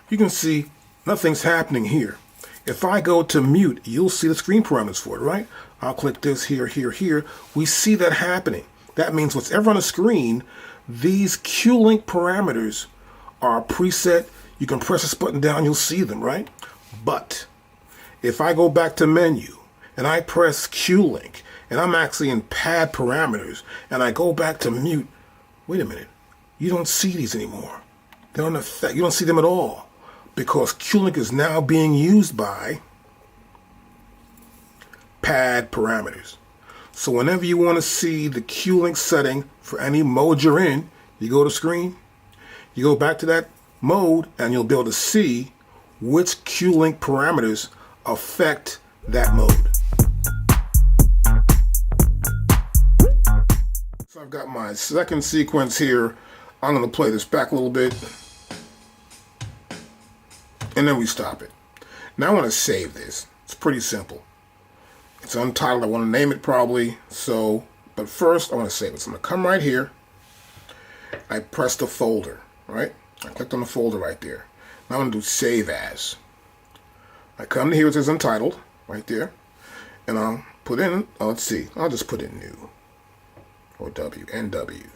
You can see nothing's happening here. If I go to mute, you'll see the screen parameters for it, right? I'll click this here, here, here. We see that happening. That means whatever on the screen, these Q-Link parameters are preset. You can press this button down, you'll see them, right? But if I go back to menu and I press Q-Link, and I'm actually in pad parameters, and I go back to mute, wait a minute, you don't see these anymore. They don't affect, you don't see them at all, because Q-Link is now being used by pad parameters. So whenever you want to see the Q-Link setting for any mode you're in, you go to screen, you go back to that mode, and you'll be able to see which Q-Link parameters affect that mode. So I've got my second sequence here. I'm going to play this back a little bit, and then we stop it. Now I want to save this. It's pretty simple. It's untitled. I want to name it probably. But first I want to save it. So I'm going to come right here. I press the folder, right? I clicked on the folder right there. Now I'm going to do save as. I come to here, it says untitled, right there. And I'll put in, let's see, I'll just put in new. Or W, NW.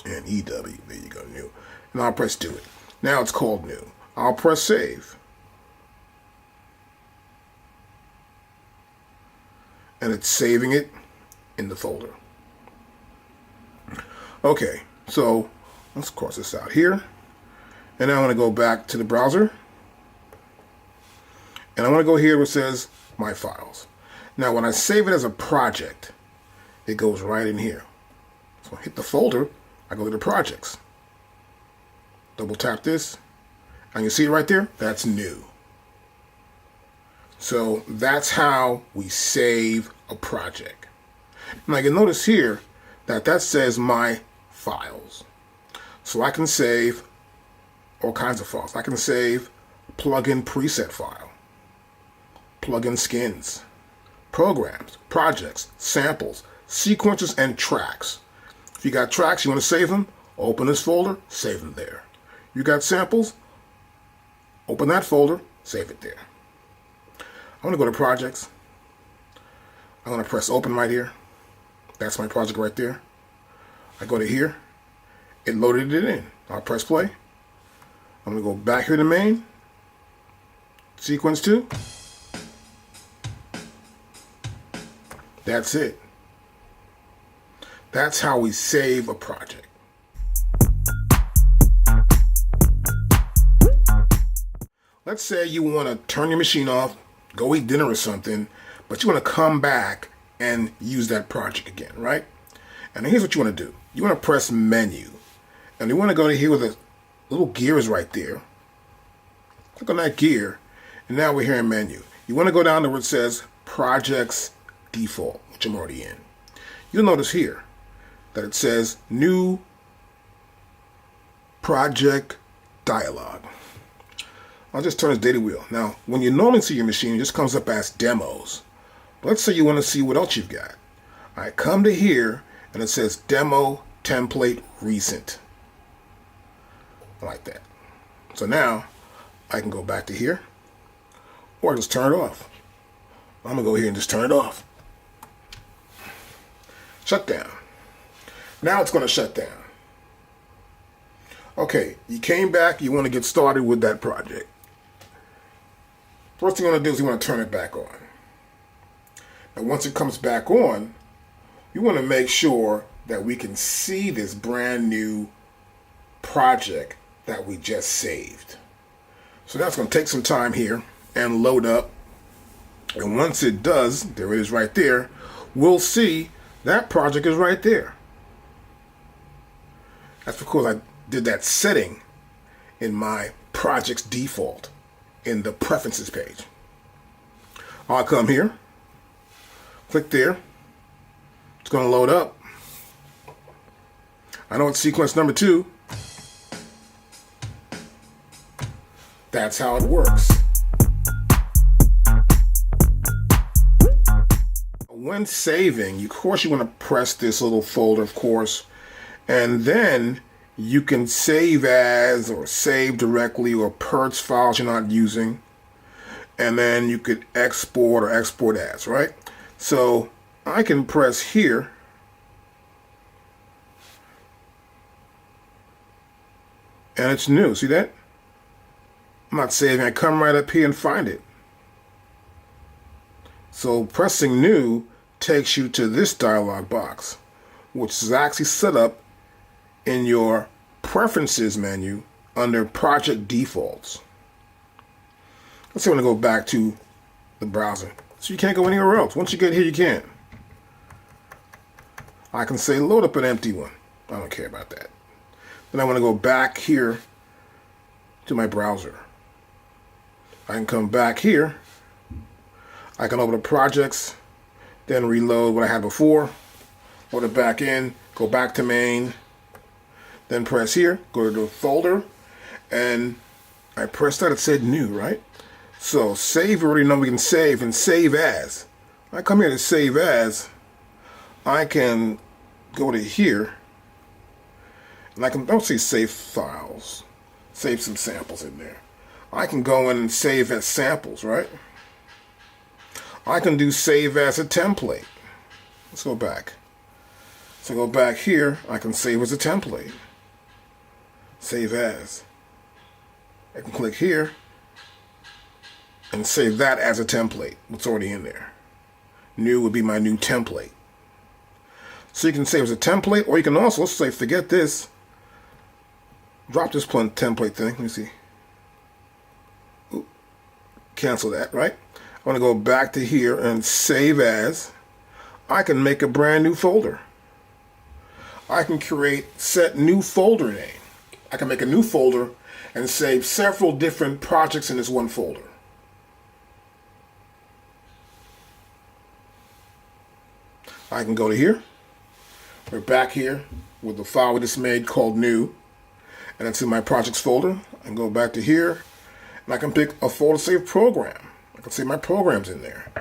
And EW, there you go, new. And I'll press do it. Now it's called new. I'll press save. And it's saving it in the folder. Okay, so let's cross this out here. And now I want to go back to the browser. And I want to go here where it says my files. Now when I save it as a project, it goes right in here. So I hit the folder, I go to the projects. Double tap this, and you see it right there? That's new. So that's how we save a project. Now you can notice here that says my files. So I can save all kinds of files. I can save plugin preset file, plugin skins, programs, projects, samples, sequences, and tracks. If you got tracks, you want to save them, open this folder, save them there. You got samples, open that folder, save it there. I'm going to go to projects. I'm going to press open right here. That's my project right there. I go to here. It loaded it in. I'll press play. I'm going to go back here to main. Sequence 2. That's it. That's how we save a project. Let's say you want to turn your machine off, go eat dinner or something, but you want to come back and use that project again, right? And here's what you want to do. You want to press menu, and you want to go to here where the little gear is right there. Click on that gear, and now we're here in menu. You want to go down to where it says projects default, which I'm already in. You'll notice here that it says new project dialog. I'll just turn this data wheel. Now, when you normally see your machine, it just comes up as demos. But let's say you want to see what else you've got. I come to here, and it says demo template recent. Like that. So now, I can go back to here, or just turn it off. I'm going to go here and just turn it off. Shut down. Now it's going to shut down. Okay, you came back, you want to get started with that project. First thing you want to do is you want to turn it back on. And once it comes back on, you want to make sure that we can see this brand new project that we just saved. So that's going to take some time here and load up. And once it does, there it is right there, we'll see that project is right there. That's because I did that setting in my project's default in the preferences page. I'll come here, click there. It's going to load up. I know it's sequence number 2. That's how it works. When saving, of course you want to press this little folder, of course, and then you can save as or save directly or purge files you're not using, and then you could export or export as, right? So I can press here and it's new. See that? I'm not saving. I come right up here and find it. So pressing new takes you to this dialog box, which is actually set up in your preferences menu under project defaults. Let's say I want to go back to the browser. So you can't go anywhere else. Once you get here, you can. I can say load up an empty one. I don't care about that. Then I want to go back here to my browser. I can come back here. I can open the projects, then reload what I had before, load it back in, go back to main, then press here, go to the folder, and I pressed that, it said new, right? So save, we already know we can save, and save as. I come here to save as, I can go to here, and I can, don't say save files, save some samples in there. I can go in and save as samples, right? I can do save as a template. Let's go back. So go back here, I can save as a template. Save as. I can click here and save that as a template. What's already in there. New would be my new template. So you can save as a template, or you can also say, forget this. Drop this template thing. Let me see. Ooh. Cancel that, right? I want to go back to here and save as. I can make a brand new folder. I can set new folder name. I can make a new folder and save several different projects in this one folder. I can go to here. We're back here with the file we just made called new. And it's in my projects folder. I can go back to here and I can pick a folder save program. I can save my programs in there.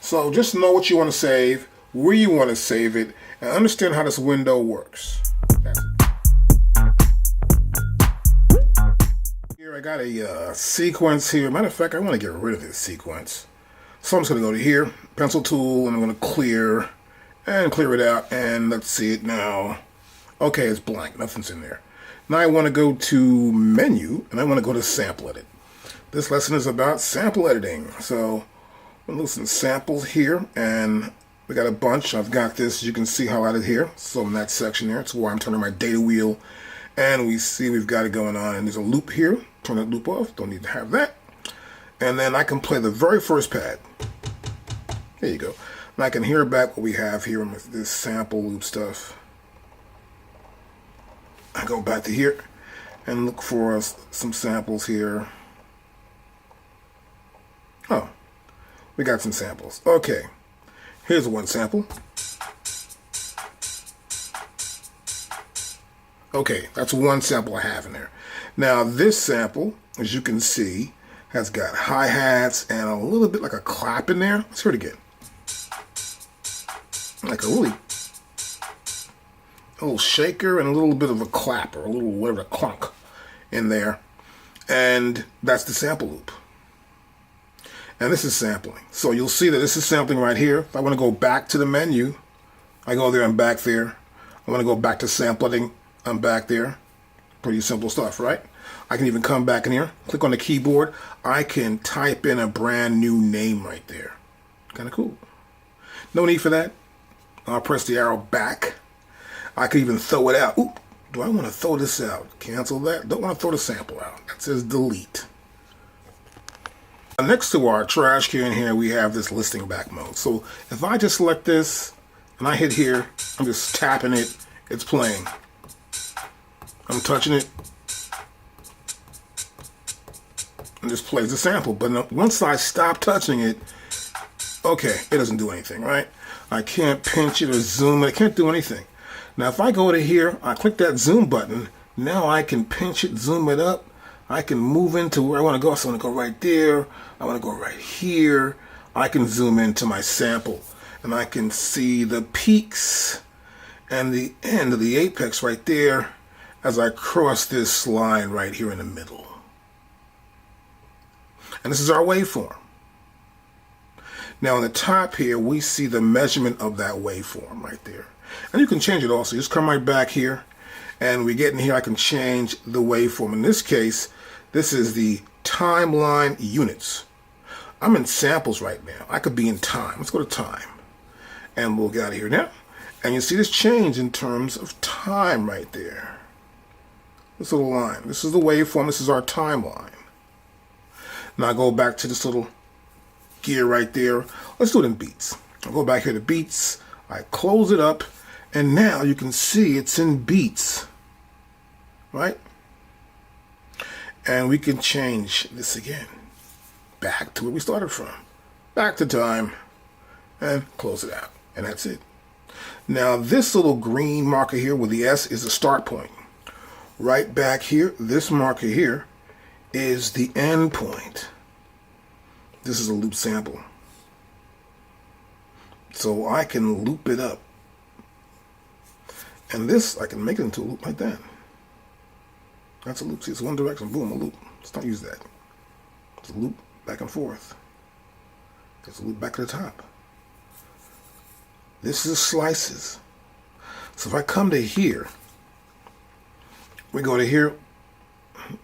So just know what you want to save, where you want to save it, and understand how this window works. That's it. Here I got a sequence here. Matter of fact, I want to get rid of this sequence. So I'm just going to go to here, pencil tool, and I'm going to clear it out. And let's see it now. Okay, it's blank. Nothing's in there. Now I want to go to menu, and I want to go to sample edit. This lesson is about sample editing. So I'm looking samples here, and we got a bunch. I've got this, you can see highlighted here. So in that section there, it's where I'm turning my data wheel, and we see we've got it going on. And there's a loop here. Turn that loop off. Don't need to have that. And then I can play the very first pad. There you go. And I can hear back what we have here with this sample loop stuff. I go back to here and look for some samples here. Oh, we got some samples. Okay, here's one sample. Okay, that's one sample I have in there. Now this sample, as you can see, has got hi-hats and a little bit like a clap in there. Let's hear it again. Like a little shaker and a little bit of a clap, or a little whatever, clunk in there. And that's the sample loop. And this is sampling. So you'll see that this is sampling right here. If I want to go back to the menu, I go there, I'm back there. I want to go back to sampling, I'm back there. Pretty simple stuff, right? I can even come back in here, click on the keyboard. I can type in a brand new name right there. Kind of cool. No need for that. I'll press the arrow back. I can even throw it out. Ooh, do I want to throw this out? Cancel that. Don't want to throw the sample out. That says delete. Next to our trash can here, we have this listing back mode. So if I just select this and I hit here, I'm just tapping it, it's playing. I'm touching it, and just plays the sample. But once I stop touching it, okay, it doesn't do anything, right? I can't pinch it or zoom it. I can't do anything. Now, if I go to here, I click that zoom button. Now I can pinch it, zoom it up. I can move into where I want to go. So I want to go right there. I want to go right here. I can zoom into my sample, and I can see the peaks and the end of the apex right there as I cross this line right here in the middle. And this is our waveform. Now on the top here, we see the measurement of that waveform right there. And you can change it also. Just come right back here, and we get in here, I can change the waveform. In this case, this is the timeline units. I'm in samples right now. I could be in time. Let's go to time. And we'll get out of here now. And you see this change in terms of time right there. This little line. This is the waveform. This is our timeline. Now I go back to this little gear right there. Let's do it in beats. I'll go back here to beats. I close it up. And now you can see it's in beats. Right? And we can change this again. Back to where we started from. Back to time. And close it out. And that's it. Now this little green marker here with the S is the start point. Right back here, this marker here is the end point. This is a loop sample. So I can loop it up. And this, I can make it into a loop like that. That's a loop. See, it's one direction. Boom, a loop. Let's not use that. It's a loop back and forth. It's a loop back to the top. This is slices. So if I come to here, we go to here,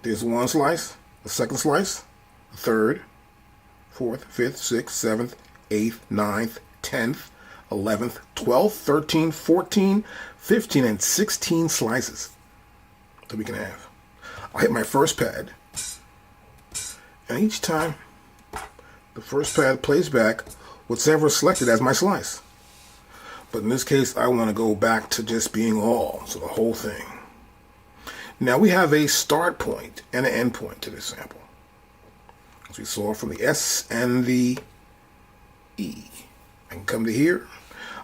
there's one slice, the second slice, the third, fourth, fifth, sixth, seventh, eighth, ninth, 10th, 11th, 12th, 13th, 14th, 15th, and 16 slices that we can have. I hit my first pad, and each time the first pad plays back whatever is selected as my slice. But in this case, I want to go back to just being all, so the whole thing. Now we have a start point and an end point to this sample. As we saw from the S and the E. I can come to here.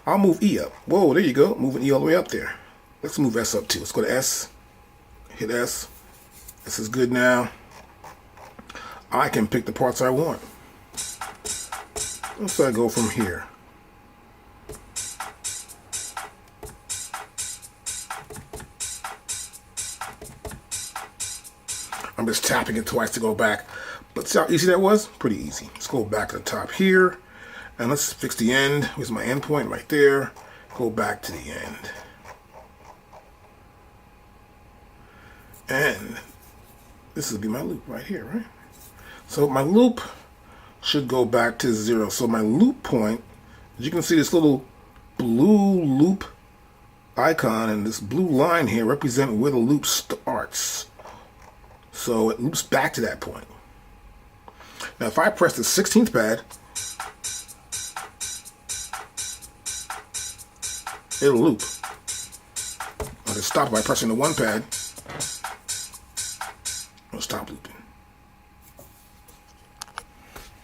I'll move E up. Whoa, there you go. Moving E all the way up there. Let's move S up too. Let's go to S. Hit S. This is good now. I can pick the parts I want. Let's go from here. I'm just tapping it twice to go back. But see how easy that was? Pretty easy. Let's go back to the top here. And let's fix the end. Here's my end point right there. Go back to the end. And this will be my loop right here, right? So my loop should go back to 0. So my loop point, as you can see, this little blue loop icon and this blue line here represent where the loop starts. So it loops back to that point. Now if I press the 16th pad, it'll loop. I'll just stop by pressing the 1 pad. It'll stop looping.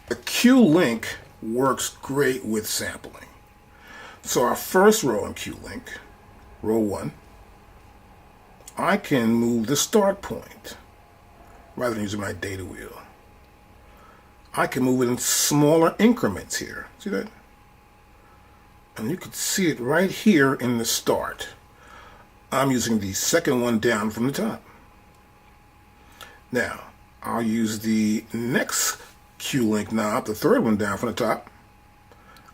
The Q-Link works great with sampling. So our first row in Q-Link, row 1, I can move the start point rather than using my data wheel. I can move it in smaller increments here. See that? And you can see it right here in the start. I'm using the second one down from the top. Now, I'll use the next Q-Link knob, the third one down from the top.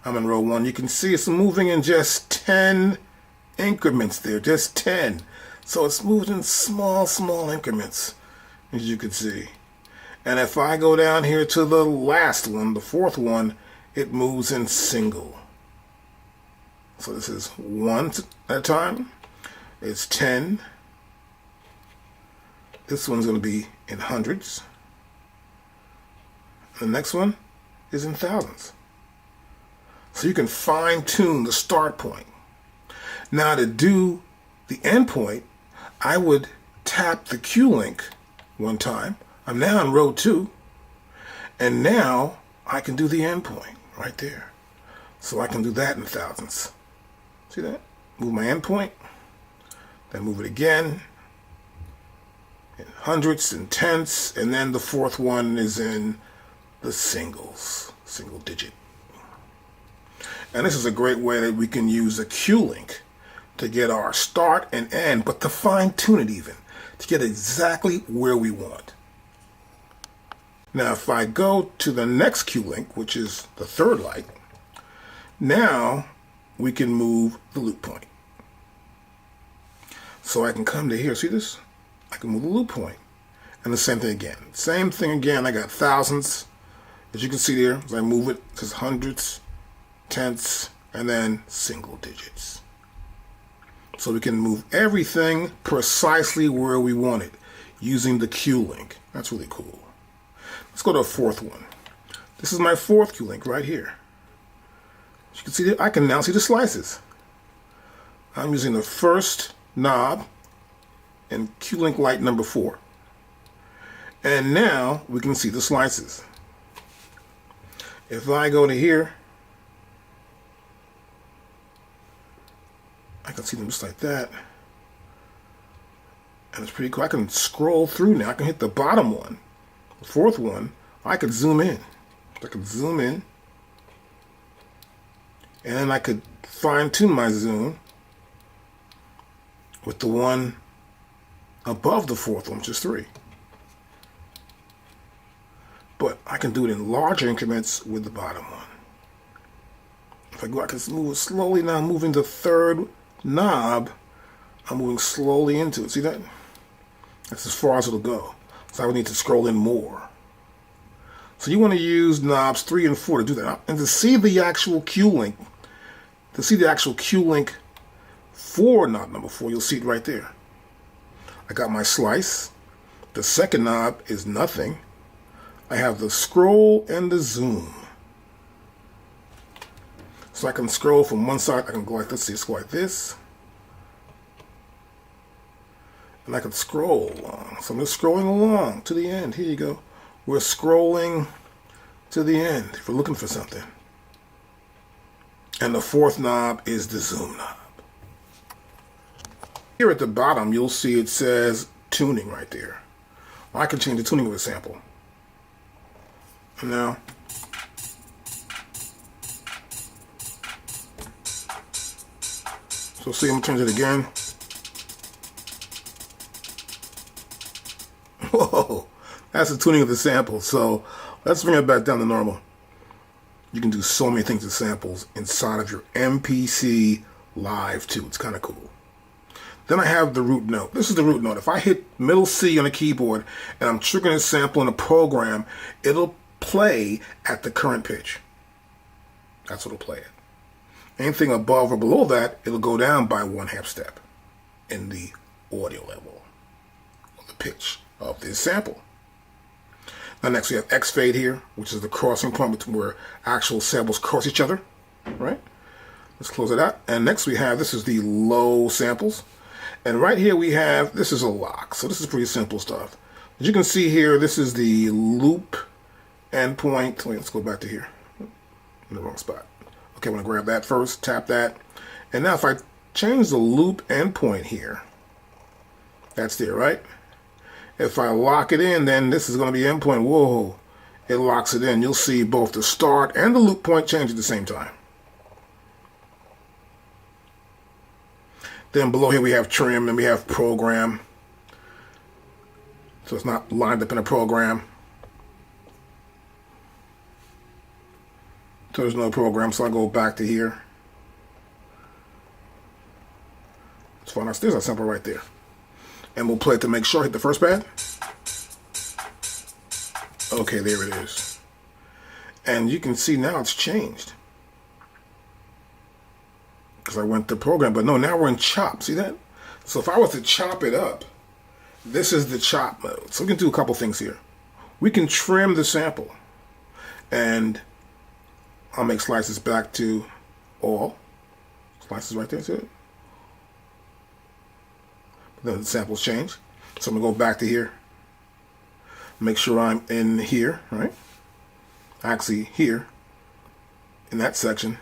I'm in row 1. You can see it's moving in just 10 increments there, just 10. So it's moved in small increments, as you can see. And if I go down here to the last one, the fourth one, it moves in single. So this is 1 at a time. It's 10. This one's going to be in hundreds. The next one is in thousands. So you can fine tune the start point. Now to do the end point, I would tap the Q-Link 1 time. I'm now in row 2. And now I can do the end point right there. So I can do that in thousands. See that? Move my end point. Then move it again. In hundreds and tenths. And then the fourth one is in the singles. Single digit. And this is a great way that we can use a Q-Link to get our start and end, but to fine tune it even, to get exactly where we want. Now if I go to the next Q-Link, which is the third light, now we can move the loop point. So I can come to here, see this? I can move the loop point. And the same thing again. Same thing again, I got thousands, As you can see there, as I move it, it says hundredths, tenths, and then single digits. So we can move everything precisely where we want it using the Q-link. That's really cool. Let's go to a fourth one. This is my fourth Q-link right here. As you can see there, I can now see the slices. I'm using the first knob and Q-link light number 4. And now we can see the slices. If I go to here, I can see them just like that. And it's pretty cool. I can scroll through now. I can hit the bottom one, the fourth one. I could zoom in. I could zoom in. And then I could fine tune my zoom with the one above the fourth one, which is 3. But I can do it in larger increments with the bottom one. If I go, I can move it slowly now. I'm moving the third knob. I'm moving slowly into it. See that? That's as far as it'll go. So I would need to scroll in more. So you want to use knobs 3 and 4 to do that. And to see the actual Q-link, for knob number 4, you'll see it right there. I got my slice. The second knob is nothing. I have the scroll and the zoom. So I can scroll from one side. I can go like this. See, it's go like this. And I can scroll along. So I'm just scrolling along to the end. Here you go. We're scrolling to the end if we're looking for something. And the fourth knob is the zoom knob. Here at the bottom, you'll see it says tuning right there. I can change the tuning of a sample. And now, so see, I'm gonna change it again. Whoa, that's the tuning of the sample. So let's bring it back down to normal. You can do so many things with samples inside of your MPC Live too. It's kind of cool. Then I have the root note. This is the root note. If I hit middle C on a keyboard and I'm triggering a sample in a program, it'll play at the current pitch. That's what it'll play at. Anything above or below that, it'll go down by 1/2 step in the audio level, or the pitch of this sample. Now next we have X fade here, which is the crossing point between where actual samples cross each other, right? Let's close it out. And next we have, this is the low samples. And right here we have, this is a lock. So this is pretty simple stuff. As you can see here, this is the loop endpoint. Wait, let's go back to here. In the wrong spot. Okay, I'm gonna grab that first, tap that. And now if I change the loop endpoint here, that's there, right? If I lock it in, then this is gonna be endpoint. Whoa, it locks it in. You'll see both the start and the loop point change at the same time. Then below here we have trim and we have program. So it's not lined up in a program. So there's no program, so I go back to here. Let's find out, there's a sample right there. And we'll play it to make sure. Hit the first pad. Okay, there it is. And you can see now it's changed. Because I went to program, but no, now we're in chop. See that? So if I was to chop it up, this is the chop mode. So we can do a couple things here. We can trim the sample. And I'll make slices back to all. Slices right there, see it? Then the samples change. So I'm going to go back to here. Make sure I'm in here, right? Actually, here, in that section.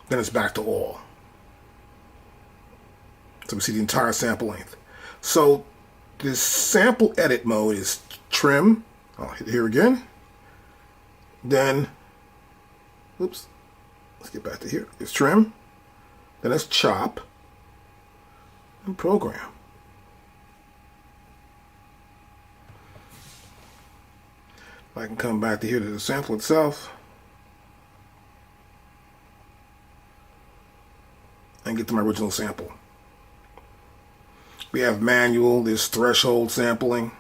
Then it's back to all. So we see the entire sample length. So this sample edit mode is trim. I'll hit here again. Then, oops, let's get back to here. It's trim. Then it's chop. And program. I can come back to here to the sample itself. And get to my original sample. We have manual, there's threshold sampling,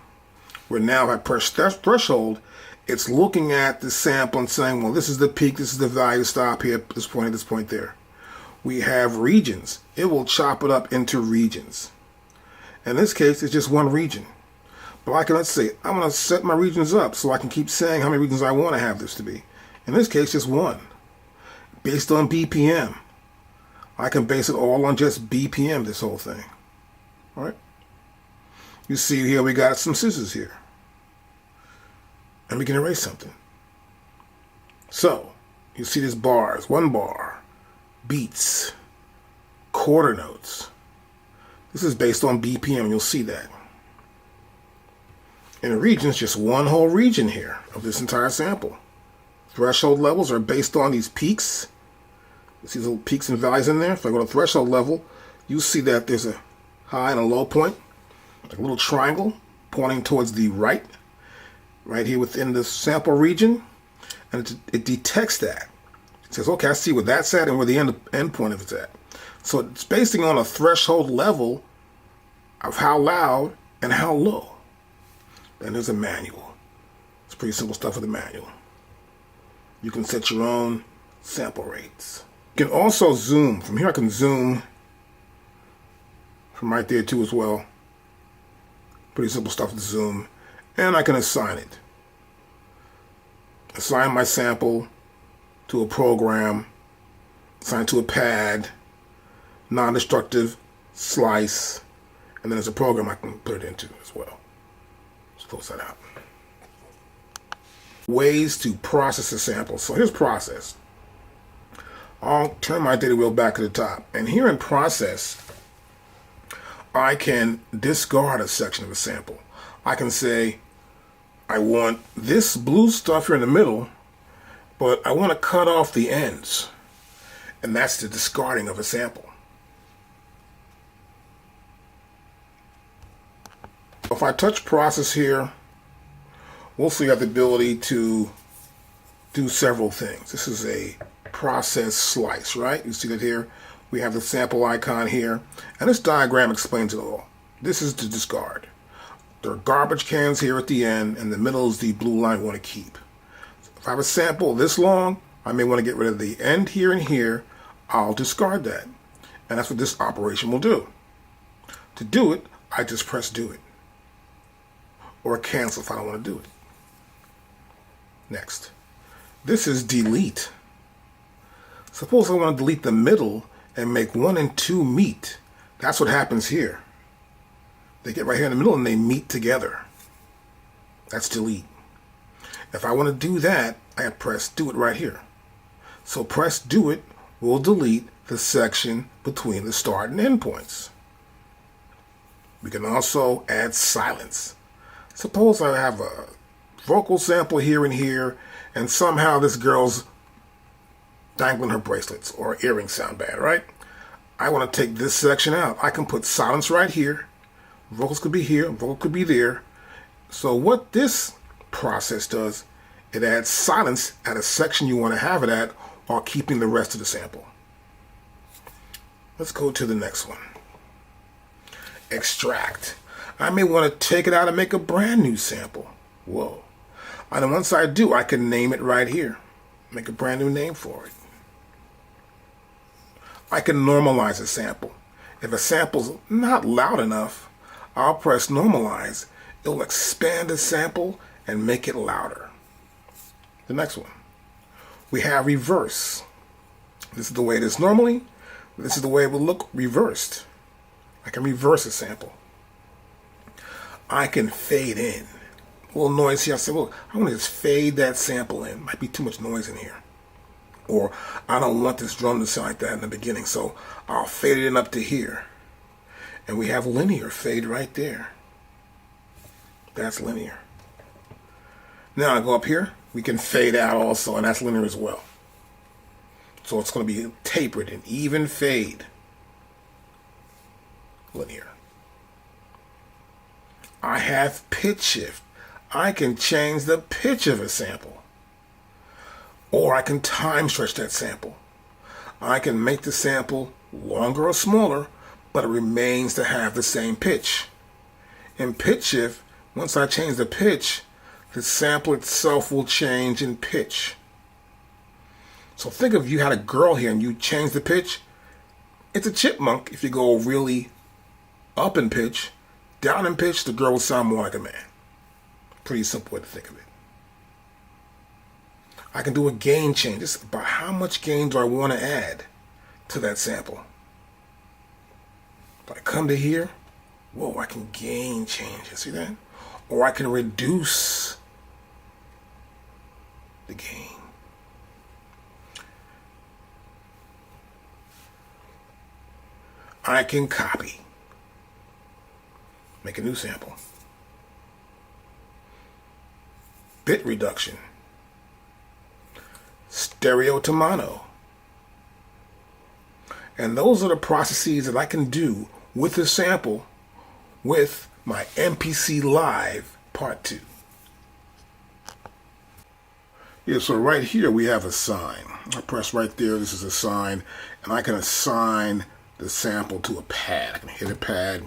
where now if I press threshold, It's looking at the sample and saying, well, this is the peak, this is the value, stop here, this point there. We have regions. It will chop it up into regions. In this case, it's just one region. But let's say, I'm going to set my regions up so I can keep saying how many regions I want to have this to be. In this case, just one. Based on BPM. I can base it all on just BPM, this whole thing. All right? You see here we got some scissors here. And we can erase something. So, you see these bars. 1 bar. Beats. Quarter notes. This is based on BPM. You'll see that. In the regions, just one whole region here of this entire sample. Threshold levels are based on these peaks. You see these little peaks and valleys in there. If I go to threshold level, you see that there's a high and a low point, like a little triangle pointing towards the right here within the sample region, and it detects that. It says, okay, I see where that's at and where the end point of it's at. So it's basing on a threshold level of how loud and how low. Then there's a manual. It's pretty simple stuff with the manual. You can set your own sample rates. You can also zoom. From here I can zoom from right there too as well. Pretty simple stuff to zoom. And I can assign it. Assign my sample to a program, assign it to a pad, non-destructive, slice, and then there's a program I can put it into as well. Let's close that out. Ways to process a sample. So here's process. I'll turn my data wheel back to the top. And here in process, I can discard a section of a sample. I can say, I want this blue stuff here in the middle, but I want to cut off the ends. And that's the discarding of a sample. If I touch process here, we'll see I have the ability to do several things. This is a process slice, right? You see that here? We have the sample icon here, and this diagram explains it all. This is to discard. There are garbage cans here at the end, and the middle is the blue line we want to keep. So if I have a sample this long, I may want to get rid of the end here and here. I'll discard that. And that's what this operation will do. To do it, I just press do it. Or cancel if I don't want to do it. Next. This is delete. Suppose I want to delete the middle and make 1 and 2 meet. That's what happens here. They get right here in the middle and they meet together. That's delete. If I want to do that, I press do it right here. So press do it will delete the section between the start and end points. We can also add silence. Suppose I have a vocal sample here and here, and somehow this girl's dangling her bracelets or earrings sound bad, right? I want to take this section out. I can put silence right here. Vocals could be here, vocal could be there. So what this process does, it adds silence at a section you want to have it at while keeping the rest of the sample. Let's go to the next one. Extract. I may want to take it out and make a brand new sample. Whoa. And then once I do, I can name it right here. Make a brand new name for it. I can normalize a sample. If a sample's not loud enough, I'll press normalize. It'll expand the sample and make it louder. The next one. We have reverse. This is the way it is normally. This is the way it will look reversed. I can reverse a sample. I can fade in. A little noise here. I say, well, I want to just fade that sample in. Might be too much noise in here. Or I don't want this drum to sound like that in the beginning, so I'll fade it in up to here. And we have linear fade right there. That's linear. Now I go up here. We can fade out also, and that's linear as well. So it's going to be tapered and even fade. Linear. I have pitch shift. I can change the pitch of a sample. Or I can time stretch that sample. I can make the sample longer or smaller, but it remains to have the same pitch. In pitch shift, once I change the pitch, the sample itself will change in pitch. So think if you had a girl here and you change the pitch, it's a chipmunk. If you go really up in pitch, down in pitch, the girl will sound more like a man. Pretty simple way to think of it. I can do a gain change. It's about how much gain do I want to add to that sample. If I come to here, whoa, I can gain change it. See that? Or I can reduce the gain. I can copy. Make a new sample. Bit reduction. Stereo to mono. And those are the processes that I can do with the sample with my MPC Live Part 2. Yeah, so right here we have a sign. I press right there, this is a sign, and I can assign the sample to a pad. I can hit a pad.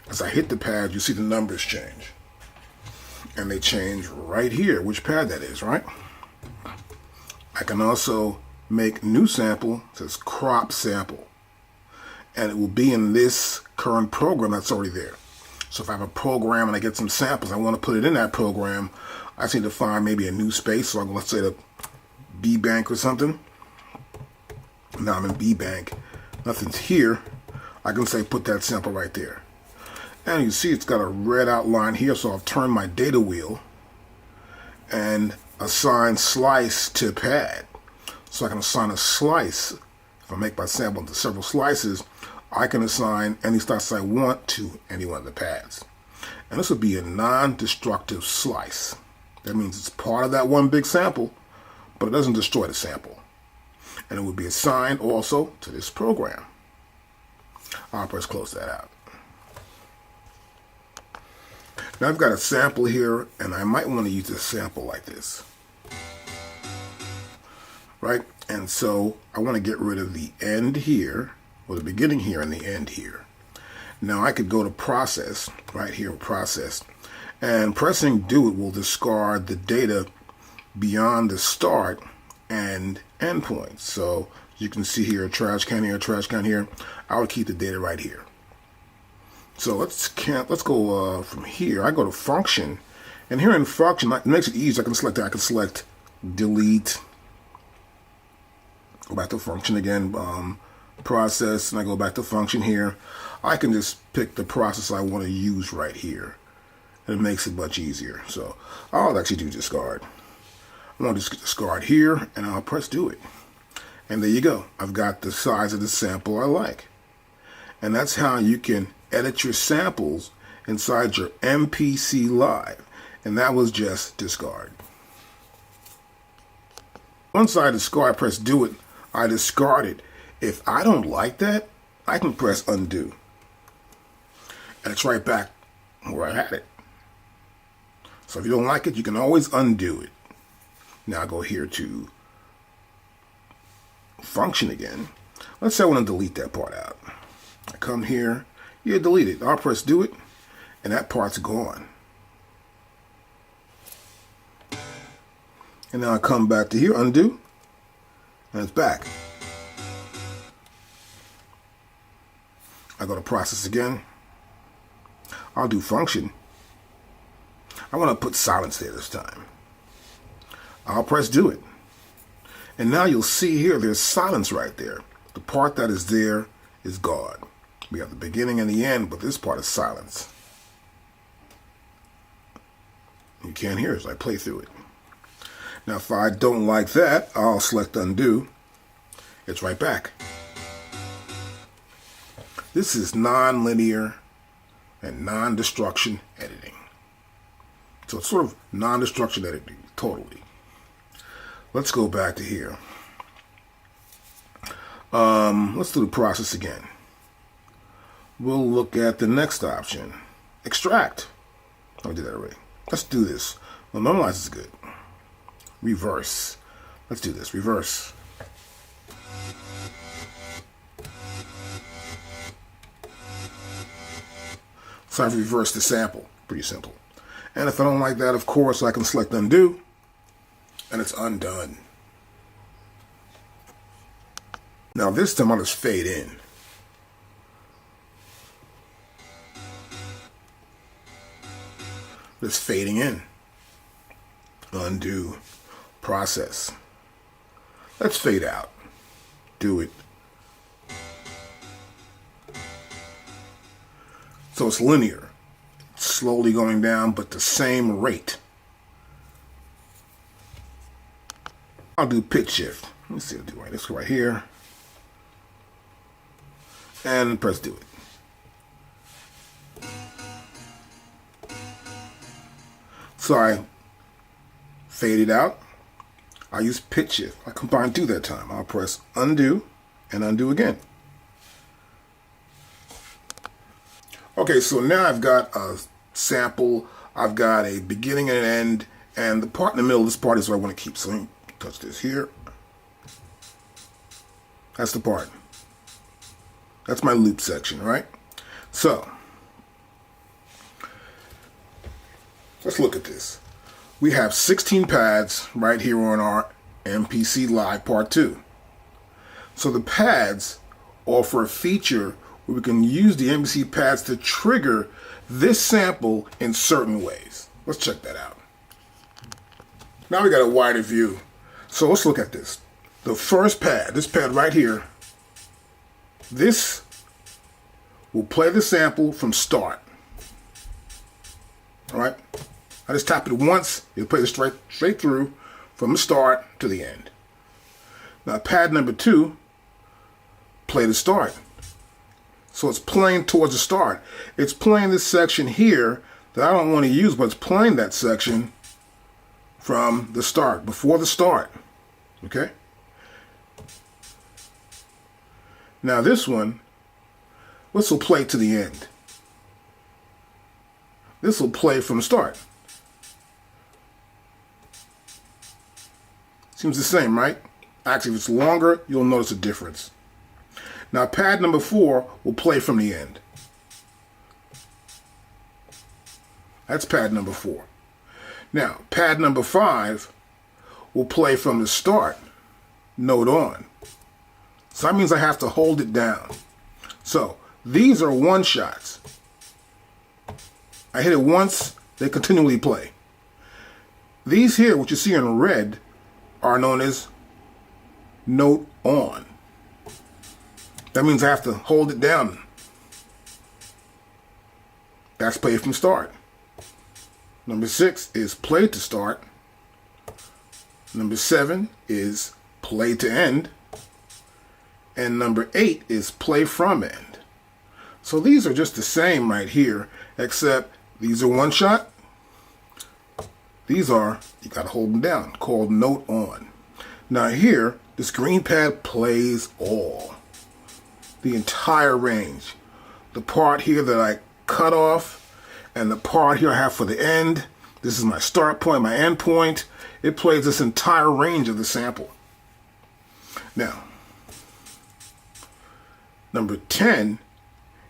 As I hit the pad, you see the numbers change. And they change right here, which pad that is, right? I can also make new sample, it says crop sample. And it will be in this current program that's already there. So if I have a program and I get some samples, I want to put it in that program, I just need to find maybe a new space. So let's say the B bank or something. Now I'm in B bank. Nothing's here. I can say put that sample right there. And you see it's got a red outline here, so I'll turn my data wheel and assign slice to pad. So I can assign a slice. If I make my sample into several slices, I can assign any slice I want to any one of the pads. And this will be a non-destructive slice. That means it's part of that one big sample, but it doesn't destroy the sample. And it would be assigned also to this program. I'll press close that out. Now I've got a sample here, and I might want to use a sample like this. Right? And so I want to get rid of the end here, or the beginning here and the end here. Now I could go to process, right here, process, and pressing do it will discard the data beyond the start and end points. So you can see here, trash can here, trash can here. I would keep the data right here. So let's go from here. I go to function, and here in function, it makes it easy. I can select that. I can select delete. Go back to function again, process, and I go back to function here. I can just pick the process I want to use right here. And it makes it much easier. So I'll actually do discard. I want to just discard here, and I'll press do it. And there you go. I've got the size of the sample I like. And that's how you can edit your samples inside your MPC Live. And that was just discard. Once I discard, I press do it. I discard it. If I don't like that, I can press undo. And it's right back where I had it. So if you don't like it, you can always undo it. Now I go here to function again. Let's say I want to delete that part out. I come here, yeah, delete it. I'll press do it, and that part's gone. And now I come back to here, undo, and it's back. I go to process again. I'll do function. I want to put silence there this time. I'll press do it. And now you'll see here there's silence right there. The part that is there is gone. We have the beginning and the end, but this part is silence. You can't hear it as I play through it. Now if I don't like that, I'll select undo. It's right back. This is non-linear and non-destruction editing. So it's sort of non-destruction editing, totally. Let's go back to here. Let's do the process again. We'll look at the next option. Extract. I did that already. Let's do this. Well, normalize is good. Reverse. Let's do this. Reverse. So I've reversed the sample. Pretty simple. And if I don't like that, of course, I can select undo, and it's undone. Now this time I'll just fade in. Just fading in. Undo. Process. Let's fade out. Do it. So it's linear. Slowly going down, but the same rate. I'll do pitch shift. Let me see what I'll do right. Let's go right here. And press do it. So I fade it out. I use pitch shift. I combine two that time. I'll press undo and undo again. Okay, so now I've got a sample. I've got a beginning and an end, and the part in the middle of this part is what I want to keep. So let me touch this here. That's the part. That's my loop section, right? So let's look at this. We have 16 pads right here on our MPC Live Part 2. So the pads offer a feature where we can use the MPC pads to trigger this sample in certain ways. Let's check that out. Now we got a wider view. So let's look at this. The first pad, this pad right here, this will play the sample from start. All right? I just tap it once, it'll play it straight through from the start to the end. Now pad number 2, play the start. So it's playing towards the start. It's playing this section here that I don't want to use, but it's playing that section from the start, before the start. Okay? Now this one, this will play to the end. This will play from the start. Seems the same, right? Actually, if it's longer, you'll notice a difference. Now, pad number 4 will play from the end. That's pad number 4. Now, pad number 5 will play from the start, note on. So that means I have to hold it down. So these are one shots. I hit it once, they continually play. These here, what you see in red, are known as note on. That means I have to hold it down. That's play from start. Number 6 is play to start. Number 7 is play to end. And number 8 is play from end. So these are just the same right here, except these are one shot. These are, you gotta hold them down, called note on. Now here, this green pad plays all. The entire range. The part here that I cut off, and the part here I have for the end. This is my start point, my end point. It plays this entire range of the sample. Now, number 10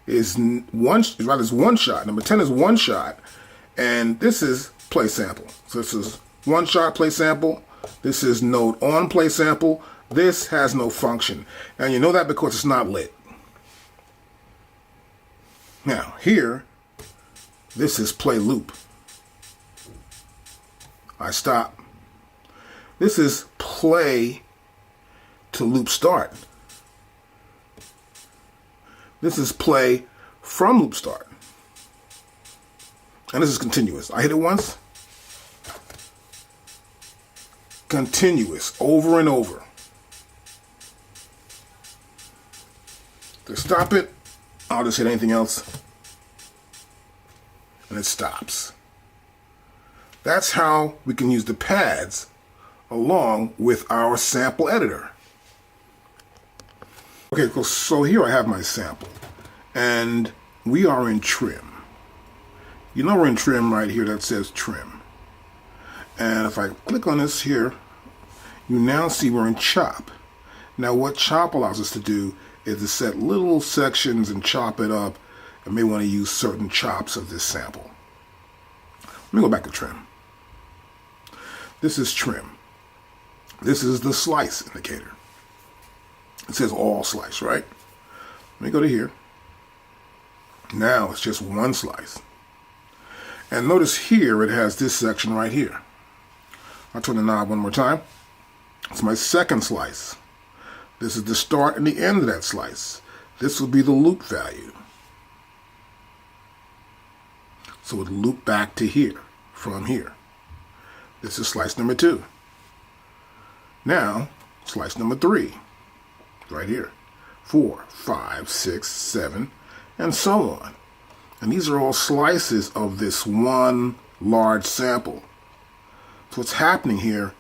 is one shot. Number 10 is one shot, and this is play sample. So this is one shot play sample. This is note on play sample. This has no function, and you know that because it's not lit. Now here, this is play loop. I stop. This is play to loop start. This is play from loop start. And this is continuous. I hit it once. Continuous, over and over. To stop it, I'll just hit anything else. And it stops. That's how we can use the pads along with our sample editor. Okay, so here I have my sample, and we are in trim. You know we're in trim right here that says trim. And if I click on this here, you now see we're in chop. Now what chop allows us to do is to set little sections and chop it up, and may want to use certain chops of this sample. Let me go back to trim. This is trim. This is the slice indicator. It says all slice, right? Let me go to here. Now it's just one slice. And notice here it has this section right here. I'll turn the knob one more time. It's my second slice. This is the start and the end of that slice. This will be the loop value. So it loop back to here, from here. This is slice number 2. Now, slice number 3, right here. 4, 5, 6, 7, and so on. And these are all slices of this one large sample. So what's happening here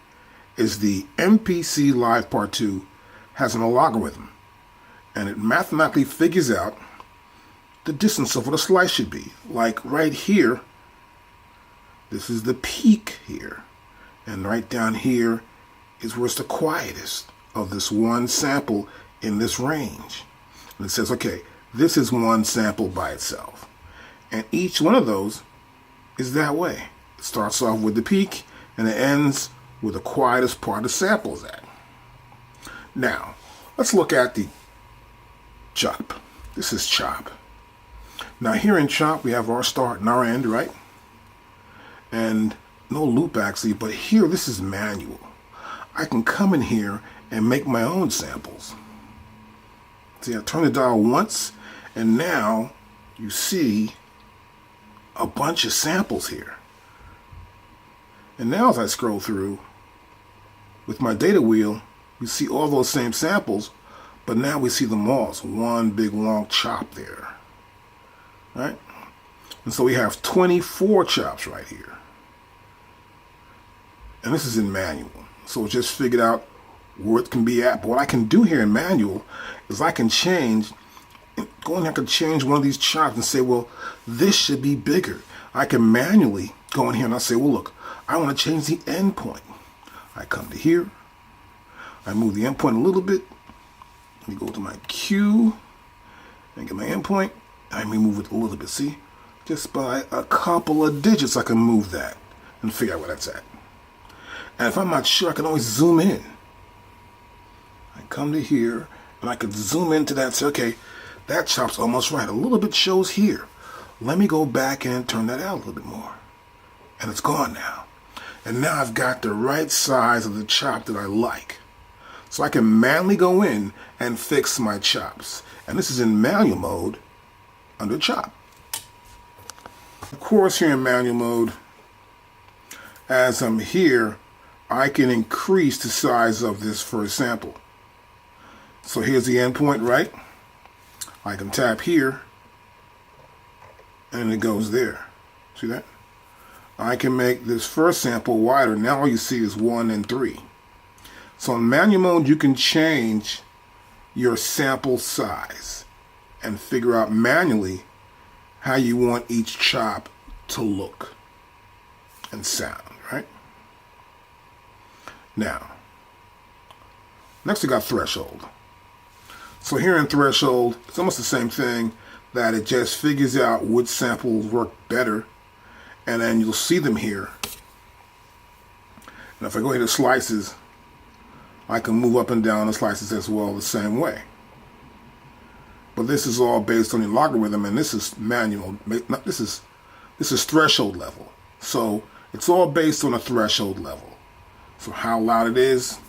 is the MPC Live Part 2 has an logarithm, and it mathematically figures out the distance of what a slice should be. Like right here, this is the peak here, and right down here is where it's the quietest of this one sample in this range. And it says, okay, this is one sample by itself. And each one of those is that way. It starts off with the peak, and it ends where the quietest part of the sample is at. Now, let's look at the chop. This is chop. Now here in chop, we have our start and our end, right? And no loop actually, but here this is manual. I can come in here and make my own samples. See, I turn the dial once, and now you see a bunch of samples here. And now as I scroll through with my data wheel, you see all those same samples, but now we see them all. It's one big long chop there, right? And so we have 24 chops right here. And this is in manual. So it's just figured out where it can be at. But what I can do here in manual is I can change, go in here, I can change one of these chops and say, well, this should be bigger. I can manually go in here and I say, well, look, I want to change the endpoint. I come to here. I move the endpoint a little bit. Let me go to my Q and get my endpoint. I may move it a little bit. See, just by a couple of digits, I can move that and figure out where that's at. And if I'm not sure, I can always zoom in. I come to here and I can zoom into that and say, okay, that chop's almost right. A little bit shows here. Let me go back and turn that out a little bit more. And it's gone now. And now I've got the right size of the chop that I like. So I can manually go in and fix my chops. And this is in manual mode under chop. Of course, here in manual mode, as I'm here, I can increase the size of this first sample. So here's the endpoint, right? I can tap here, and it goes there. See that? I can make this first sample wider. Now all you see is 1 and 3. So in manual mode, you can change your sample size and figure out manually how you want each chop to look and sound, right? Now, next we got threshold. So here in threshold, it's almost the same thing, that it just figures out which samples work better, and then you'll see them here. And if I go into slices, I can move up and down the slices as well the same way. But this is all based on the logarithm, and this is manual. This is threshold level. So it's all based on a threshold level. So how loud it is,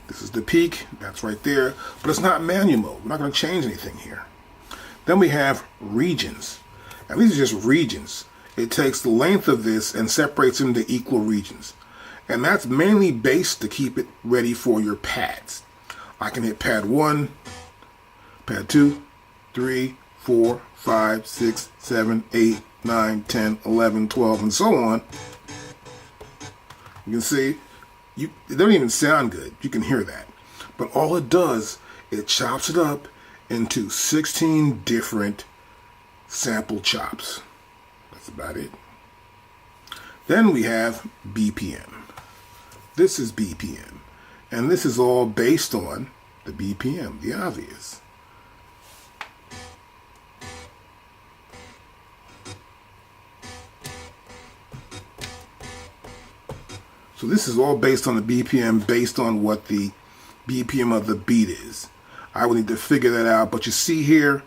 this is the peak, that's right there. But it's not manual mode. We're not going to change anything here. Then we have regions. And these are just regions. It takes the length of this and separates them into equal regions. And that's mainly based to keep it ready for your pads. I can hit pad 1, pad 2, 3, 4, 5, 6, 7, 8, 9, 10, 11, 12, and so on. You can see, it doesn't even sound good. You can hear that. But all it does, it chops it up into 16 different sample chops. That's about it. Then we have BPM. This is BPM. And this is all based on the BPM, the obvious. So this is all based on the BPM, based on what the BPM of the beat is. I would need to figure that out, but you see here,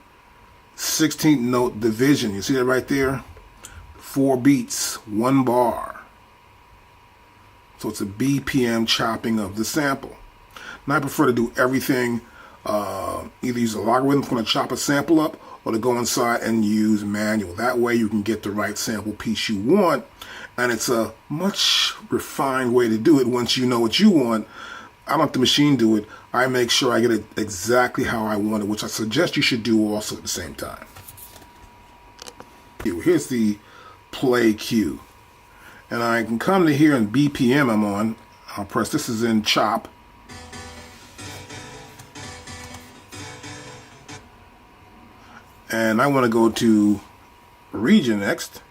16th note division. You see that right there? 4 beats, 1 bar. So it's a BPM chopping of the sample. Now I prefer to do everything, either use a logarithm if I'm going to chop a sample up, or to go inside and use manual. That way you can get the right sample piece you want, and it's a much refined way to do it once you know what you want. I don't let the machine do it. I make sure I get it exactly how I want it, which I suggest you should do also at the same time. Here's the play cue. And I can come to here and BPM I'm on. I'll press, this is in chop. And I want to go to region next.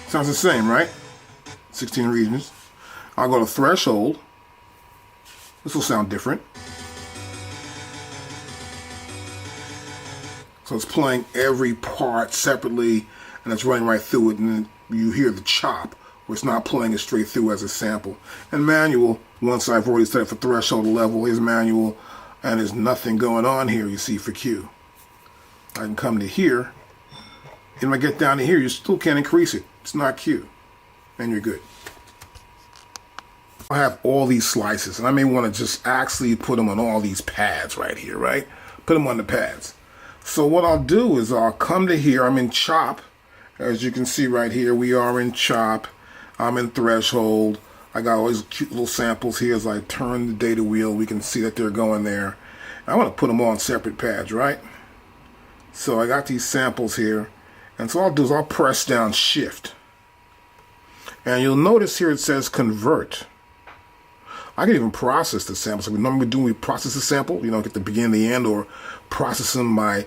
Sounds the same, right? 16 regions. I'll go to threshold. This will sound different. So it's playing every part separately, and it's running right through it, and then you hear the chop, where it's not playing it straight through as a sample. And manual, once I've already set it for threshold level, is manual, and there's nothing going on here, you see, for Q. I can come to here, and when I get down to here, you still can't increase it. It's not Q, and you're good. I have all these slices, and I may want to just actually put them on all these pads right here, right? Put them on the pads. So what I'll do is I'll come to here. I'm in chop. As you can see right here, we are in chop. I'm in threshold. I got all these cute little samples here. As I turn the data wheel, we can see that they're going there. I want to put them all on separate pads, right? So I got these samples here. And so I'll do is I'll press down shift. And you'll notice here it says convert. I can even process the samples. So we normally do, we process a sample, you know, get the beginning, the end, or process them by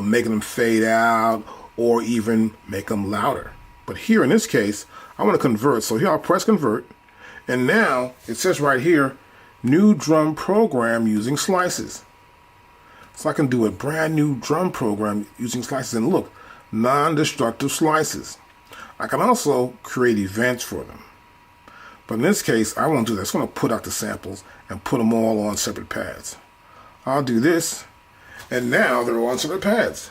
making them fade out, or even make them louder. But here in this case, I want to convert. So here I'll press convert. And now it says right here, new drum program using slices. So I can do a brand new drum program using slices. And look, non-destructive slices. I can also create events for them. But in this case, I won't do that. I'm going to put out the samples and put them all on separate pads. I'll do this, and now they're all on separate pads.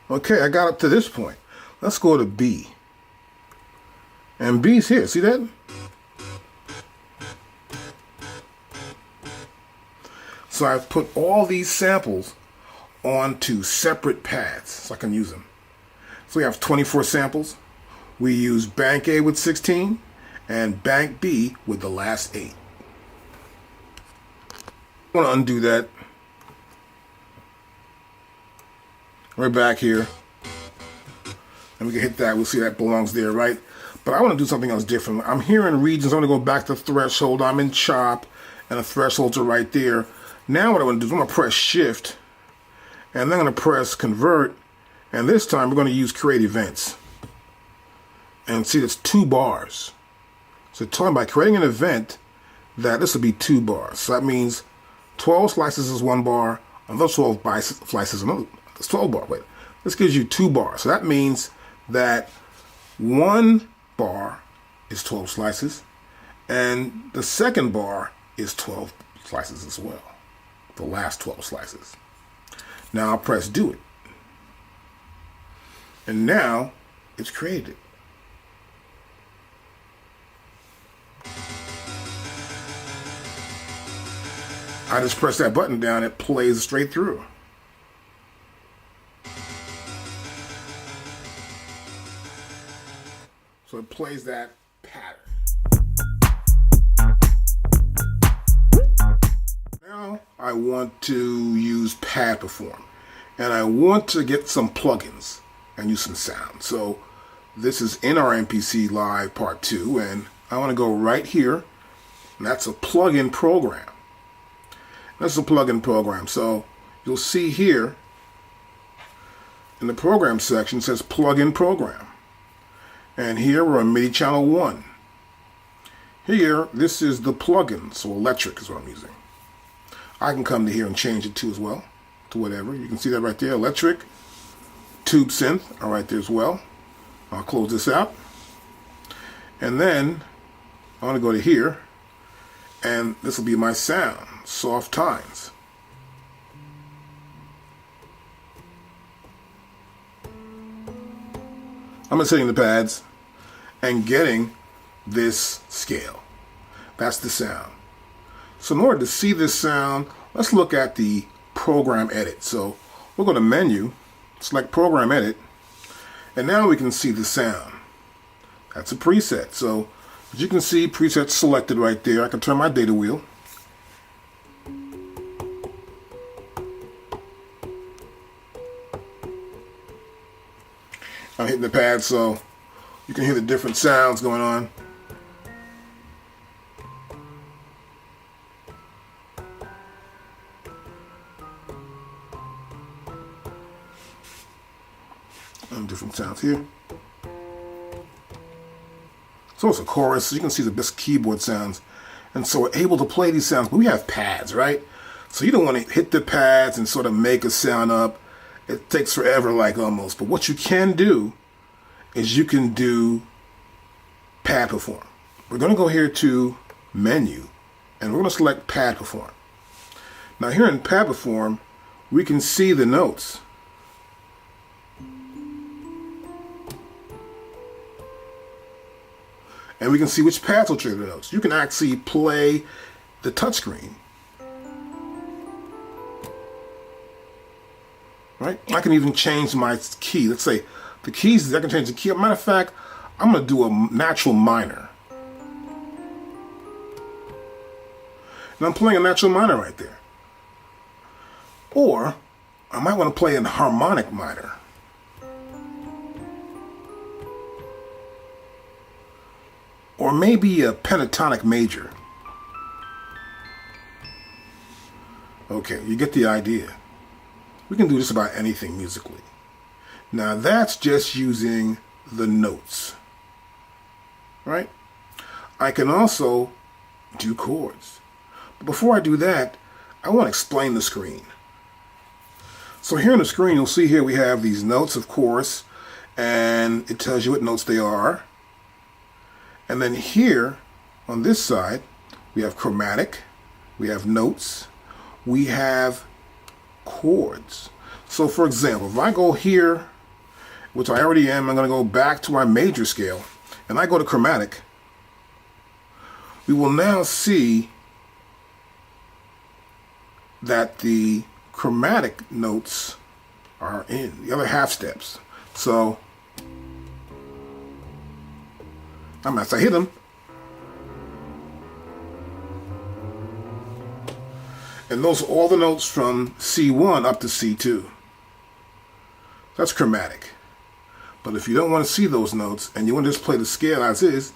Okay, I got up to this point. Let's go to B. And B's here, see that? So I've put all these samples onto separate pads so I can use them. So we have 24 samples. We use bank A with 16 and bank B with the last 8. I want to undo that. We're back here. And we can hit that. We'll see that belongs there, right? But I want to do something else different. I'm here in regions. I'm going to go back to threshold. I'm in chop, and the thresholds are right there. Now what I want to do is I'm going to press shift, and then I'm going to press convert, and this time we're going to use create events. And see, it's 2 bars. So talking about creating an event, that this will be 2 bars. So that means 12 slices is 1 bar, another 12 slices another. That's 12 bar. Wait, this gives you 2 bars. So that means that 1 bar is 12 slices, and the second bar is 12 slices as well. The last 12 slices. Now I'll press do it. And now it's created. I just press that button down, it plays straight through. So it plays that pattern. Now I want to use pad perform, and I want to get some plugins and use some sound. So this is in our MPC Live Part 2, and I want to go right here, and that's a plugin program. That's a plugin program. So you'll see here in the program section it says plugin program. And here we're on MIDI channel 1. Here, this is the plugin, so electric is what I'm using. I can come to here and change it too as well, to whatever. You can see that right there. Electric, tube synth are right there as well. I'll close this out. And then I want to go to here, and this will be my sound, soft tines. I'm just hitting the pads and getting this scale. That's the sound. So in order to see this sound, let's look at the program edit. So we'll go to menu, select program edit, and now we can see the sound. That's a preset. So as you can see, presets selected right there. I can turn my data wheel. I'm hitting the pad so you can hear the different sounds going on. And different sounds here. So it's a chorus. So you can see the best keyboard sounds. And so we're able to play these sounds. But we have pads, right? So you don't want to hit the pads and sort of make a sound up. It takes forever, like almost. But what you can do is you can do pad perform. We're going to go here to menu, and we're going to select pad perform. Now here in pad perform, we can see the notes. And we can see which pads will trigger the notes. You can actually play the touchscreen. Right? I can even change my key. Let's say the keys, I can change the key. Matter of fact, I'm going to do a natural minor. And I'm playing a natural minor right there. Or I might want to play a harmonic minor. Or maybe a pentatonic major. Okay, you get the idea. We can do just about anything musically. Now that's just using the notes, right? I can also do chords. But before I do that, I want to explain the screen. So here on the screen, you'll see here we have these notes, of course, and it tells you what notes they are. And then here on this side, we have chromatic, we have notes, we have chords. So for example, if I go here, which I already am, I'm going to go back to my major scale, and I go to chromatic, we will now see that the chromatic notes are in the other half steps. So as I hit them, and those are all the notes from C1 up to C2. That's chromatic. But if you don't want to see those notes and you want to just play the scale as is,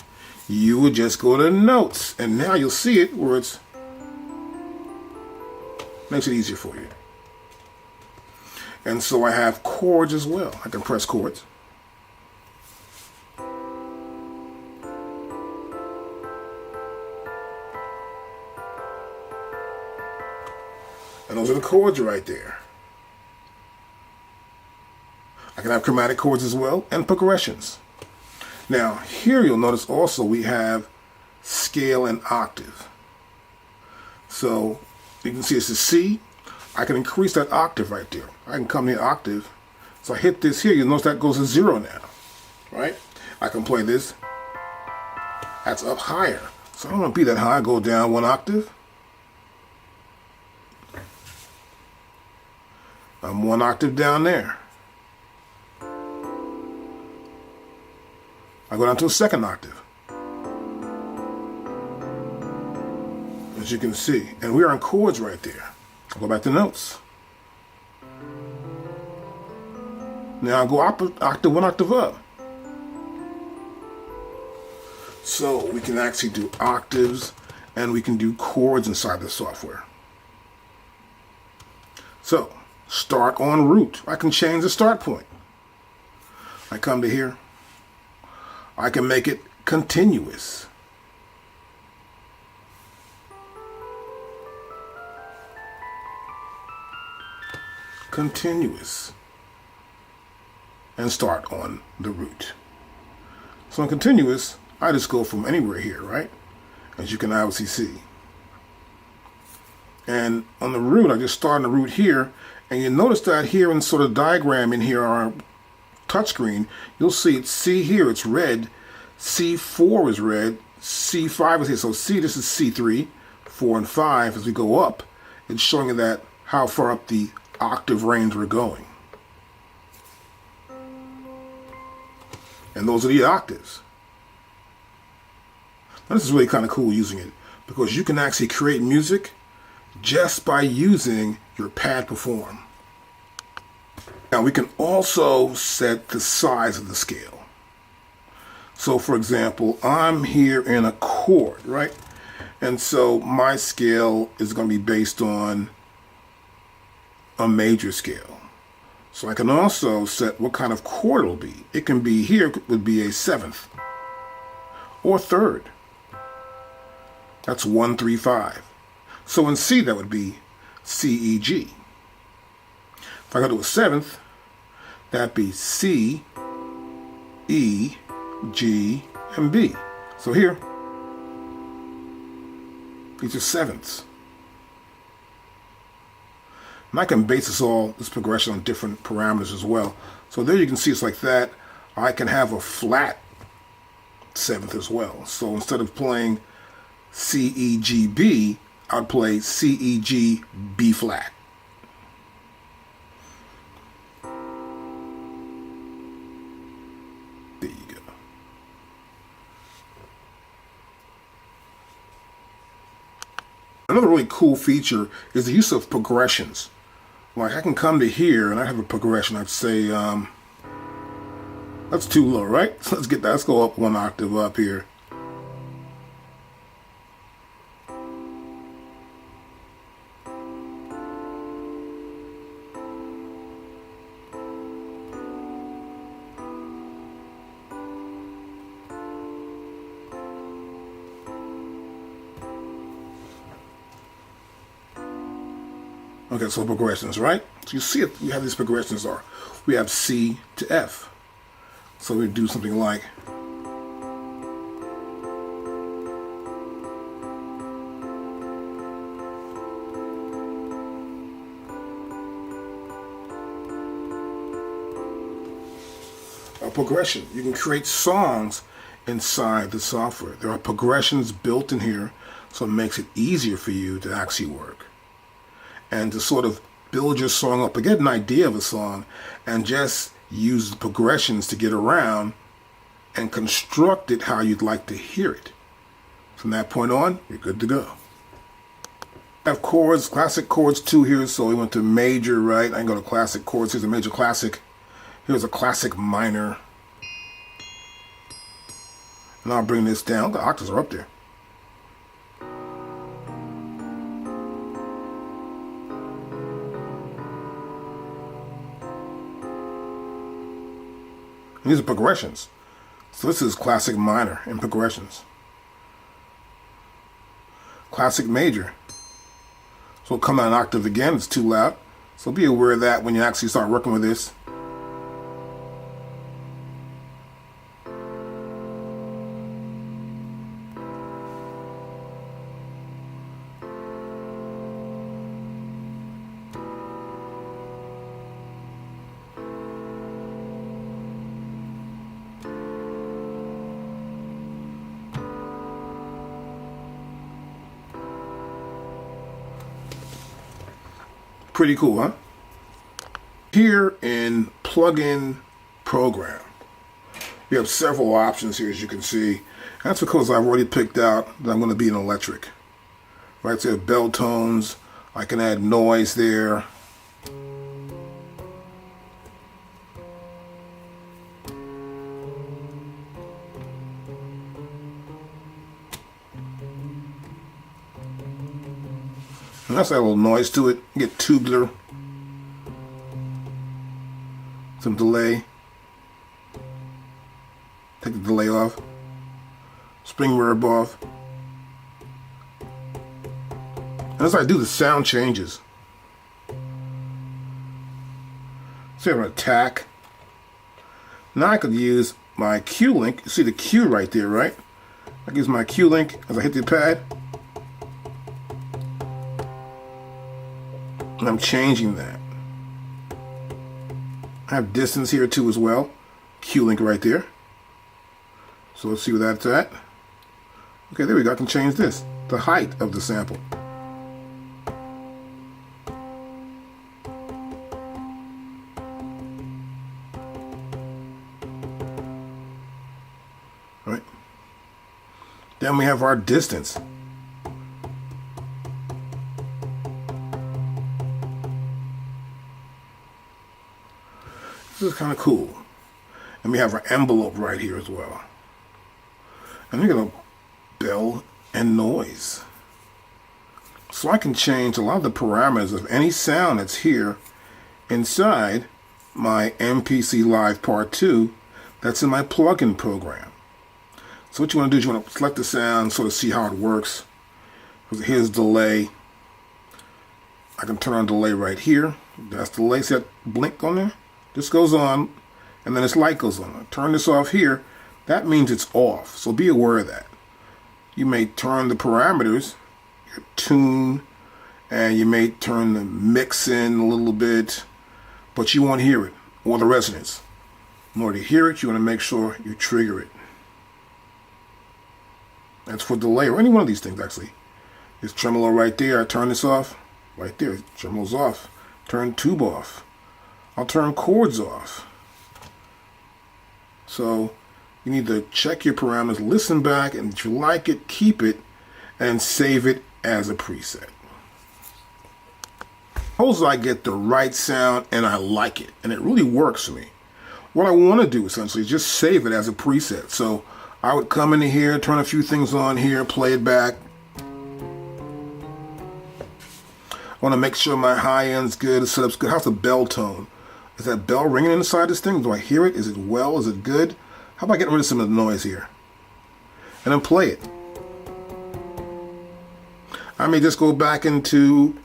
you would just go to notes, and now you'll see it where it's makes it easier for you. And so I have chords as well. I can press chords. And those are the chords right there. I can have chromatic chords as well, and progressions. Now, here you'll notice also we have scale and octave. So you can see it's a C. I can increase that octave right there. I can come here octave. So I hit this here, you'll notice that goes to 0 now, right? I can play this. That's up higher. So I don't want to be that high. I go down 1 octave. I'm 1 octave down there. I go down to a 2nd octave. As you can see. And we are in chords right there. I'll go back to notes. Now I'll go octave, 1 octave up. So we can actually do octaves, and we can do chords inside the software. So, start on root. I can change the start point. I come to here. I can make it continuous. continuous and start on the root. So in continuous, I just go from anywhere here, right? As you can obviously see. And on the root, I just start on the root here. And you notice that here in sort of diagram in here, our touchscreen, you'll see it's C here, it's red. C4 is red. C5 is here. So C, this is C3, 4 and 5. As we go up, it's showing you that how far up the octave range we're going. And those are the octaves. Now this is really kind of cool using it because you can actually create music just by using your pad perform. Now we can also set the size of the scale. So for example, I'm here in a chord, right? And so my scale is going to be based on a major scale. So I can also set what kind of chord it'll be. It can be here, it would be a 7th or 3rd. That's 1, 3, 5. So in C, that would be C, E, G. If I go to a 7th, that'd be C, E, G, and B. So here, these are 7ths. And I can base this progression on different parameters as well. So there you can see it's like that. I can have a flat 7th as well. So instead of playing C, E, G, B, I'd play C, E, G, B flat. There you go. Another really cool feature is the use of progressions. Like I can come to here and I have a progression. I'd say, that's too low, right? So let's get that. Let's go up 1 octave up here. Okay, so progressions, right? So you see it, you have these progressions are. We have C to F. So we do something like a progression. You can create songs inside the software. There are progressions built in here, so it makes it easier for you to actually work. And to sort of build your song up, to get an idea of a song, and just use the progressions to get around and construct it how you'd like to hear it. From that point on, you're good to go. I have chords, classic chords 2 here, so we went to major, right? I can go to classic chords. Here's a major classic. Here's a classic minor. And I'll bring this down. The octaves are up there. And these are progressions. So this is classic minor in progressions. Classic major. So it'll come out an octave again, it's too loud. So be aware of that when you actually start working with this. Pretty cool, huh? Here in plugin program, you have several options here, as you can see. That's because I've already picked out that I'm going to be an electric. Right, so I have bell tones. I can add noise there. And let's add a little noise to it. Get tubular. Some delay. Take the delay off. Spring reverb off. And as I do, the sound changes. So I have an attack. Now I could use my Q link. You see the Q right there, right? I use my Q link as I hit the pad. And I'm changing that. I have distance here too as well. Q link right there. So let's see where that's at. Okay, there we go. I can change this. The height of the sample. All right. Then we have our distance. This is kind of cool. And we have our envelope right here as well. And we're going to bell and noise. So I can change a lot of the parameters of any sound that's here inside my MPC Live Part 2 that's in my plugin program. So what you want to do is you want to select the sound, sort of see how it works. Here's delay. I can turn on delay right here. That's delay. See that blink on there? This goes on, and then this light goes on. Turn this off here. That means it's off. So be aware of that. You may turn the parameters, your tune, and you may turn the mix in a little bit, but you won't hear it, or the resonance. In order to hear it, you want to make sure you trigger it. That's for delay, or any one of these things actually. There's tremolo right there. I turn this off. Right there, tremolo's off. Turn tube off. I'll turn chords off. So you need to check your parameters, listen back, and if you like it, keep it, and save it as a preset. Suppose I get the right sound and I like it, and it really works for me. What I want to do essentially is just save it as a preset. So I would come into here, turn a few things on here, play it back. I want to make sure my high end's good, the setup's good. How's the bell tone? Is that bell ringing inside this thing? Do I hear it? Is it well? Is it good? How about getting rid of some of the noise here? And then play it. I may just go back into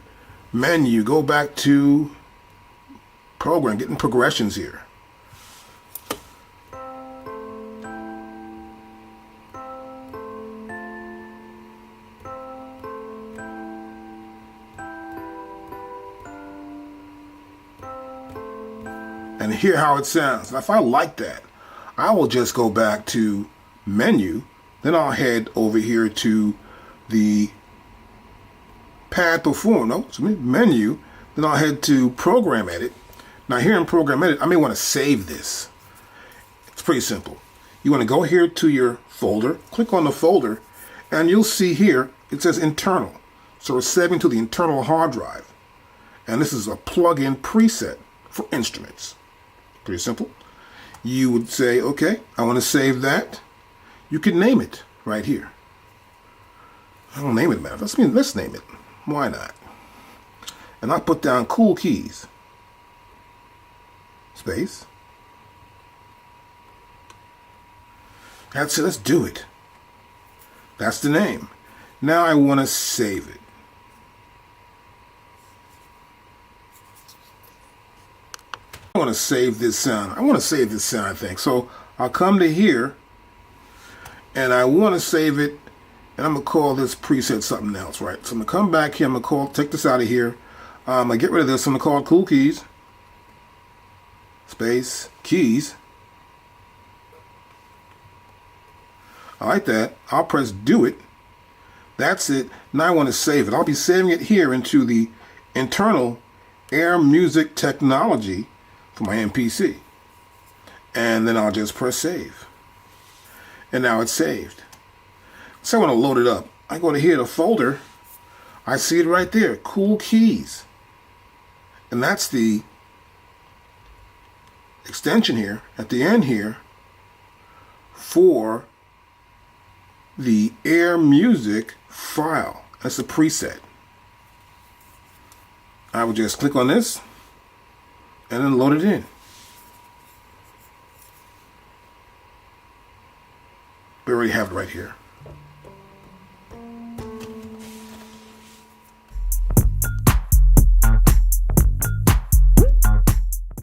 menu, go back to program, getting progressions here. And hear how it sounds. Now, if I like that, I will just go back to menu, then I'll head over here to the pad perform, menu, then I'll head to program edit. Now here in program edit, I may want to save this. It's pretty simple. You want to go here to your folder, click on the folder, and you'll see here, it says internal. So we're saving to the internal hard drive. And this is a plug-in preset for instruments. Pretty simple. You would say, okay, I want to save that. You can name it right here. I don't name it, man. Let's name it. Why not? And I'll put down cool keys. Space. That's it. Let's do it. That's the name. Now I want to save it. I want to save this sound. I think. So I'll come to here and I want to save it, and I'm going to call this preset something else, right? So I'm going to come back here. I'm going to take this out of here. I'm going to get rid of this. I'm going to call it cool keys. Space, keys. I like that. I'll press do it. That's it. Now I want to save it. I'll be saving it here into the internal Air Music Technology for my MPC. And then I'll just press save. And now it's saved. So I want to load it up. I go to here, the folder. I see it right there, cool keys. And that's the extension here, at the end here, for the Air Music file. That's the preset. I would just click on this and then load it in. We already have it right here.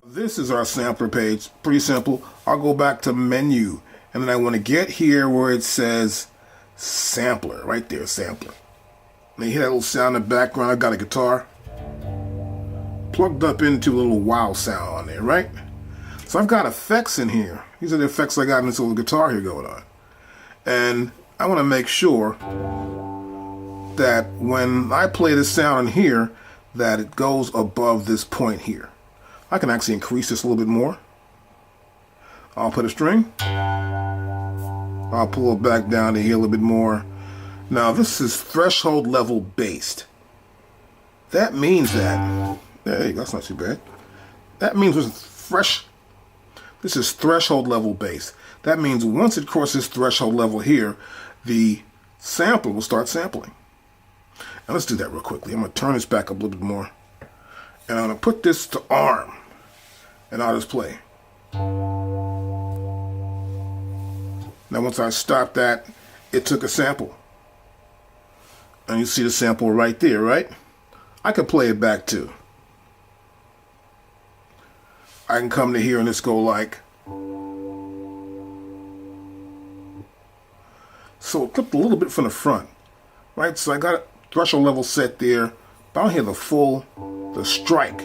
This this is our sampler page. Pretty simple. I'll go back to menu, and then I want to get here where it says sampler. Right there, sampler. And you hear that little sound in the background. I got a guitar plugged up into a little wow sound on there, right? So I've got effects in here. These are the effects I got in this little guitar here going on. And I want to make sure that when I play this sound in here, that it goes above this point here. I can actually increase this a little bit more. I'll put a string. I'll pull it back down to here a little bit more. Now this is threshold level based. That means that, there you go, that's not too bad. That means this is threshold level based. That means once it crosses threshold level here, the sampler will start sampling. Now let's do that real quickly. I'm going to turn this back up a little bit more. And I'm going to put this to arm. And I'll just play. Now once I stop that, it took a sample. And you see the sample right there, right? I can play it back too. I can come to here and just go like. So it clipped a little bit from the front, right? So I got a threshold level set there, but I don't hear the strike.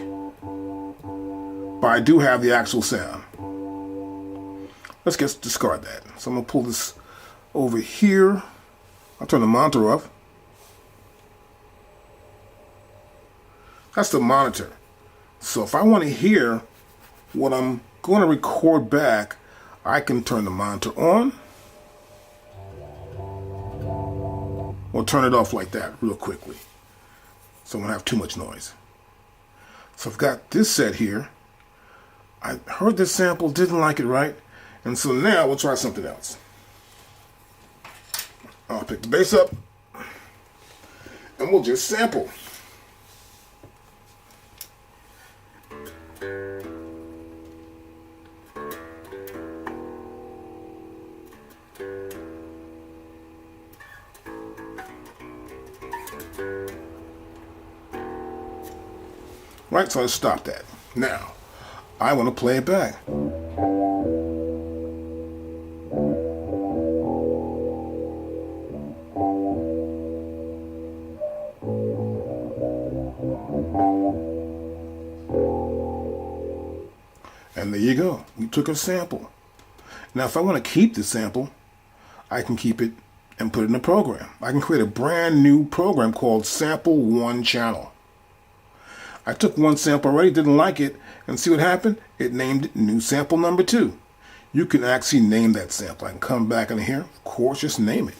But I do have the actual sound. Let's discard that. So I'm gonna pull this over here. I'll turn the monitor off. That's the monitor. So if I want to hear what I'm going to record back, I can turn the monitor on or turn it off like that real quickly. So I won't have too much noise. So I've got this set here. I heard this sample, didn't like it, right? And so now we'll try something else. I'll pick the bass up and we'll just sample. Right, so I stop that. Now, I want to play it back. And there you go. We took a sample. Now, if I want to keep the sample, I can keep it and put it in a program. I can create a brand new program called Sample One Channel. I took one sample already, didn't like it, and see what happened? It named it new sample number 2. You can actually name that sample. I can come back in here, of course, just name it.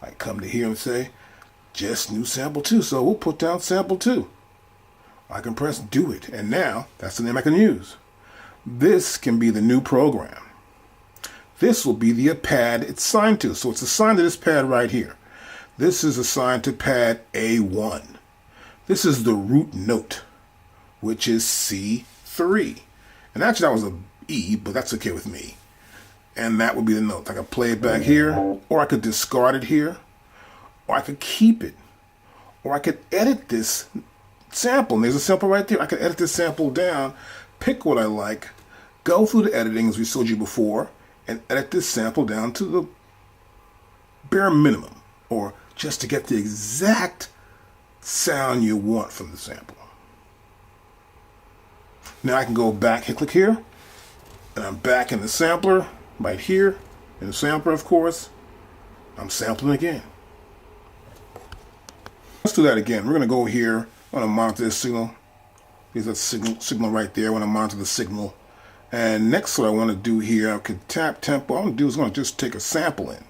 I come to here and say, just new sample 2. So we'll put down sample 2. I can press do it, and now that's the name I can use. This can be the new program. This will be the pad it's assigned to. So it's assigned to this pad right here. This is assigned to pad A1. This is the root note, which is C3. And actually that was a E, but that's okay with me. And that would be the note. I could play it back here, or I could discard it here, or I could keep it, or I could edit this sample. And there's a sample right there. I could edit this sample down, pick what I like, go through the editing as we showed you before, and edit this sample down to the bare minimum, or just to get the exact sound you want from the sample. Now I can go back, hit click here, and I'm back in the sampler, right here, in the sampler, of course. I'm sampling again. Let's do that again. We're going to go here. I want to monitor this signal. There's a signal right there. I want to monitor the signal. And next, what I want to do here, I could tap tempo. All I'm going to do is I'm going to just take a sample in,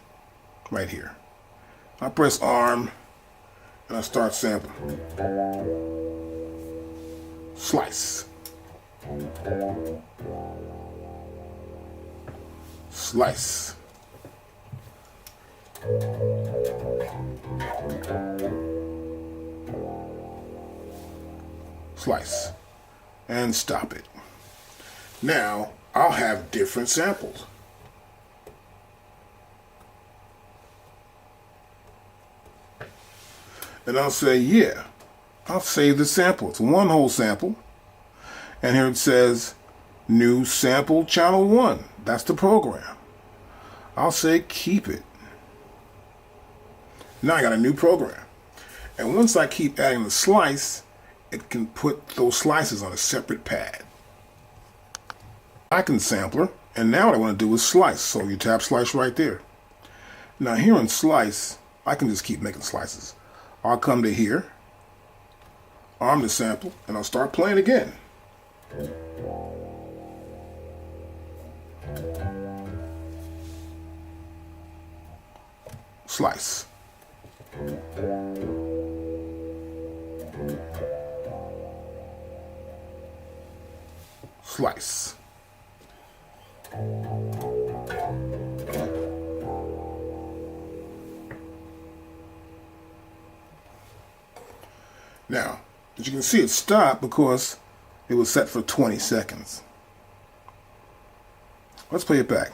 right here. I press arm, and I start sampling. Slice. Slice. Slice. And stop it. Now, I'll have different samples. And I'll say, yeah, I'll save the sample. It's one whole sample. And here it says New sample channel 1. That's the program. I'll say keep it. Now I got a new program. And once I keep adding the slice, it can put those slices on a separate pad. I can sampler, and now what I want to do is slice. So you tap slice right there. Now here in slice, I can just keep making slices. I'll come to here, arm the sample, and I'll start playing again. Slice. Slice. Now, as you can see, it stopped because it was set for 20 seconds. Let's play it back.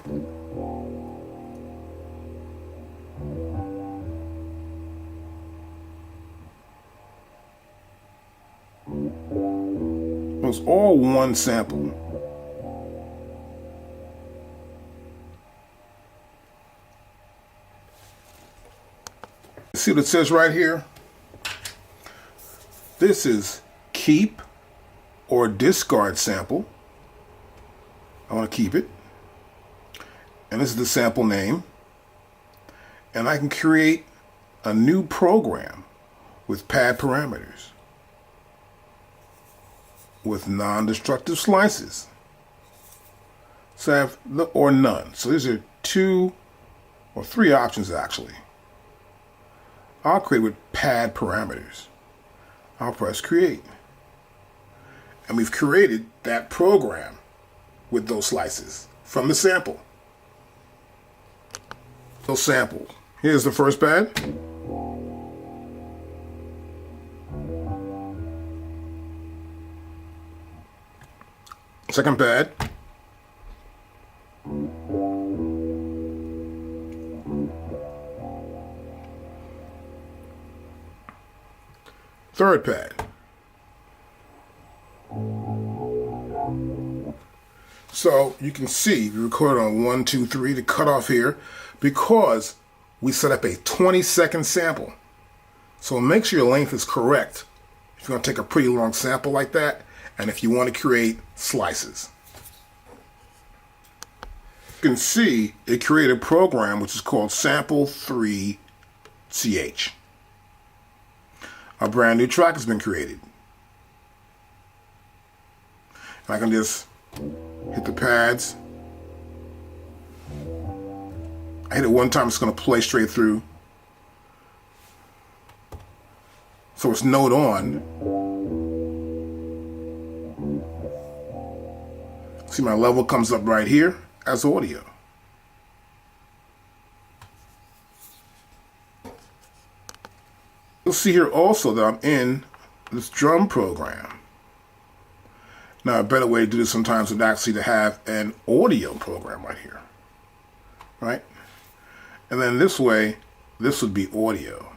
It was all one sample. See what it says right here? This is keep or discard sample. I want to keep it. And this is the sample name. And I can create a new program with pad parameters, with non-destructive slices. So I have or none. So these are 2 or 3 options actually. I'll create with pad parameters. I'll press create. And we've created that program with those slices from the sample. Those samples. Here's the first pad. Second pad. Third pad. So you can see we recorded on 1, 2, 3, the cutoff here, because we set up a 20-second sample. So make sure your length is correct if you're going to take a pretty long sample like that, and if you want to create slices. You can see it created a program which is called Sample3CH. A brand new track has been created. And I can just hit the pads. I hit it one time, it's going to play straight through. So it's note on. See, my level comes up right here as audio. You'll see here also that I'm in this drum program. Now, a better way to do this sometimes would actually to have an audio program right here, right? And then this way, this would be audio.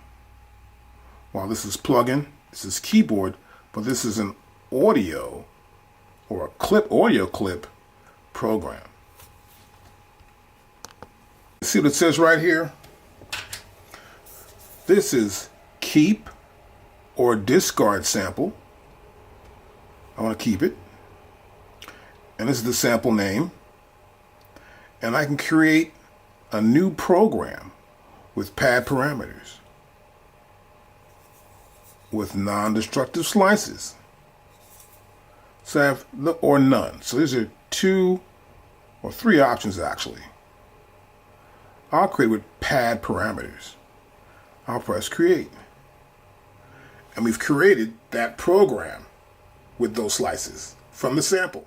While this is plugin, this is keyboard, but this is an audio or a audio clip program. See what it says right here? This is keep or discard sample. I want to keep it. And this is the sample name. And I can create a new program with pad parameters, with non-destructive slices. So I have or none. So these are 2 or 3 options actually. I'll create with pad parameters. I'll press create. And we've created that program with those slices from the sample.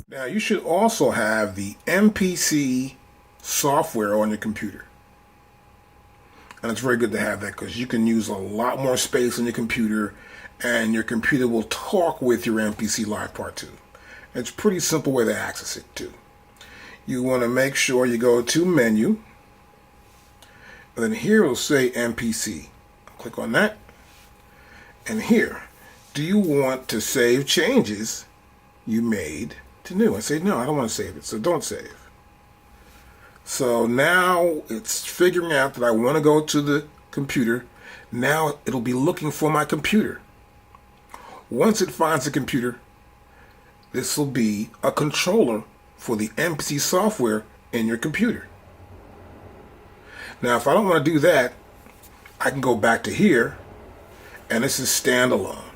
Now you should also have the MPC software on your computer. And it's very good to have that because you can use a lot more space on your computer, and your computer will talk with your MPC Live Part 2. It's a pretty simple way to access it too. You want to make sure you go to Menu, and then here it'll say MPC. Click on that, and here do you want to save changes you made to new? I say, no, I don't want to save it, so don't save. So now it's figuring out that I want to go to the computer. Now it'll be looking for my computer. Once it finds the computer, this will be a controller for the MPC software in your computer. Now, if I don't want to do that, I can go back to here, and this is standalone.